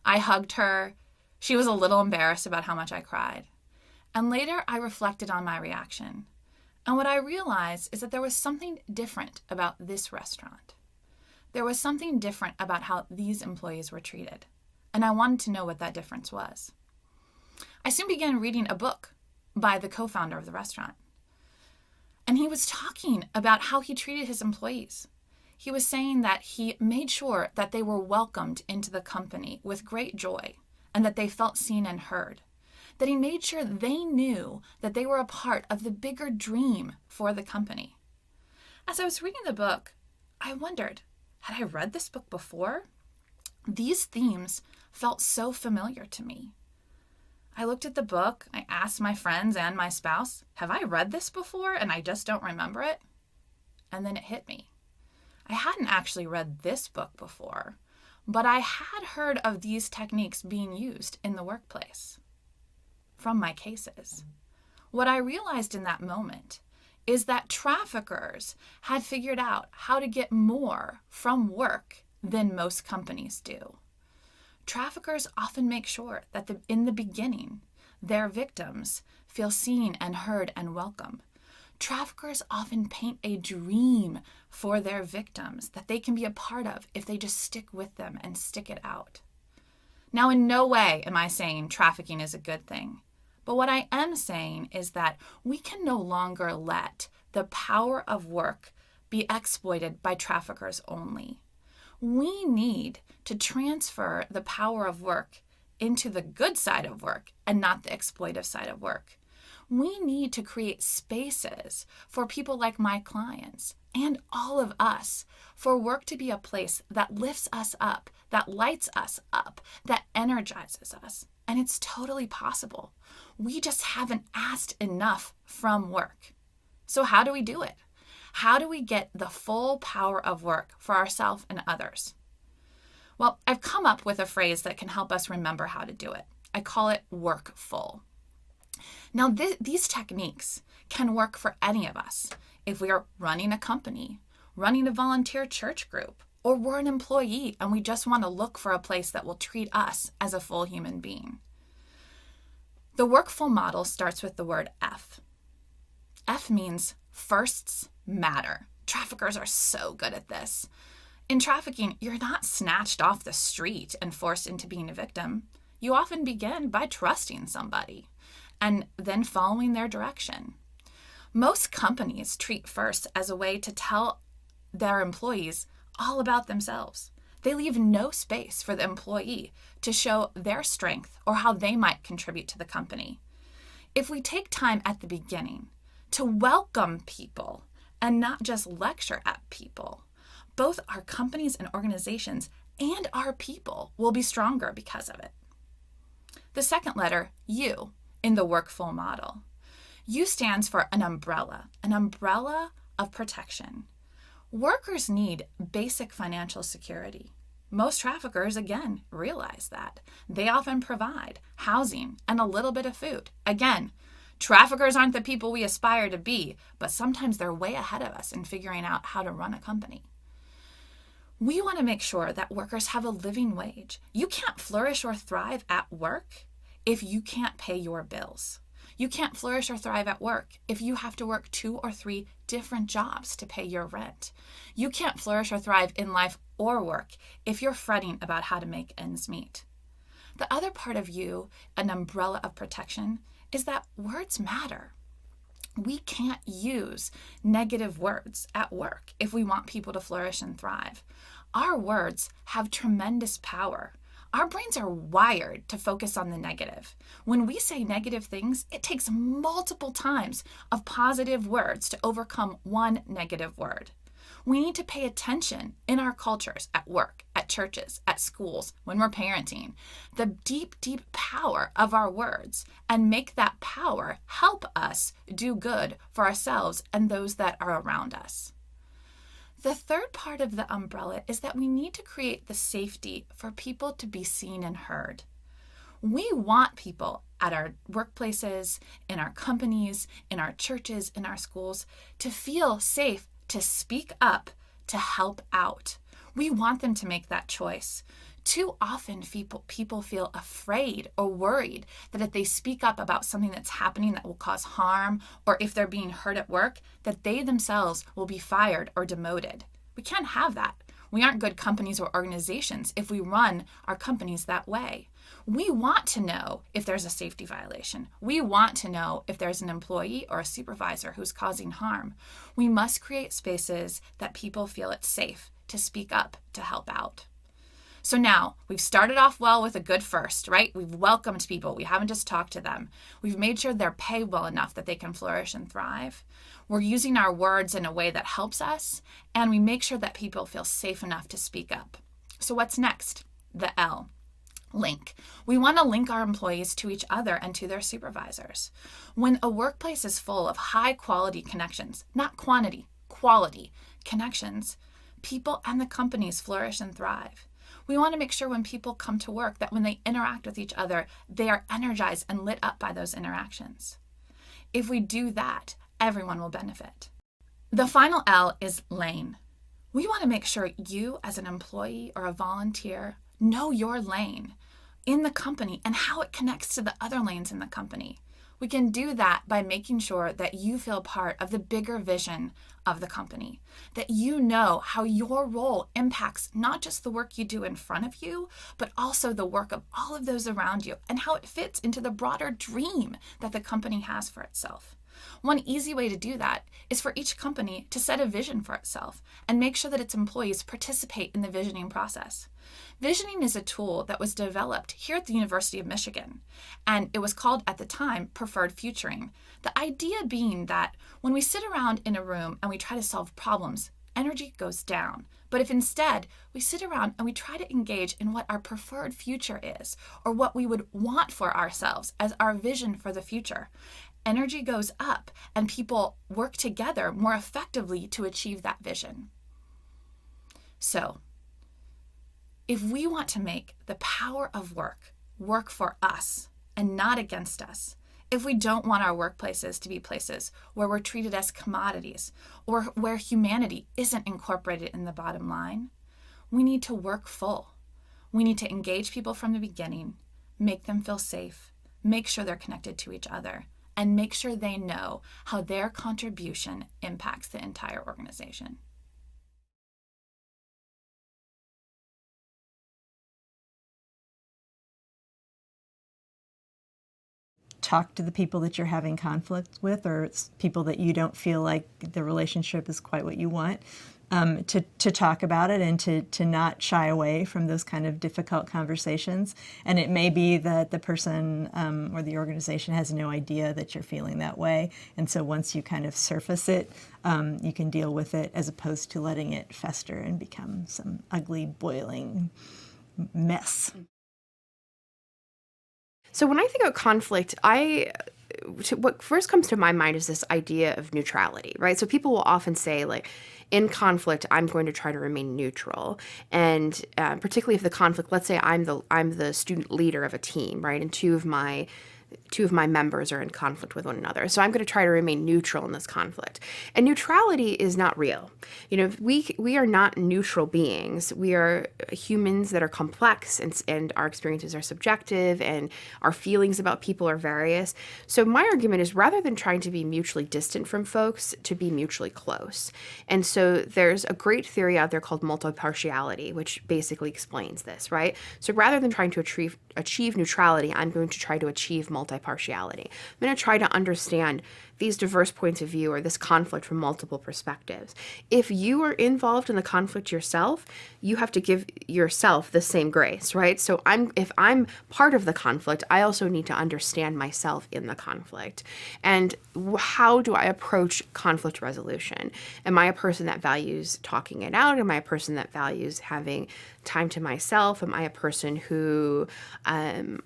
I hugged her. She was a little embarrassed about how much I cried. And later I reflected on my reaction. And what I realized is that there was something different about this restaurant. There was something different about how these employees were treated. And I wanted to know what that difference was. I soon began reading a book by the co-founder of the restaurant. And he was talking about how he treated his employees. He was saying that he made sure that they were welcomed into the company with great joy and that they felt seen and heard. That he made sure they knew that they were a part of the bigger dream for the company. As I was reading the book, I wondered, had I read this book before? These themes felt so familiar to me. I looked at the book, I asked my friends and my spouse, have I read this before and I just don't remember it? And then it hit me. I hadn't actually read this book before, but I had heard of these techniques being used in the workplace from my cases. What I realized in that moment is that traffickers had figured out how to get more from work than most companies do. Traffickers often make sure that in the beginning, their victims feel seen and heard and welcome. Traffickers often paint a dream for their victims that they can be a part of if they just stick with them and stick it out. Now, in no way am I saying trafficking is a good thing. But what I am saying is that we can no longer let the power of work be exploited by traffickers only. We need to transfer the power of work into the good side of work and not the exploitive side of work. We need to create spaces for people like my clients and all of us for work to be a place that lifts us up, that lights us up, that energizes us. And it's totally possible. We just haven't asked enough from work. So how do we do it? How do we get the full power of work for ourselves and others? Well, I've come up with a phrase that can help us remember how to do it. I call it work full. Now, these techniques can work for any of us if we are running a company, running a volunteer church group, or we're an employee and we just want to look for a place that will treat us as a full human being. The work full model starts with the word F. F means firsts matter. Traffickers are so good at this. In trafficking, you're not snatched off the street and forced into being a victim. You often begin by trusting somebody and then following their direction. Most companies treat first as a way to tell their employees all about themselves. They leave no space for the employee to show their strength or how they might contribute to the company. If we take time at the beginning to welcome people and not just lecture at people, both our companies and organizations and our people will be stronger because of it. The second letter, U, in the work full model. U stands for an umbrella of protection. Workers need basic financial security. Most traffickers, again, realize that. They often provide housing and a little bit of food. Again, traffickers aren't the people we aspire to be, but sometimes they're way ahead of us in figuring out how to run a company. We want to make sure that workers have a living wage. You can't flourish or thrive at work if you can't pay your bills. You can't flourish or thrive at work if you have to work 2 or 3 different jobs to pay your rent. You can't flourish or thrive in life or work if you're fretting about how to make ends meet. The other part of you, an umbrella of protection, is that words matter. We can't use negative words at work if we want people to flourish and thrive. Our words have tremendous power. Our brains are wired to focus on the negative. When we say negative things, it takes multiple times of positive words to overcome one negative word. We need to pay attention in our cultures, at work, at churches, at schools, when we're parenting, the deep, deep power of our words, and make that power help us do good for ourselves and those that are around us. The third part of the umbrella is that we need to create the safety for people to be seen and heard. We want people at our workplaces, in our companies, in our churches, in our schools, to feel safe to speak up, to help out. We want them to make that choice. Too often people feel afraid or worried that if they speak up about something that's happening that will cause harm, or if they're being hurt at work, that they themselves will be fired or demoted. We can't have that. We aren't good companies or organizations if we run our companies that way. We want to know if there's a safety violation. We want to know if there's an employee or a supervisor who's causing harm. We must create spaces that people feel it's safe to speak up, to help out. So now we've started off well with a good first, right? We've welcomed people. We haven't just talked to them. We've made sure they're paid well enough that they can flourish and thrive. We're using our words in a way that helps us, and we make sure that people feel safe enough to speak up. So what's next? The L, link. We want to link our employees to each other and to their supervisors. When a workplace is full of high quality connections, not quantity, quality connections, people and the companies flourish and thrive. We want to make sure when people come to work that when they interact with each other, they are energized and lit up by those interactions. If we do that, everyone will benefit. The final L is lane. We want to make sure you as an employee or a volunteer know your lane in the company and how it connects to the other lanes in the company. We can do that by making sure that you feel part of the bigger vision of the company, that you know how your role impacts not just the work you do in front of you, but also the work of all of those around you and how it fits into the broader dream that the company has for itself. One easy way to do that is for each company to set a vision for itself and make sure that its employees participate in the visioning process. Visioning is a tool that was developed here at the University of Michigan, and it was called at the time Preferred Futuring. The idea being that when we sit around in a room and we try to solve problems, energy goes down. But if instead we sit around and we try to engage in what our preferred future is, or what we would want for ourselves as our vision for the future, energy goes up and people work together more effectively to achieve that vision. So, if we want to make the power of work work for us and not against us, if we don't want our workplaces to be places where we're treated as commodities or where humanity isn't incorporated in the bottom line, we need to work full. We need to engage people from the beginning, make them feel safe, make sure they're connected to each other, and make sure they know how their contribution impacts the entire organization. Talk to the people that you're having conflict with, or it's people that you don't feel like the relationship is quite what you want, to talk about it and to not shy away from those kind of difficult conversations. And it may be that the person or the organization has no idea that you're feeling that way. And so once you kind of surface it, you can deal with it as opposed to letting it fester and become some ugly, boiling mess. So when I think of conflict, what first comes to my mind is this idea of neutrality, right? So people will often say, like, in conflict, I'm going to try to remain neutral. And particularly if the conflict, let's say I'm the student leader of a team, right? And two of my members are in conflict with one another. So I'm going to try to remain neutral in this conflict. And neutrality is not real. You know, we are not neutral beings. We are humans that are complex, and our experiences are subjective, and our feelings about people are various. So my argument is, rather than trying to be mutually distant from folks, to be mutually close. And so there's a great theory out there called multipartiality, which basically explains this, right? So rather than trying to achieve neutrality, I'm going to try to achieve multipartiality. I'm going to try to understand these diverse points of view or this conflict from multiple perspectives. If you are involved in the conflict yourself, you have to give yourself the same grace, right? So if I'm part of the conflict, I also need to understand myself in the conflict. And how do I approach conflict resolution? Am I a person that values talking it out? Am I a person that values having time to myself? Am I a person who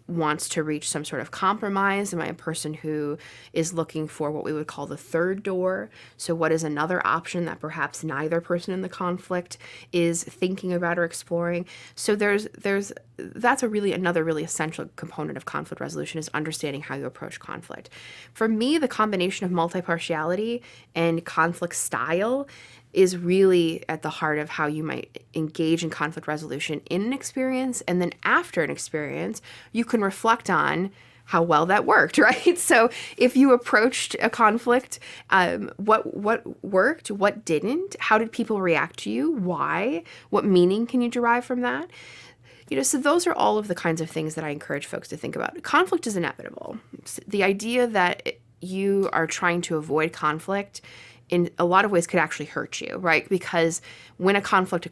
wants to reach some sort of compromise? Am I a person who is looking for what we would call the third door? So what is another option that perhaps neither person in the conflict is thinking about or exploring? So that's another really essential component of conflict resolution, is understanding how you approach conflict. For me, the combination of multipartiality and conflict style is really at the heart of how you might engage in conflict resolution in an experience. And then after an experience, you can reflect on how well that worked, right? So if you approached a conflict, what worked, what didn't, how did people react to you, why, what meaning can you derive from that? You know, so those are all of the kinds of things that I encourage folks to think about. Conflict is inevitable. The idea that you are trying to avoid conflict in a lot of ways could actually hurt you, right? Because when a conflict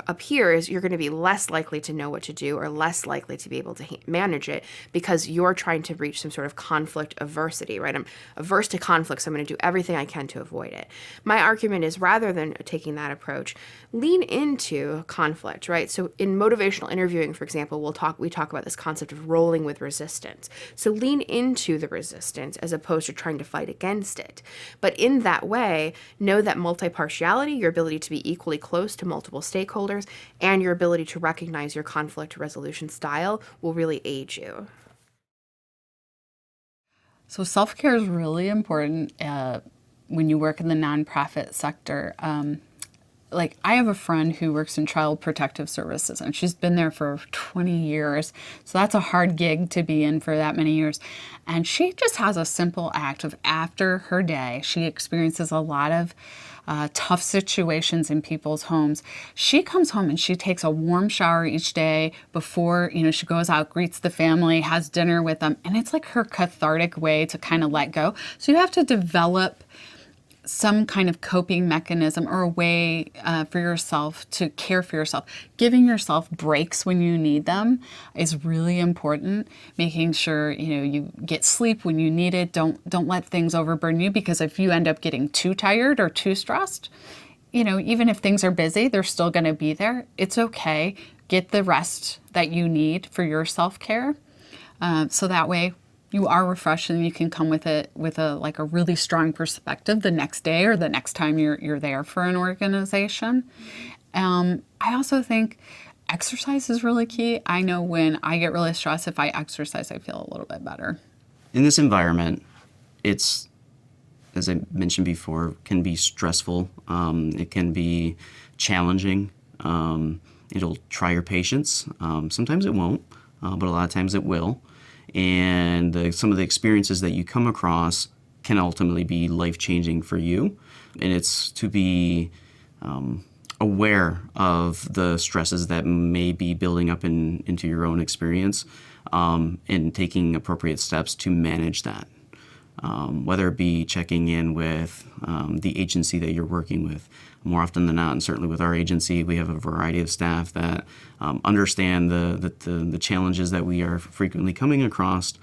appears, you're going to be less likely to know what to do, or less likely to be able to manage it, because you're trying to reach some sort of conflict aversity, right? I'm averse to conflict, so I'm going to do everything I can to avoid it. My argument is, rather than taking that approach, lean into conflict, right? So in motivational interviewing, for example, we talk about this concept of rolling with resistance. So lean into the resistance as opposed to trying to fight against it. But in that way, know that multipartiality, your ability to be equally close to multiple stakeholders, and your ability to recognize your conflict resolution style will really aid you. So self-care is really important when you work in the nonprofit sector. like, I have a friend who works in Child Protective Services, and she's been there for 20 years. So that's a hard gig to be in for that many years. And she just has a simple act of, after her day, she experiences a lot of tough situations in people's homes. She comes home and she takes a warm shower each day before, she goes out, greets the family, has dinner with them. And it's like her cathartic way to kind of let go. So you have to develop some kind of coping mechanism or a way for yourself to care for yourself. Giving yourself breaks when you need them is really important. Making sure you get sleep when you need it. Don't let things overburden you, because if you end up getting too tired or too stressed, even if things are busy, they're still going to be there. It's okay. Get the rest that you need for your self-care, so that way you are refreshed and you can come with a really strong perspective the next day or the next time you're there for an organization. I also think exercise is really key. I know when I get really stressed, if I exercise, I feel a little bit better. In this environment, it's, as I mentioned before, can be stressful. It can be challenging. It'll try your patience. Sometimes it won't, but a lot of times it will. And some of the experiences that you come across can ultimately be life-changing for you. And it's to be aware of the stresses that may be building up into your own experience, and taking appropriate steps to manage that. Whether it be checking in with the agency that you're working with. More often than not, and certainly with our agency, we have a variety of staff that understand the challenges that we are frequently coming across,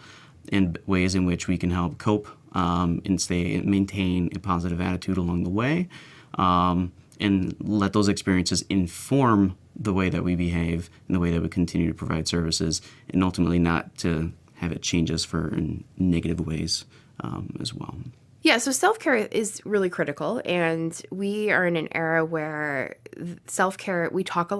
and ways in which we can help cope and maintain a positive attitude along the way, and let those experiences inform the way that we behave and the way that we continue to provide services, and ultimately not to have it change us in negative ways as well. Yeah, so self-care is really critical, and we are in an era where self-care, we give a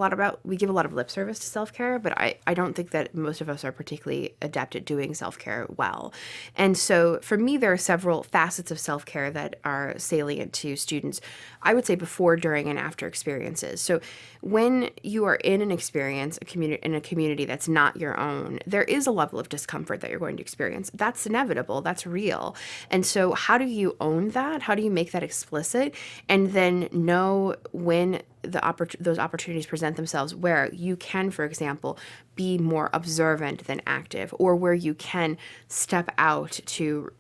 lot of lip service to self-care, but I don't think that most of us are particularly adept at doing self-care well. And so for me, there are several facets of self-care that are salient to students, I would say before, during, and after experiences. So when you are in an experience, in a community that's not your own, there is a level of discomfort that you're going to experience. That's inevitable, that's real. And so how do you own that? How do you make that explicit? And then know when those opportunities present themselves, where you can, for example, be more observant than active, or where you can step out to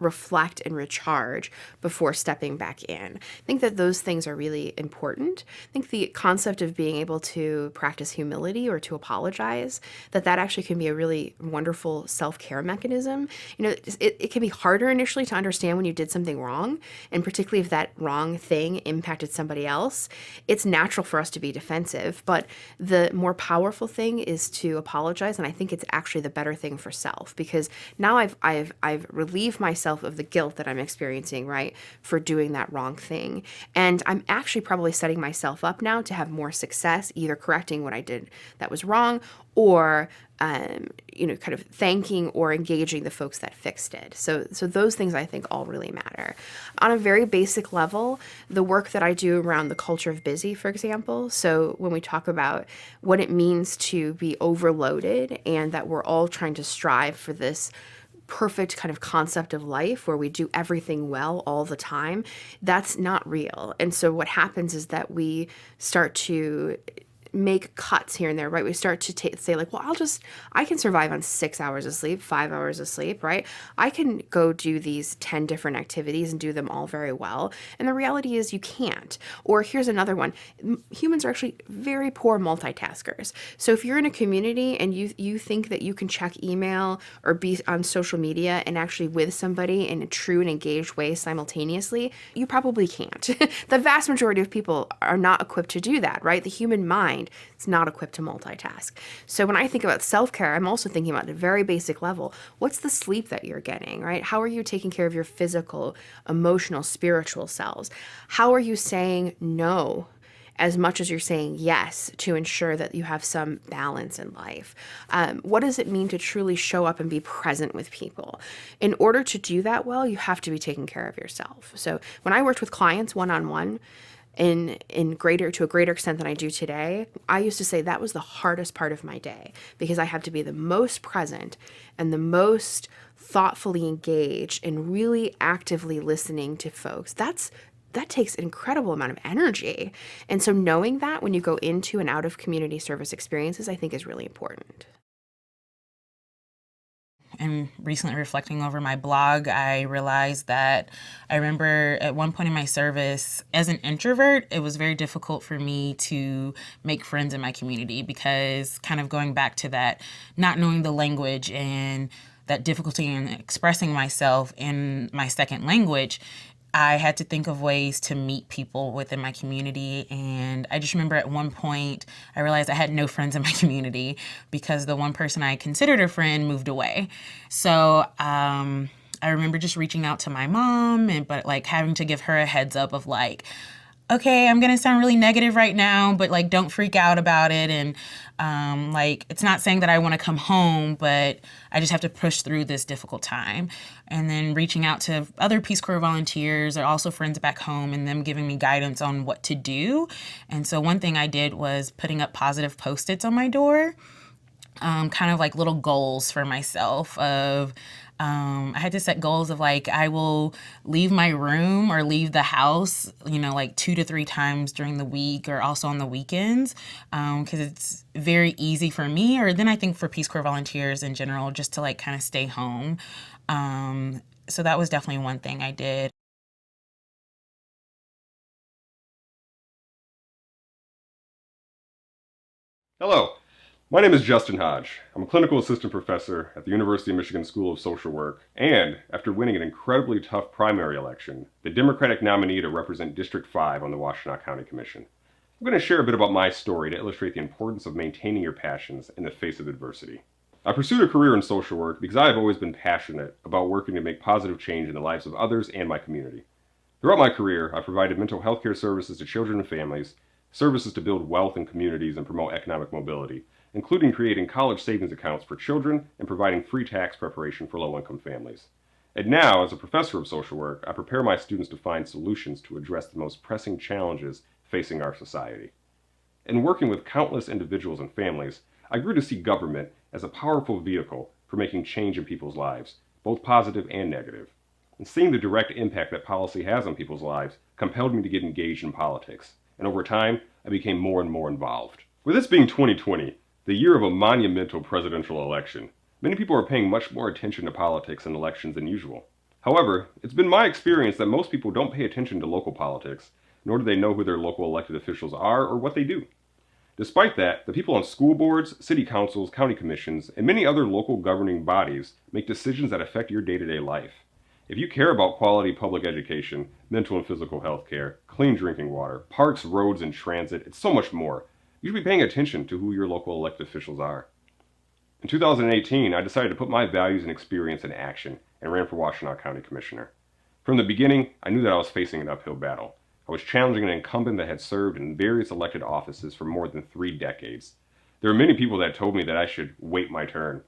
reflect and recharge before stepping back in. I think that those things are really important. I think the concept of being able to practice humility or to apologize, that actually can be a really wonderful self-care mechanism. It can be harder initially to understand when you did something wrong, and particularly if that wrong thing impacted somebody else. It's natural for us to be defensive, but the more powerful thing is to apologize, and I think it's actually the better thing for self, because now I've relieved myself of the guilt that I'm experiencing, right, for doing that wrong thing. And I'm actually probably setting myself up now to have more success, either correcting what I did that was wrong, or kind of thanking or engaging the folks that fixed it. So those things I think all really matter. On a very basic level, the work that I do around the culture of busy, for example, so when we talk about what it means to be overloaded, and that we're all trying to strive for this perfect kind of concept of life where we do everything well all the time, that's not real. And so what happens is that we start to make cuts here and there, right? We start to say like, well, I can survive on 6 hours of sleep, 5 hours of sleep, right? I can go do these 10 different activities and do them all very well. And the reality is you can't. Or here's another one. Humans are actually very poor multitaskers. So if you're in a community and you think that you can check email or be on social media and actually with somebody in a true and engaged way simultaneously, you probably can't. The vast majority of people are not equipped to do that, right? The human mind is not equipped to multitask. So when I think about self-care, I'm also thinking about at a very basic level, what's the sleep that you're getting, right? How are you taking care of your physical, emotional, spiritual selves? How are you saying no as much as you're saying yes to ensure that you have some balance in life? What does it mean to truly show up and be present with people? In order to do that well, you have to be taking care of yourself. So when I worked with clients one-on-one, in greater to a greater extent than I do today, I used to say that was the hardest part of my day because I have to be the most present and the most thoughtfully engaged and really actively listening to folks. That takes an incredible amount of energy. And so knowing that when you go into and out of community service experiences, I think is really important. And recently reflecting over my blog, I realized that I remember at one point in my service, as an introvert, it was very difficult for me to make friends in my community because kind of going back to that, not knowing the language and that difficulty in expressing myself in my second language, I had to think of ways to meet people within my community. And I just remember at one point, I realized I had no friends in my community because the one person I considered a friend moved away. So I remember just reaching out to my mom, but like having to give her a heads up of like, okay, I'm going to sound really negative right now, but like, don't freak out about it. And like, it's not saying that I want to come home, but I just have to push through this difficult time. And then reaching out to other Peace Corps volunteers or also friends back home and them giving me guidance on what to do. And so one thing I did was putting up positive Post-its on my door, kind of like little goals for myself of, I had to set goals of like, I will leave my room or leave the house, like 2 to 3 times during the week or also on the weekends, because it's very easy for me, or then I think for Peace Corps volunteers in general, just to like kind of stay home. So that was definitely one thing I did. Hello, my name is Justin Hodge. I'm a clinical assistant professor at the University of Michigan School of Social Work, and after winning an incredibly tough primary election, the Democratic nominee to represent District 5 on the Washtenaw County Commission. I'm going to share a bit about my story to illustrate the importance of maintaining your passions in the face of adversity. I pursued a career in social work because I have always been passionate about working to make positive change in the lives of others and my community. Throughout my career, I provided mental health care services to children and families, services to build wealth in communities and promote economic mobility, including creating college savings accounts for children and providing free tax preparation for low-income families. And now, as a professor of social work, I prepare my students to find solutions to address the most pressing challenges facing our society. In working with countless individuals and families, I grew to see government as a powerful vehicle for making change in people's lives, both positive and negative. And seeing the direct impact that policy has on people's lives compelled me to get engaged in politics. And over time, I became more and more involved. With this being 2020, the year of a monumental presidential election, many people are paying much more attention to politics and elections than usual. However, it's been my experience that most people don't pay attention to local politics, nor do they know who their local elected officials are or what they do. Despite that, the people on school boards, city councils, county commissions, and many other local governing bodies make decisions that affect your day-to-day life. If you care about quality public education, mental and physical health care, clean drinking water, parks, roads, and transit, it's so much more. You should be paying attention to who your local elected officials are. In 2018, I decided to put my values and experience in action and ran for Washtenaw County Commissioner. From the beginning, I knew that I was facing an uphill battle. I was challenging an incumbent that had served in various elected offices for more than 3 decades. There were many people that told me that I should wait my turn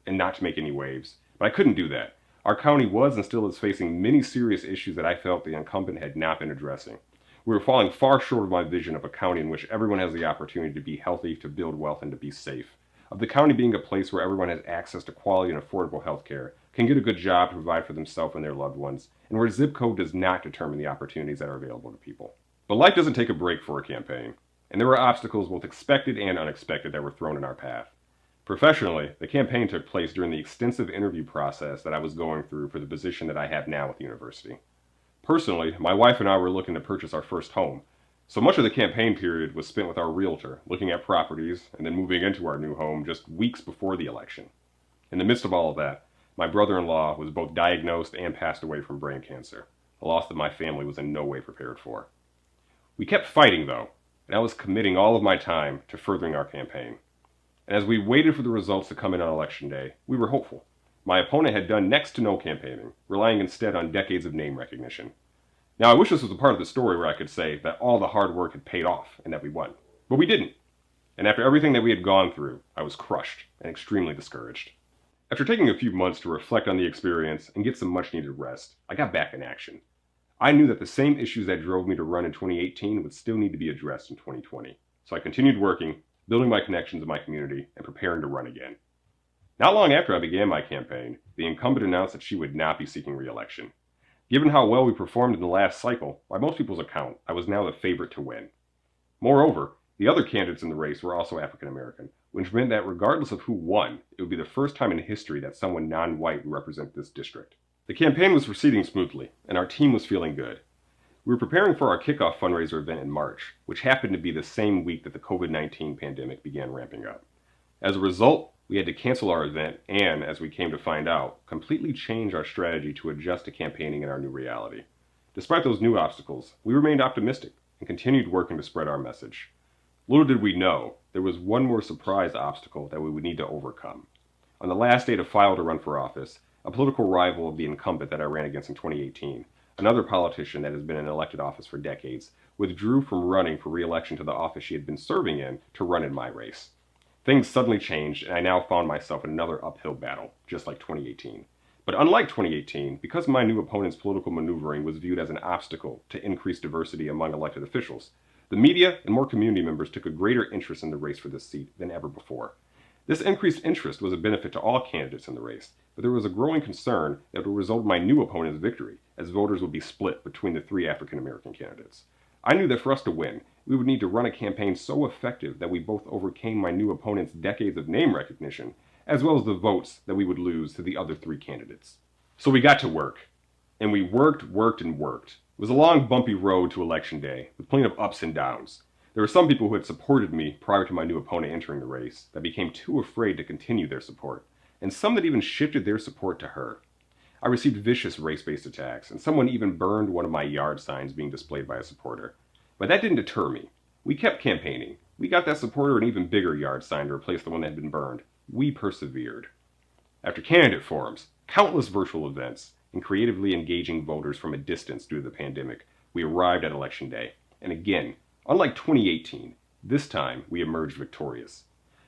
and not to make any waves, but I couldn't do that. Our county was and still is facing many serious issues that I felt the incumbent had not been addressing. We were falling far short of my vision of a county in which everyone has the opportunity to be healthy, to build wealth, and to be safe. Of the county being a place where everyone has access to quality and affordable health care, can get a good job to provide for themselves and their loved ones, and where zip code does not determine the opportunities that are available to people. But life doesn't take a break for a campaign, and there were obstacles both expected and unexpected that were thrown in our path. Professionally, the campaign took place during the extensive interview process that I was going through for the position that I have now at the university. Personally, my wife and I were looking to purchase our first home, so much of the campaign period was spent with our realtor, looking at properties and then moving into our new home just weeks before the election. In the midst of all of that, my brother-in-law was both diagnosed and passed away from brain cancer, a loss that my family was in no way prepared for. We kept fighting though, and I was committing all of my time to furthering our campaign. And as we waited for the results to come in on election day, we were hopeful. My opponent had done next to no campaigning, relying instead on decades of name recognition. Now I wish this was a part of the story where I could say that all the hard work had paid off and that we won. But we didn't. And after everything that we had gone through, I was crushed and extremely discouraged. After taking a few months to reflect on the experience and get some much needed rest, I got back in action. I knew that the same issues that drove me to run in 2018 would still need to be addressed in 2020. So I continued working, building my connections in my community, and preparing to run again. Not long after I began my campaign, the incumbent announced that she would not be seeking re-election. Given how well we performed in the last cycle, by most people's account, I was now the favorite to win. Moreover, the other candidates in the race were also African American, which meant that regardless of who won, it would be the first time in history that someone non-white would represent this district. The campaign was proceeding smoothly, and our team was feeling good. We were preparing for our kickoff fundraiser event in March, which happened to be the same week that the COVID-19 pandemic began ramping up. As a result, we had to cancel our event and, as we came to find out, completely change our strategy to adjust to campaigning in our new reality. Despite those new obstacles, we remained optimistic and continued working to spread our message. Little did we know, there was one more surprise obstacle that we would need to overcome. On the last day to file to run for office, a political rival of the incumbent that I ran against in 2018, another politician that has been in elected office for decades, withdrew from running for re-election to the office she had been serving in to run in my race. Things suddenly changed, and I now found myself in another uphill battle, just like 2018. But unlike 2018, because my new opponent's political maneuvering was viewed as an obstacle to increase diversity among elected officials, the media and more community members took a greater interest in the race for this seat than ever before. This increased interest was a benefit to all candidates in the race, but there was a growing concern that it would result in my new opponent's victory, as voters would be split between the three African American candidates. I knew that for us to win, we would need to run a campaign so effective that we both overcame my new opponent's decades of name recognition, as well as the votes that we would lose to the other three candidates. So we got to work. And we worked. It was a long, bumpy road to Election Day, with plenty of ups and downs. There were some people who had supported me prior to my new opponent entering the race that became too afraid to continue their support, and some that even shifted their support to her. I received vicious race-based attacks, and someone even burned one of my yard signs being displayed by a supporter. But that didn't deter me. We kept campaigning. We got that supporter an even bigger yard sign to replace the one that had been burned. We persevered. After candidate forums, countless virtual events, and creatively engaging voters from a distance due to the pandemic, we arrived at Election Day. And again, unlike 2018, this time we emerged victorious.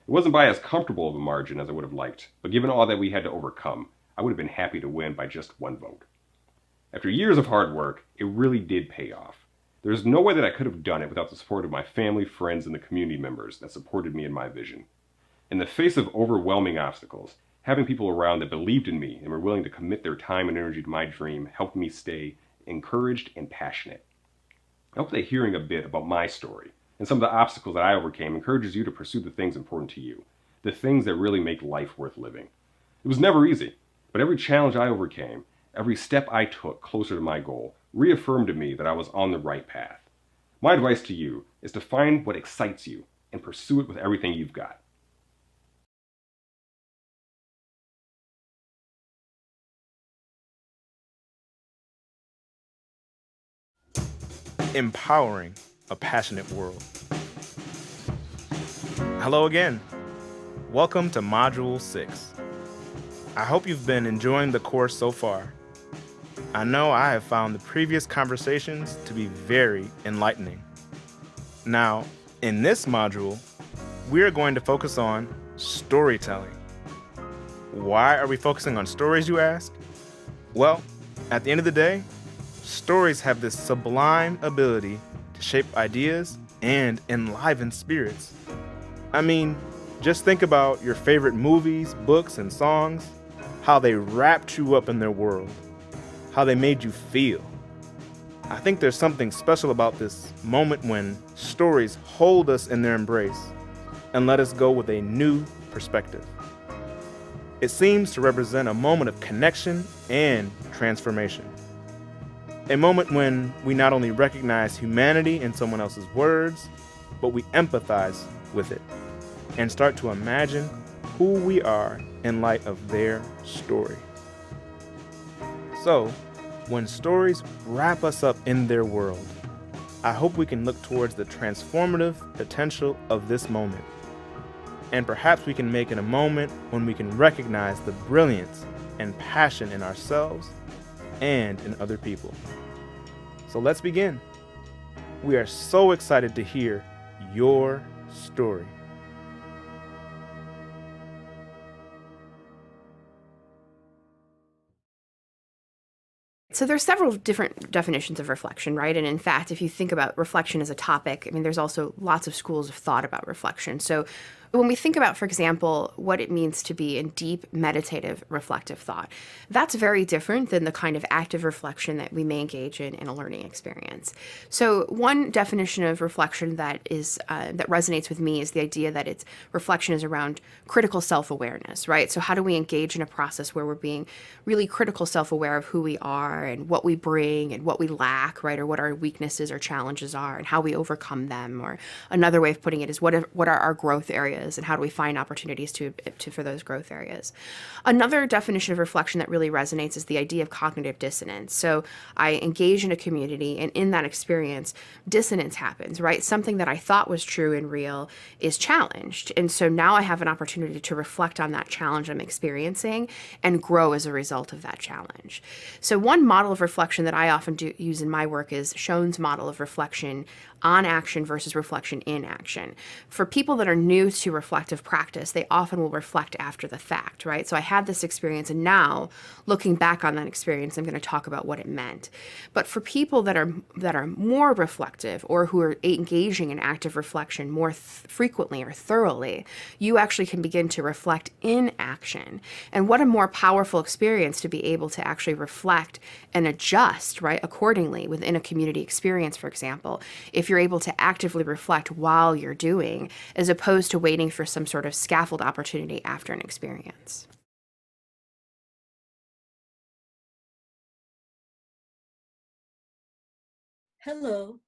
It wasn't by as comfortable of a margin as I would have liked, but given all that we had to overcome, I would have been happy to win by just one vote. After years of hard work, it really did pay off. There's no way that I could have done it without the support of my family, friends, and the community members that supported me in my vision. In the face of overwhelming obstacles, having people around that believed in me and were willing to commit their time and energy to my dream helped me stay encouraged and passionate. I hope that hearing a bit about my story and some of the obstacles that I overcame encourages you to pursue the things important to you, the things that really make life worth living. It was never easy, but every challenge I overcame, every step I took closer to my goal, reaffirmed to me that I was on the right path. My advice to you is to find what excites you and pursue it with everything you've got. Empowering a passionate world. Hello again. Welcome to Module 6. I hope you've been enjoying the course so far. I know I have found the previous conversations to be very enlightening. Now, in this module, we are going to focus on storytelling. Why are we focusing on stories, you ask? Well, at the end of the day, stories have this sublime ability to shape ideas and enliven spirits. I mean, just think about your favorite movies, books, and songs, how they wrapped you up in their world, how they made you feel. I think there's something special about this moment when stories hold us in their embrace and let us go with a new perspective. It seems to represent a moment of connection and transformation. A moment when we not only recognize humanity in someone else's words, but we empathize with it and start to imagine who we are in light of their story. So, when stories wrap us up in their world, I hope we can look towards the transformative potential of this moment. And perhaps we can make it a moment when we can recognize the brilliance and passion in ourselves and in other people. So let's begin. We are so excited to hear your story. So there's several different definitions of reflection, right? And in fact, if you think about reflection as a topic, I mean, there's also lots of schools of thought about reflection. So when we think about, for example, what it means to be in deep, meditative, reflective thought, that's very different than the kind of active reflection that we may engage in a learning experience. So one definition of reflection that is that resonates with me is the idea that reflection is around critical self-awareness, right? So how do we engage in a process where we're being really critical self-aware of who we are and what we bring and what we lack, right? Or what our weaknesses or challenges are and how we overcome them. Or another way of putting it is what are our growth areas and how do we find opportunities for those growth areas. Another definition of reflection that really resonates is the idea of cognitive dissonance. So I engage in a community, and in that experience, dissonance happens, right? Something that I thought was true and real is challenged. And so now I have an opportunity to reflect on that challenge I'm experiencing and grow as a result of that challenge. So one model of reflection that I often use in my work is Schoen's model of reflection on action versus reflection in action. For people that are new to reflective practice, they often will reflect after the fact, right? So I had this experience, and now looking back on that experience, I'm going to talk about what it meant. But for people that are more reflective or who are engaging in active reflection more frequently or thoroughly, you actually can begin to reflect in action. And what a more powerful experience to be able to actually reflect and adjust, right, accordingly within a community experience, for example, if you're able to actively reflect while you're doing, as opposed to waiting for some sort of scaffold opportunity after an experience. Hello,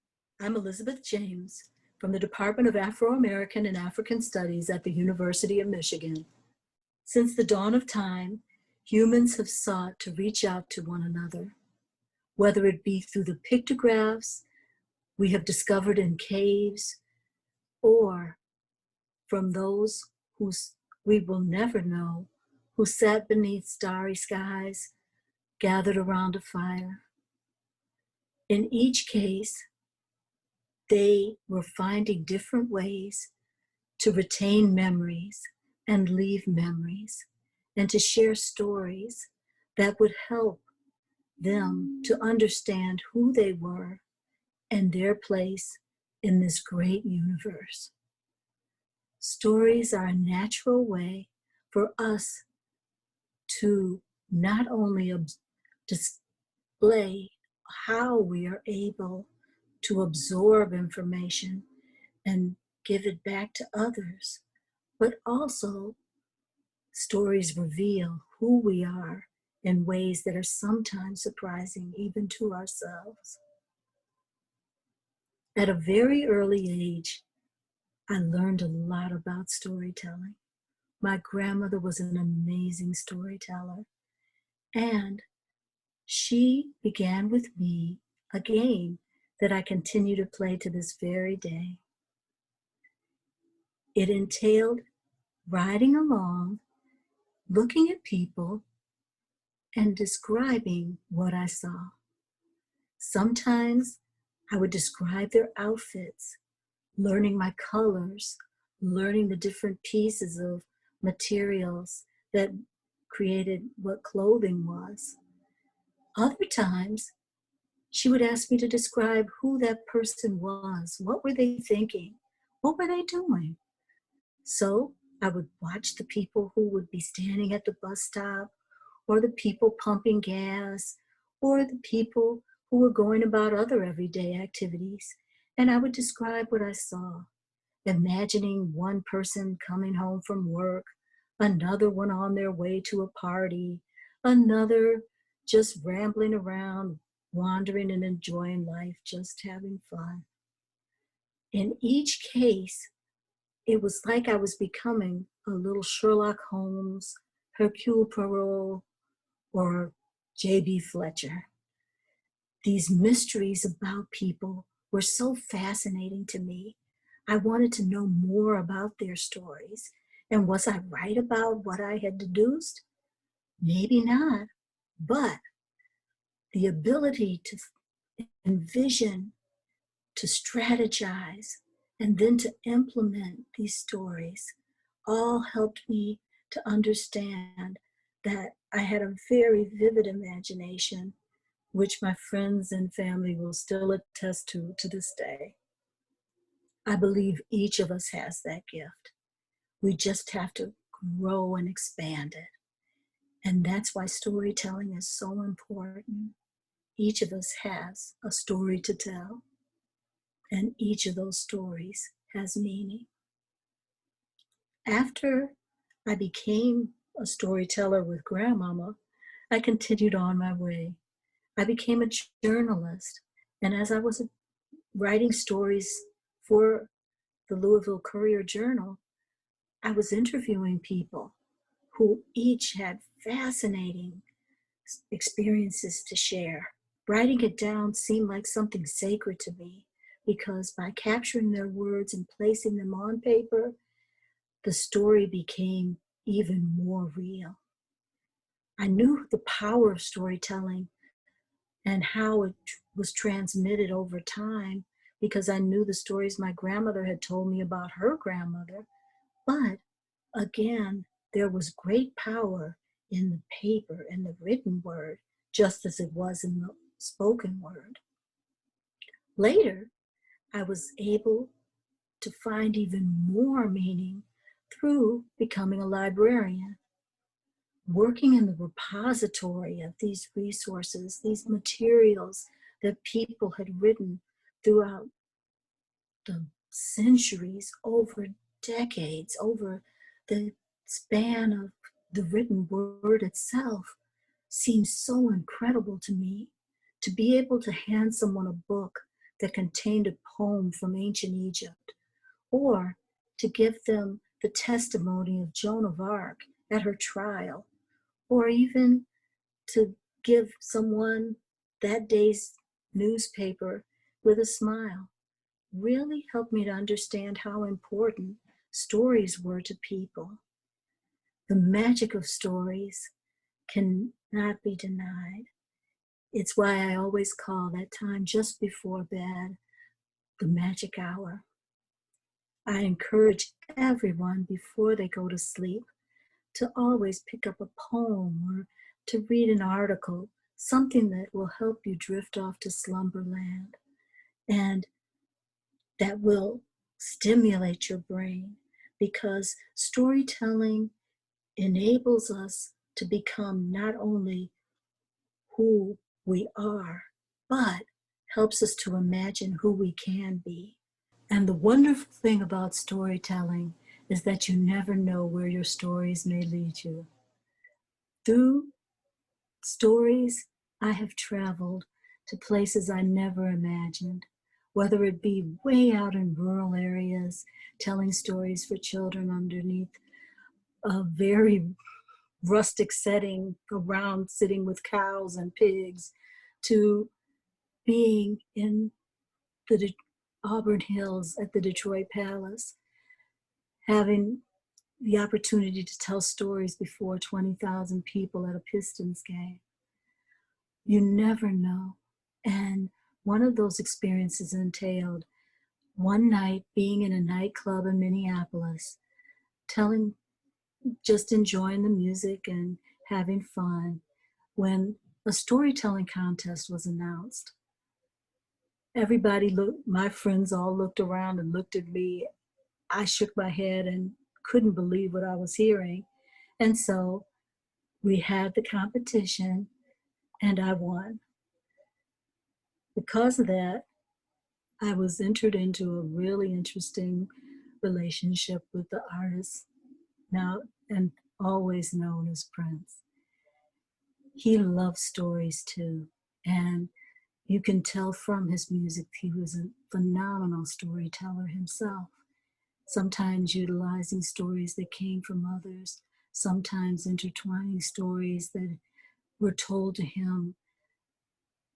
I'm Elizabeth James from the Department of Afro-American and African Studies at the University of Michigan. Since the dawn of time, humans have sought to reach out to one another, whether it be through the pictographs we have discovered in caves, or from those who we will never know, who sat beneath starry skies, gathered around a fire. In each case, they were finding different ways to retain memories and leave memories, and to share stories that would help them to understand who they were and their place in this great universe. Stories are a natural way for us to not only display how we are able to absorb information and give it back to others, but also stories reveal who we are in ways that are sometimes surprising even to ourselves. At a very early age, I learned a lot about storytelling. My grandmother was an amazing storyteller, and she began with me a game that I continue to play to this very day. It entailed riding along, looking at people, and describing what I saw. Sometimes I would describe their outfits, learning my colors, learning the different pieces of materials that created what clothing was. Other times, she would ask me to describe who that person was. What were they thinking? What were they doing? So I would watch the people who would be standing at the bus stop, or the people pumping gas, or the people who were going about other everyday activities. And I would describe what I saw, imagining one person coming home from work, another one on their way to a party, another just rambling around, wandering and enjoying life, just having fun. In each case, it was like I was becoming a little Sherlock Holmes, Hercule Poirot, or J.B. Fletcher. These mysteries about people were so fascinating to me. I wanted to know more about their stories. And was I right about what I had deduced? Maybe not, but the ability to envision, to strategize, and then to implement these stories all helped me to understand that I had a very vivid imagination which my friends and family will still attest to this day. I believe each of us has that gift. We just have to grow and expand it. And that's why storytelling is so important. Each of us has a story to tell, and each of those stories has meaning. After I became a storyteller with Grandmama, I continued on my way. I became a journalist, and as I was writing stories for the Louisville Courier-Journal, I was interviewing people who each had fascinating experiences to share. Writing it down seemed like something sacred to me, because by capturing their words and placing them on paper, the story became even more real. I knew the power of storytelling and how it was transmitted over time, because I knew the stories my grandmother had told me about her grandmother. But again, there was great power in the paper and the written word, just as it was in the spoken word. Later, I was able to find even more meaning through becoming a librarian. Working in the repository of these resources, these materials that people had written throughout the centuries, over decades, over the span of the written word itself, seems so incredible to me. To be able to hand someone a book that contained a poem from ancient Egypt, or to give them the testimony of Joan of Arc at her trial, or even to give someone that day's newspaper with a smile, really helped me to understand how important stories were to people. The magic of stories cannot be denied. It's why I always call that time just before bed the magic hour. I encourage everyone before they go to sleep to always pick up a poem or to read an article, something that will help you drift off to slumberland and that will stimulate your brain, because storytelling enables us to become not only who we are, but helps us to imagine who we can be. And the wonderful thing about storytelling is that you never know where your stories may lead you. Through stories, I have traveled to places I never imagined, whether it be way out in rural areas, telling stories for children underneath a very rustic setting around sitting with cows and pigs, to being in the Auburn Hills at the Detroit Palace, having the opportunity to tell stories before 20,000 people at a Pistons game. You never know. And one of those experiences entailed one night being in a nightclub in Minneapolis, just enjoying the music and having fun, when a storytelling contest was announced. Everybody my friends all looked around and looked at me. I shook my head and couldn't believe what I was hearing. And so we had the competition and I won. Because of that, I was entered into a really interesting relationship with the artist, now and always known as Prince. He loves stories too, and you can tell from his music he was a phenomenal storyteller himself, sometimes utilizing stories that came from others, sometimes intertwining stories that were told to him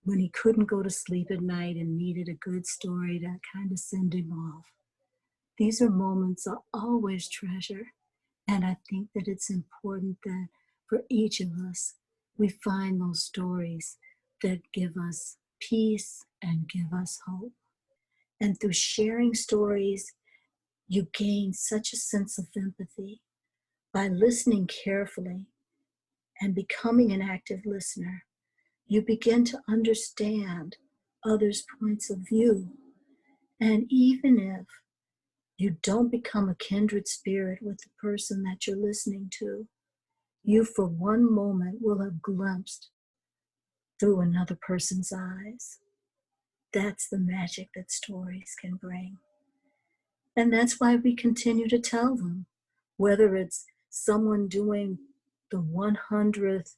when he couldn't go to sleep at night and needed a good story to kind of send him off. These are moments I always treasure, and I think that it's important that for each of us, we find those stories that give us peace and give us hope. And through sharing stories, you gain such a sense of empathy by listening carefully and becoming an active listener. you begin to understand others' points of view. And even if you don't become a kindred spirit with the person that you're listening to, you for one moment will have glimpsed through another person's eyes. That's the magic that stories can bring. And that's why we continue to tell them, whether it's someone doing the 100th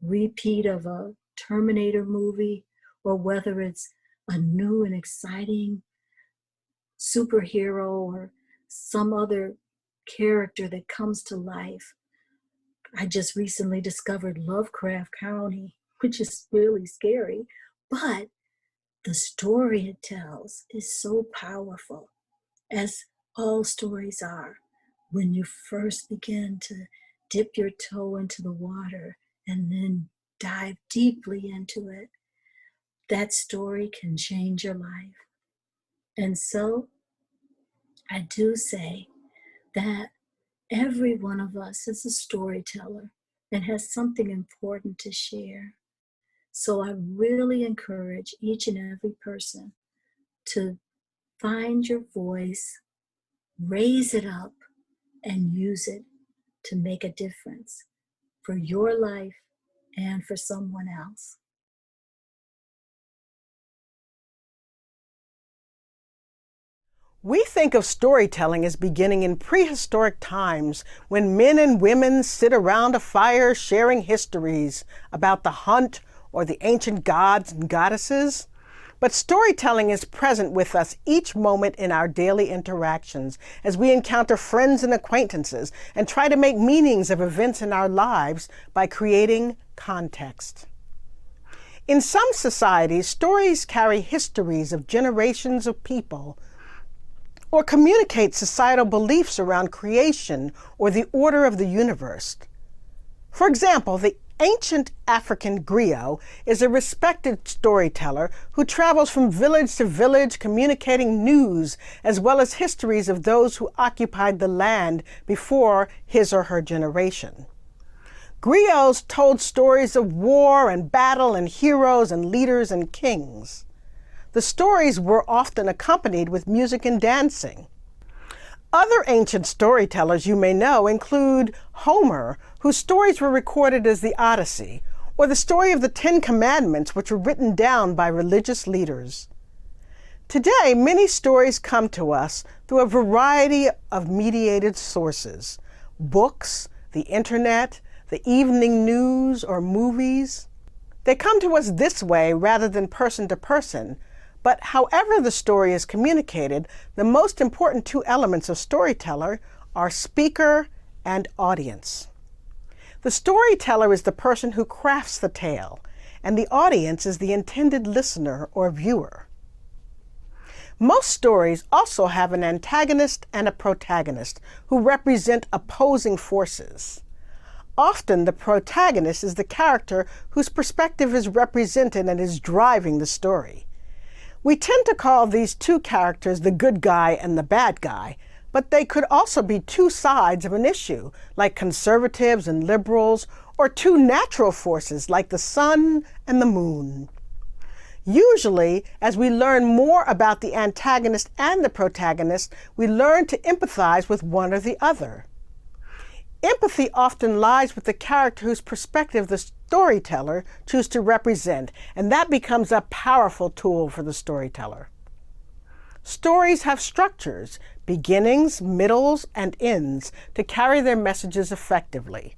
repeat of a Terminator movie, or whether it's a new and exciting superhero or some other character that comes to life. I just recently discovered Lovecraft County, which is really scary, but the story it tells is so powerful, as all stories are. When you first begin to dip your toe into the water and then dive deeply into it, that story can change your life. And so I do say that every one of us is a storyteller and has something important to share. So I really encourage each and every person to find your voice, raise it up, and use it to make a difference for your life and for someone else. We think of storytelling as beginning in prehistoric times when men and women sit around a fire sharing histories about the hunt or the ancient gods and goddesses. But storytelling is present with us each moment in our daily interactions as we encounter friends and acquaintances and try to make meanings of events in our lives by creating context. In some societies, stories carry histories of generations of people or communicate societal beliefs around creation or the order of the universe. For example, the ancient African griot is a respected storyteller who travels from village to village communicating news as well as histories of those who occupied the land before his or her generation. Griots told stories of war and battle and heroes and leaders and kings. The stories were often accompanied with music and dancing. Other ancient storytellers you may know include Homer, whose stories were recorded as the Odyssey, or the story of the Ten Commandments, which were written down by religious leaders. Today, many stories come to us through a variety of mediated sources: books, the internet, the evening news, or movies. They come to us this way rather than person to person. But however the story is communicated, the most important two elements of storyteller are speaker and audience. The storyteller is the person who crafts the tale, and the audience is the intended listener or viewer. Most stories also have an antagonist and a protagonist who represent opposing forces. Often the protagonist is the character whose perspective is represented and is driving the story. We tend to call these two characters the good guy and the bad guy, but they could also be two sides of an issue, like conservatives and liberals, or two natural forces, like the sun and the moon. Usually, as we learn more about the antagonist and the protagonist, we learn to empathize with one or the other. Empathy often lies with the character whose perspective the storyteller chooses to represent, and that becomes a powerful tool for the storyteller. Stories have structures, beginnings, middles, and ends to carry their messages effectively.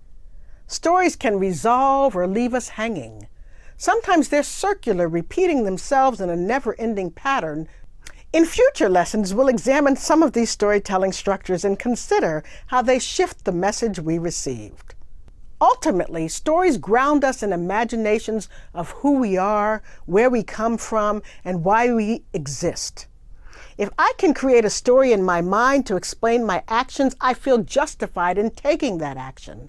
Stories can resolve or leave us hanging. Sometimes they're circular, repeating themselves in a never-ending pattern. In future lessons, we'll examine some of these storytelling structures and consider how they shift the message we received. Ultimately, stories ground us in imaginations of who we are, where we come from, and why we exist. If I can create a story in my mind to explain my actions, I feel justified in taking that action.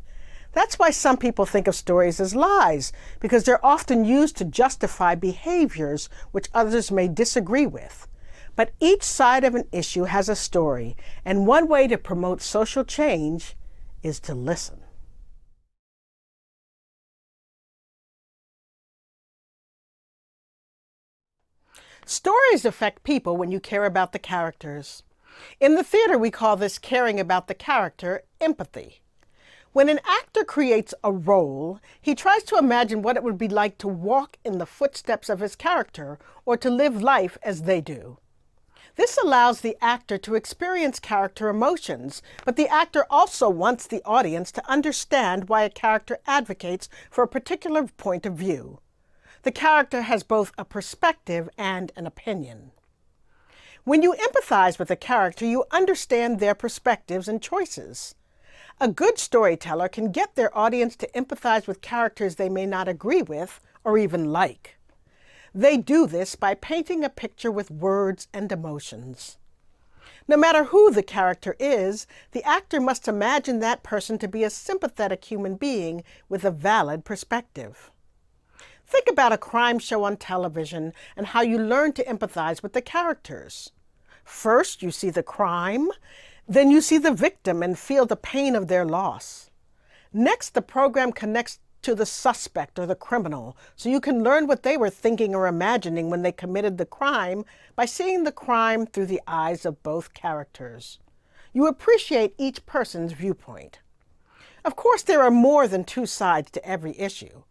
That's why some people think of stories as lies, because they're often used to justify behaviors which others may disagree with. But each side of an issue has a story, and one way to promote social change is to listen. Stories affect people when you care about the characters. In the theater, we call this caring about the character empathy. When an actor creates a role, he tries to imagine what it would be like to walk in the footsteps of his character or to live life as they do. This allows the actor to experience character emotions, but the actor also wants the audience to understand why a character advocates for a particular point of view. The character has both a perspective and an opinion. When you empathize with a character, you understand their perspectives and choices. A good storyteller can get their audience to empathize with characters they may not agree with or even like. They do this by painting a picture with words and emotions. No matter who the character is, the actor must imagine that person to be a sympathetic human being with a valid perspective. Think about a crime show on television and how you learn to empathize with the characters. First, you see the crime, then you see the victim and feel the pain of their loss. Next, the program connects to the suspect or the criminal, so you can learn what they were thinking or imagining when they committed the crime by seeing the crime through the eyes of both characters. You appreciate each person's viewpoint. Of course, there are more than two sides to every issue.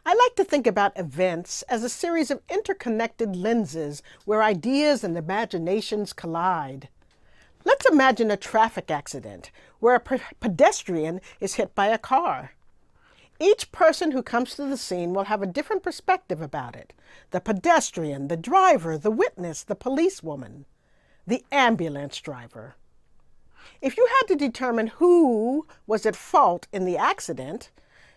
I like to think about events as a series of interconnected lenses where ideas and imaginations collide. Let's imagine a traffic accident where a pedestrian is hit by a car. Each person who comes to the scene will have a different perspective about it. The pedestrian, the driver, the witness, the policewoman, the ambulance driver. If you had to determine who was at fault in the accident,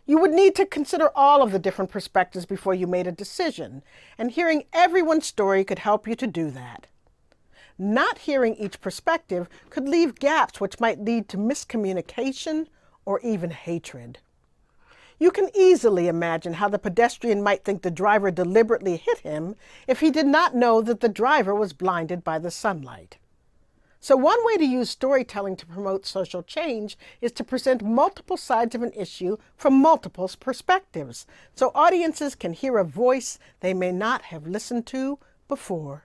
you would need to consider all of the different perspectives before you made a decision, and hearing everyone's story could help you to do that. Not hearing each perspective could leave gaps which might lead to miscommunication or even hatred. You can easily imagine how the pedestrian might think the driver deliberately hit him if he did not know that the driver was blinded by the sunlight. So one way to use storytelling to promote social change is to present multiple sides of an issue from multiple perspectives, so audiences can hear a voice they may not have listened to before.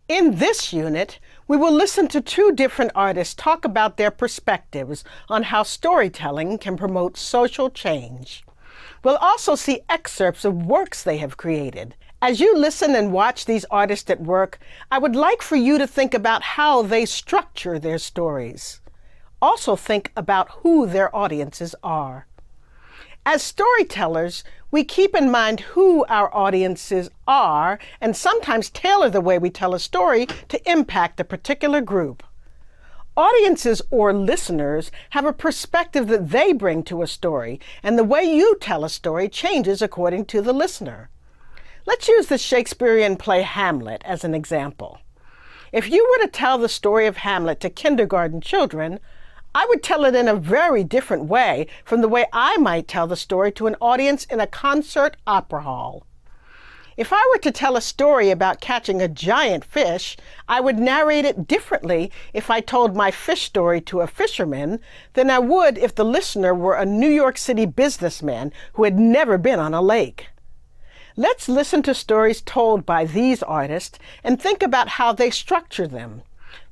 In this unit, we will listen to two different artists talk about their perspectives on how storytelling can promote social change. We'll also see excerpts of works they have created. As you listen and watch these artists at work, I would like for you to think about how they structure their stories. Also think about who their audiences are. As storytellers, we keep in mind who our audiences are and sometimes tailor the way we tell a story to impact a particular group. Audiences or listeners have a perspective that they bring to a story, and the way you tell a story changes according to the listener. Let's use the Shakespearean play Hamlet as an example. If you were to tell the story of Hamlet to kindergarten children, I would tell it in a very different way from the way I might tell the story to an audience in a concert opera hall. If I were to tell a story about catching a giant fish, I would narrate it differently if I told my fish story to a fisherman than I would if the listener were a New York City businessman who had never been on a lake. Let's listen to stories told by these artists and think about how they structure them.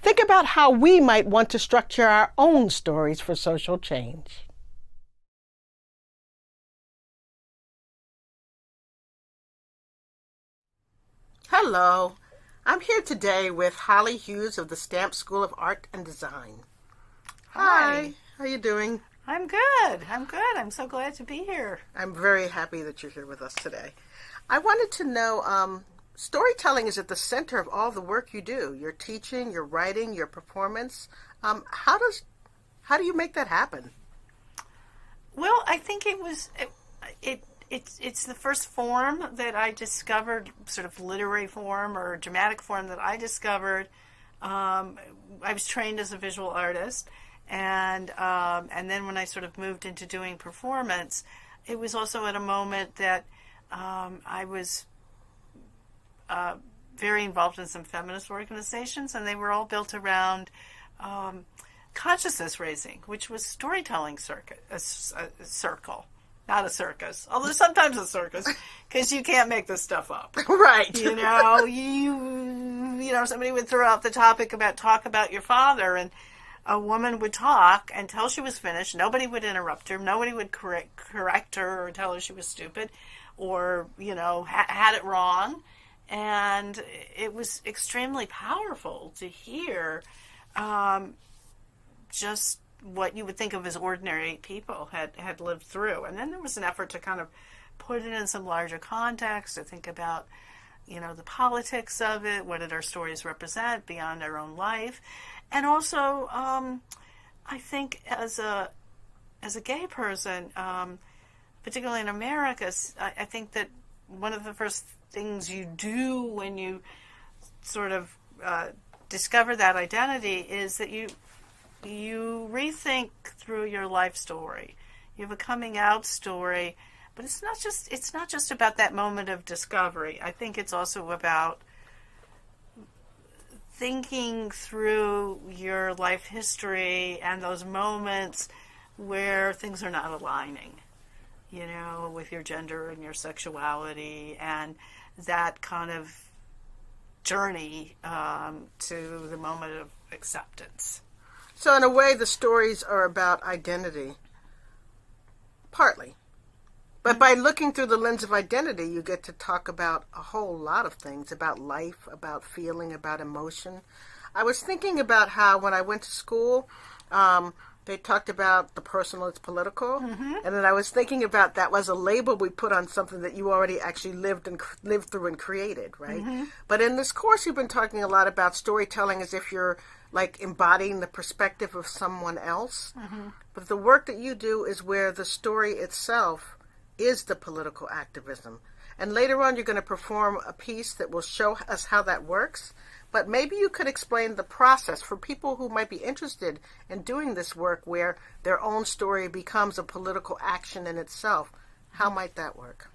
Think about how we might want to structure our own stories for social change. Hello, I'm here today with Holly Hughes of the Stamp School of Art and Design. Hi, how are you doing? I'm good. I'm so glad to be here. I'm very happy that you're here with us today. I wanted to know, storytelling is at the center of all the work you do. Your teaching, your writing, your performance. How do you make that happen? Well, I think it's the first form that I discovered, sort of literary form or dramatic form that I discovered. I was trained as a visual artist, and then when I sort of moved into doing performance, it was also at a moment that I was very involved in some feminist organizations, and they were all built around consciousness raising, which was storytelling circle. Not a circus, although sometimes a circus, because you can't make this stuff up. Right. You know, somebody would throw out the topic about talk about your father, and a woman would talk until she was finished. Nobody would interrupt her. Nobody would correct her or tell her she was stupid or, you know, had it wrong. And it was extremely powerful to hear just what you would think of as ordinary people had lived through. And then there was an effort to kind of put it in some larger context, to think about, you know, the politics of it, what did our stories represent beyond our own life. And also, I think as a gay person, particularly in America, I think that one of the first things you do when you sort of discover that identity is that you rethink through your life story. You have a coming out story, but it's not just about that moment of discovery. I think it's also about thinking through your life history and those moments where things are not aligning, you know, with your gender and your sexuality, and that kind of journey to the moment of acceptance. So in a way, the stories are about identity, partly. But by looking through the lens of identity, you get to talk about a whole lot of things, about life, about feeling, about emotion. I was thinking about how when I went to school, they talked about the personal is political. Mm-hmm. And then I was thinking about that was a label we put on something that you already actually lived through and created, right? Mm-hmm. But in this course, you've been talking a lot about storytelling as if you're like embodying the perspective of someone else. Mm-hmm. But the work that you do is where the story itself is the political activism. And later on, you're going to perform a piece that will show us how that works. But maybe you could explain the process for people who might be interested in doing this work where their own story becomes a political action in itself. How might that work?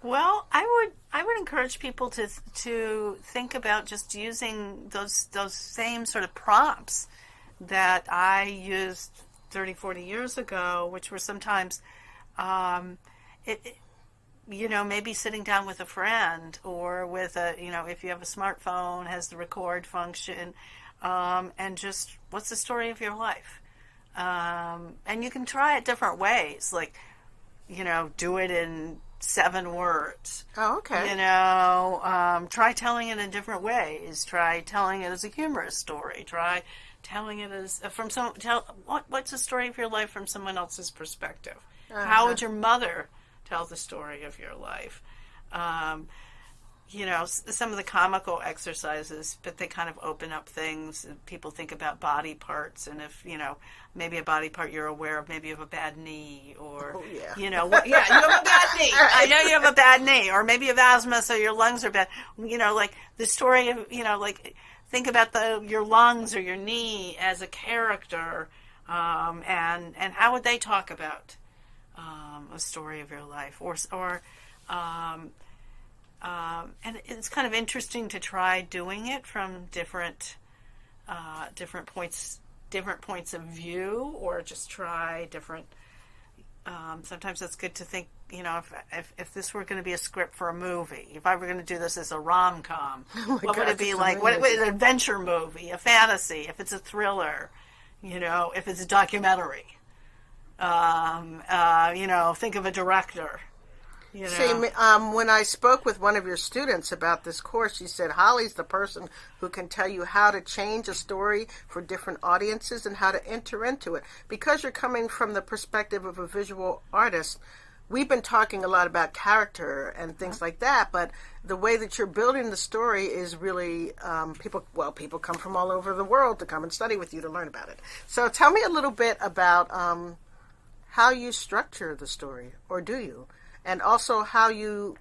Well, I would encourage people to think about just using those same sort of prompts that I used 30, 40 years ago, which were sometimes, you know, maybe sitting down with a friend or with a, you know, if you have a smartphone, has the record function, and just what's the story of your life? And you can try it different ways, like, you know, do it in 7 words. Oh, okay. You know, try telling it in different ways. Try telling it as a humorous story. Try telling it as what's the story of your life from someone else's perspective? Uh-huh. How would your mother tell the story of your life? You know, some of the comical exercises, but they kind of open up things. People think about body parts, and if, you know, maybe a body part you're aware of, maybe you have a bad knee, or, you know, you have a bad knee. I know you have a bad knee, or maybe you have asthma, so your lungs are bad. You know, like the story of, you know, like think about your lungs or your knee as a character, and how would they talk about a story of your life, and it's kind of interesting to try doing it from different points of view, or just try different. Sometimes it's good to think, you know, if this were going to be a script for a movie, if I were going to do this as a rom-com, what would it be like? What an adventure movie, a fantasy, if it's a thriller, you know, if it's a documentary. You know, think of a director. You know. See, when I spoke with one of your students about this course, she said Holly's the person who can tell you how to change a story for different audiences and how to enter into it. Because you're coming from the perspective of a visual artist, we've been talking a lot about character and things like that, but the way that you're building the story is really, people come from all over the world to come and study with you to learn about it. So tell me a little bit about how you structure the story, or do you? And also how you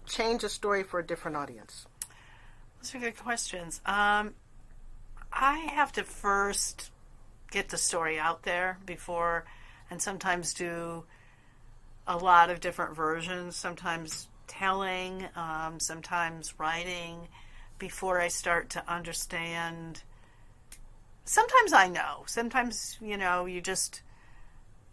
change a story for a different audience. Those are good questions. I have to first get the story out there before, and sometimes do a lot of different versions, sometimes telling, sometimes writing, before I start to understand sometimes I know. Sometimes, you just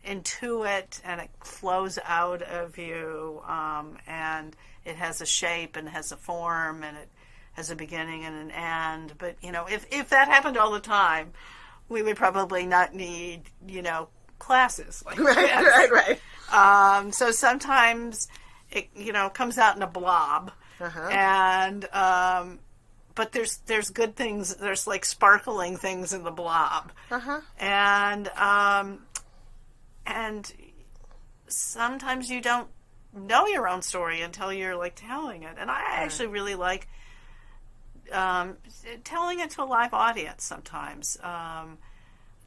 intuit and it flows out of you, and it has a shape and it has a form and it has a beginning and an end. But, if that happened all the time, we would probably not need, classes like this. Right. So sometimes it, comes out in a blob. And, but there's good things. There's like sparkling things in the blob. And sometimes you don't know your own story until you're like telling it. And I actually really like telling it to a live audience sometimes. I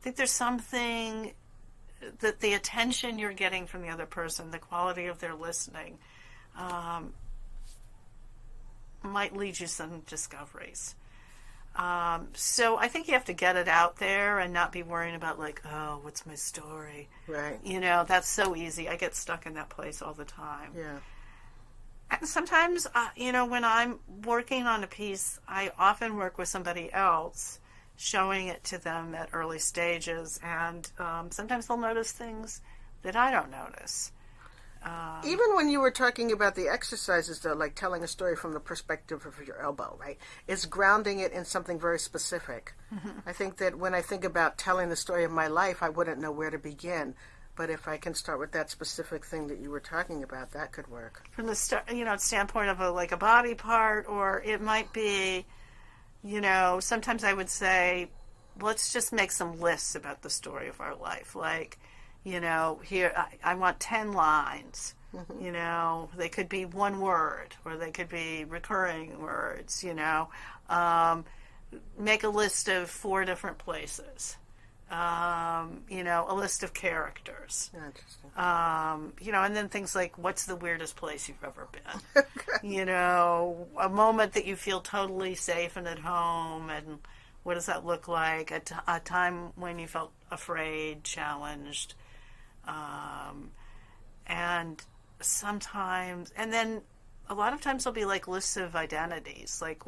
think there's something that the attention you're getting from the other person, the quality of their listening, might lead you some discoveries. So I think you have to get it out there and not be worrying about like, oh, what's my story? Right. That's so easy. I get stuck in that place all the time. Yeah. And sometimes, when I'm working on a piece, I often work with somebody else, showing it to them at early stages, and sometimes they'll notice things that I don't notice. Even when you were talking about the exercises, though, like telling a story from the perspective of your elbow, right? It's grounding it in something very specific. I think that when I think about telling the story of my life, I wouldn't know where to begin. But if I can start with that specific thing that you were talking about, that could work. From the standpoint of a body part, or it might be, sometimes I would say, let's just make some lists about the story of our life. Like, here, I want 10 lines. They could be one word, or they could be recurring words, make a list of 4 different places. A list of characters. Interesting. And then things like, what's the weirdest place you've ever been? A moment that you feel totally safe and at home, and what does that look like? A time when you felt afraid, challenged, and sometimes, and then a lot of times there'll be like lists of identities. Like,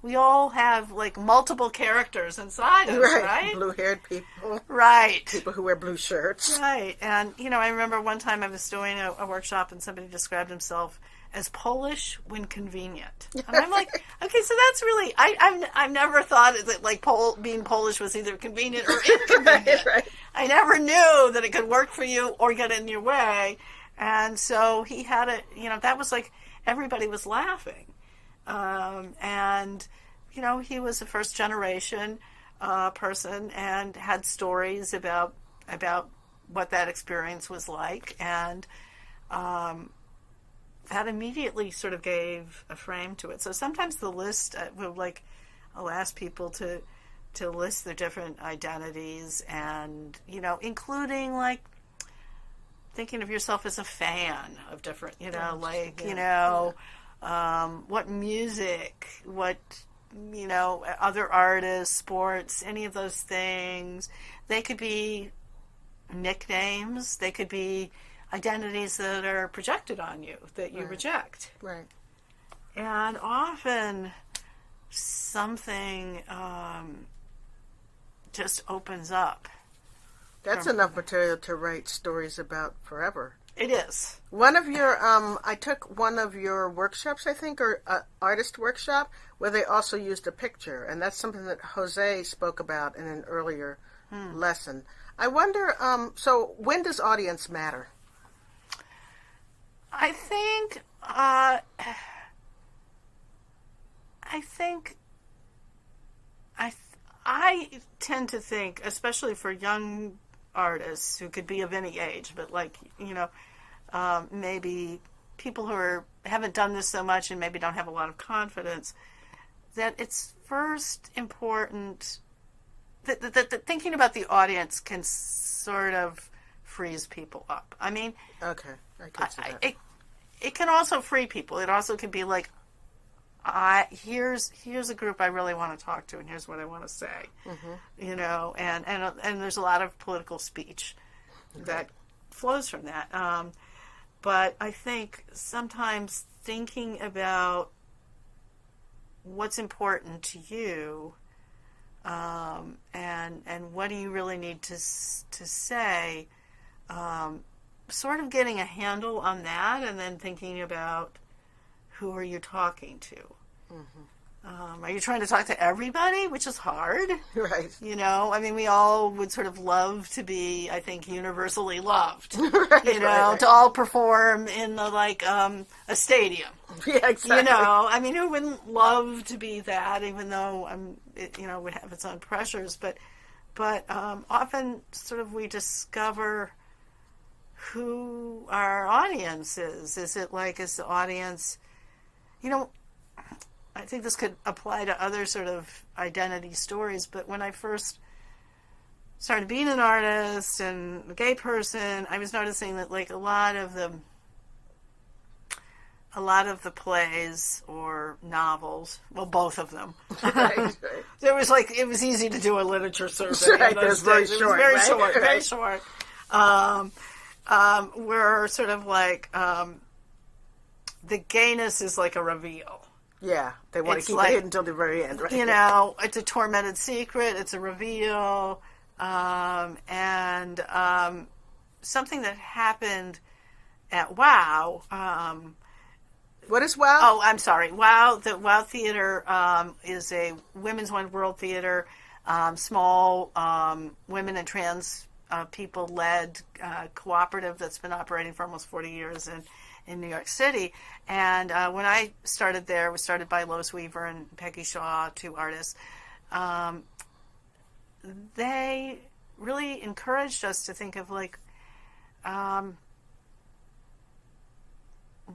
we all have like multiple characters inside us, right? Blue-haired people. Right. People who wear blue shirts. Right. And, I remember one time I was doing a workshop and somebody described himself as Polish when convenient. And I'm like, okay, so that's really, I've never thought that like being Polish was either convenient or inconvenient. Right. I never knew that it could work for you or get in your way. And so he had it, that was like, everybody was laughing. And, he was a first generation person and had stories about what that experience was like. And that immediately sort of gave a frame to it. So sometimes the list I'll ask people to list their different identities and, including like thinking of yourself as a fan of different, what music, what, other artists, sports, any of those things. They could be nicknames. They could be identities that are projected on you that you reject. Right. And often something just opens up. That's enough material to write stories about forever. It is. One of your, I took one of your workshops, I think, or artist workshop, where they also used a picture, and that's something that Jose spoke about in an earlier lesson. I wonder, so when does audience matter? I think, I tend to think, especially for young artists who could be of any age, but like, maybe people who haven't done this so much and maybe don't have a lot of confidence, that it's first important that thinking about the audience can sort of freeze people up. I mean, okay, I can see that. It can also free people. It also can be like, here's a group I really want to talk to, and here's what I want to say. And there's a lot of political speech that flows from that. But I think sometimes thinking about what's important to you and what do you really need to say, sort of getting a handle on that, and then thinking about who are you talking to. Are you trying to talk to everybody, which is hard? Right. You know, I mean, we all would sort of love to be, I think, universally loved. Right, you know, right. to all perform in the, like, a stadium. Yeah, exactly. You know, I mean, who wouldn't love to be that, even though, it, you know, would have its own pressures. But often sort of we discover who our audience is. Is it like, is the audience, you know, I think this could apply to other sort of identity stories, but when I first started being an artist and a gay person, I was noticing that, like, a lot of the plays or novels, well, both of them, Right. there was, like, it was easy to do a literature survey. Right, in those very days. short, It was right? very Right. short. Where sort of like the gayness is like a reveal. Yeah, they want It's to keep like, it hidden until the very end, right? You know, it's a tormented secret. It's a reveal, and something that happened at WOW. What is WOW? Oh, I'm sorry. WOW. The WOW Theater is a women's one world theater, small women and trans people led cooperative that's been operating for almost 40 years in New York City. And when I started there, it was started by Lois Weaver and Peggy Shaw, two artists. They really encouraged us to think of, like,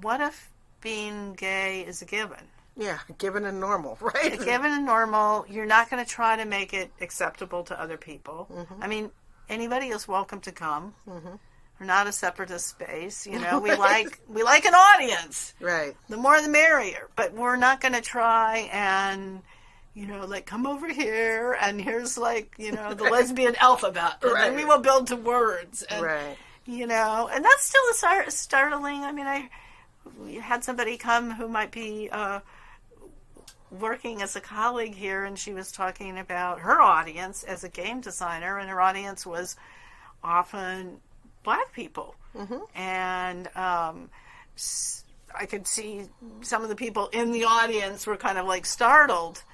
what if being gay is a given? Yeah, given and normal, right? Given and normal, you're not going to try to make it acceptable to other people. Mm-hmm. I mean, anybody is welcome to come. Mm-hmm. We're not a separatist space, you know. We like an audience. Right. The more the merrier. But we're not going to try and, you know, like, come over here and here's, like, you know, the lesbian alphabet. And then we will build to words. And, right. You know, and that's still startling. I mean, we had somebody come who might be working as a colleague here, and she was talking about her audience as a game designer, and her audience was often Black people. Mm-hmm. And I could see some of the people in the audience were kind of, like, startled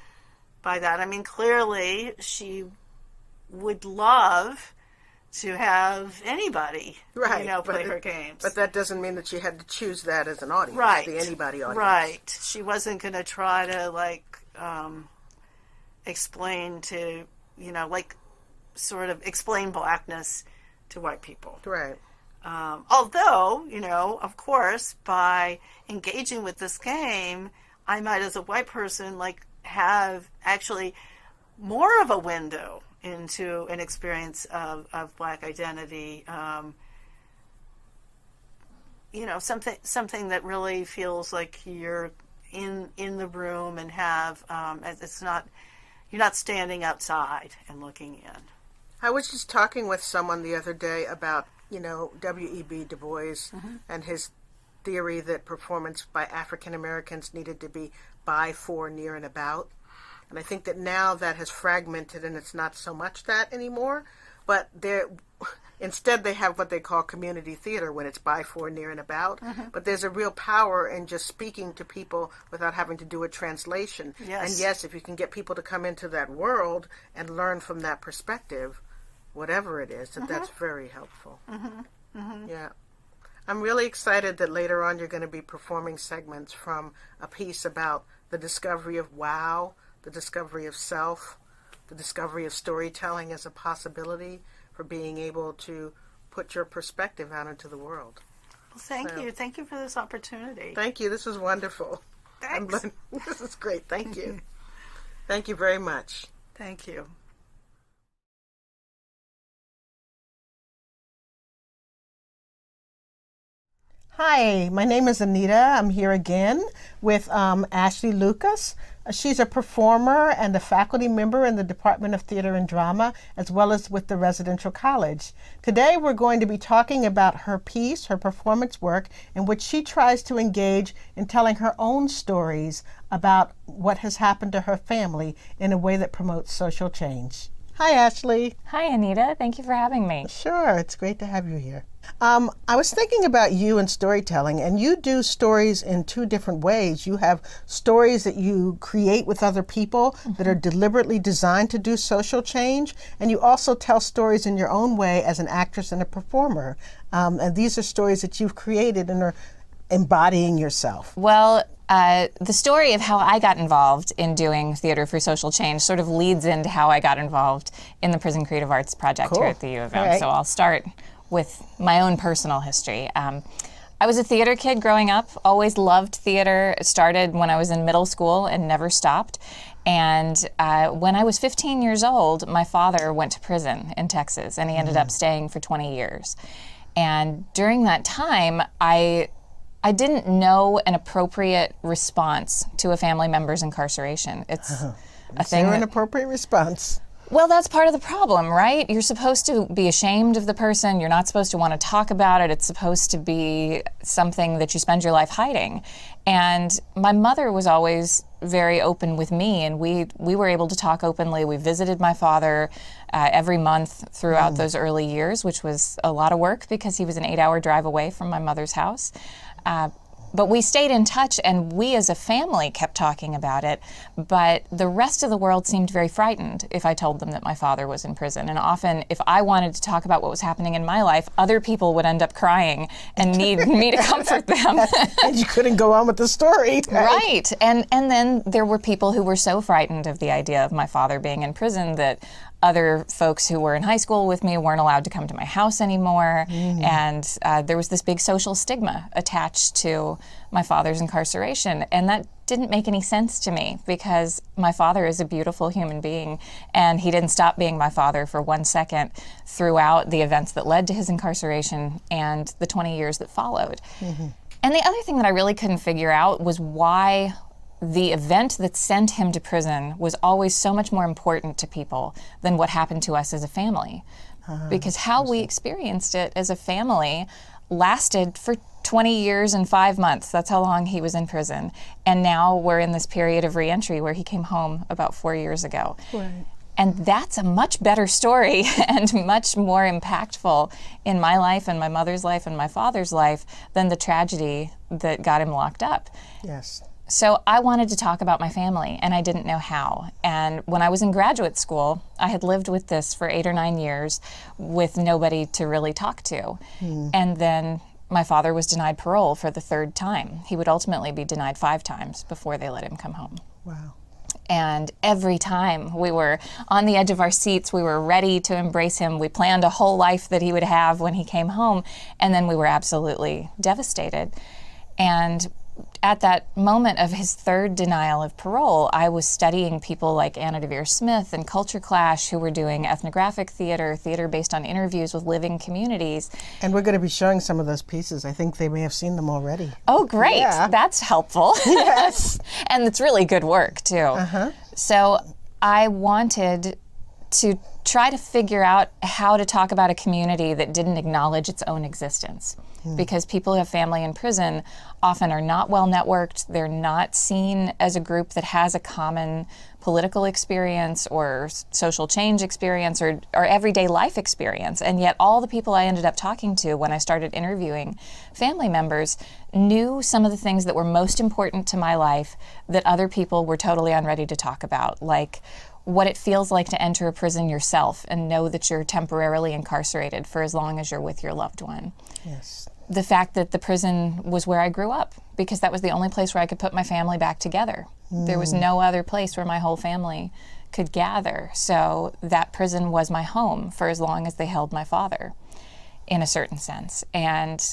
by that. I mean, clearly she would love to have anybody, right, you know, play her games. But that doesn't mean that she had to choose that as an audience, right. the anybody audience. Right. She wasn't going to try to, like, explain to, you know, like, sort of explain Blackness to white people. Right. Although, you know, of course, by engaging with this game, I might, as a white person, like, have actually more of a window into an experience of Black identity. You know, something that really feels like you're in the room and have you're not standing outside and looking in. I was just talking with someone the other day about, you know, W.E.B. Du Bois and his theory that performance by African Americans needed to be by, for, near, and about. And I think that now that has fragmented and it's not so much that anymore. But instead they have what they call community theater when it's by, for, near, and about. But there's a real power in just speaking to people without having to do a translation. Yes. And yes, if you can get people to come into that world and learn from that perspective, whatever it is, that's very helpful. Yeah. I'm really excited that later on you're going to be performing segments from a piece about the discovery of WOW, the discovery of self, the discovery of storytelling as a possibility for being able to put your perspective out into the world. Well, thank you. Thank you for this opportunity. Thank you. This was wonderful. Thanks. This is great. Thank you. Thank you very much. Thank you. Hi, my name is Anita. I'm here again with Ashley Lucas. She's a performer and a faculty member in the Department of Theater and Drama, as well as with the Residential College. Today we're going to be talking about her piece, her performance work, in which she tries to engage in telling her own stories about what has happened to her family in a way that promotes social change. Hi, Ashley. Hi, Anita. Thank you for having me. Sure, it's great to have you here. I was thinking about you and storytelling, and you do stories in two different ways. You have stories that you create with other people that are deliberately designed to do social change, and you also tell stories in your own way as an actress and a performer. And these are stories that you've created and are embodying yourself. Well, the story of how I got involved in doing theater for social change sort of leads into how I got involved in the Prison Creative Arts Project here at the U of M. Right. So I'll start with my own personal history. I was a theater kid growing up, always loved theater. It started when I was in middle school and never stopped. And when I was 15 years old, my father went to prison in Texas, and he ended up staying for 20 years. And during that time, I didn't know an appropriate response to a family member's incarceration. It's a thing. An appropriate response. Well, that's part of the problem, right? You're supposed to be ashamed of the person. You're not supposed to want to talk about it. It's supposed to be something that you spend your life hiding. And my mother was always very open with me, and we were able to talk openly. We visited my father every month throughout those early years, which was a lot of work because he was an 8-hour drive away from my mother's house. But we stayed in touch, and we as a family kept talking about it, but the rest of the world seemed very frightened if I told them that my father was in prison. And often, if I wanted to talk about what was happening in my life, other people would end up crying and need me to comfort them. And you couldn't go on with the story. Right. And then there were people who were so frightened of the idea of my father being in prison that other folks who were in high school with me weren't allowed to come to my house anymore. And there was this big social stigma attached to my father's incarceration. And that didn't make any sense to me because my father is a beautiful human being, and he didn't stop being my father for 1 second throughout the events that led to his incarceration and the 20 years that followed. And the other thing that I really couldn't figure out was why the event that sent him to prison was always so much more important to people than what happened to us as a family. Because how we experienced it as a family lasted for 20 years and 5 months. That's how long he was in prison. And now we're in this period of reentry where he came home about 4 years ago. Right. And that's a much better story and much more impactful in my life and my mother's life and my father's life than the tragedy that got him locked up. Yes. So I wanted to talk about my family, and I didn't know how. And when I was in graduate school, I had lived with this for 8 or 9 years with nobody to really talk to. And then my father was denied parole for the 3rd time. He would ultimately be denied 5 times before they let him come home. Wow. And every time we were on the edge of our seats, we were ready to embrace him. We planned a whole life that he would have when he came home, and then we were absolutely devastated. And at that moment of his 3rd denial of parole, I was studying people like Anna Deavere Smith and Culture Clash, who were doing ethnographic theater, theater based on interviews with living communities. And we're going to be showing some of those pieces. I think they may have seen them already. Oh, great. Yeah. That's helpful. Yes. And it's really good work, too. So I wanted to try to figure out how to talk about a community that didn't acknowledge its own existence. Because people who have family in prison often are not well networked. They're not seen as a group that has a common political experience or social change experience or everyday life experience. And yet all the people I ended up talking to when I started interviewing family members knew some of the things that were most important to my life that other people were totally unready to talk about, like what it feels like to enter a prison yourself and know that you're temporarily incarcerated for as long as you're with your loved one. Yes. The fact that the prison was where I grew up, because that was the only place where I could put my family back together. There was no other place where my whole family could gather. So that prison was my home for as long as they held my father, in a certain sense. And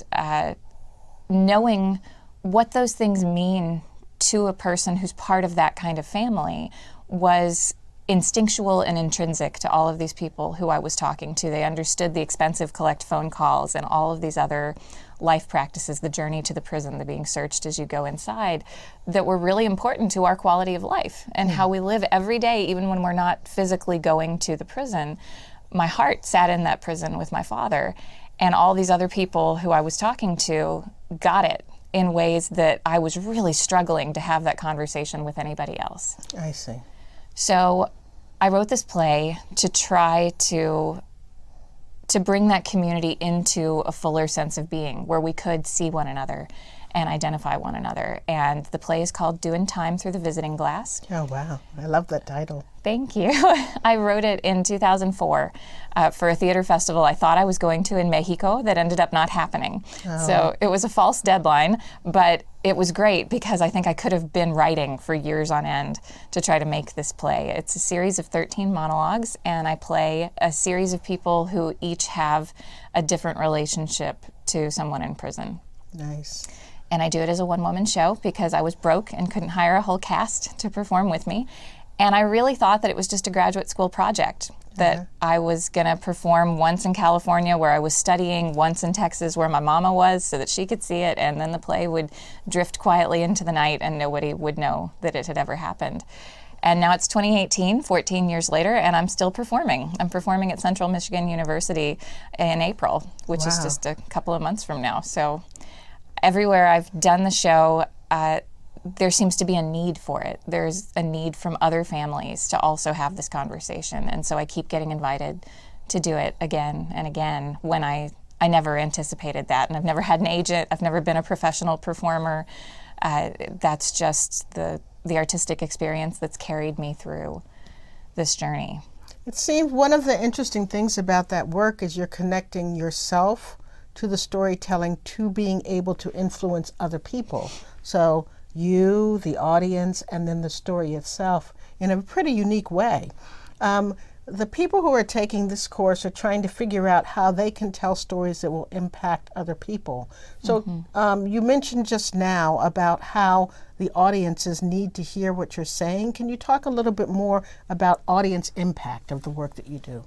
knowing what those things mean to a person who's part of that kind of family was instinctual and intrinsic to all of these people who I was talking to. They understood the expensive collect phone calls and all of these other life practices, the journey to the prison, the being searched as you go inside, that were really important to our quality of life and how we live every day, even when we're not physically going to the prison. My heart sat in that prison with my father, and all these other people who I was talking to got it in ways that I was really struggling to have that conversation with anybody else. I see. So I wrote this play to try to bring that community into a fuller sense of being, where we could see one another and identify one another. And the play is called Doing Time Through the Visiting Glass. Oh, wow. I love that title. Thank you. I wrote it in 2004 for a theater festival I thought I was going to in Mexico that ended up not happening. Oh. So it was a false deadline, but it was great because I think I could have been writing for years on end to try to make this play. It's a series of 13 monologues, and I play a series of people who each have a different relationship to someone in prison. Nice. And I do it as a one-woman show because I was broke and couldn't hire a whole cast to perform with me. And I really thought that it was just a graduate school project, that I was going to perform once in California where I was studying, once in Texas where my mama was so that she could see it, and then the play would drift quietly into the night and nobody would know that it had ever happened. And now it's 2018, 14 years later, and I'm still performing. I'm performing at Central Michigan University in April, which is just a couple of months from now. So everywhere I've done the show, there seems to be a need for it. There's a need from other families to also have this conversation. And so I keep getting invited to do it again and again when I never anticipated that. And I've never had an agent. I've never been a professional performer. That's just the artistic experience that's carried me through this journey. It seems one of the interesting things about that work is you're connecting yourself to the storytelling to being able to influence other people. So you, the audience, and then the story itself in a pretty unique way. The people who are taking this course are trying to figure out how they can tell stories that will impact other people. So you mentioned just now about how the audiences need to hear what you're saying. Can you talk a little bit more about audience impact of the work that you do?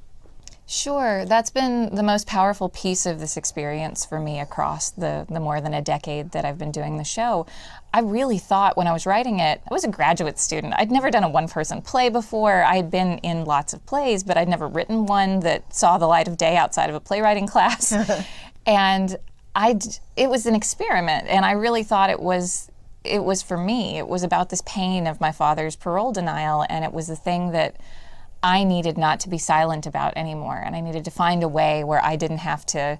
Sure. That's been the most powerful piece of this experience for me across the more than a decade that I've been doing the show. I really thought when I was writing it, I was a graduate student. I'd never done a one-person play before. I'd been in lots of plays, but I'd never written one that saw the light of day outside of a playwriting class. And it was an experiment, and I really thought it was for me. It was about this pain of my father's parole denial, and it was the thing that I needed not to be silent about anymore, and I needed to find a way where I didn't have to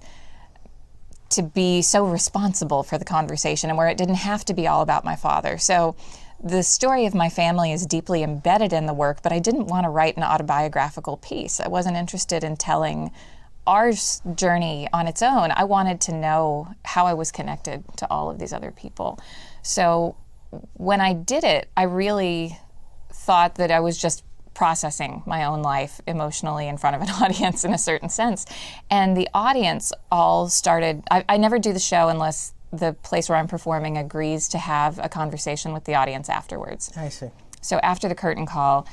be so responsible for the conversation and where it didn't have to be all about my father. So the story of my family is deeply embedded in the work, but I didn't want to write an autobiographical piece. I wasn't interested in telling our journey on its own. I wanted to know how I was connected to all of these other people. So when I did it, I really thought that I was just processing my own life emotionally in front of an audience in a certain sense. And the audience all started, I never do the show unless the place where I'm performing agrees to have a conversation with the audience afterwards. I see. So after the curtain call,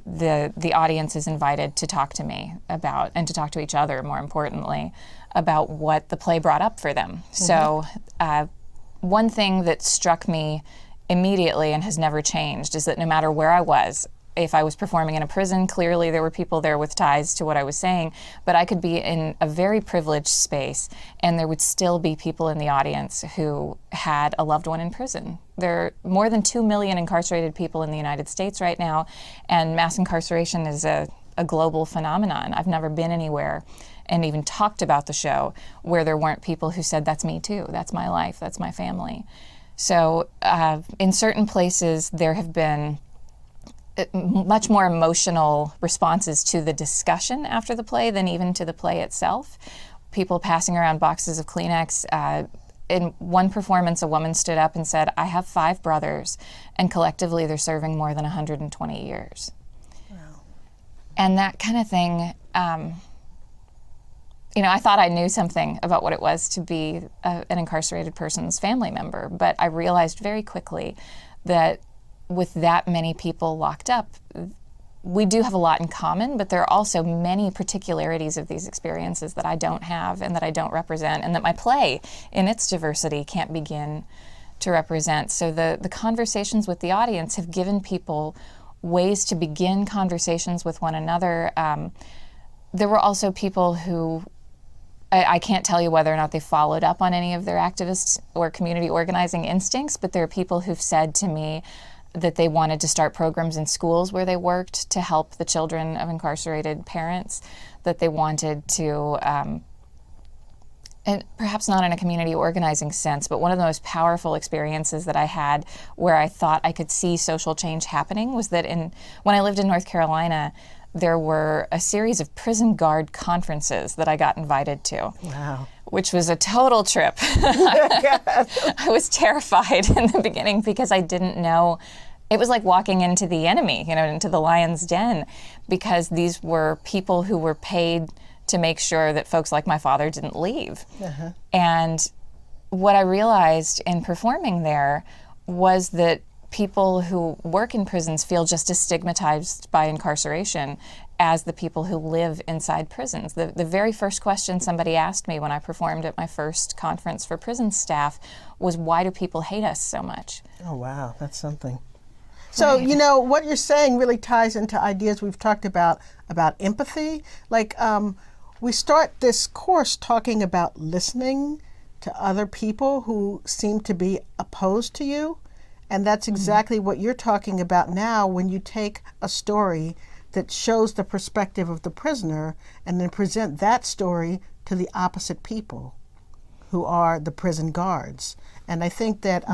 the audience is invited to talk to me about, and to talk to each other, more importantly, about what the play brought up for them. So one thing that struck me immediately and has never changed is that no matter where I was, if I was performing in a prison, clearly there were people there with ties to what I was saying, but I could be in a very privileged space and there would still be people in the audience who had a loved one in prison. There are more than 2 million incarcerated people in the United States right now, and mass incarceration is a global phenomenon. I've never been anywhere and even talked about the show where there weren't people who said, that's me too, that's my life, that's my family. So in certain places there have been much more emotional responses to the discussion after the play than even to the play itself. People passing around boxes of Kleenex. In one performance, a woman stood up and said, I have 5 brothers, and collectively they're serving more than 120 years. Wow. And that kind of thing, I thought I knew something about what it was to be an incarcerated person's family member, but I realized very quickly that with that many people locked up, we do have a lot in common, but there are also many particularities of these experiences that I don't have and that I don't represent, and that my play in its diversity can't begin to represent. So the conversations with the audience have given people ways to begin conversations with one another. There were also people who, I can't tell you whether or not they followed up on any of their activist or community organizing instincts, but there are people who've said to me that they wanted to start programs in schools where they worked to help the children of incarcerated parents, that they wanted to, and perhaps not in a community organizing sense, but one of the most powerful experiences that I had where I thought I could see social change happening was that when I lived in North Carolina, there were a series of prison guard conferences that I got invited to. Wow. Which was a total trip. I was terrified in the beginning because I didn't know. It was like walking into the enemy, into the lion's den, because these were people who were paid to make sure that folks like my father didn't leave. Uh-huh. And what I realized in performing there was that people who work in prisons feel just as stigmatized by incarceration as the people who live inside prisons. The very first question somebody asked me when I performed at my first conference for prison staff was, why do people hate us so much? Oh, wow, that's something. So, what you're saying really ties into ideas we've talked about empathy. Like, we start this course talking about listening to other people who seem to be opposed to you. And that's exactly what you're talking about now when you take a story that shows the perspective of the prisoner and then present that story to the opposite people who are the prison guards. And I think that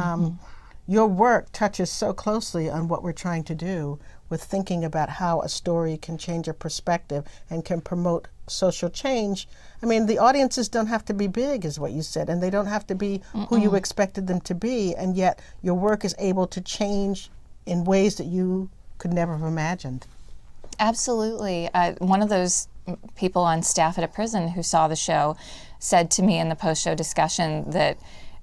your work touches so closely on what we're trying to do with thinking about how a story can change a perspective and can promote social change. I mean, the audiences don't have to be big, is what you said, and they don't have to be who you expected them to be, and yet your work is able to change in ways that you could never have imagined. Absolutely. One of those people on staff at a prison who saw the show said to me in the post-show discussion that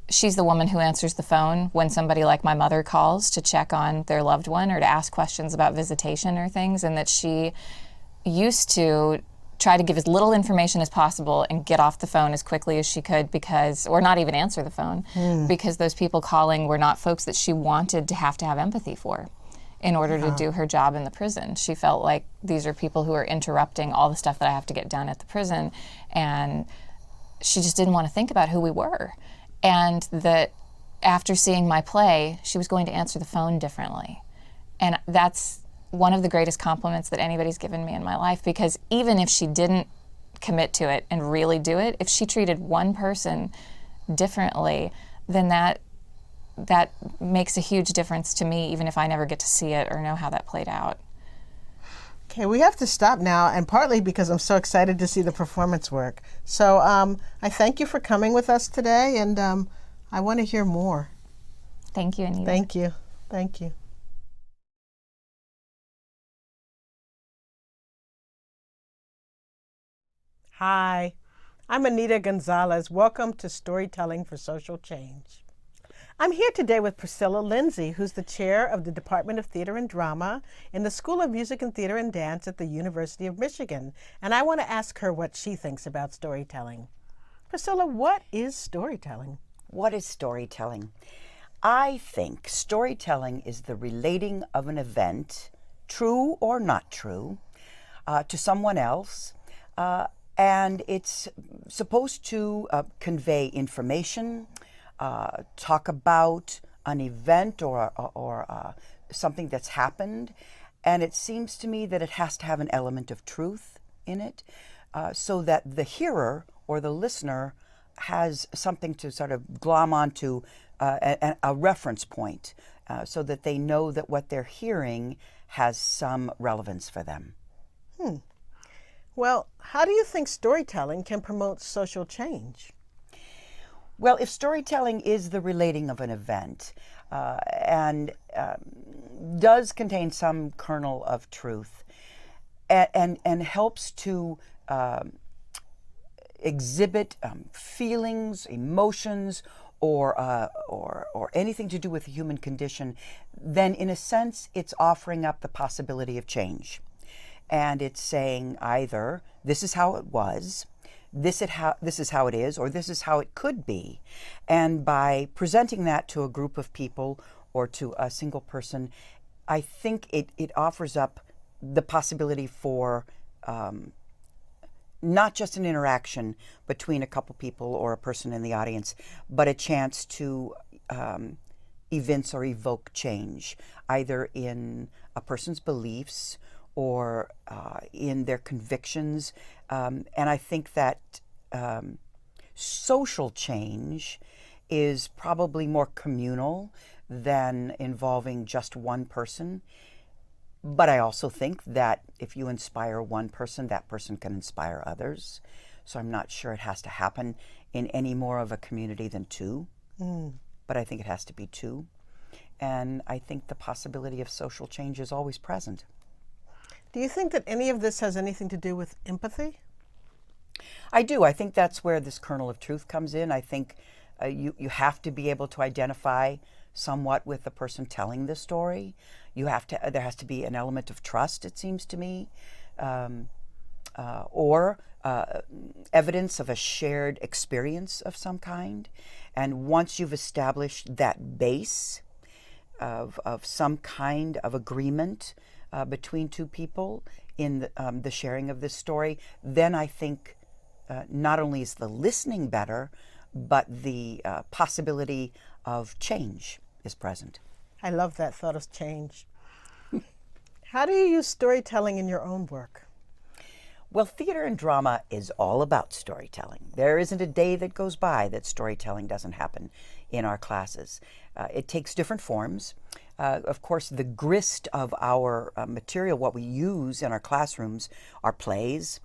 she's the woman who answers the phone when somebody like my mother calls to check on their loved one or to ask questions about visitation or things, and that she used to try to give as little information as possible and get off the phone as quickly as she could or not even answer the phone, because those people calling were not folks that she wanted to have empathy for in order to do her job in the prison. She felt like these are people who are interrupting all the stuff that I have to get done at the prison, and she just didn't want to think about who we were. And that after seeing my play, she was going to answer the phone differently. And that's one of the greatest compliments that anybody's given me in my life, because even if she didn't commit to it and really do it, if she treated one person differently, then that makes a huge difference to me, even if I never get to see it or know how that played out. Okay, we have to stop now, and partly because I'm so excited to see the performance work. So I thank you for coming with us today, and I want to hear more. Thank you, Anita. Thank you. Thank you. Hi, I'm Anita Gonzalez. Welcome to Storytelling for Social Change. I'm here today with Priscilla Lindsay, who's the chair of the Department of Theater and Drama in the School of Music and Theater and Dance at the University of Michigan. And I want to ask her what she thinks about storytelling. Priscilla, what is storytelling? What is storytelling? I think storytelling is the relating of an event, true or not true, to someone else. And it's supposed to convey information, talk about an event or something that's happened. And it seems to me that it has to have an element of truth in it, so that the hearer or the listener has something to sort of glom onto, a reference point, so that they know that what they're hearing has some relevance for them. Well, how do you think storytelling can promote social change? Well, if storytelling is the relating of an event and does contain some kernel of truth and helps to exhibit feelings, emotions, or anything to do with the human condition, then in a sense it's offering up the possibility of change. and it's saying either this is how it was, this is how it is, or this is how it could be. And by presenting that to a group of people or to a single person, I think it offers up the possibility for not just an interaction between a couple people or a person in the audience, but a chance to evince or evoke change, either in a person's beliefs or in their convictions. And I think that social change is probably more communal than involving just one person. But I also think that if you inspire one person, that person can inspire others. So I'm not sure it has to happen in any more of a community than two. But I think it has to be two. And I think the possibility of social change is always present. Do you think that any of this has anything to do with empathy? I do. I think that's where this kernel of truth comes in. I think you have to be able to identify somewhat with the person telling the story. There has to be an element of trust, it seems to me, or evidence of a shared experience of some kind. And once you've established that base of some kind of agreement between two people in the sharing of this story, then I think not only is the listening better, but the possibility of change is present. I love that thought of change. How do you use storytelling in your own work? Well, theater and drama is all about storytelling. There isn't a day that goes by that storytelling doesn't happen in our classes. It takes different forms. Of course, the grist of our material, what we use in our classrooms, are plays,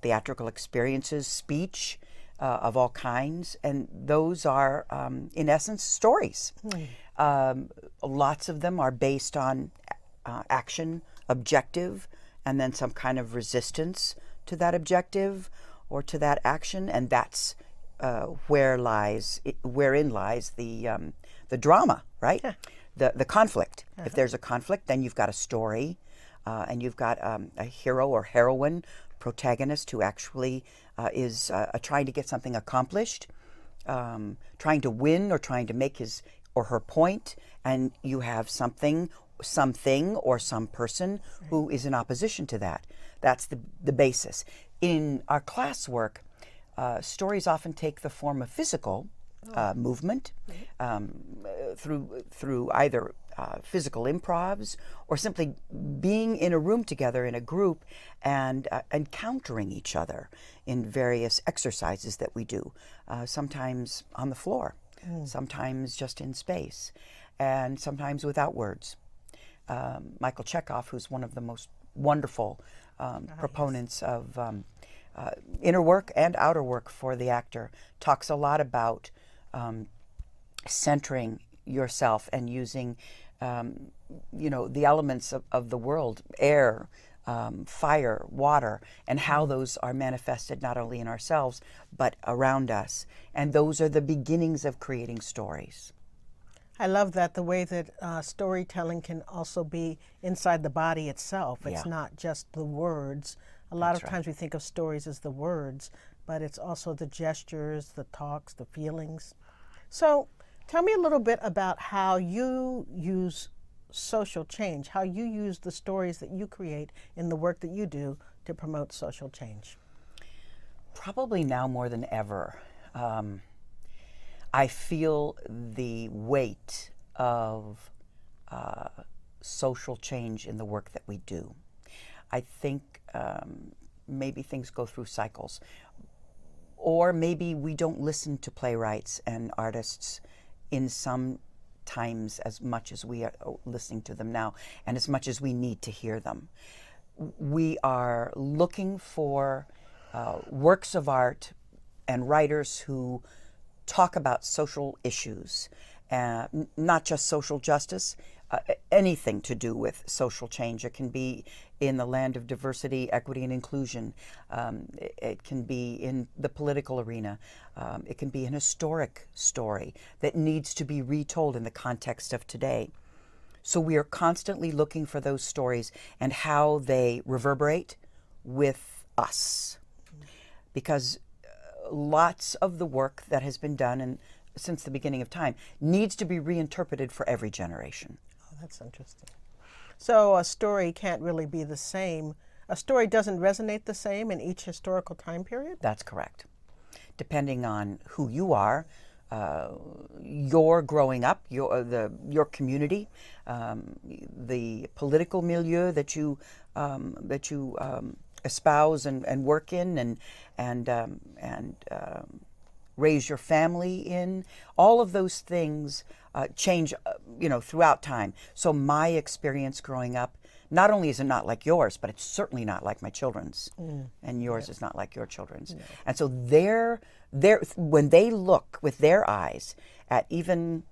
theatrical experiences, speech of all kinds, and those are, in essence, stories. Lots of them are based on action, objective, and then some kind of resistance to that objective or to that action, and that's wherein lies the drama, right? Yeah. The conflict. If there's a conflict, then you've got a story, and you've got a hero or heroine, protagonist who actually is trying to get something accomplished, trying to win or trying to make his or her point, and you have something or some person who is in opposition to that. That's the basis. In our classwork, stories often take the form of physical movement through either physical improvs or simply being in a room together in a group and encountering each other in various exercises that we do, sometimes on the floor, sometimes just in space, and sometimes without words. Michael Chekhov, who's one of the most wonderful proponents of inner work and outer work for the actor, talks a lot about centering yourself and using the elements of the world, air, fire, water, and how those are manifested not only in ourselves but around us. And those are the beginnings of creating stories. I love that, the way that storytelling can also be inside the body itself. It's not just the words. A lot of times we think of stories as the words, but it's also the gestures, the talks, the feelings. So tell me a little bit about how you use social change, how you use the stories that you create in the work that you do to promote social change. Probably now more than ever. I feel the weight of social change in the work that we do. I think maybe things go through cycles, or maybe we don't listen to playwrights and artists in some times as much as we are listening to them now, and as much as we need to hear them. We are looking for works of art and writers who talk about social issues, not just social justice, anything to do with social change. It can be in the land of diversity, equity, and inclusion. It can be in the political arena. It can be an historic story that needs to be retold in the context of today. So we are constantly looking for those stories and how they reverberate with us. Because lots of the work that has been done and since the beginning of time needs to be reinterpreted for every generation. Oh, that's interesting. So a story can't really be the same. A story doesn't resonate the same in each historical time period? That's correct. Depending on who you are, your growing up, your community, the political milieu that you espouse and work in and raise your family in. All of those things change, throughout time. So my experience growing up, not only is it not like yours, but it's certainly not like my children's, and yours is not like your children's. No. And so when they look with their eyes at even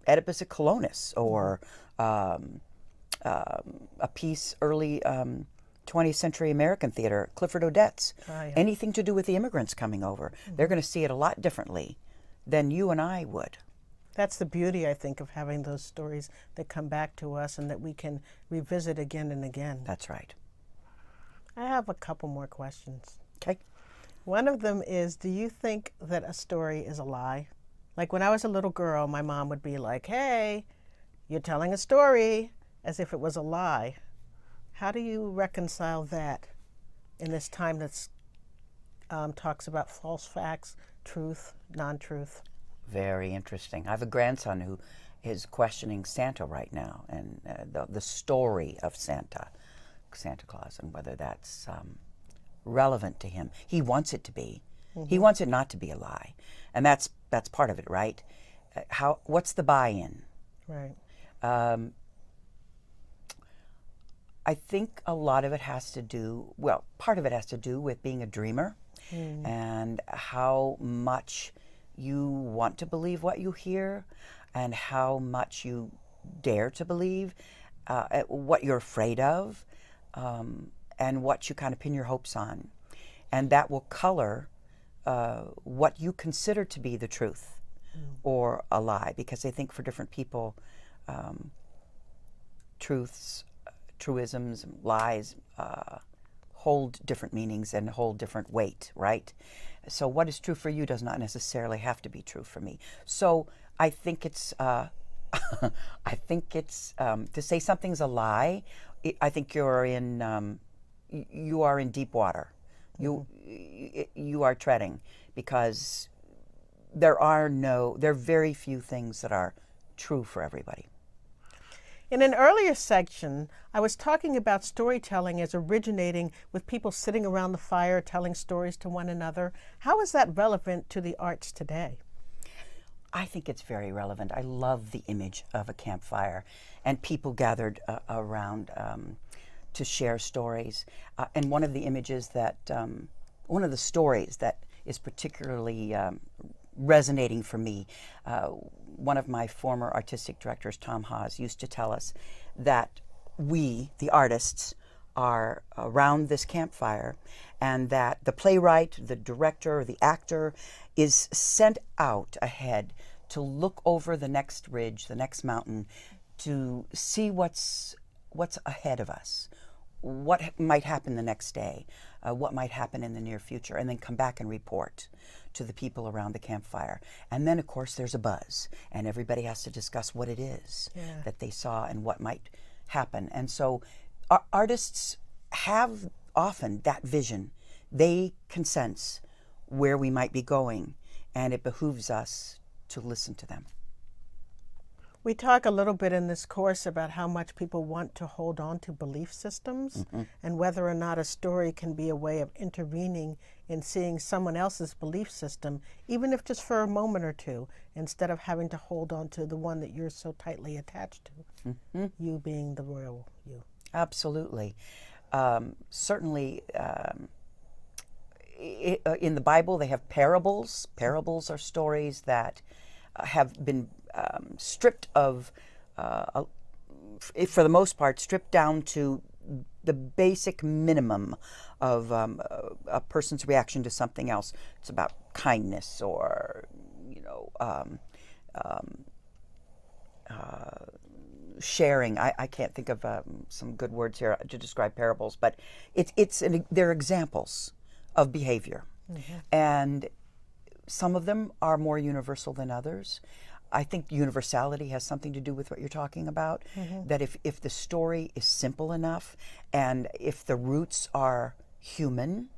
Oedipus at Colonus or a piece early 20th century American theater, Clifford Odets, anything to do with the immigrants coming over, they're going to see it a lot differently than you and I would. That's the beauty, I think, of having those stories that come back to us and that we can revisit again and again. That's right. I have a couple more questions. Okay. One of them is, do you think that a story is a lie? Like when I was a little girl, my mom would be like, hey, you're telling a story, as if it was a lie. How do you reconcile that in this time that's talks about false facts, truth, non-truth? Very interesting. I have a grandson who is questioning Santa right now and the story of Santa Claus, and whether that's relevant to him. He wants it to be. Mm-hmm. He wants it not to be a lie, and that's part of it, right? What's the buy-in? Right. I think a lot of it has to do, well, part of it has to do with being a dreamer and how much you want to believe what you hear and how much you dare to believe, what you're afraid of, and what you kind of pin your hopes on. And that will color what you consider to be the truth or a lie, because I think for different people, truisms, lies hold different meanings and hold different weight, right? So what is true for you does not necessarily have to be true for me. So I think it's, to say something's a lie, I think you are in deep water. You are treading, because there are very few things that are true for everybody. In an earlier section, I was talking about storytelling as originating with people sitting around the fire telling stories to one another. How is that relevant to the arts today? I think it's very relevant. I love the image of a campfire and people gathered around to share stories. And one of the images that, one of the stories that is particularly resonating for me, one of my former artistic directors, Tom Haas, used to tell us that we, the artists, are around this campfire, and that the playwright, the director, the actor is sent out ahead to look over the next ridge, the next mountain, to see what's ahead of us, what might happen the next day, what might happen in the near future, and then come back and report to the people around the campfire. And then, of course, there's a buzz, and everybody has to discuss what it is that they saw and what might happen. And so artists have often that vision. They can sense where we might be going, and it behooves us to listen to them. We talk a little bit in this course about how much people want to hold on to belief systems and whether or not a story can be a way of intervening in seeing someone else's belief system, even if just for a moment or two, instead of having to hold on to the one that you're so tightly attached to, you being the royal you. Absolutely. Certainly, in the Bible, they have parables. Parables are stories that have been stripped of, for the most part, stripped down to the basic minimum of a person's reaction to something else. It's about kindness or, sharing. I can't think of some good words here to describe parables, but they're examples of behavior. And some of them are more universal than others. I think universality has something to do with what you're talking about, that if the story is simple enough and if the roots are human,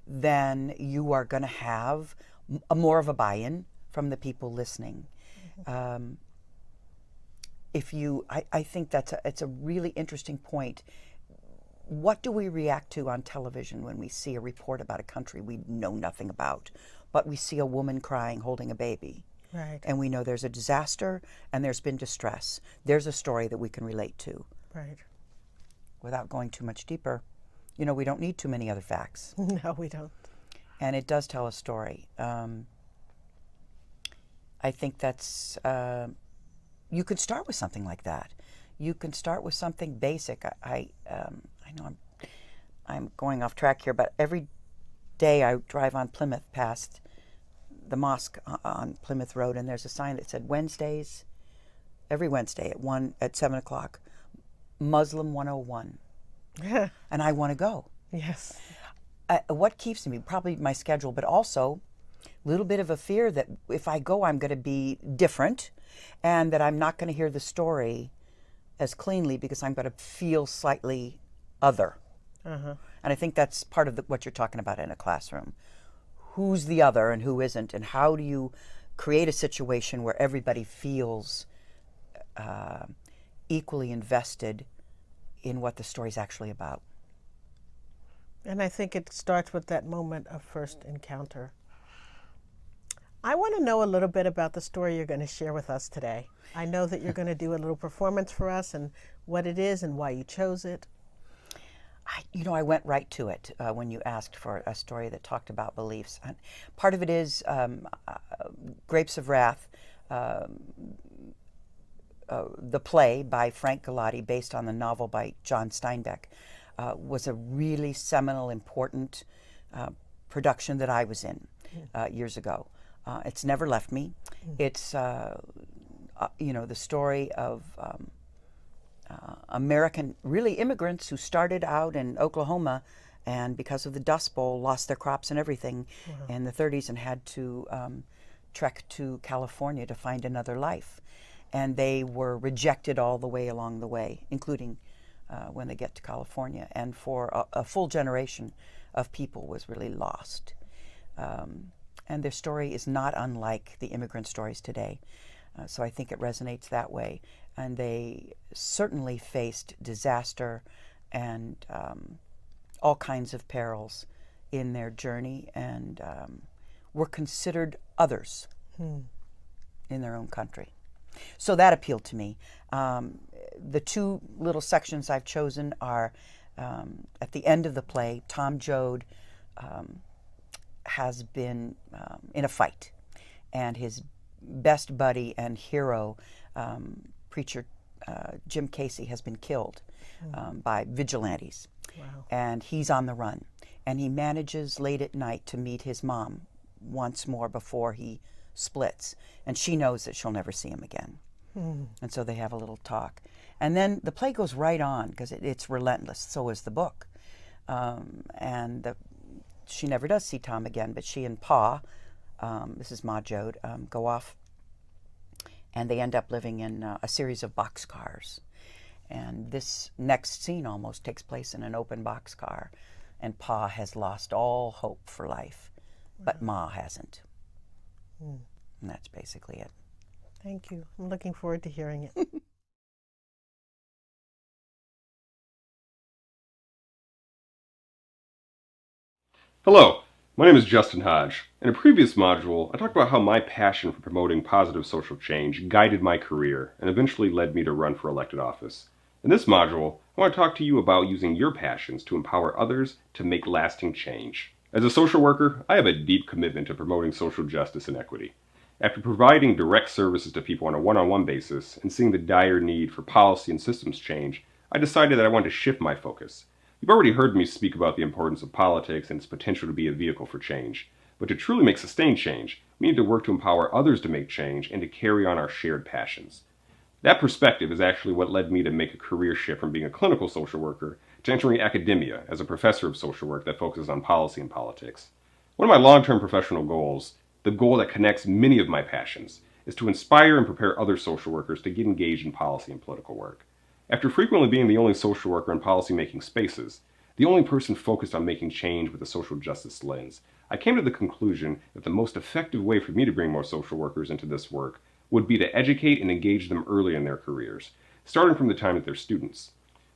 then you are going to have more of a buy-in from the people listening. I think it's a really interesting point. What do we react to on television when we see a report about a country we know nothing about, but we see a woman crying holding a baby? Right. And we know there's a disaster and there's been distress. There's a story that we can relate to. Right. Without going too much deeper, we don't need too many other facts. No, we don't. And it does tell a story. I think that's, you could start with something like that. You can start with something basic. I know I'm going off track here, but every day I drive on Plymouth past the mosque on Plymouth Road, and there's a sign that said Wednesdays, every Wednesday at 7 o'clock, Muslim 101. And I want to go. Yes. What keeps me? Probably my schedule, but also a little bit of a fear that if I go, I'm going to be different and that I'm not going to hear the story as cleanly because I'm going to feel slightly other. And I think that's part of what you're talking about in a classroom. Who's the other and who isn't, and how do you create a situation where everybody feels equally invested in what the story's actually about? And I think it starts with that moment of first encounter. I want to know a little bit about the story you're going to share with us today. I know that you're going to do a little performance for us and what it is and why you chose it. I went right to it when you asked for a story that talked about beliefs. And part of it is Grapes of Wrath, the play by Frank Galati, based on the novel by John Steinbeck, was a really seminal, important production that I was in years ago. It's never left me. It's, the story of American, really immigrants who started out in Oklahoma and because of the Dust Bowl lost their crops and everything in the 30s and had to trek to California to find another life. And they were rejected all the way along the way, including when they get to California. And for a full generation of people was really lost. And their story is not unlike the immigrant stories today. So I think it resonates that way. And they certainly faced disaster and all kinds of perils in their journey and were considered others in their own country. So that appealed to me. The two little sections I've chosen are at the end of the play, Tom Joad has been in a fight, and his best buddy and hero, preacher Jim Casey, has been killed by vigilantes. Wow. And he's on the run. And he manages late at night to meet his mom once more before he splits. And she knows that she'll never see him again. And so they have a little talk. And then the play goes right on because it's relentless. So is the book. She never does see Tom again, but she and Pa, this is Ma Joad, go off and they end up living in a series of boxcars. And this next scene almost takes place in an open boxcar. And Pa has lost all hope for life, but Ma hasn't. And that's basically it. Thank you. I'm looking forward to hearing it. Hello, my name is Justin Hodge. In a previous module, I talked about how my passion for promoting positive social change guided my career and eventually led me to run for elected office. In this module, I want to talk to you about using your passions to empower others to make lasting change. As a social worker, I have a deep commitment to promoting social justice and equity. After providing direct services to people on a one-on-one basis and seeing the dire need for policy and systems change, I decided that I wanted to shift my focus. You've already heard me speak about the importance of politics and its potential to be a vehicle for change. But to truly make sustained change, we need to work to empower others to make change and to carry on our shared passions. That perspective is actually what led me to make a career shift from being a clinical social worker to entering academia as a professor of social work that focuses on policy and politics. One of my long-term professional goals, the goal that connects many of my passions, is to inspire and prepare other social workers to get engaged in policy and political work. After frequently being the only social worker in policy-making spaces, the only person focused on making change with a social justice lens, I came to the conclusion that the most effective way for me to bring more social workers into this work would be to educate and engage them early in their careers, starting from the time that they're students.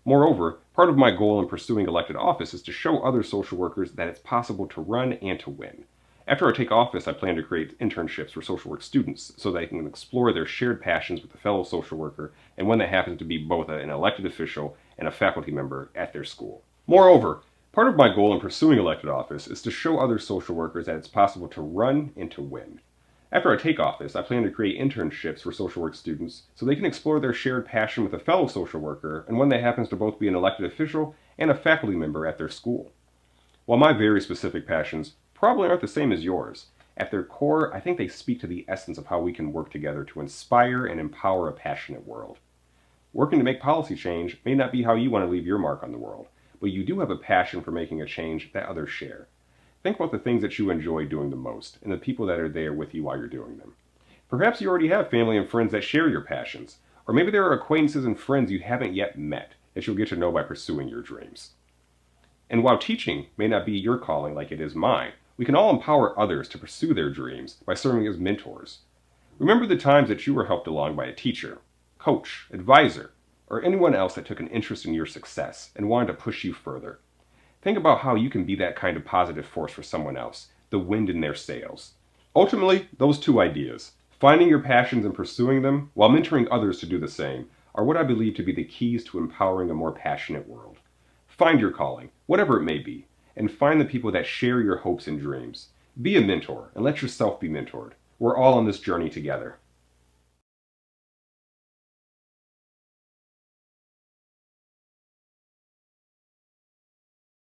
Moreover, part of my goal in pursuing elected office is to show other social workers that it's possible to run and to win. After I take office, I plan to create internships for social work students so they can explore their shared passions with a fellow social worker and one that happens to be both an elected official and a faculty member at their school. Moreover, part of my goal in pursuing elected office is to show other social workers that it's possible to run and to win. After I take office, I plan to create internships for social work students so they can explore their shared passion with a fellow social worker and one that happens to both be an elected official and a faculty member at their school. While my very specific passions probably aren't the same as yours, at their core, I think they speak to the essence of how we can work together to inspire and empower a passionate world. Working to make policy change may not be how you want to leave your mark on the world, but you do have a passion for making a change that others share. Think about the things that you enjoy doing the most and the people that are there with you while you're doing them. Perhaps you already have family and friends that share your passions, or maybe there are acquaintances and friends you haven't yet met that you'll get to know by pursuing your dreams. And while teaching may not be your calling like it is mine, we can all empower others to pursue their dreams by serving as mentors. Remember the times that you were helped along by a teacher, coach, advisor, or anyone else that took an interest in your success and wanted to push you further. Think about how you can be that kind of positive force for someone else, the wind in their sails. Ultimately, those two ideas, finding your passions and pursuing them while mentoring others to do the same, are what I believe to be the keys to empowering a more passionate world. Find your calling, whatever it may be, and find the people that share your hopes and dreams. Be a mentor and let yourself be mentored. We're all on this journey together.